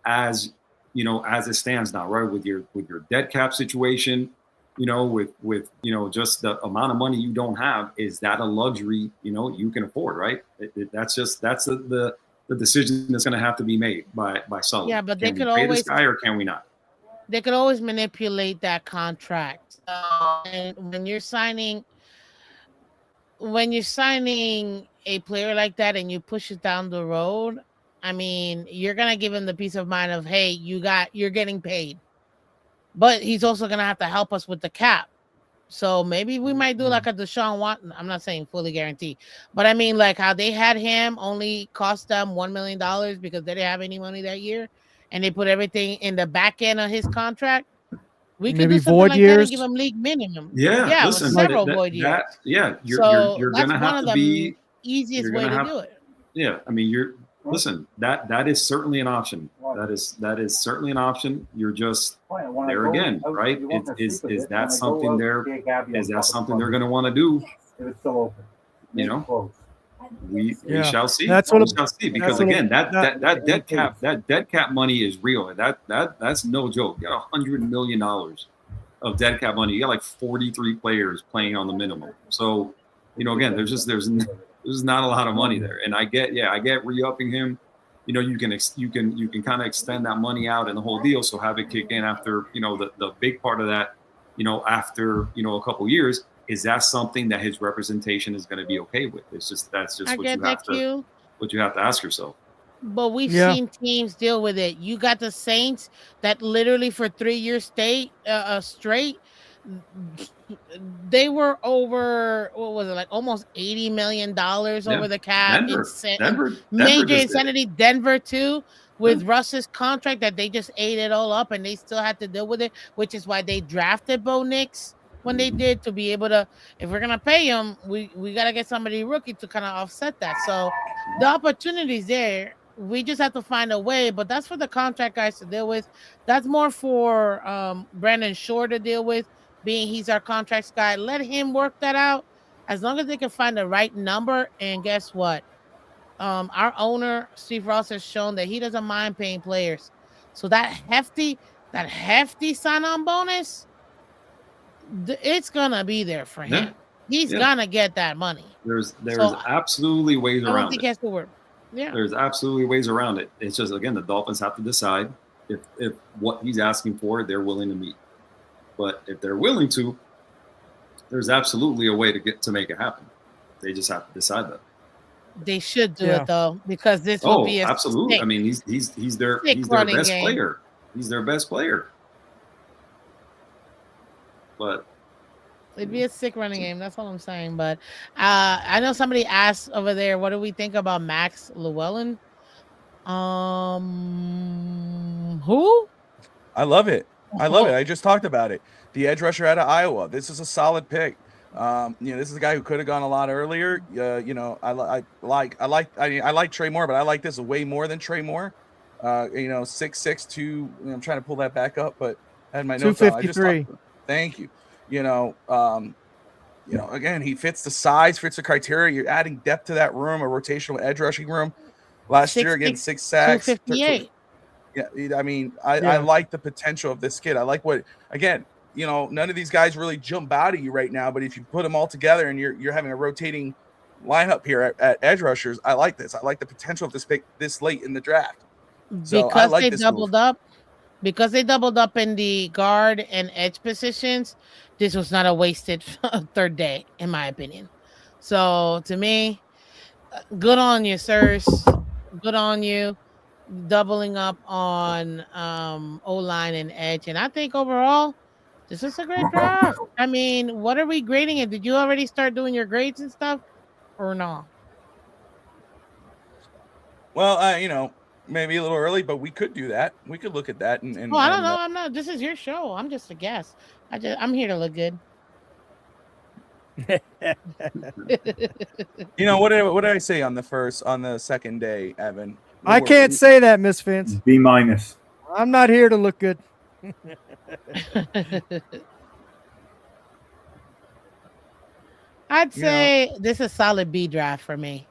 as it stands now, right? With your dead cap situation, with just the amount of money you don't have, is that a luxury you can afford, right? That's the decision that's going to have to be made by someone. Yeah, but they Can we could pay always this guy or can we not? They could always manipulate that contract. And when you're signing a player like that and you push it down the road, I mean, you're gonna give him the peace of mind of, hey, you're getting paid. But he's also gonna have to help us with the cap. So maybe we might do like a Deshaun Watson. I'm not saying fully guaranteed, but I mean like how they had him only cost them $1 million because they didn't have any money that year, and they put everything in the back end of his contract. We could Maybe do something void like that and years. give him league minimum. Yeah, Yeah, with listen, several void years. you're That's gonna one have of to the be easiest way to do it. Yeah, I mean, listen. That is certainly an option. That is certainly an option. You're just there again, right? Is that something is that something they're going to want to do? It's still open. We shall see. That's We what shall see, because again, that dead cap money is real. That's no joke. You got $100 million of dead cap money. You got like 43 players playing on the minimum. So, again, there's not a lot of money there. And I get re-upping him. You can kind of extend that money out and the whole deal. So have it kick in after, the big part of that, after, a couple years. Is that something that his representation is going to be okay with? That's just what you have to ask yourself. But we've seen teams deal with it. You got the Saints that literally for 3 years straight, they were over, what was it, like almost $80 million over the cap. Denver Major insanity. Denver too, with Russ's contract that they just ate it all up and they still had to deal with it, which is why they drafted Bo Nix when they did, to be able to, if we're gonna pay him, we gotta get somebody rookie to kind of offset that. So the opportunity's there. We just have to find a way, but that's for the contract guys to deal with. That's more for Brandon Shore to deal with, being he's our contracts guy. Let him work that out as long as they can find the right number. And guess what? Our owner, Steve Ross, has shown that he doesn't mind paying players. So that hefty sign-on bonus, it's gonna be there for him. He's gonna get that money. There's absolutely ways around it. I don't think he has to work. Yeah. There's absolutely ways around it. It's just, again, the Dolphins have to decide if what he's asking for, they're willing to meet. But if they're willing to, there's absolutely a way to make it happen. They just have to decide that. They should do it though, because this will be absolutely. I mean, he's their best player. He's their best player. But it'd be a sick running game. That's all I'm saying. But I know somebody asked over there, what do we think about Max Llewellyn? Who? I love it. I just talked about it. The edge rusher out of Iowa. This is a solid pick. This is a guy who could have gone a lot earlier. I like Trey Moore, but I like this way more than Trey Moore. 6'6", 2. I'm trying to pull that back up, but I had my notes on. 253. Thank you. Again, he fits the size, fits the criteria. You're adding depth to that room, a rotational edge rushing room. Last year, again, 6 sacks. 258. Yeah, I mean, I like the potential of this kid. I like none of these guys really jump out at you right now, but if you put them all together and you're having a rotating lineup here at edge rushers, I like this. I like the potential of this pick this late in the draft. So because they doubled up. Because they doubled up in the guard and edge positions, this was not a wasted third day, in my opinion. So to me, good on you, sirs. Good on you, doubling up on O-line and edge. And I think overall, this is a great draft. I mean, what are we grading it? Did you already start doing your grades and stuff, or no? Well, maybe a little early, but we could do that. We could look at that. I don't know. I'm not. This is your show. I'm just a guest. I'm here to look good. What did I say on the second day, Evan? I can't say that, Miss Vince. B-. I'm not here to look good. I'd say this is a solid B draft for me.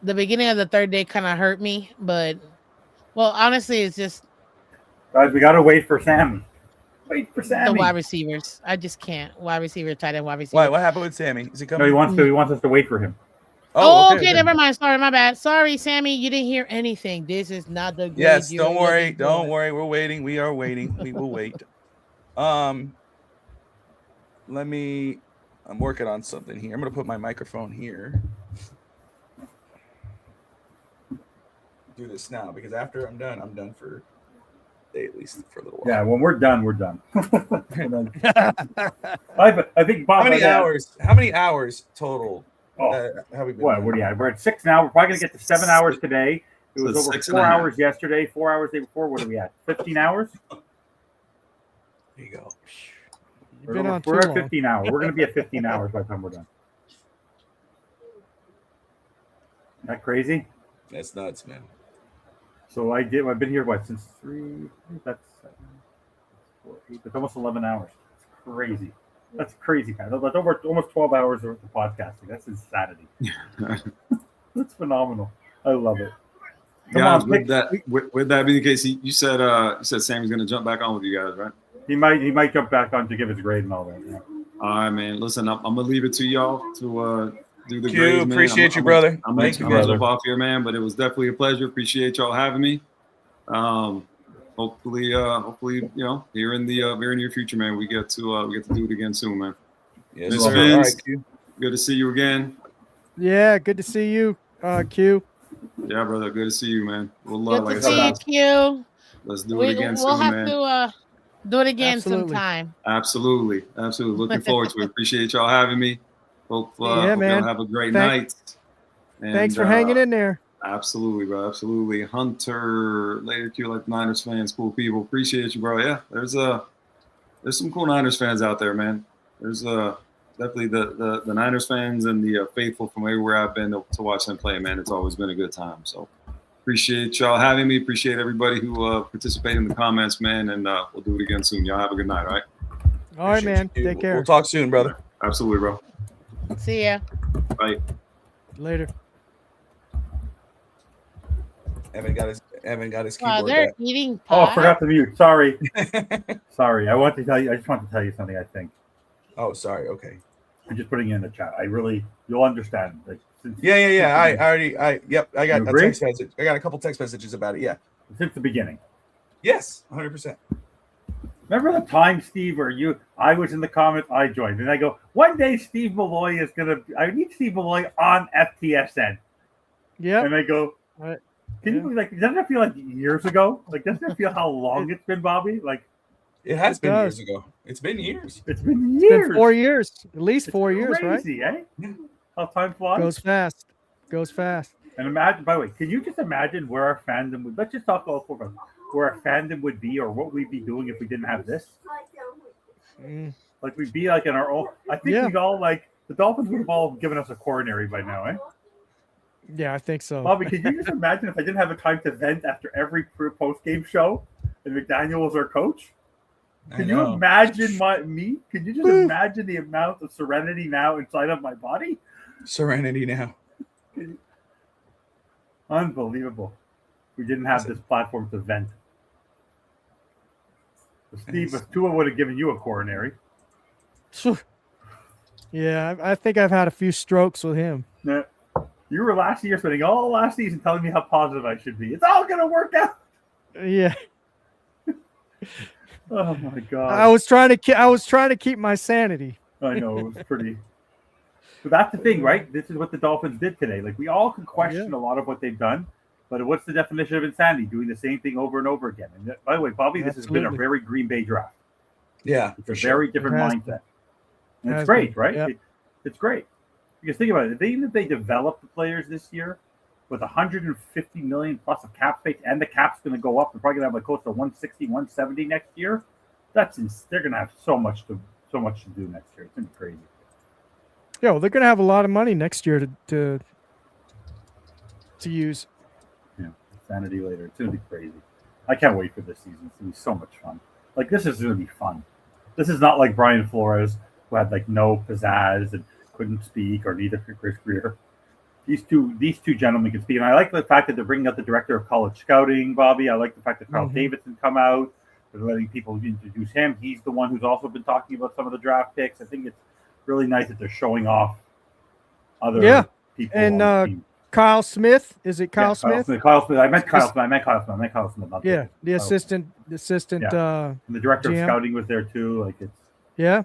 The beginning of the third day kind of hurt me, but honestly, it's just, guys, we gotta wait for Sammy. Wait for The Sammy. wide receivers. I just can't. Wide receiver, tight end, wide receiver. Why? What happened with Sammy? Is he No, coming? he wants us to wait for him. Oh, okay. Never mind. Sorry, my bad. Sorry, Sammy. You didn't hear anything. This is not the grade. Yes, you're don't worry. looking Don't for. worry. We're waiting. We are waiting. We will wait. I'm working on something here. I'm going to put my microphone here. Do this now because after I'm done for a day, at least for a little while. Yeah, when we're done, we're done. I think Bob. How many hours total? Have we been? What are you at? We're at 6 now. We're probably gonna get to 7 hours today. It was over 4 hours yesterday. 4 hours the day before. What are we at? 15 hours. There you go. We're at 15 hours. We're gonna be at 15 hours by the time we're done. Isn't that crazy? That's nuts, man. So I've been here since 3. That's 7, 4, 8. That's almost 11 hours. It's crazy. That's crazy, man. That's over almost 12 hours of podcasting. That's insanity. That's phenomenal. I love it. Guys, with that being the case, you said Sammy's going to jump back on with you guys, right? He might jump back on to give his grade and all that. Yeah. All right, man. Listen, I'm gonna leave it to y'all to do the Q, grades, man. appreciate you, brother. I'm Thank gonna you, brother. jump off here, man. But it was definitely a pleasure. Appreciate y'all having me. Hopefully, here in the very near future, man, we get to do it again soon, man. Yes, Miss sir. Vince, All right, Q. good to see you again. Yeah, good to see you, Q. Yeah, brother, good to see you, man. We'll Good like to I see said, you, Q. let's do it again We'll soon, have man. to do it again Absolutely. sometime. Absolutely. Looking forward to it. Appreciate y'all having me. Hope man. y'all have a great night. And, Thanks for hanging in there. Absolutely, bro. Absolutely. Hunter, later Q, like Niners fans, cool people. Appreciate you, bro. Yeah, there's some cool Niners fans out there, man. There's definitely the Niners fans and the faithful from everywhere I've been to watch them play, man. It's always been a good time. So appreciate y'all having me. Appreciate everybody who participated in the comments, man. And we'll do it again soon. Y'all have a good night, all right? All right, man. Take care. We'll talk soon, brother. Absolutely, bro. See ya. Bye. Later. Evan got his Wow, keyboard they're back. eating Oh, pie. I forgot to mute. Sorry. Sorry. I just want to tell you something, I think. Oh, sorry. Okay. I'm just putting it in the chat. You'll understand. Like, Yeah. I got You a agree? text message. I got a couple text messages about it. Yeah. Since the beginning. Yes, 100%. Remember the time, Steve, where I was in the comments, I joined, and I go, one day Steve Malloy I need Steve Malloy on FTSN. Yeah. And I go, can you believe, doesn't it feel like years ago? Like, doesn't it feel how long it's been, Bobby? Like, it has been does. years ago. It's been years. It's been It's years. been 4 years. At least 4 years, right? Crazy, eh? How time flies. Goes fast. And imagine, by the way, can you just imagine where our fandom would? Let's just talk all four of us. Where our fandom would be, or what we'd be doing if we didn't have this. Like we'd be like in our own. I think we'd all the Dolphins would have all given us a coronary by now, eh? Yeah, I think so. Bobby, can you just imagine if I didn't have a time to vent after every post game show, and McDaniel was our coach? Can you imagine me? Can you just imagine the amount of serenity now inside of my body? Serenity now. Unbelievable. We didn't have this platform to vent. Steve, if Tua would have given you a coronary. Yeah, I think I've had a few strokes with him. Yeah. You were last year spending all last season telling me how positive I should be. It's all going to work out. Yeah. Oh my God. I was trying to keep my sanity. I know, it was pretty. But that's the thing, right? This is what the Dolphins did today. Like, we all can question a lot of what they've done, but what's the definition of insanity? Doing the same thing over and over again. And by the way, Bobby, this has been a very Green Bay draft. Yeah. It's a very different mindset. And it's great, right? Yeah. It's great. Because think about it. Even if they develop the players this year with 150 million plus of cap space, and the cap's going to go up, they're probably going to have close to 160, 170 next year. They're going to have so much to do next year. It's going to be crazy. Yeah, well, they're going to have a lot of money next year to use. Yeah, sanity later. It's going to be crazy. I can't wait for this season. It's going to be so much fun. Like, this is going to be fun. This is not like Brian Flores, who had no pizzazz and couldn't speak, or neither could Chris Greer. These two gentlemen can speak, and I like the fact that they're bringing out the director of college scouting, Bobby. I like the fact that Carl Davidson come out. They're letting people introduce him. He's the one who's also been talking about some of the draft picks. I think it's really nice that they're showing off other people. And Kyle Smith, is it Kyle Smith? Kyle Smith. I meant Kyle Smith. Not the assistant. And the director GM. of scouting was there too. Like it's. Yeah.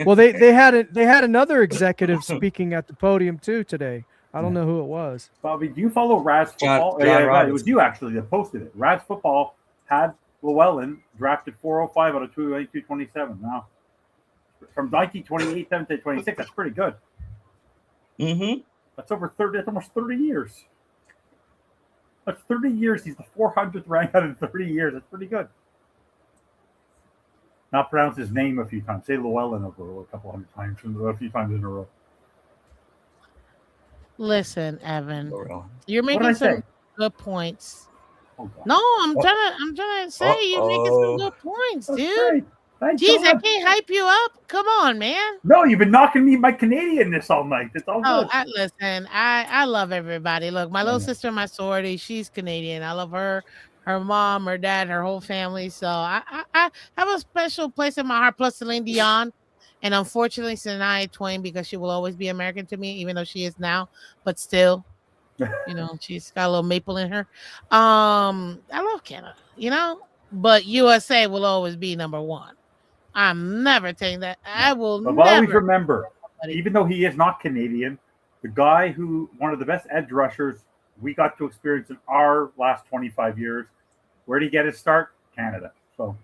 Well, they had another executive speaking at the podium too today. I don't know who it was. Bobby, do you follow Raz Football? John it was you actually that posted it. Raz Football had Llewellyn drafted 405 out of 227. Now, from 1928 to 26, that's pretty good. Mm-hmm. That's over 30. That's almost 30 years. That's 30 years. He's the 400th rank out of 30 years. That's pretty good. Now pronounce his name a few times. Say Llewellyn over a couple hundred times, a few times in a row. Listen, Evan, you're making some good points. Oh, no, I'm trying to say you're making some good points, dude. Jeez, I can't hype you up. Come on, man. No, you've been knocking me my Canadianness all night. It's all good. Listen, I love everybody. Look, my little sister in my sorority, she's Canadian. I love her mom, her dad, her whole family. So I have a special place in my heart. Plus Celine Dion. And unfortunately, Shania Twain, because she will always be American to me, even though she is now, but still, she's got a little maple in her. I love Canada, but USA will always be number one. I'm never taking that. I will but never. Always remember, even though he is not Canadian, the guy one of the best edge rushers we got to experience in our last 25 years, where did he get his start? Canada. So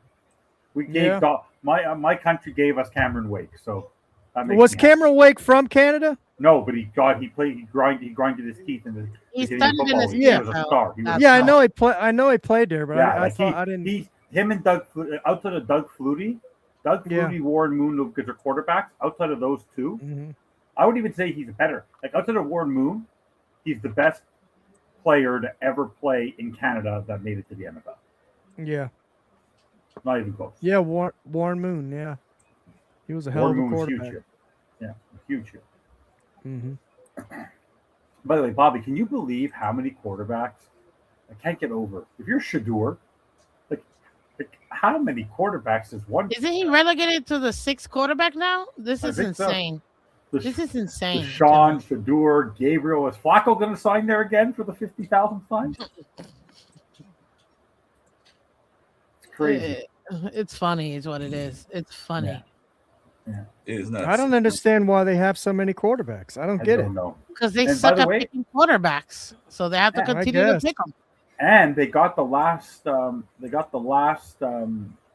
we gave my country gave us Cameron Wake. So that makes was Cameron Wake from Canada? No, but he grinded his teeth in the he studied in his He was a star. I know he played there, but I thought I didn't. Him and Doug outside of Doug Flutie, Warren Moon, because they're quarterbacks. Outside of those two, I would even say he's better. Like outside of Warren Moon, he's the best player to ever play in Canada that made it to the NFL. Yeah. Not even close. Yeah, Warren Moon. Yeah, he was a hell of a quarterback. Huge. Yeah, huge. Mm-hmm. By the way, Bobby, can you believe how many quarterbacks I can't get over? If you're Shador, like how many quarterbacks is one? Isn't he relegated to the 6th quarterback now? This is insane. This is insane. Sean, Shador, Gabriel. Is Flacco going to sign there again for the 50,000 sign? Crazy. It's funny, is what it is. It's funny. Yeah. It is nuts. I don't understand why they have so many quarterbacks. I don't get it. Because they suck at picking quarterbacks, so they have to continue to pick them. And they got the last.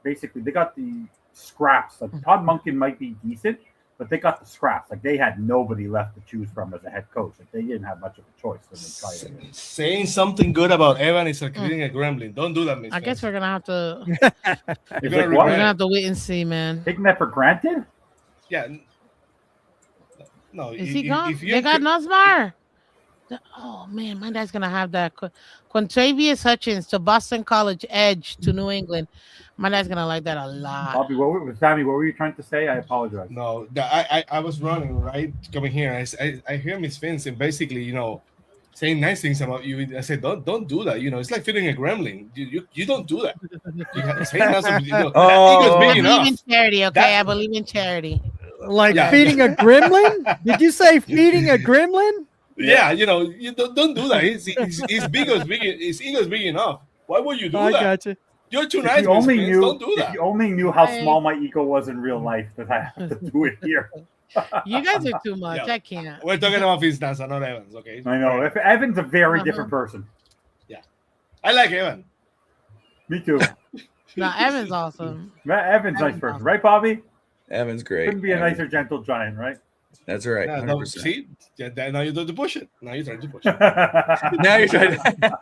Basically, they got the scraps. Like Todd Monken might be decent, but they got the scraps. Like they had nobody left to choose from as a head coach. Like they didn't have much of a choice when they tried it. Saying something good about Evan is creating a gremlin. Don't do that, Mr. I guess we're gonna have to. We're gonna have to wait and see, man. Taking that for granted? Yeah. No. Is he gone? They got Nussmeier. Oh man, my dad's gonna have that. Quintavious Hutchins to Boston College edge to New England. My dad's gonna like that a lot. Bobby, Sammy, what were you trying to say? I apologize. No, I was running right coming here. I hear Miss Vincent basically, saying nice things about you. I said, don't do that. It's like feeding a gremlin. You don't do that. I believe in charity. Okay, I believe in charity. Like feeding a gremlin? Did you say feeding a gremlin? Yeah, you don't do that. His ego is big enough. Why would you do that? I got you. You're too nice. Don't do that. If you only knew how small my ego was in real life, that I have to do it here. You guys are too much. Yeah. I can't. We're talking about Ftsn, not Evans, okay? I know. If Evan's a very different person. Yeah. I like Evan. Me too. No, Evan's awesome. Evan's nice person. Right, Bobby? Evan's great. Couldn't be a nicer, gentle giant, right? That's right. 100%. See? Now you're trying to push it. Now you're trying to Now you're trying to...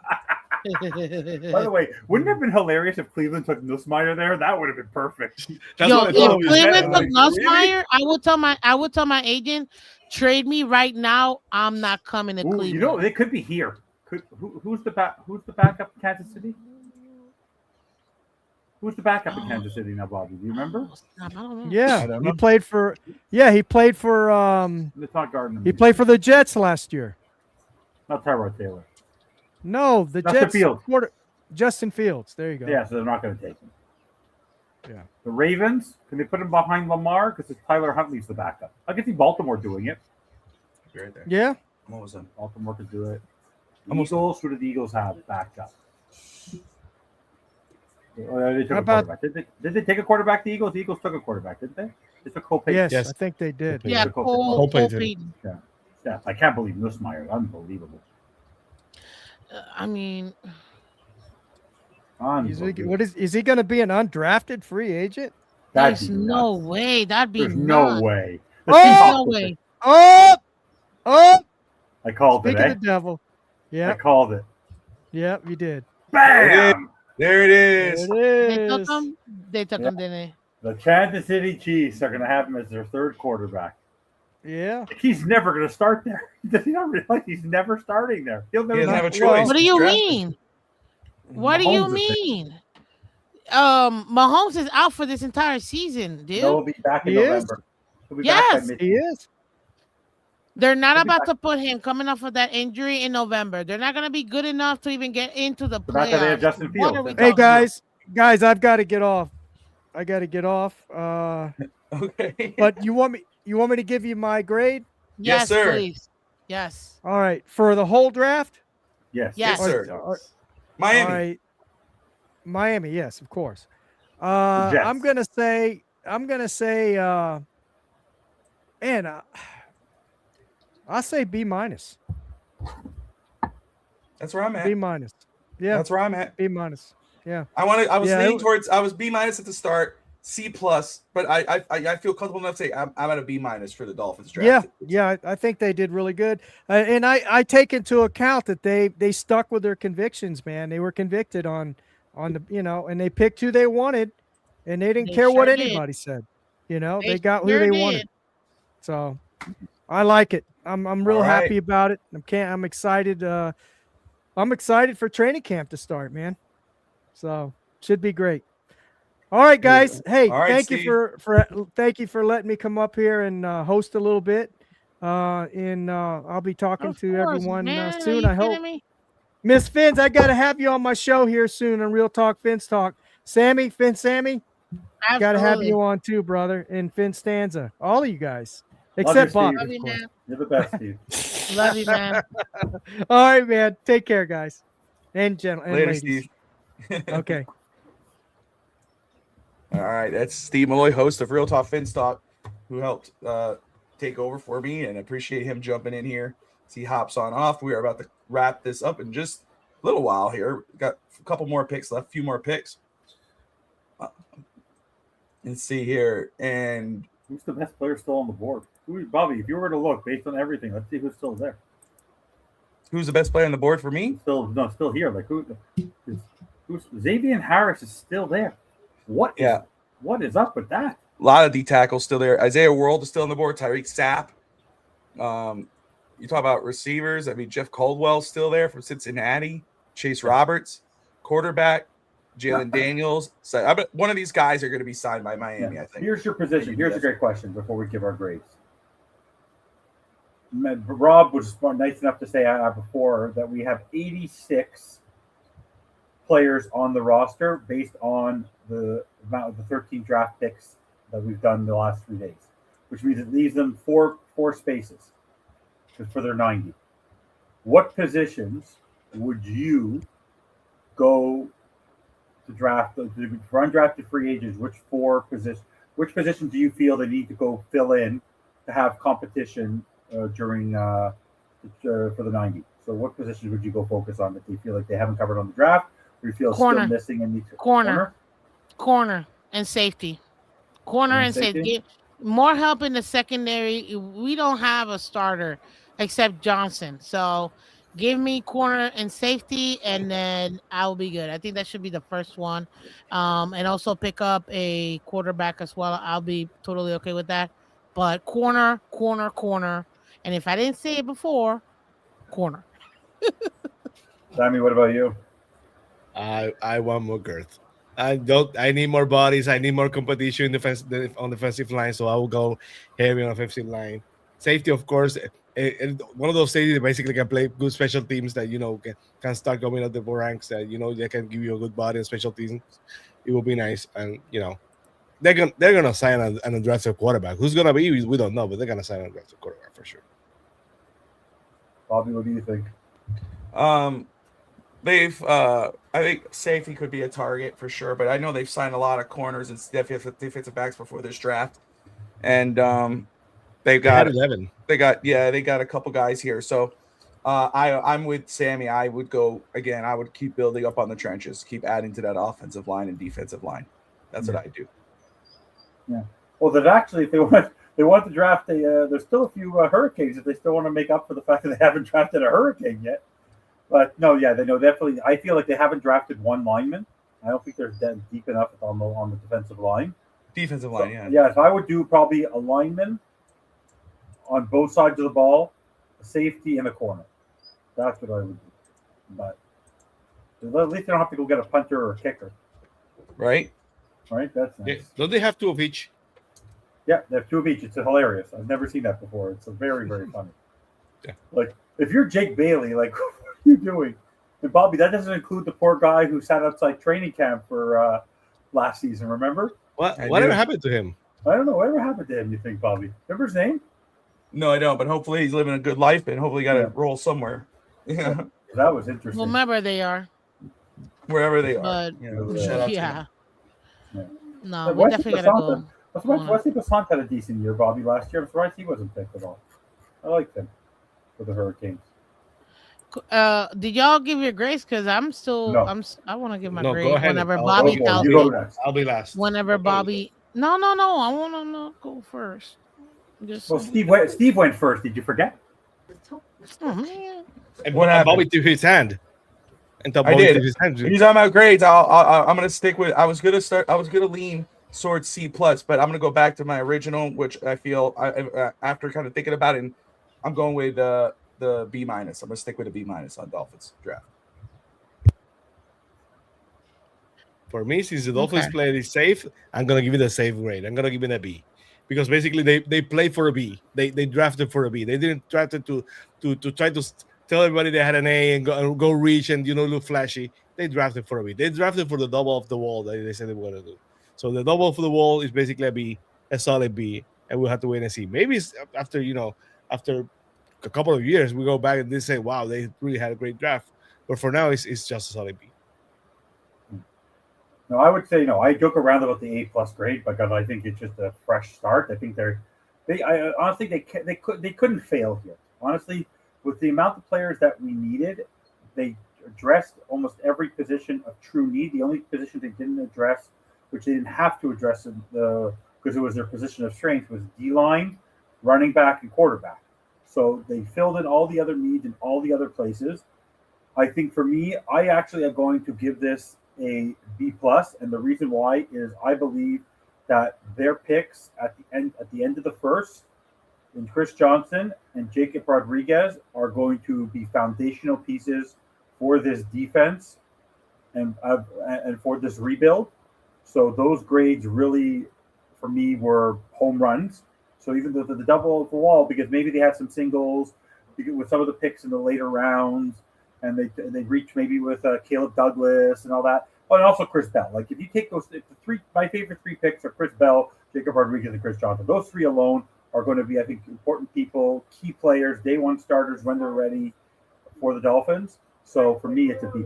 By the way, wouldn't it have been hilarious if Cleveland took Nussmeier there? That would have been perfect. If Cleveland took Nussmeier, I would tell my agent, trade me right now. I'm not coming to Cleveland. They could be here. Who's the backup in Kansas City? Who's the backup in Kansas City now, Bobby? Do you remember? I don't know. Yeah, he played for. Yeah, he played for. It's not Gardner. He played for the Jets last year. Not Tyrod Taylor. No, the Justin Jets. Fields. Justin Fields. There you go. Yeah, so they're not going to take him. Yeah. The Ravens, can they put him behind Lamar? Because Tyler Huntley's the backup. I can see Baltimore doing it. Right there. Yeah. I'm almost done. Baltimore could do it. Almost Eagles, who do the Eagles have backed up? They took How a about- quarterback. Did they take a quarterback? The Eagles took a quarterback, didn't they? They took Cole Payton. Yes, I think they did. Yeah, Cole Payton. Yeah, I can't believe Nussmeier. Unbelievable. I mean, is he going to be an undrafted free agent? there's no way. That'd be There's nuts. no way. The There's Seahawks no will way. take- Oh, I called Speaking it. of the devil. Yeah. I called it. Yep, you did. Bam! There it is. There They it took is. him. They took Yeah. him, didn't they? The Kansas City Chiefs are going to have him as their third quarterback. Yeah. He's never going to start there. Does he not realize he's never starting there? He'll never He doesn't have a start. choice. What do you mean? What do you Mahomes is there. mean? Mahomes is out for this entire season, dude. He'll be back in He is? November. He'll be back by Yes, He is. they're not He'll be about back. to put him coming off of that injury in November. They're not going to be good enough to even get into the But that's why they have playoffs. Justin What Fields. are we Hey, talking about? guys, I've got to get off. I got to get off. Okay. But you want me to give you my grade? Yes, sir. please. Yes. All right, for the whole draft? Yes. Yes. sir. All Miami. right. Miami, yes, of course. Jets. I'm gonna say, and I'll say B minus. That's where I'm at. B minus. Yeah, That's where I'm at. B minus. Yeah. I was Yeah, leaning towards. I was B minus at the start, C plus, but I feel comfortable enough to say I'm at a B minus for the Dolphins draft. Yeah, I think they did really good, and I take into account that they stuck with their convictions, man. They were convicted on the and they picked who they wanted, and they didn't They care what sure did. anybody said. They They got who sure they did. wanted. So I like it. I'm real All right. happy about it. I'm excited. I'm excited for training camp to start, man. So should be great. All right, guys. Hey, All right, thank Steve. you thank you for letting me come up here and host a little bit. And I'll be talking Of to course, everyone man. Are soon. you I hope. kidding me? Miss Fins, I gotta have you on my show here soon on Real Talk Fins Talk. Sammy, Sammy, gotta have Absolutely. you on too, brother. And Fin Stanza, all of you guys, Love except you, Bob. Steve. Love you, of course. man. You're the best, Steve. Love you, man. All right, man. Take care, guys, and gentlemen, and Later, ladies. Steve. Okay. All right, that's Steve Malloy, host of Real Talk Fins Talk, who helped take over for me, and I appreciate him jumping in here. He hops on off. We are about to wrap this up in just a little while here. Got a couple more picks left, a few more picks. Let's see here. And Who's the best player still on the board? Bobby, if you were to look based on everything, let's see who's still there. who's the best player on the board for me? Still here. Like who's Xavier Harris is still there. What is up with that? A lot of D tackles still there. Isaiah World is still on the board. Tyreek Sapp. You talk about receivers. I mean, Jeff Caldwell's still there from Cincinnati. Chase Roberts, quarterback. Jalen Daniels. So I bet one of these guys are going to be signed by Miami, I think. Here's your position. Here's a great question before we give our grades. Rob was nice enough to say before that we have 86 players on the roster based on the amount of the 13 draft picks that we've done the last 3 days, which means it leaves them four spaces for their 90. What positions would you go to draft for undrafted free agents? Which positions do you feel they need to go fill in to have competition during for the 90? So what positions would you go focus on that you feel like they haven't covered on the draft, or you feel Corner. still missing and need to corner and safety. Corner and safety. More help in the secondary. We don't have a starter except Johnson. So give me corner and safety, and then I'll be good. I think that should be the first one. And also pick up a quarterback as well. I'll be totally okay with that. But corner. And if I didn't say it before, corner. Sammy, what about you? I want more girth. I need more bodies. I need more competition on the defensive line. So I will go heavy on the offensive line. Safety, of course. One of those safeties that basically can play good special teams that can start going up the ranks. That they can give you a good body and special teams. It will be nice, and they're gonna sign an undrafted quarterback. Who's gonna be? We don't know, but they're gonna sign an undrafted quarterback for sure. Bobby, what do you think? I think safety could be a target for sure, but I know they've signed a lot of corners and defensive backs before this draft, and they got 11. They got a couple guys here. So I'm with Sammy. I would go again. I would keep building up on the trenches, keep adding to that offensive line and defensive line. That's what I do. Yeah. Well, there's actually, if they want to draft there's still a few Hurricanes if they still want to make up for the fact that they haven't drafted a Hurricane yet. But no, yeah, they know definitely. I feel like they haven't drafted one lineman. I don't think they're deep enough on the defensive line. Defensive line, yeah. Yeah, so I would do probably a lineman on both sides of the ball, a safety, and a corner. That's what I would do. But at least they don't have to go get a punter or a kicker. Right? Right? That's nice. Yeah. Don't they have two of each? Yeah, they have two of each. It's hilarious. I've never seen that before. It's very, very funny. Yeah. Like, if you're Jake Bailey, like, what are you doing? And Bobby, that doesn't include the poor guy who sat outside training camp for last season, remember? Whatever happened to him? I don't know. Whatever happened to him, you think, Bobby? Remember his name? No, I don't, but hopefully he's living a good life and hopefully got to roll somewhere. Yeah. That was interesting. Whomever they are. Wherever they are. But, Yeah. No, we definitely got to go. Wesley Basant had a decent year, Bobby, last year. I'm surprised he wasn't picked at all. I liked him for the Hurricanes. Did y'all give your grace? Because I'm still, No. I want to give my No, grace go ahead. whenever Bobby tells me. I'll be last. Whenever Bobby, no, I want to go first. Just Well, Steve went first. Did you forget? oh, man. And What happened? Bobby threw his hand. And I did. He's on my grades. I'm gonna stick with. I was gonna lean towards C+, but I'm gonna go back to my original, which I feel after kind of thinking about it, and I'm going with the B-. I'm gonna stick with a B- on Dolphins draft. For me, since the Dolphins played it safe, I'm gonna give it a safe grade. I'm gonna give it a B, because basically they play for a B. They drafted for a B. They didn't draft it to try to tell everybody they had an A and go reach and look flashy. They drafted for a B. They drafted for the double off the wall that they said they were gonna do. So the double off the wall is basically a B, a solid B, and we'll have to wait and see. Maybe after a couple of years we go back and they say, wow, they really had a great draft. But for now, it's just a solid B. No, I would say no. I joke around about the A+ grade because I think it's just a fresh start. I think I honestly they couldn't fail here. Honestly, with the amount of players that we needed, they addressed almost every position of true need. The only position they didn't address, which they didn't have to address because it was their position of strength, was D-line, running back, and quarterback. So they filled in all the other needs in all the other places. I think for me, I actually am going to give this a B+, and the reason why is I believe that their picks at the end of the first, in Chris Johnson and Jacob Rodriguez, are going to be foundational pieces for this defense and for this rebuild. So those grades really, for me, were home runs. So even the double of the wall, because maybe they had some singles with some of the picks in the later rounds, and they reached maybe with Caleb Douglas and all that. Oh, and also Chris Bell. Like if you take those my favorite three picks are Chris Bell, Jacob Rodriguez, and Chris Johnson. Those three alone are going to be, I think, important people, key players, day one starters when they're ready for the Dolphins. So for me, it's a B+,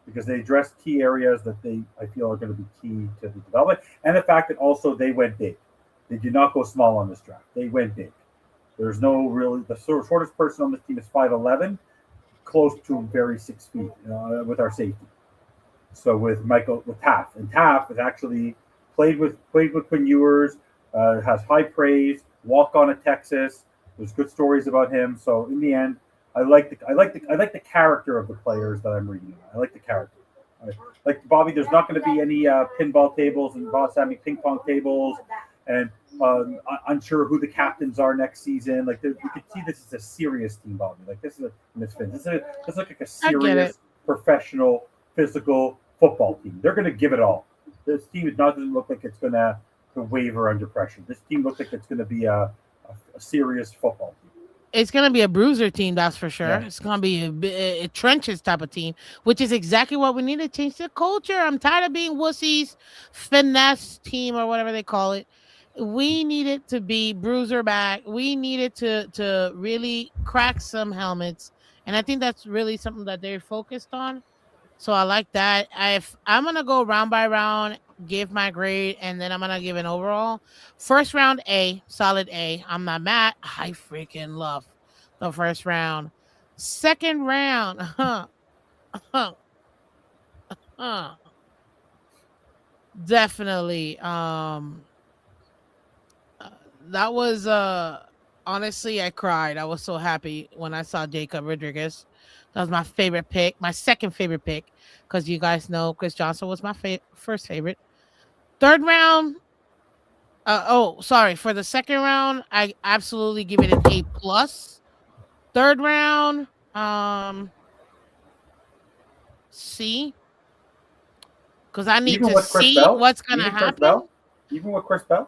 because they addressed key areas that I feel are going to be key to the development, and the fact that also they went big. They did not go small on this draft. They went big. There's no really the shortest person on this team is 5'11", close to very 6 feet with our safety. So with Taft, and Taft has actually played with Quinn Ewers, has high praise, walked on at Texas. There's good stories about him. So in the end, I like the character of the players that I'm reading. I like the character. Like Bobby, there's not going to be any pinball tables and Sammy ping pong tables, and unsure who the captains are next season. Like you could see this is a serious team, Bobby. Like this is this looks like a serious, professional, physical football team. They're going to give it all. This team doesn't look like it's going to waver under pressure. This team looks like it's going to be a serious football team. it's gonna be a bruiser team, that's for sure. Yeah. It's gonna be a trenches type of team, which is exactly what we need to change the culture. I'm tired of being wussies, finesse team or whatever they call it. We need it to be bruiser back. We needed to really crack some helmets, and I think that's really something that they're focused on. So I like that. I'm gonna go round by round, give my grade, and then I'm gonna give an overall. First round A, solid A. I'm not mad. I freaking love the first round. Second round, definitely. That was honestly, I cried. I was so happy when I saw Jacob Rodriguez. That was my favorite pick, my second favorite pick, because you guys know Chris Johnson was my first favorite. Third round. Sorry. For the second round, I absolutely give it an A plus. Third round, C, because I need Even to with Chris see Bell? what's gonna Even Chris happen. Bell? Even with Chris Bell?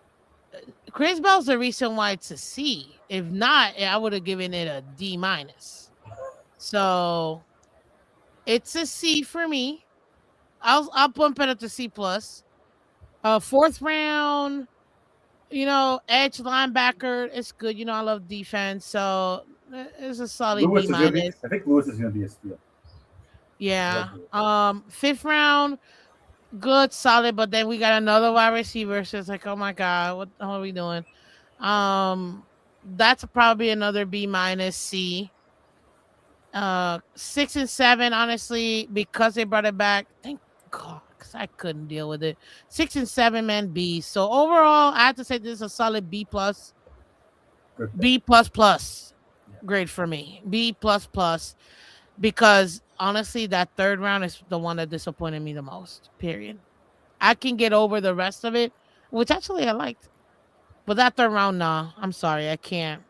Chris Bell's the reason why it's a C. If not, I would have given it a D minus. So it's a C for me. I'll bump it up to C plus. Fourth round, edge linebacker. It's good. I love defense, so it's a solid Lewis B is gonna be. minus. I think Lewis is gonna be a steal. Yeah. Fifth round, good, solid, but then we got another wide receiver. So it's like, oh my God, what the hell are we doing? That's probably another B minus C. 6 and 7, honestly, because they brought it back. Thank God, because I couldn't deal with it. 6 and 7, man, B. So overall, I have to say this is a solid B plus. B plus plus grade for me. B plus plus. Because honestly, that third round is the one that disappointed me the most. Period. I can get over the rest of it, which actually I liked. But that third round, nah. I'm sorry, I can't.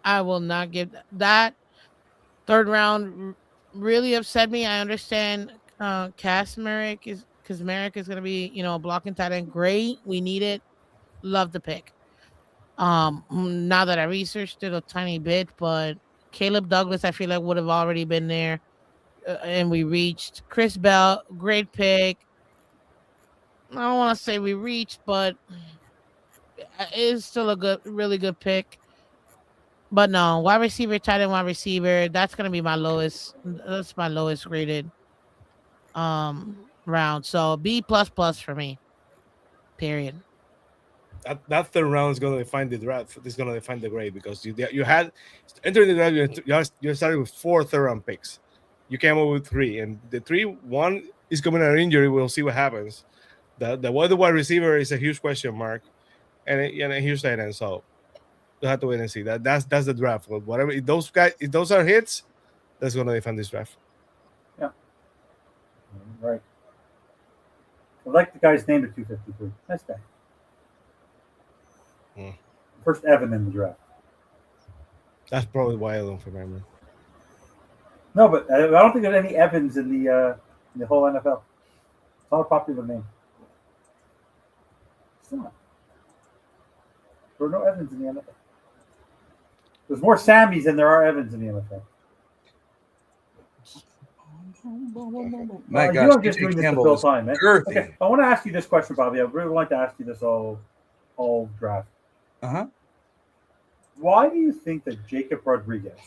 I will not give that. Third round really upset me. I understand Kasmerick is going to be, a blocking tight end. Great. We need it. Love the pick. Now that I researched it a tiny bit, but Caleb Douglas, I feel like would have already been there. And we reached Chris Bell. Great pick. I don't want to say we reached, but it's still a really good pick. But no, wide receiver, tight end, wide receiver. That's gonna be my lowest. That's my lowest rated round. So B plus plus for me. Period. That third round is going to define the draft. It's going to define the grade because you had entering the draft. You started with 4 third-round picks. You came up with 3, and the 1 is coming out of injury. We'll see what happens. The wide receiver is a huge question mark, and a huge tight end. So you have to wait and see. That's the draft. Whatever if those are hits, that's going to define this draft. Yeah. Right. I like the guy's name at 253. Nice guy. First Evan in the draft. That's probably why I don't remember. No, but I don't think there's any Evans in the whole NFL. It's not a popular name. It's not. There are no Evans in the NFL. There's more Sammys than there are Evans in the NFL. My you gosh, are just doing this to fill time, man. Okay, I want to ask you this question, Bobby. I really like to ask you this all draft. Why do you think that Jacob Rodriguez,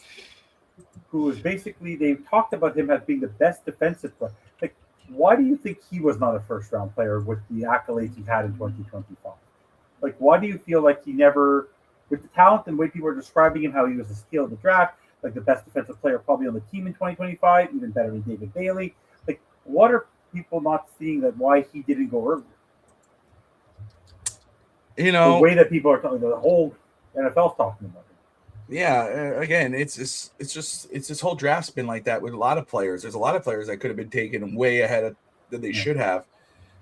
who is basically, they've talked about him as being the best defensive player, like, why do you think he was not a first-round player with the accolades he had in 2025? Like, why do you feel like he never, with the talent and the way people are describing him, how he was a steal in the draft, like the best defensive player probably on the team in 2025, even better than David Bailey? Like, what are people not seeing that why he didn't go earlier? The way that people are talking, the whole NFL's talking about it. Yeah, again, it's this whole draft's been like that with a lot of players. There's a lot of players that could have been taken way ahead of than they should have.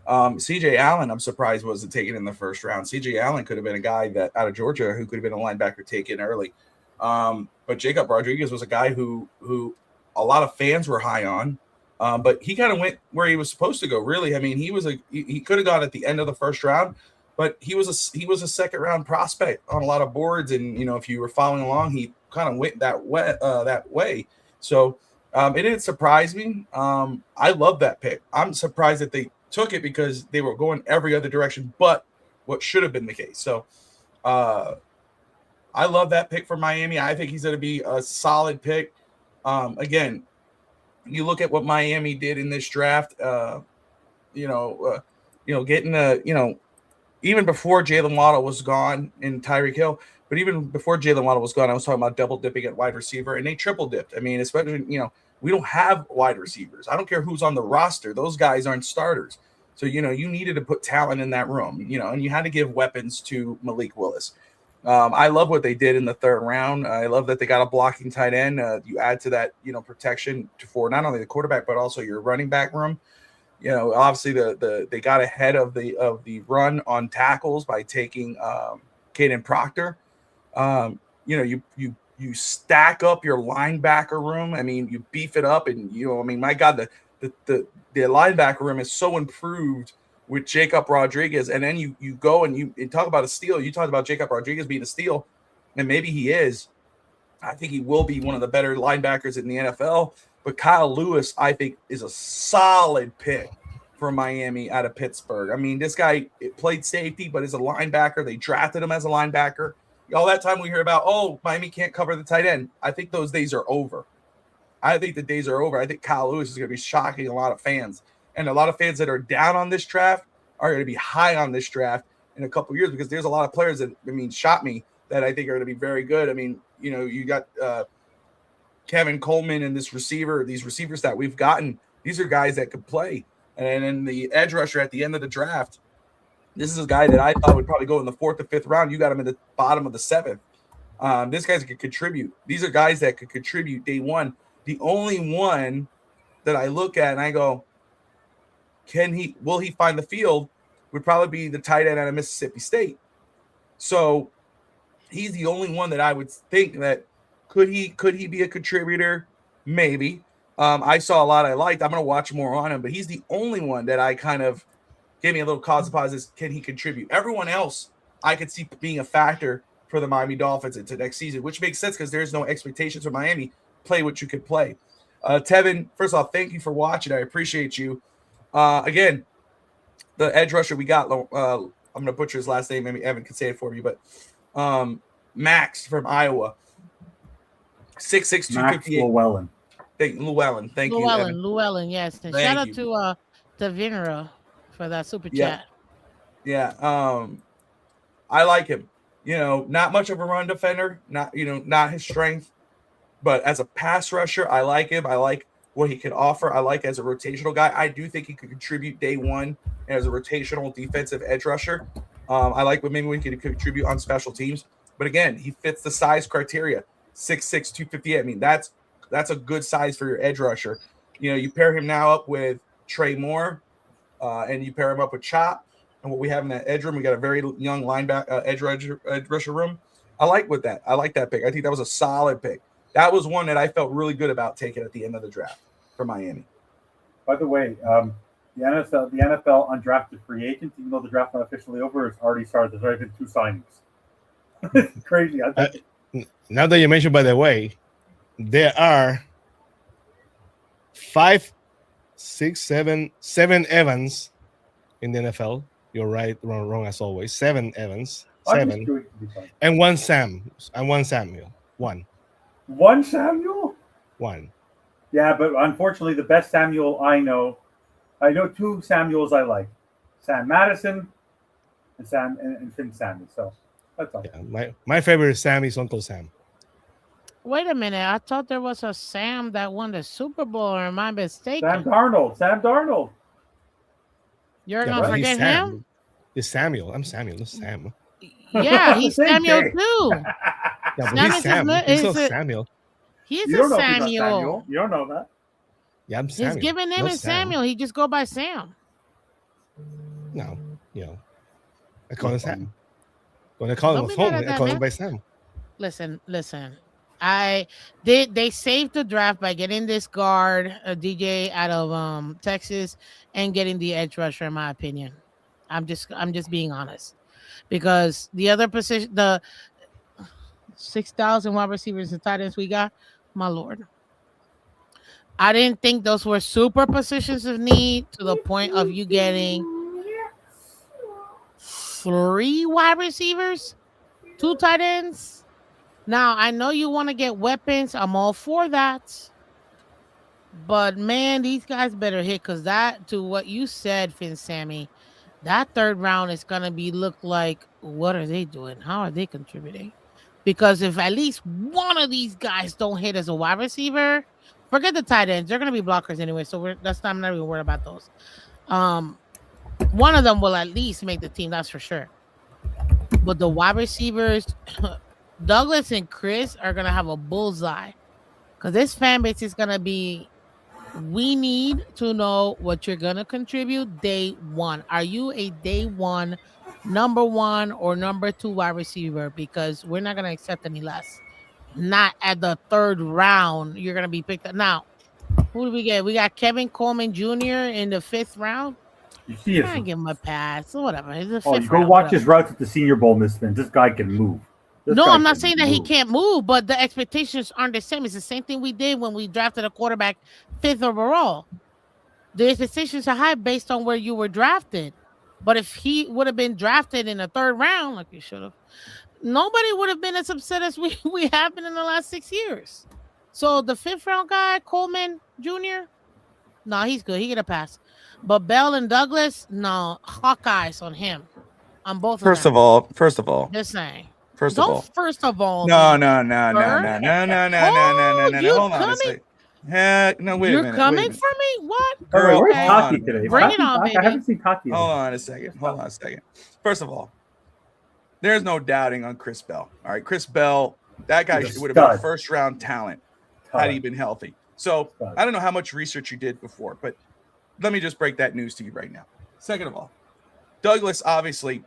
CJ Allen, I'm surprised wasn't taken in the first round. CJ Allen could have been a guy that out of Georgia who could have been a linebacker taken early. But Jacob Rodriguez was a guy who a lot of fans were high on. But he kind of went where he was supposed to go. Really, I mean, he could have gone at the end of the first round. but he was a second round prospect on a lot of boards, and if you were following along, he kind of went that way. So it didn't surprise me. I love that pick. I'm surprised that they took it because they were going every other direction, but what should have been the case. So I love that pick for Miami. I think he's going to be a solid pick. Again, you look at what Miami did in this draft. Getting even before Jalen Waddle was gone and Tyreek Hill, but even before Jalen Waddle was gone, I was talking about double dipping at wide receiver, and they triple dipped. I mean, especially we don't have wide receivers. I don't care who's on the roster; those guys aren't starters. So you needed to put talent in that room, and you had to give weapons to Malik Willis. I love what they did in the third round. I love that they got a blocking tight end. You add to that, protection for not only the quarterback but also your running back room. Obviously they got ahead of the run on tackles by taking Caden Proctor. You stack up your linebacker room. I mean, you beef it up, and my God, the linebacker room is so improved with Jacob Rodriguez, and then you go and you talk about a steal. You talked about Jacob Rodriguez being a steal, and maybe he is. I think he will be one of the better linebackers in the NFL. But Kyle Lewis, I think, is a solid pick for Miami out of Pittsburgh. I mean, this guy played safety, but is a linebacker. They drafted him as a linebacker. All that time we hear about, Miami can't cover the tight end. I think those days are over. I think the days are over. I think Kyle Lewis is going to be shocking a lot of fans. And a lot of fans that are down on this draft are going to be high on this draft in a couple of years, because there's a lot of players that, shot me, that I think are going to be very good. I mean, you got Kevin Coleman and these receivers that we've gotten. These are guys that could play. And then the edge rusher at the end of the draft, this is a guy that I thought would probably go in the 4th or 5th round. You got him in the bottom of the 7th. This guy could contribute. These are guys that could contribute day one. The only one that I look at and I go, will he find the field, would probably be the tight end out of Mississippi State. So he's the only one that I would think that could he be a contributor? Maybe. I saw a lot I liked. I'm going to watch more on him, but he's the only one that I kind of gave me a little cause of pause is, can he contribute? Everyone else I could see being a factor for the Miami Dolphins into next season, which makes sense because there's no expectations for Miami. Play what you could play. Tevin, first off, thank you for watching. I appreciate you. Again, the edge rusher we got, I'm going to butcher his last name. Maybe Evan can say it for me, but Max from Iowa, 6'6", 258. Llewellyn. Llewellyn. Thank you, Evan. Llewellyn, yes. And Thank shout out you. to Vinera for that super chat. Yeah. I like him. Not much of a run defender, not his strength, but as a pass rusher, I like him. I like what he can offer. I like as a rotational guy. I do think he could contribute day one as a rotational defensive edge rusher. I like what maybe we can contribute on special teams. But again, he fits the size criteria, 6'6", 258. I mean, that's a good size for your edge rusher. You pair him now up with Trey Moore, and you pair him up with Chop. And what we have in that edge room, we got a very young linebacker edge rusher room. I like that pick. I think that was a solid pick. That was one that I felt really good about taking at the end of the draft for Miami. By the way, the NFL undrafted free agents, even though the draft's not officially over, it's already started. There's already been 2 signings. It's crazy. Now that you mentioned, by the way, there are 5, 6, 7 Evans in the NFL. You're right, wrong as always. 7 Evans, 7, and 1 Sam, and 1 Samuel. 1 Samuel? 1. Yeah, but unfortunately, the best Samuel I know 2 Samuels I like: Sam Madison and Finn Samuel. So that's all. Yeah, my favorite Sam is Uncle Sam. Wait a minute. I thought there was a Sam that won the Super Bowl, or am I mistaken? Sam Darnold. You're going to forget him? It's Samuel. I'm Samuel. It's Sam. Yeah, he's Samuel too. Yeah, but he's Sam. He's still Samuel. He's a Samuel. You don't know that. Yeah, I'm Samuel. His given name is Samuel. He just go by Sam. No, I call him Sam. When I call him home, I call him by Sam. Listen. They saved the draft by getting this guard, a DJ out of Texas, and getting the edge rusher. In my opinion, I'm just being honest. because the other position, the 6,000 wide receivers and tight ends we got, my lord. I didn't think those were super positions of need to the point of you getting 3 wide receivers, 2 tight ends. Now, I know you want to get weapons. I'm all for that. But, man, these guys better hit because that, to what you said, Finn Sammy, that third round is going to be look like, what are they doing? How are they contributing? Because if at least one of these guys don't hit as a wide receiver, forget the tight ends. They're going to be blockers anyway, so I'm not even worried about those. One of them will at least make the team, that's for sure. But the wide receivers, Douglas and Chris are going to have a bullseye because this fan base is going to be, we need to know what you're going to contribute day one. Are you a day one, number 1 or number 2 wide receiver? Because we're not going to accept any less. Not at the 3rd round. You're going to be picked up. Now, who do we get? We got Kevin Coleman Jr. in the 5th round. You see I give him a pass. Whatever. It's the 5th Oh, you go round, watch whatever. his routes at the Senior Bowl, Miss Finn. This guy can move. No, I'm not saying that he can't move, but the expectations aren't the same. It's the same thing we did when we drafted a quarterback 5th overall. The expectations are high based on where you were drafted. But if he would have been drafted in the 3rd round, like you should have, nobody would have been as upset as we have been in the last 6 years. So the 5th round guy, Coleman Jr., no, he's good. He get a pass. But Bell and Douglas, no, Hawkeyes on him. On both of them. First of all. Just saying. First of all. First of all. No. You're Hold on a second. Heck, no, wait a minute. You're coming for me? What? Where's Okay. Taki today? Bring it on, baby. I haven't seen Taki. Hold on a second. First of all, there's no doubting on Chris Bell. All right, Chris Bell, that guy would have been a 1st round talent had he been healthy. So I don't know how much research you did before, but let me just break that news to you right now. Second of all, Douglas obviously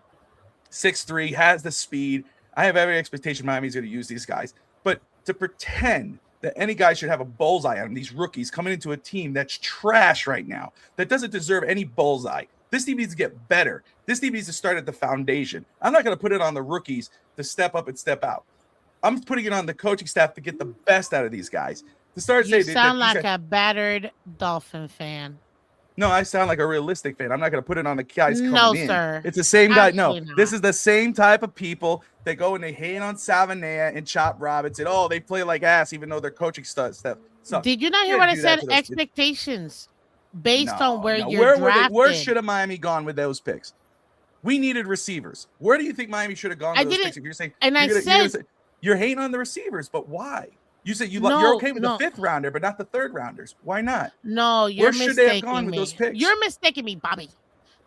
6'3", has the speed. I have every expectation Miami's going to use these guys, but to pretend that any guy should have a bullseye on these rookies coming into a team that's trash right now, that doesn't deserve any bullseye. This team needs to get better. This team needs to start at the foundation. I'm not going to put it on the rookies to step up and step out. I'm putting it on the coaching staff to get the best out of these guys. To start You sound like a battered Dolphin fan. No, I sound like a realistic fan. I'm not going to put it on the guys coming in. No, sir. It's the same guy. Absolutely No, not. this is the same type of people that go and they hate on Savanea and Chop Robinson. Oh, they play like ass, even though their coaching stuff. Did you not hear what I said? Expectations based on where you're drafted. Where should have Miami gone with those picks? We needed receivers. Where do you think Miami should have gone with those picks? If you're saying, you're hating on the receivers, but why? You said you're okay with the 5th rounder, but not the 3rd rounders. Why not? No, you're Where mistaking should they have gone with those picks? You're mistaking me, Bobby.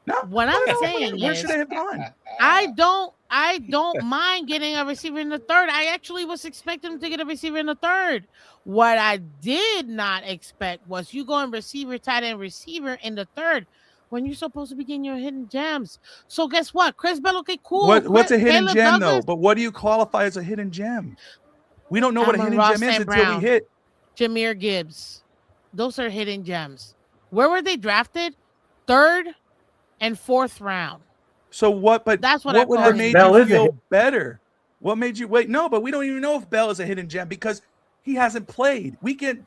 No, what I'm saying where is, should they have gone? I don't mind getting a receiver in the 3rd. I actually was expecting to get a receiver in the 3rd. What I did not expect was you going receiver, tight end, receiver in the 3rd when you're supposed to be getting your hidden gems. So guess what? Chris Bell, okay, cool. What's a hidden Caleb gem Douglas, though? But what do you qualify as a hidden gem? We don't know what a hidden Ross gem is St. until Brown, we hit. Jahmyr Gibbs. Those are hidden gems. Where were they drafted? 3rd and 4th round. So what? But that's what what would have made Bell you is a feel hit- better? What made you wait? No, but we don't even know if Bell is a hidden gem because he hasn't played. We can't.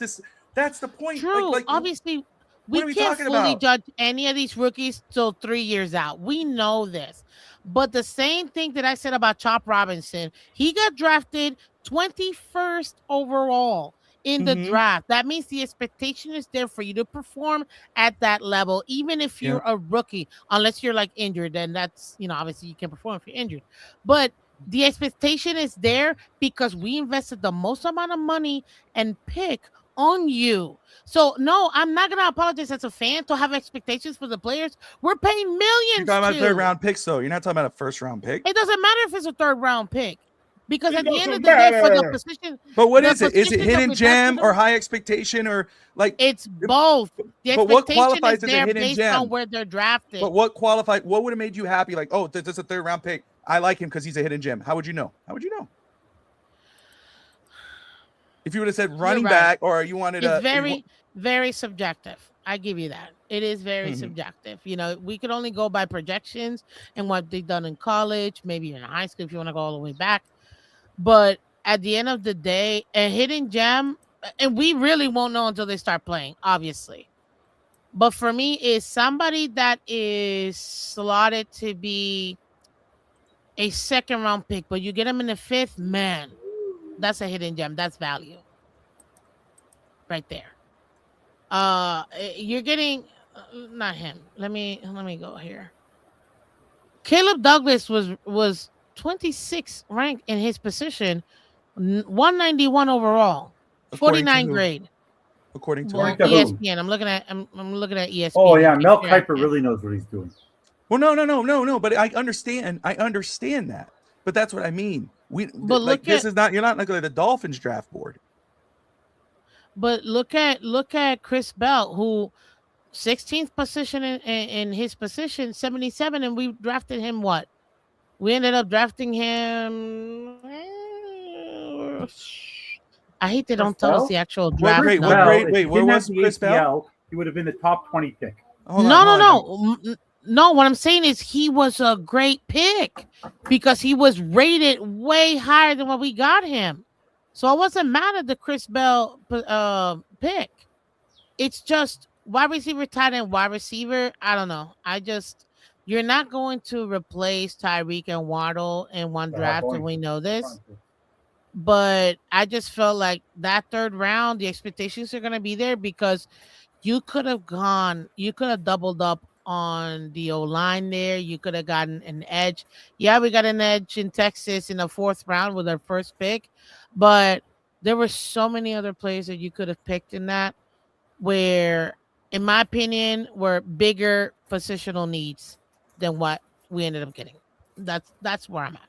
That's the point. True. Like, Obviously, what are we we can't talking fully about? judge any of these rookies till 3 years out. We know this. But the same thing that I said about Chop Robinson, he got drafted 21st overall in the draft. That means the expectation is there for you to perform at that level, even if you're a rookie, unless you're like injured, then that's, obviously you can perform if you're injured. But the expectation is there because we invested the most amount of money and pick on you. So no, I'm not gonna apologize as a fan to have expectations for the players. We're paying millions. You're talking about 3rd round picks, though. You're not talking about a 1st round pick. It doesn't matter if it's a 3rd round pick. Because at the end of the day, for the position. But what is it? Is it hidden gem or high expectation or like? It's both. The but what expectation qualifies is as a there hidden based gem? on where they're drafted. But what qualified? What would have made you happy? Like, oh, this is a 3rd round pick. I like him because he's a hidden gem. How would you know? If you would have said running back, or you wanted it's very, very subjective. I give you that. It is very subjective. You know, we could only go by projections and what they've done in college, maybe even in high school if you want to go all the way back. But at the end of the day, a hidden gem, and we really won't know until they start playing, obviously. But for me, is somebody that is slotted to be a second round pick, but you get him in the 5th, man, that's a hidden gem. That's value right there. You're getting not him. Let me go here. Caleb Douglas was 26 ranked in his position, 191 overall, 49 grade. According to ESPN. I'm looking at ESPN. Oh yeah, Mel Kiper really knows what he's doing. Well, no. But I understand that. But that's what I mean. This is not. You're not like the Dolphins draft board. But look at Chris Bell, who 16th position in his position, 77, and we drafted him what? We ended up drafting him. I hate they don't tell us the actual draft. Wait, where was Chris Bell? He would have been the top 20 pick. No. What I'm saying is he was a great pick because he was rated way higher than what we got him. So I wasn't mad at the Chris Bell pick. It's just wide receiver, tight end, wide receiver. I don't know. You're not going to replace Tyreek and Waddle in one draft, and we know this. But I just felt like that 3rd round, the expectations are going to be there because you could have doubled up on the O-line there. You could have gotten an edge. Yeah, we got an edge in Texas in the 4th round with our first pick, but there were so many other players that you could have picked in that where, in my opinion, were bigger positional needs than what we ended up getting. That's where I'm at.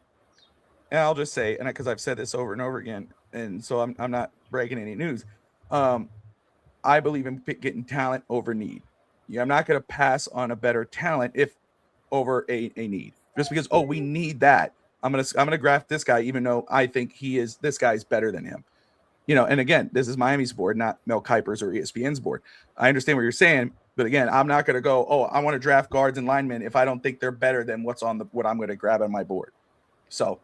And I'll just say, and because I've said this over and over again, and so I'm not breaking any news. I believe in getting talent over need. Yeah, I'm not going to pass on a better talent if over a need. Just because we need that, I'm gonna draft this guy, even though I think this guy's better than him. You know, and again, this is Miami's board, not Mel Kiper's or ESPN's board. I understand what you're saying, but again, I'm not going to go, I want to draft guards and linemen if I don't think they're better than what I'm going to grab on my board. So,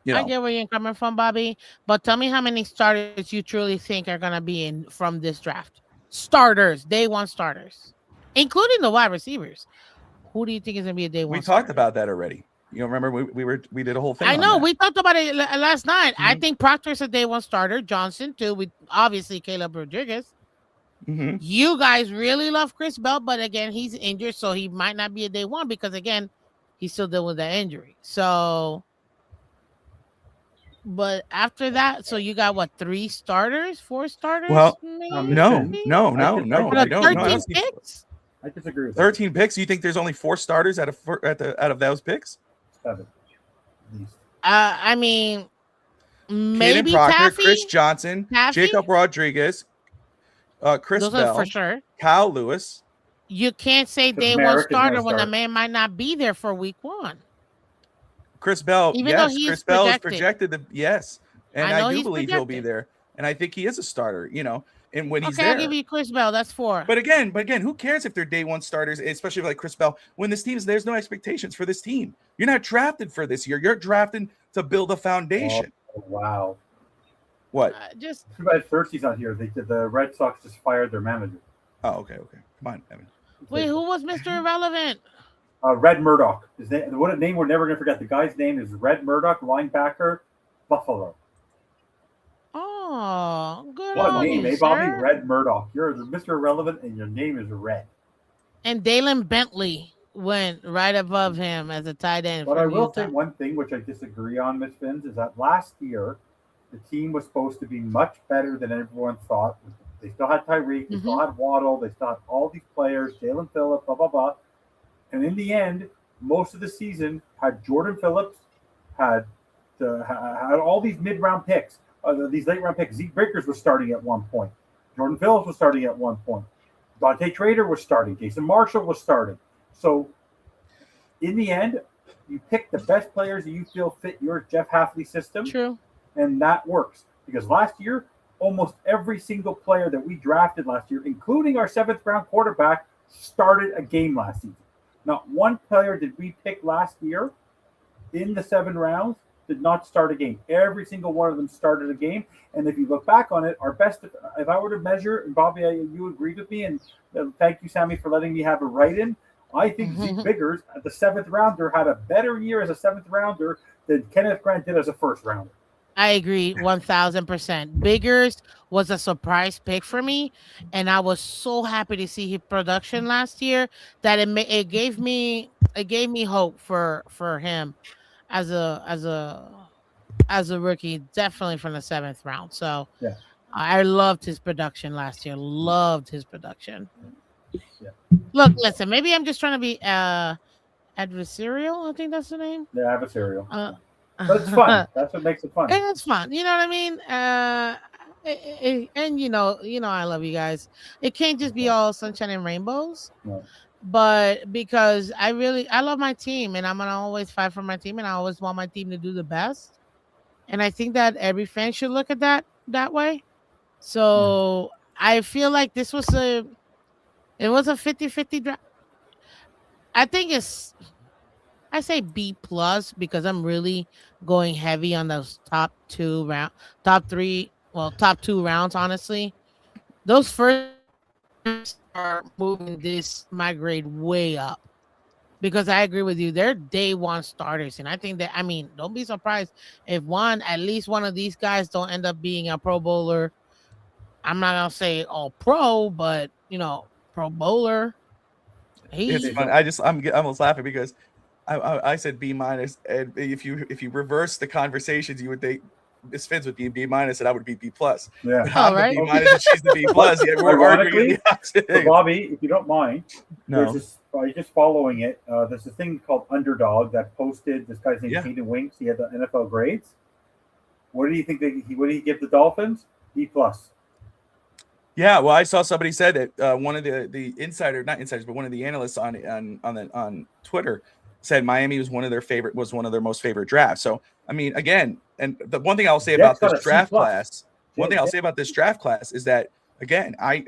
you know. I get where you're coming from, Bobby, but tell me how many starters you truly think are going to be in from this draft. Starters, day one starters, including the wide receivers. Who do you think is going to be a day one? We talked about that already. You know, remember we did a whole thing. I know we talked about it last night. I think Proctor's a day one starter. Johnson too. With obviously Caleb Rodriguez. You guys really love Chris Bell, but again, he's injured, so he might not be a day one because again, he's still dealing with that injury. So, but after that, so you got what, 3 starters, 4 starters? Well, maybe? no. I don't. 13 picks. I disagree with 13 picks. You think there's only 4 starters out of those picks? 7. I mean, maybe Proctor, Taffy, Chris Johnson, Jacob Rodriguez, Chris those Bell, are for sure. Kyle Lewis. You can't say day one starter when the man might not be there for week 1. Chris Bell, even though he's Chris Bell is projected to, yes, and I do believe he'll be there, and I think he is a starter. You know, and when he's there, I'll give you Chris Bell. That's 4. But again, who cares if they're day one starters, especially like Chris Bell? When this team there's no expectations for this team. You're not drafted for this year. You're drafted to build a foundation. Oh, wow. What? Just too bad Thirsty's not here. The Red Sox just fired their manager. Oh, okay. Come on, Evan. Wait, who was Mr. Irrelevant? Red Murdoch. His name, what a name we're never going to forget. The guy's name is Red Murdoch, linebacker, Buffalo. Oh, good. What name, eh, Bobby? Red Murdoch. You're Mr. Irrelevant, and your name is Red. And Dalen Bentley went right above him as a tight end. But I will say one thing which I disagree on, Ms. Fins, is that last year the team was supposed to be much better than everyone thought. They still had Tyreek, they still had Waddle, they still had all these players, Jalen Phillips, blah, blah, blah. And in the end, most of the season had Jordan Phillips, had all these mid-round picks, these late-round picks. Zeke Breakers was starting at one point. Jordan Phillips was starting at one point. Dante Trader was starting. Jason Marshall was starting. So in the end, you pick the best players that you feel fit your Jeff Hafley system. True. And that works. Because last year, almost every single player that we drafted last year, including our 7th-round quarterback, started a game last season. Not one player did we pick last year in the 7 rounds did not start a game. Every single one of them started a game. And if you look back on it, our best, if I were to measure, and Bobby, you agreed with me, and thank you, Sammy, for letting me have a write-in. I think Zeke Biggers, the 7th rounder, had a better year as a 7th rounder than Kenneth Grant did as a 1st rounder. I agree 1000%. Biggers was a surprise pick for me, and I was so happy to see his production last year that it gave me hope for him as a rookie, definitely from the 7th round. So yeah. I loved his production last year. Loved his production. Yeah. Look, listen, maybe I'm just trying to be adversarial. I think that's the name. Yeah, adversarial. But it's fun. That's what makes it fun. And it's fun. You know what I mean? And you know, I love you guys. It can't just be all sunshine and rainbows. No. But because I love my team, and I'm gonna always fight for my team, and I always want my team to do the best. And I think that every fan should look at that way. So I feel like this was a 50-50 draft. I think I say B plus because I'm really going heavy on those top 2 rounds. Honestly, those first are moving my grade way up because I agree with you. They're day 1 starters, and I think that don't be surprised if at least one of these guys don't end up being a Pro Bowler. I'm not gonna say all pro, but Pro Bowler. It's fun. I'm almost laughing because I said B minus, and if you reverse the conversations, you would think Miss Fins would be B minus, and I would be B plus. Yeah, I'm the B minus, and she's the B plus. Yeah, we're arguing the opposite. So Bobby, if you don't mind, no, you're just following it. There's this thing called Underdog that posted this guy's name, Hayden Winks. He had the NFL grades. What do you think what did he give the Dolphins? B plus. Yeah, well, I saw somebody said that one of the not insiders, but one of the analysts on Twitter said Miami was one of their most favorite drafts. So I mean, again, and the one thing I'll say about this draft class, is that again, I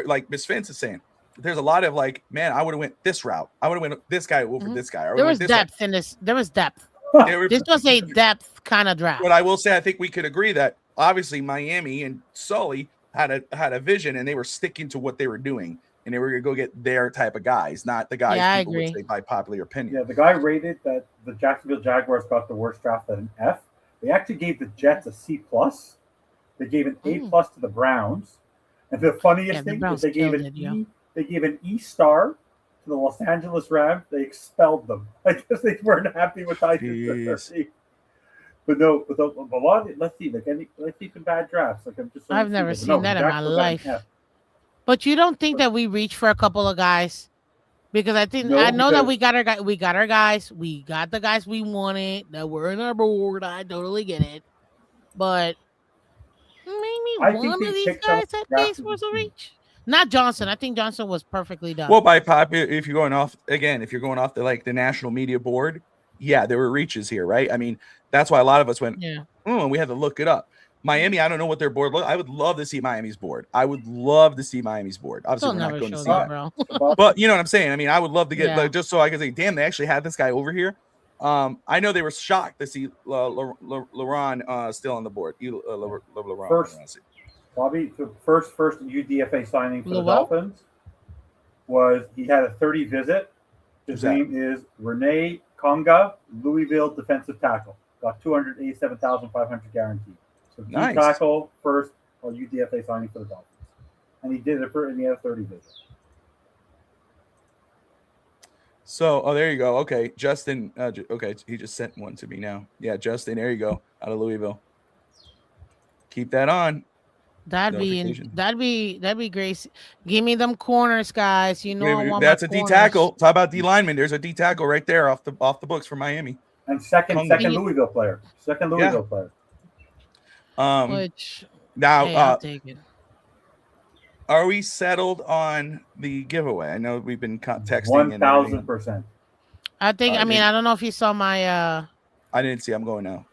like Miss Vince is saying, there's a lot of like, man, I would have went this route. I would have went this guy over this guy. There was depth in this. There was depth. This was a depth kind of draft. But I will say, I think we could agree that obviously Miami and Sully had a vision, and they were sticking to what they were doing, and they were going to go get their type of guys, not the guys people would say by popular opinion. Yeah, the guy rated that the Jacksonville Jaguars got the worst draft at an F. They actually gave the Jets a C plus. They gave an A plus to the Browns, and the funniest thing is they gave an E star to the Los Angeles Rams. They expelled them. I guess they weren't happy with ideas. But no, but a lot. Let's see some bad drafts. Like I've never seen that in my life. But you don't think that we reach for a couple of guys? Because I know that we got our guys. We got our guys. We got the guys we wanted that were in our board. I totally get it. But maybe one of these guys at base was a reach. Not Johnson. I think Johnson was perfectly done. Well, by popular, if you're going off the national media board, yeah, there were reaches here, right? I mean, that's why a lot of us went, and we had to look it up. Miami, I don't know what their board looked. I would love to see Miami's board. Obviously, we're not going to see that. But you know what I'm saying? I mean, I would love to get just so I can say, damn, they actually had this guy over here. I know they were shocked to see LeRon still on the board. LeRon. Bobby, the first UDFA signing for the Dolphins was he had a 30 visit. His name is Renee Conga, Louisville defensive tackle. Got $287,500 guaranteed. So nice. Tackle first UDFA signing for the Dolphins, and he did it and he had a 30 visit. So, there you go. Okay, Justin. Okay, he just sent one to me now. Yeah, Justin. There you go. Out of Louisville. Keep that on. That'd be great. Give me them corners, guys. You know, I want that's a D tackle. Talk about D lineman. There's a D tackle right there off the books for Miami. And second Louisville player. Player. Now, are we settled on the giveaway? I know we've been texting. 1,000%. I think. I don't know if you saw my. I didn't see. I'm going now.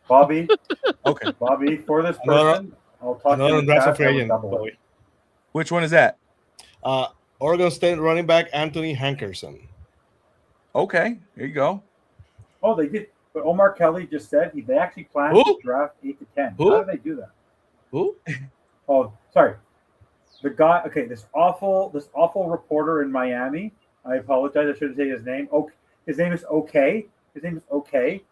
Bobby. Okay. Bobby, for this person, I'll talk to Another the draft chat. free I would agent. double it. Which one is that? Oregon State running back Anthony Hankerson. Okay, there you go. Oh, they did. But Omar Kelly just said they actually plan to draft 8 to 10. Who? How do they do that? Who? Oh, sorry. The guy. Okay, this awful reporter in Miami. I apologize. I shouldn't say his name. Okay, his name is Okay. His name is Okay.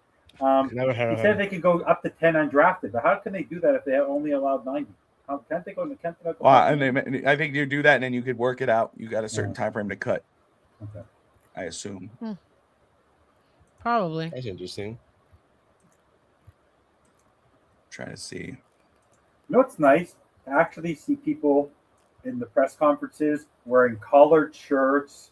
Never heard He of said him. they can go up to 10 undrafted, but how can they do that if they only allowed 90? How can't they go? Can't they go Well, I think you do that, and then you could work it out. You got a certain time frame to cut. Okay. I assume. Probably. That's interesting. Trying to see. You know what's nice? To actually see people in the press conferences wearing collared shirts,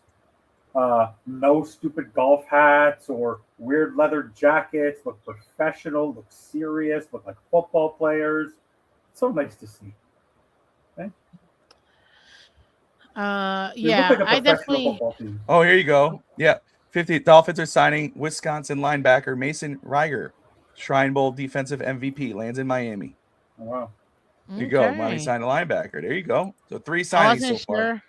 no stupid golf hats or weird leather jackets, look professional, look serious, look like football players. It's so nice to see. Okay? Yeah, look like a I professional definitely. football team. Oh, here you go. Yeah. 50 Dolphins are signing Wisconsin linebacker Mason Reiger. Shrine Bowl defensive MVP lands in Miami. Oh, wow. There you go. Okay. Miami signed a linebacker. There you go. So 3 I signings so wasn't far.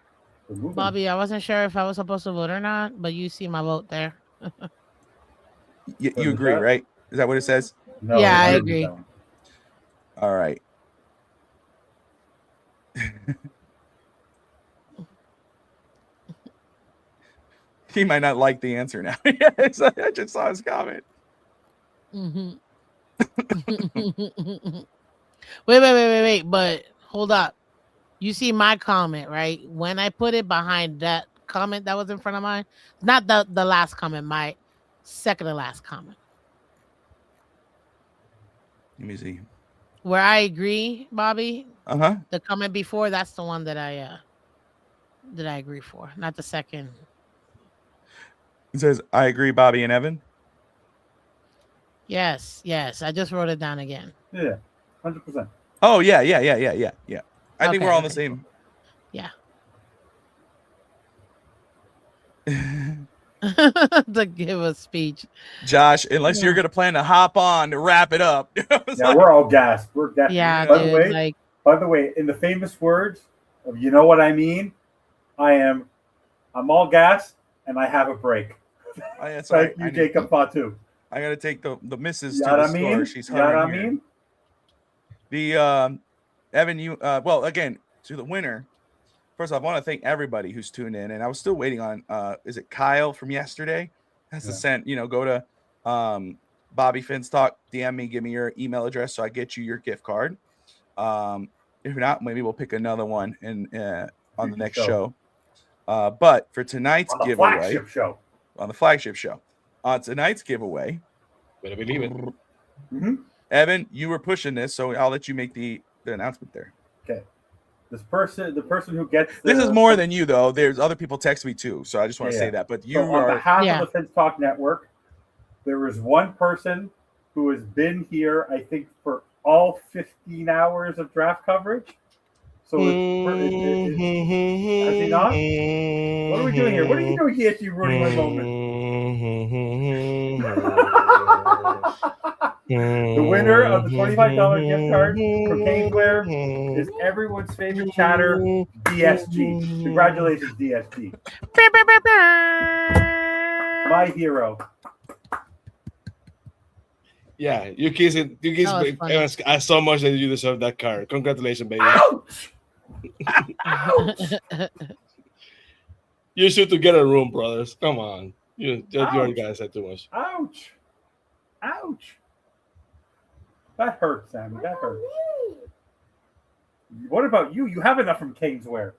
sure, Bobby. I wasn't sure if I was supposed to vote or not, but you see my vote there. You agree, right? Is that what it says? No, yeah, I agree. All right. He might not like the answer now. Yes, I just saw his comment. Wait. But hold up. You see my comment, right? When I put it behind that comment that was in front of mine, not the last comment, my second to last comment. Let me see. Where I agree, Bobby. Uh-huh. The comment before, that's the one that I agree for, not the second. It says, I agree, Bobby and Evan. Yes. I just wrote it down again. Yeah, 100%. Oh, yeah. I think we're all on the same. Yeah. To give a speech. Josh, unless you're going to plan to hop on to wrap it up. Yeah, we're all gassed. We're gassed. Yeah, by dude, the way, like... by the way, in the famous words of you know what I mean, I'm all gassed and I have a break. Thank you, Jacob Fatu. I got to take the missus You to know the what I store. mean? She's You know what I hungry. mean? The Evan, you well, again, to the winner. First off, I want to thank everybody who's tuned in, and I was still waiting on is it Kyle from yesterday? Has to send, go to Bobby Finn's Talk, DM me, give me your email address so I get you your gift card. If not, maybe we'll pick another one on the next show. But for tonight's On the giveaway, flagship show. On tonight's giveaway, better believe it. Mm-hmm. Evan, you were pushing this, so I'll let you make the announcement there. Okay. The person who gets this is more than you, though. There's other people text me too, so I just want to say that. But you so are on behalf of the Fins Talk Network. There is one person who has been here, I think, for all 15 hours of draft coverage. So has he not? What are we doing here? What are you doing here? You ruining my moment. The winner of the $25 gift card for Caneswear is everyone's favorite chatter, DSG. Congratulations, DSG. My hero. Yeah, you kiss Evans so much that you deserve that card. Congratulations, baby. Ouch! You should to get a room, brothers. Come on. You guys said too much. Ouch. That hurts, Sammy. That hurts. What about you? You have enough from Caneswear.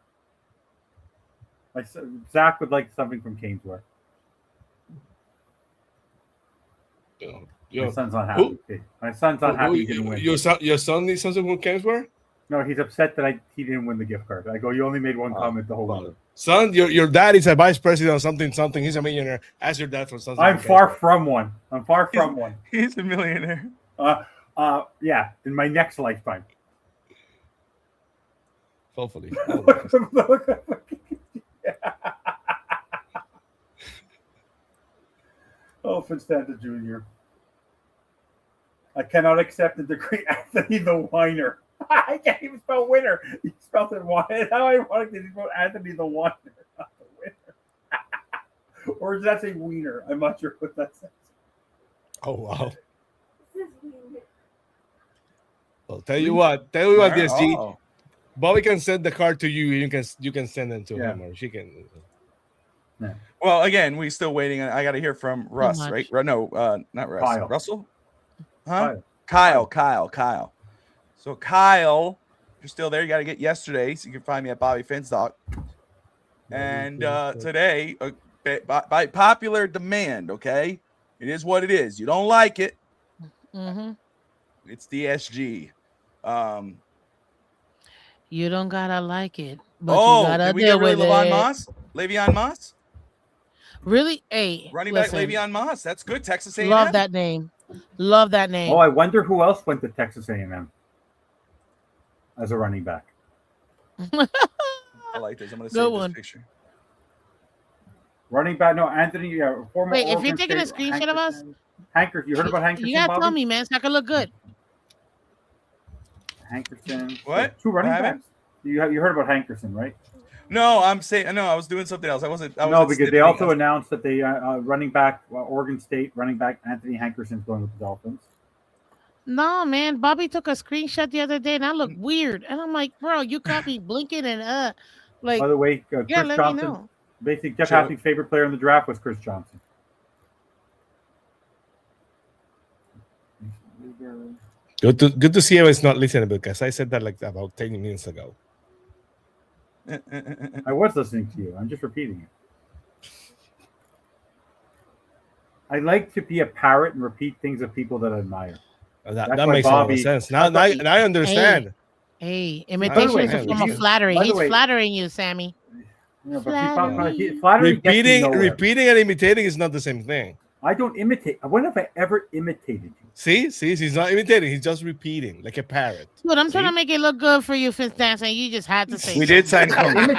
Zach would like something from Caneswear. My son's unhappy. My son's unhappy he didn't win. Your son needs something from Caneswear? No, he's upset that he didn't win the gift card. I go, you only made one comment the whole week. Son, your dad is a vice president or something. He's a millionaire. Ask your dad for something. I'm far from one. He's a millionaire. Yeah, in my next lifetime. Hopefully. Oh, Ftsn Jr. I cannot accept the decree. Anthony the Whiner. I can't even spell winner. He spelled it whiner. How ironic did he spell Anthony the Whiner, not the winner? Or does that say wiener? I'm not sure what that says. Oh wow. Well, tell you what, DSG. Oh. Bobby can send the card to you. You can send them to him, or she can. Yeah. Well, again, we still waiting. I got to hear from Russ, right? No, not Russ. Kyle. Russell? Huh? Kyle. So Kyle, if you're still there, you got to get yesterday. So you can find me at Bobby Finstock. And today, by popular demand, okay? It is what it is. You don't like it. Mm-hmm. It's DSG. You don't gotta like it, but you gotta did we deal get rid with of it. Le'Veon Moss? Really? Hey, Running listen, back Le'Veon Moss. That's good. Texas A&M. love that name. Love that name. Oh, I wonder who else went to Texas A&M as a running back. I like this. I'm going to Good save one. this picture. Running back, no, Anthony, former Wait, if you're Oregon taking a State, screenshot of us, Hankerson, you heard about Hankerson, you gotta Bobby? tell me, man, so I can look good. Hankerson. What? Two running What backs. You heard about Hankerson, right? No, I'm saying I was doing something else. I wasn't because they also announced that they running back Oregon State running back Anthony Hankerson is going with the Dolphins. No, man, Bobby took a screenshot the other day, and I looked weird, and I'm like, bro, you caught me blinking and like. By the way, Chris let me Johnson. know. Basically, Jeff Hasling's favorite player in the draft was Chris Johnson. Good to see him. It's not listening because I said that like about 10 minutes ago. I was listening to you. I'm just repeating it. I like to be a parrot and repeat things of people that I admire. That makes a lot of sense. Now I understand. Hey, imitation is a form of flattery. He's flattering you, Sammy. Repeating and imitating is not the same thing. I don't imitate. When have I ever imitated you? See, he's not imitating. He's just repeating like a parrot. Dude, I'm trying to make it look good for you, Ftsn, and you just had to say. We did sign again. If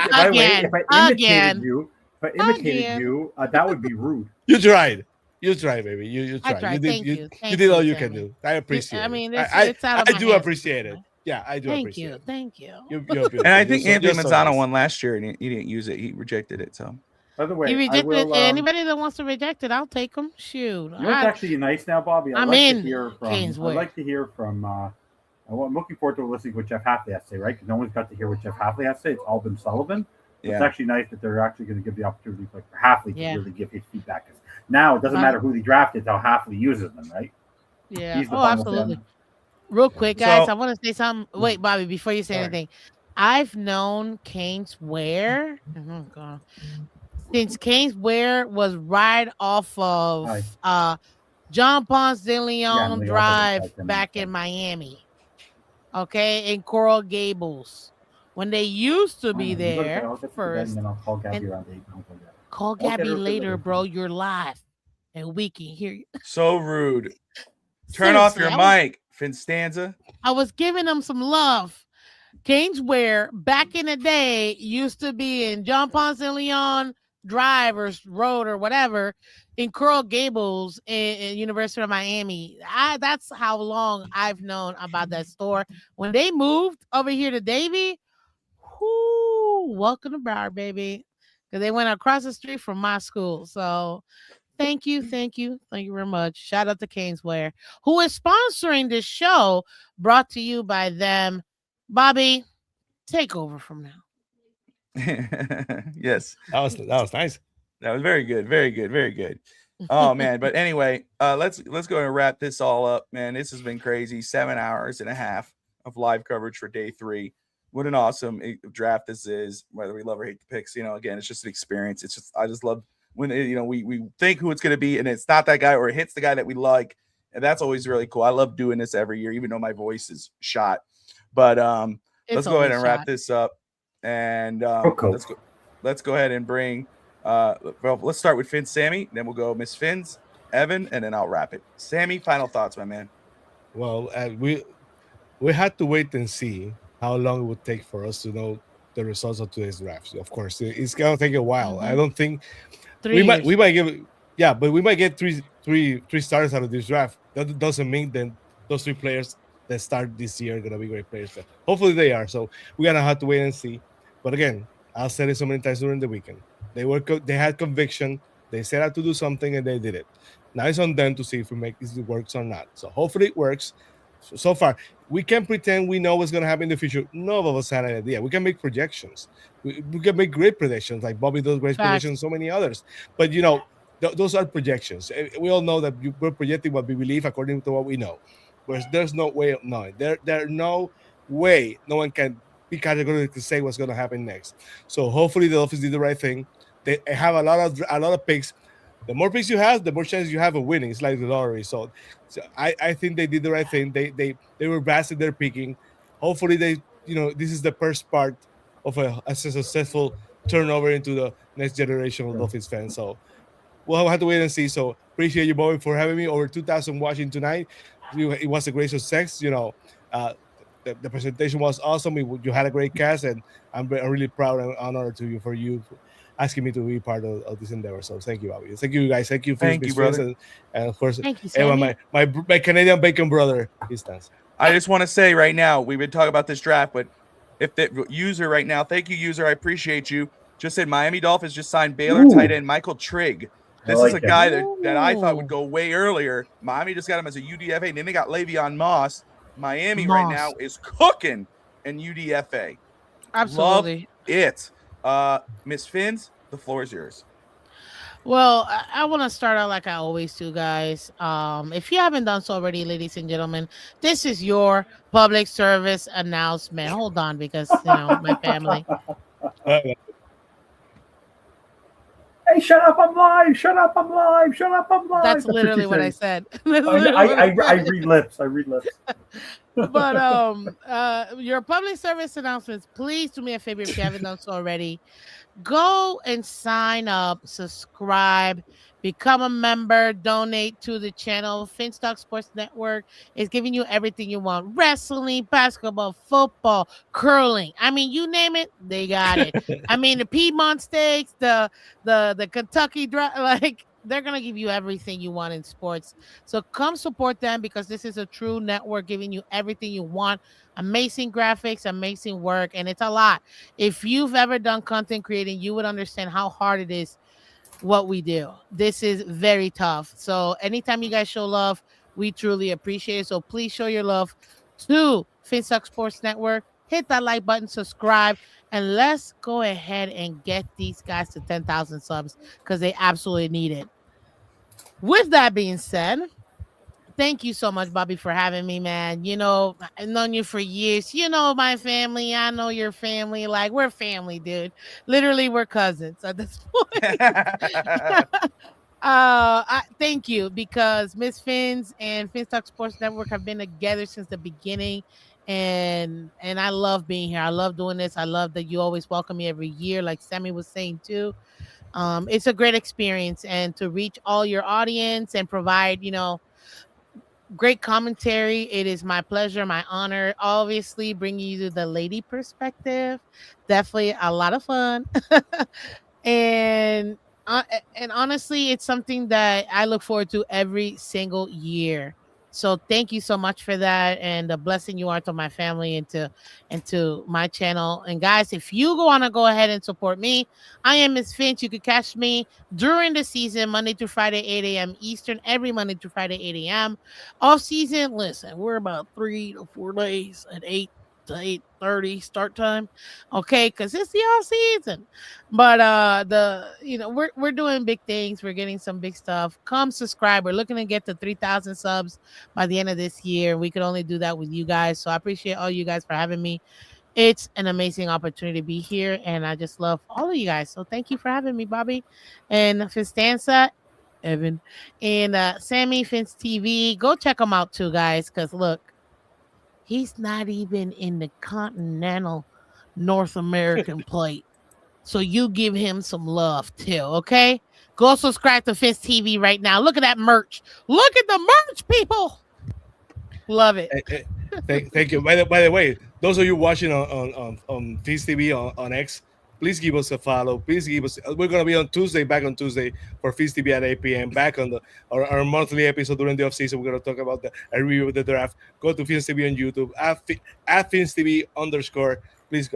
I imitated you, that would be rude. You tried. You tried, baby. You tried. I tried. You did all you can do. I appreciate it. I mean, it's out of I do hands. appreciate it. Yeah, I do appreciate it. Thank you. And I think Anthony Manzano won last year, and he didn't use it. He rejected it. So, by the way, he rejected anybody that wants to reject it. I'll take them. Shoot. You know what's actually nice now, Bobby? I'd like to hear from. I'm looking forward to listening to what Jeff Hafley has to say, right? Because no one's got to hear what Jeff Hafley has to say. It's all been Sullivan. Yeah. It's actually nice that they're actually going to give the opportunity for Hafley to really give his feedback. Now it doesn't matter who they drafted; it's how Hafley uses them, right? Yeah. Absolutely. Real quick, guys, I want to say something. Wait, Bobby, before you say anything, I've known Canes Ware since Canes Ware was right off of John Ponce de Leon Drive back in Miami. Okay, in Coral Gables. When they used to be there first. Call Gabby later, bro. You're live. And we can hear you. So rude. Turn off your mic, Finstanza. I was giving them some love. Canes Ware back in the day used to be in John Ponce de Leon Drive or Road or whatever in Coral Gables in University of Miami. That's how long I've known about that store. When they moved over here to Davie, welcome to Broward, baby. Because they went across the street from my school. So thank you very much. Shout out to Canes Ware, who is sponsoring this show, brought to you by them. Bobby, take over from now. Yes, that was nice. That was very good. Oh man, but anyway, let's go and wrap this all up, man. This has been crazy. 7 hours and a half of live coverage for day 3. What an awesome draft this is. Whether we love or hate the picks, again, it's just an experience. I just love when we think who it's going to be, and it's not that guy, or it hits the guy that we like, and that's always really cool. I love doing this every year, even though my voice is shot. But let's go ahead and wrap this up, and let's go ahead and bring. Let's start with Finn, Sammy, then we'll go Miss Finn's, Evan, and then I'll wrap it. Sammy, final thoughts, my man. Well, we had to wait and see how long it would take for us to know the results of today's draft. Of course, it's gonna take a while. I don't think we might get three starters out of this draft. That doesn't mean then those three players that start this year are going to be great players. Hopefully they are. So we're going to have to wait and see. But again, I'll say it so many times during the weekend. They had conviction. They set out to do something and they did it. Now it's on them to see if it works or not. So hopefully it works. So far, we can't pretend we know what's going to happen in the future. None of us had an idea. We can make projections. We can make great predictions, like Bobby does great predictions, so many others. But, those are projections. We all know that we're projecting what we believe according to what we know. Whereas there's no way of knowing. There's no way no one can be categorical to say what's going to happen next. So hopefully the Dolphins did the right thing. They have a lot of picks. The more picks you have, the more chance you have of winning. It's like the lottery. So I think they did the right thing. They were vast in their picking. Hopefully this is the first part of a successful turnover into the next generation of Dolphins fans. So we'll have to wait and see. So appreciate you, Bobby, for having me. Over 2,000 watching tonight. It was a great success. The presentation was awesome. You had a great cast, and I'm really proud and honored for you asking me to be part of this endeavor. So thank you, Bobby. Thank you, guys. Thank you, brother. And of course, my Canadian bacon brother, he stands. I just want to say right now, we've been talking about this draft, but if the user right now, thank you, user, I appreciate you. Just said Miami Dolphins just signed Baylor tight end Michael Trigg. This is a guy that I thought would go way earlier. Miami just got him as a UDFA, and then they got Le'Veon Moss. Miami right now is cooking in UDFA. Absolutely. Love it. Miss Fins, the floor is yours. Well, I want to start out like I always do, guys. If you haven't done so already, ladies and gentlemen, this is your public service announcement. Hold on, because my family. Hey, shut up! I'm live. Shut up! I'm live. Shut up! I'm live. That's literally what I said. I read lips. I read lips. But your public service announcements. Please do me a favor if you haven't done so already. Go and sign up, subscribe, become a member, donate to the channel. Finstock Sports Network is giving you everything you want: wrestling, basketball, football, curling. I mean, you name it, they got it. I mean, the Piedmont Steaks, the Kentucky like they're gonna give you everything you want in sports. So come support them, because this is a true network giving you everything you want. Amazing graphics, amazing work, and it's a lot. If you've ever done content creating, you would understand how hard it is what we do. This is very tough. So anytime you guys show love, we truly appreciate it. So please show your love to Finstock Sports Network. Hit that like button, subscribe, and let's go ahead and get these guys to 10,000 subs, because they absolutely need it. With that being said, thank you so much, Bobby, for having me, man. I've known you for years. My family. I know your family. Like, we're family, dude. Literally, we're cousins at this point. Thank you, because Miss Fins and Finstock Sports Network have been together since the beginning. And I love being here. I love doing this. I love that you always welcome me every year, like Sammy was saying too. It's a great experience, and to reach all your audience and provide, great commentary. It is my pleasure, my honor. Obviously, bringing you the lady perspective. Definitely a lot of fun. And honestly, it's something that I look forward to every single year. So thank you so much for that, and the blessing you are to my family and to my channel. And guys, if you want to go ahead and support me, I am Miss Finch. You can catch me during the season, Monday through Friday, 8 a.m. Eastern, every Monday through Friday, 8 a.m. Off season, listen, we're about 3 to 4 days at 8 to 8:30 start time, okay, because it's the off season. But we're doing big things. We're getting some big stuff. Come subscribe. We're looking to get to 3,000 subs by the end of this year. We could only do that with you guys, so I appreciate all you guys for having me. It's an amazing opportunity to be here, and I just love all of you guys. So thank you for having me, Bobby and Fistanza, Evan, and Sammy Fins TV. Go check them out too, guys, because look, he's not even in the continental North American plate. So you give him some love too, okay? Go subscribe to Fins TV right now. Look at that merch. Look at the merch, people. Love it. Thank you. By the way, those of you watching on Fins TV on X, Please give us a follow. Please give us. We're gonna be on Tuesday, back on Tuesday for Fizz TV at 8 p.m. Back on our monthly episode during the off season. We're gonna talk about a review of the draft. Go to Fizz TV on YouTube at Fizz TV _. Please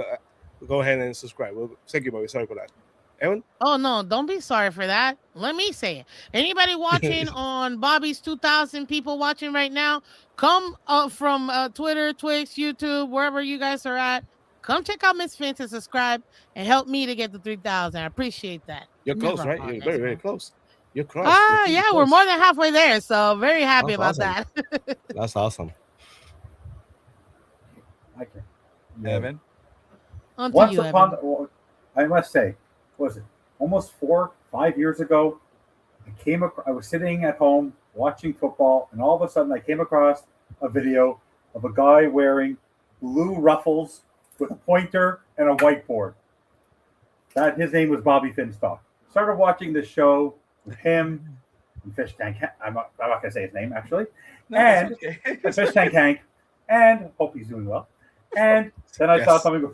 go ahead and subscribe. Thank you, Bobby. Sorry for that. Evan? Oh no, don't be sorry for that. Let me say it. Anybody watching on Bobby's 2,000 people watching right now, come from Twitter, Twitch, YouTube, wherever you guys are at. Come check out Miss Finn and subscribe and help me to get to 3,000. I appreciate that. You're close, right? You're very, very close. You're close. Yeah, we're more than halfway there. So very happy about awesome. that. That's awesome. Okay. Evan? Once upon, I must say, was it almost 4-5 years ago? I was sitting at home watching football, and all of a sudden I came across a video of a guy wearing blue ruffles with a pointer and a whiteboard. His name was Bobby Finstock. Started watching the show with him and Fish Tank. I'm not going to say his name actually. No, and okay. Fish Tank Hank, and hope he's doing well. And then I saw something.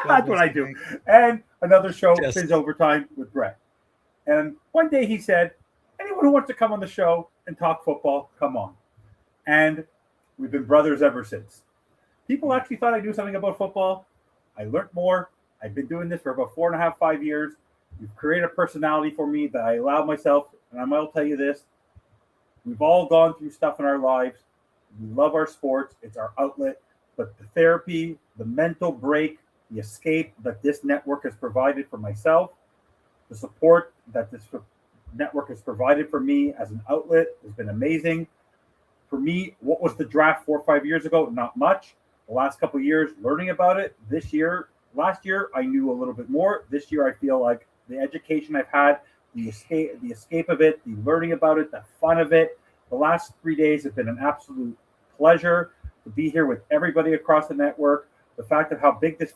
That's what I do. And another show, Fin's Overtime with Brett. And one day he said, anyone who wants to come on the show and talk football, come on. And we've been brothers ever since. People actually thought I knew something about football. I learned more. I've been doing this for about 4.5, 5 years. You've created a personality for me that I allow myself. And I might tell you this. We've all gone through stuff in our lives. We love our sports. It's our outlet. But the therapy, the mental break, the escape that this network has provided for myself, the support that this network has provided for me as an outlet has been amazing. For me, what was the draft 4 or 5 years ago? Not much. The last couple of years, learning about it. Last year, I knew a little bit more. This year, I feel like the education I've had, the escape of it, the learning about it, the fun of it. The last 3 days have been an absolute pleasure to be here with everybody across the network. The fact of how big this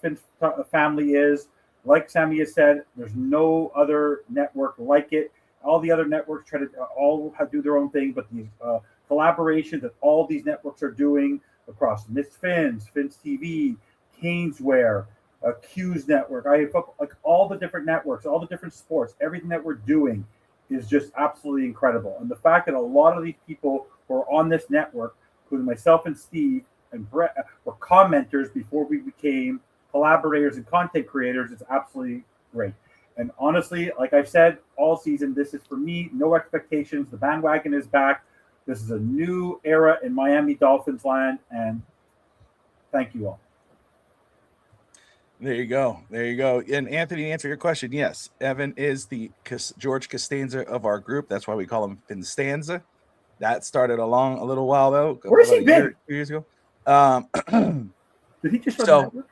family is, like Sammy has said, there's no other network like it. All the other networks try to do their own thing, but these collaborations that all these networks are doing across Miss Finn's TV, Caneswear, Q's network, like all the different networks, all the different sports, everything that we're doing is just absolutely incredible. And the fact that a lot of these people who are on this network, including myself and Steve and Brett, were commenters before we became collaborators and content creators, is absolutely great. And honestly, like I've said all season, this is for me, no expectations. The bandwagon is back. This is a new era in Miami Dolphins land, and thank you all. There you go. There you go. And Anthony, to answer your question, yes, Evan is the George Costanza of our group. That's why we call him Finstanza. That started a little while ago. Where's he been? 2 years ago. Did he just run so? the network?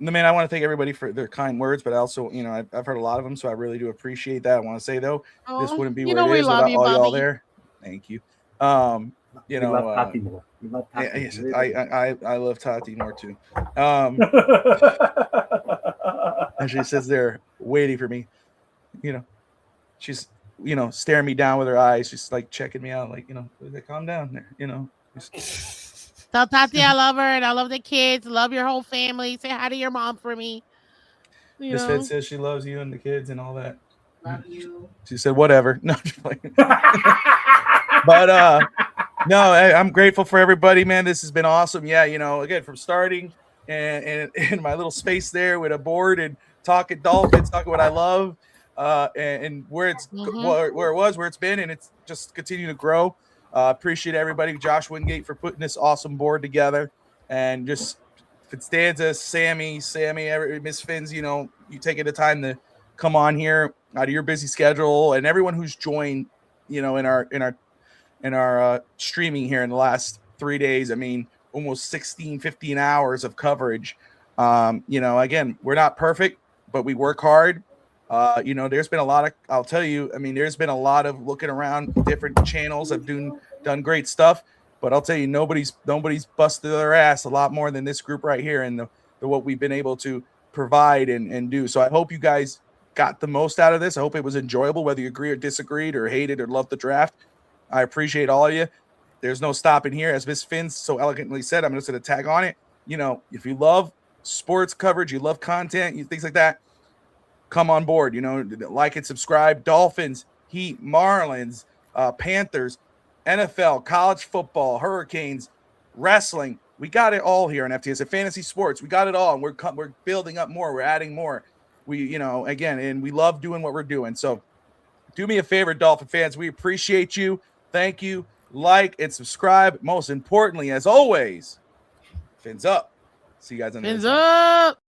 No, man, I want to thank everybody for their kind words, but also, I've heard a lot of them, so I really do appreciate that. I want to say though, this wouldn't be what it is without all y'all there. Thank you. We love Tati more. We love Tati. Yes, I love Tati more too. And she sits there waiting for me. She's staring me down with her eyes. She's like checking me out, like calm down there. Tell Tati I love her and I love the kids. Love your whole family. Say hi to your mom for me. Miss Fed says she loves you and the kids and all that. Love you. She said whatever. No, just playing. But no, I'm grateful for everybody, man. This has been awesome. Yeah, again, from starting and in my little space there with a board and talking Dolphins, talking what I love, and where it's where it was, where it's been, and it's just continuing to grow. Appreciate everybody, Josh Wingate, for putting this awesome board together, and just Fitstanza, Sammy, Miss Finns, you taking the time to come on here out of your busy schedule, and everyone who's joined, in our streaming here in the last 3 days. I mean, almost 15 hours of coverage. Again, we're not perfect, but we work hard. There's been a lot of, I'll tell you, there's been a lot of looking around different channels have done great stuff, but I'll tell you, nobody's busted their ass a lot more than this group right here and the what we've been able to provide and do. So I hope you guys got the most out of this. I hope it was enjoyable, whether you agree or disagreed or hated or loved the draft. I appreciate all of you. There's no stopping here. As Miss Finn so elegantly said, I'm just going to tag on it. If you love sports coverage, you love content, things like that, come on board. You know, like and subscribe. Dolphins, Heat, Marlins, Panthers, NFL, college football, Hurricanes, wrestling. We got it all here on FTS. Fantasy sports, we got it all, and we're building up more. We're adding more. We, again, and we love doing what we're doing. So do me a favor, Dolphin fans. We appreciate you. Thank you. Like and subscribe. Most importantly, as always, fins up. See you guys on the Fins other side. up.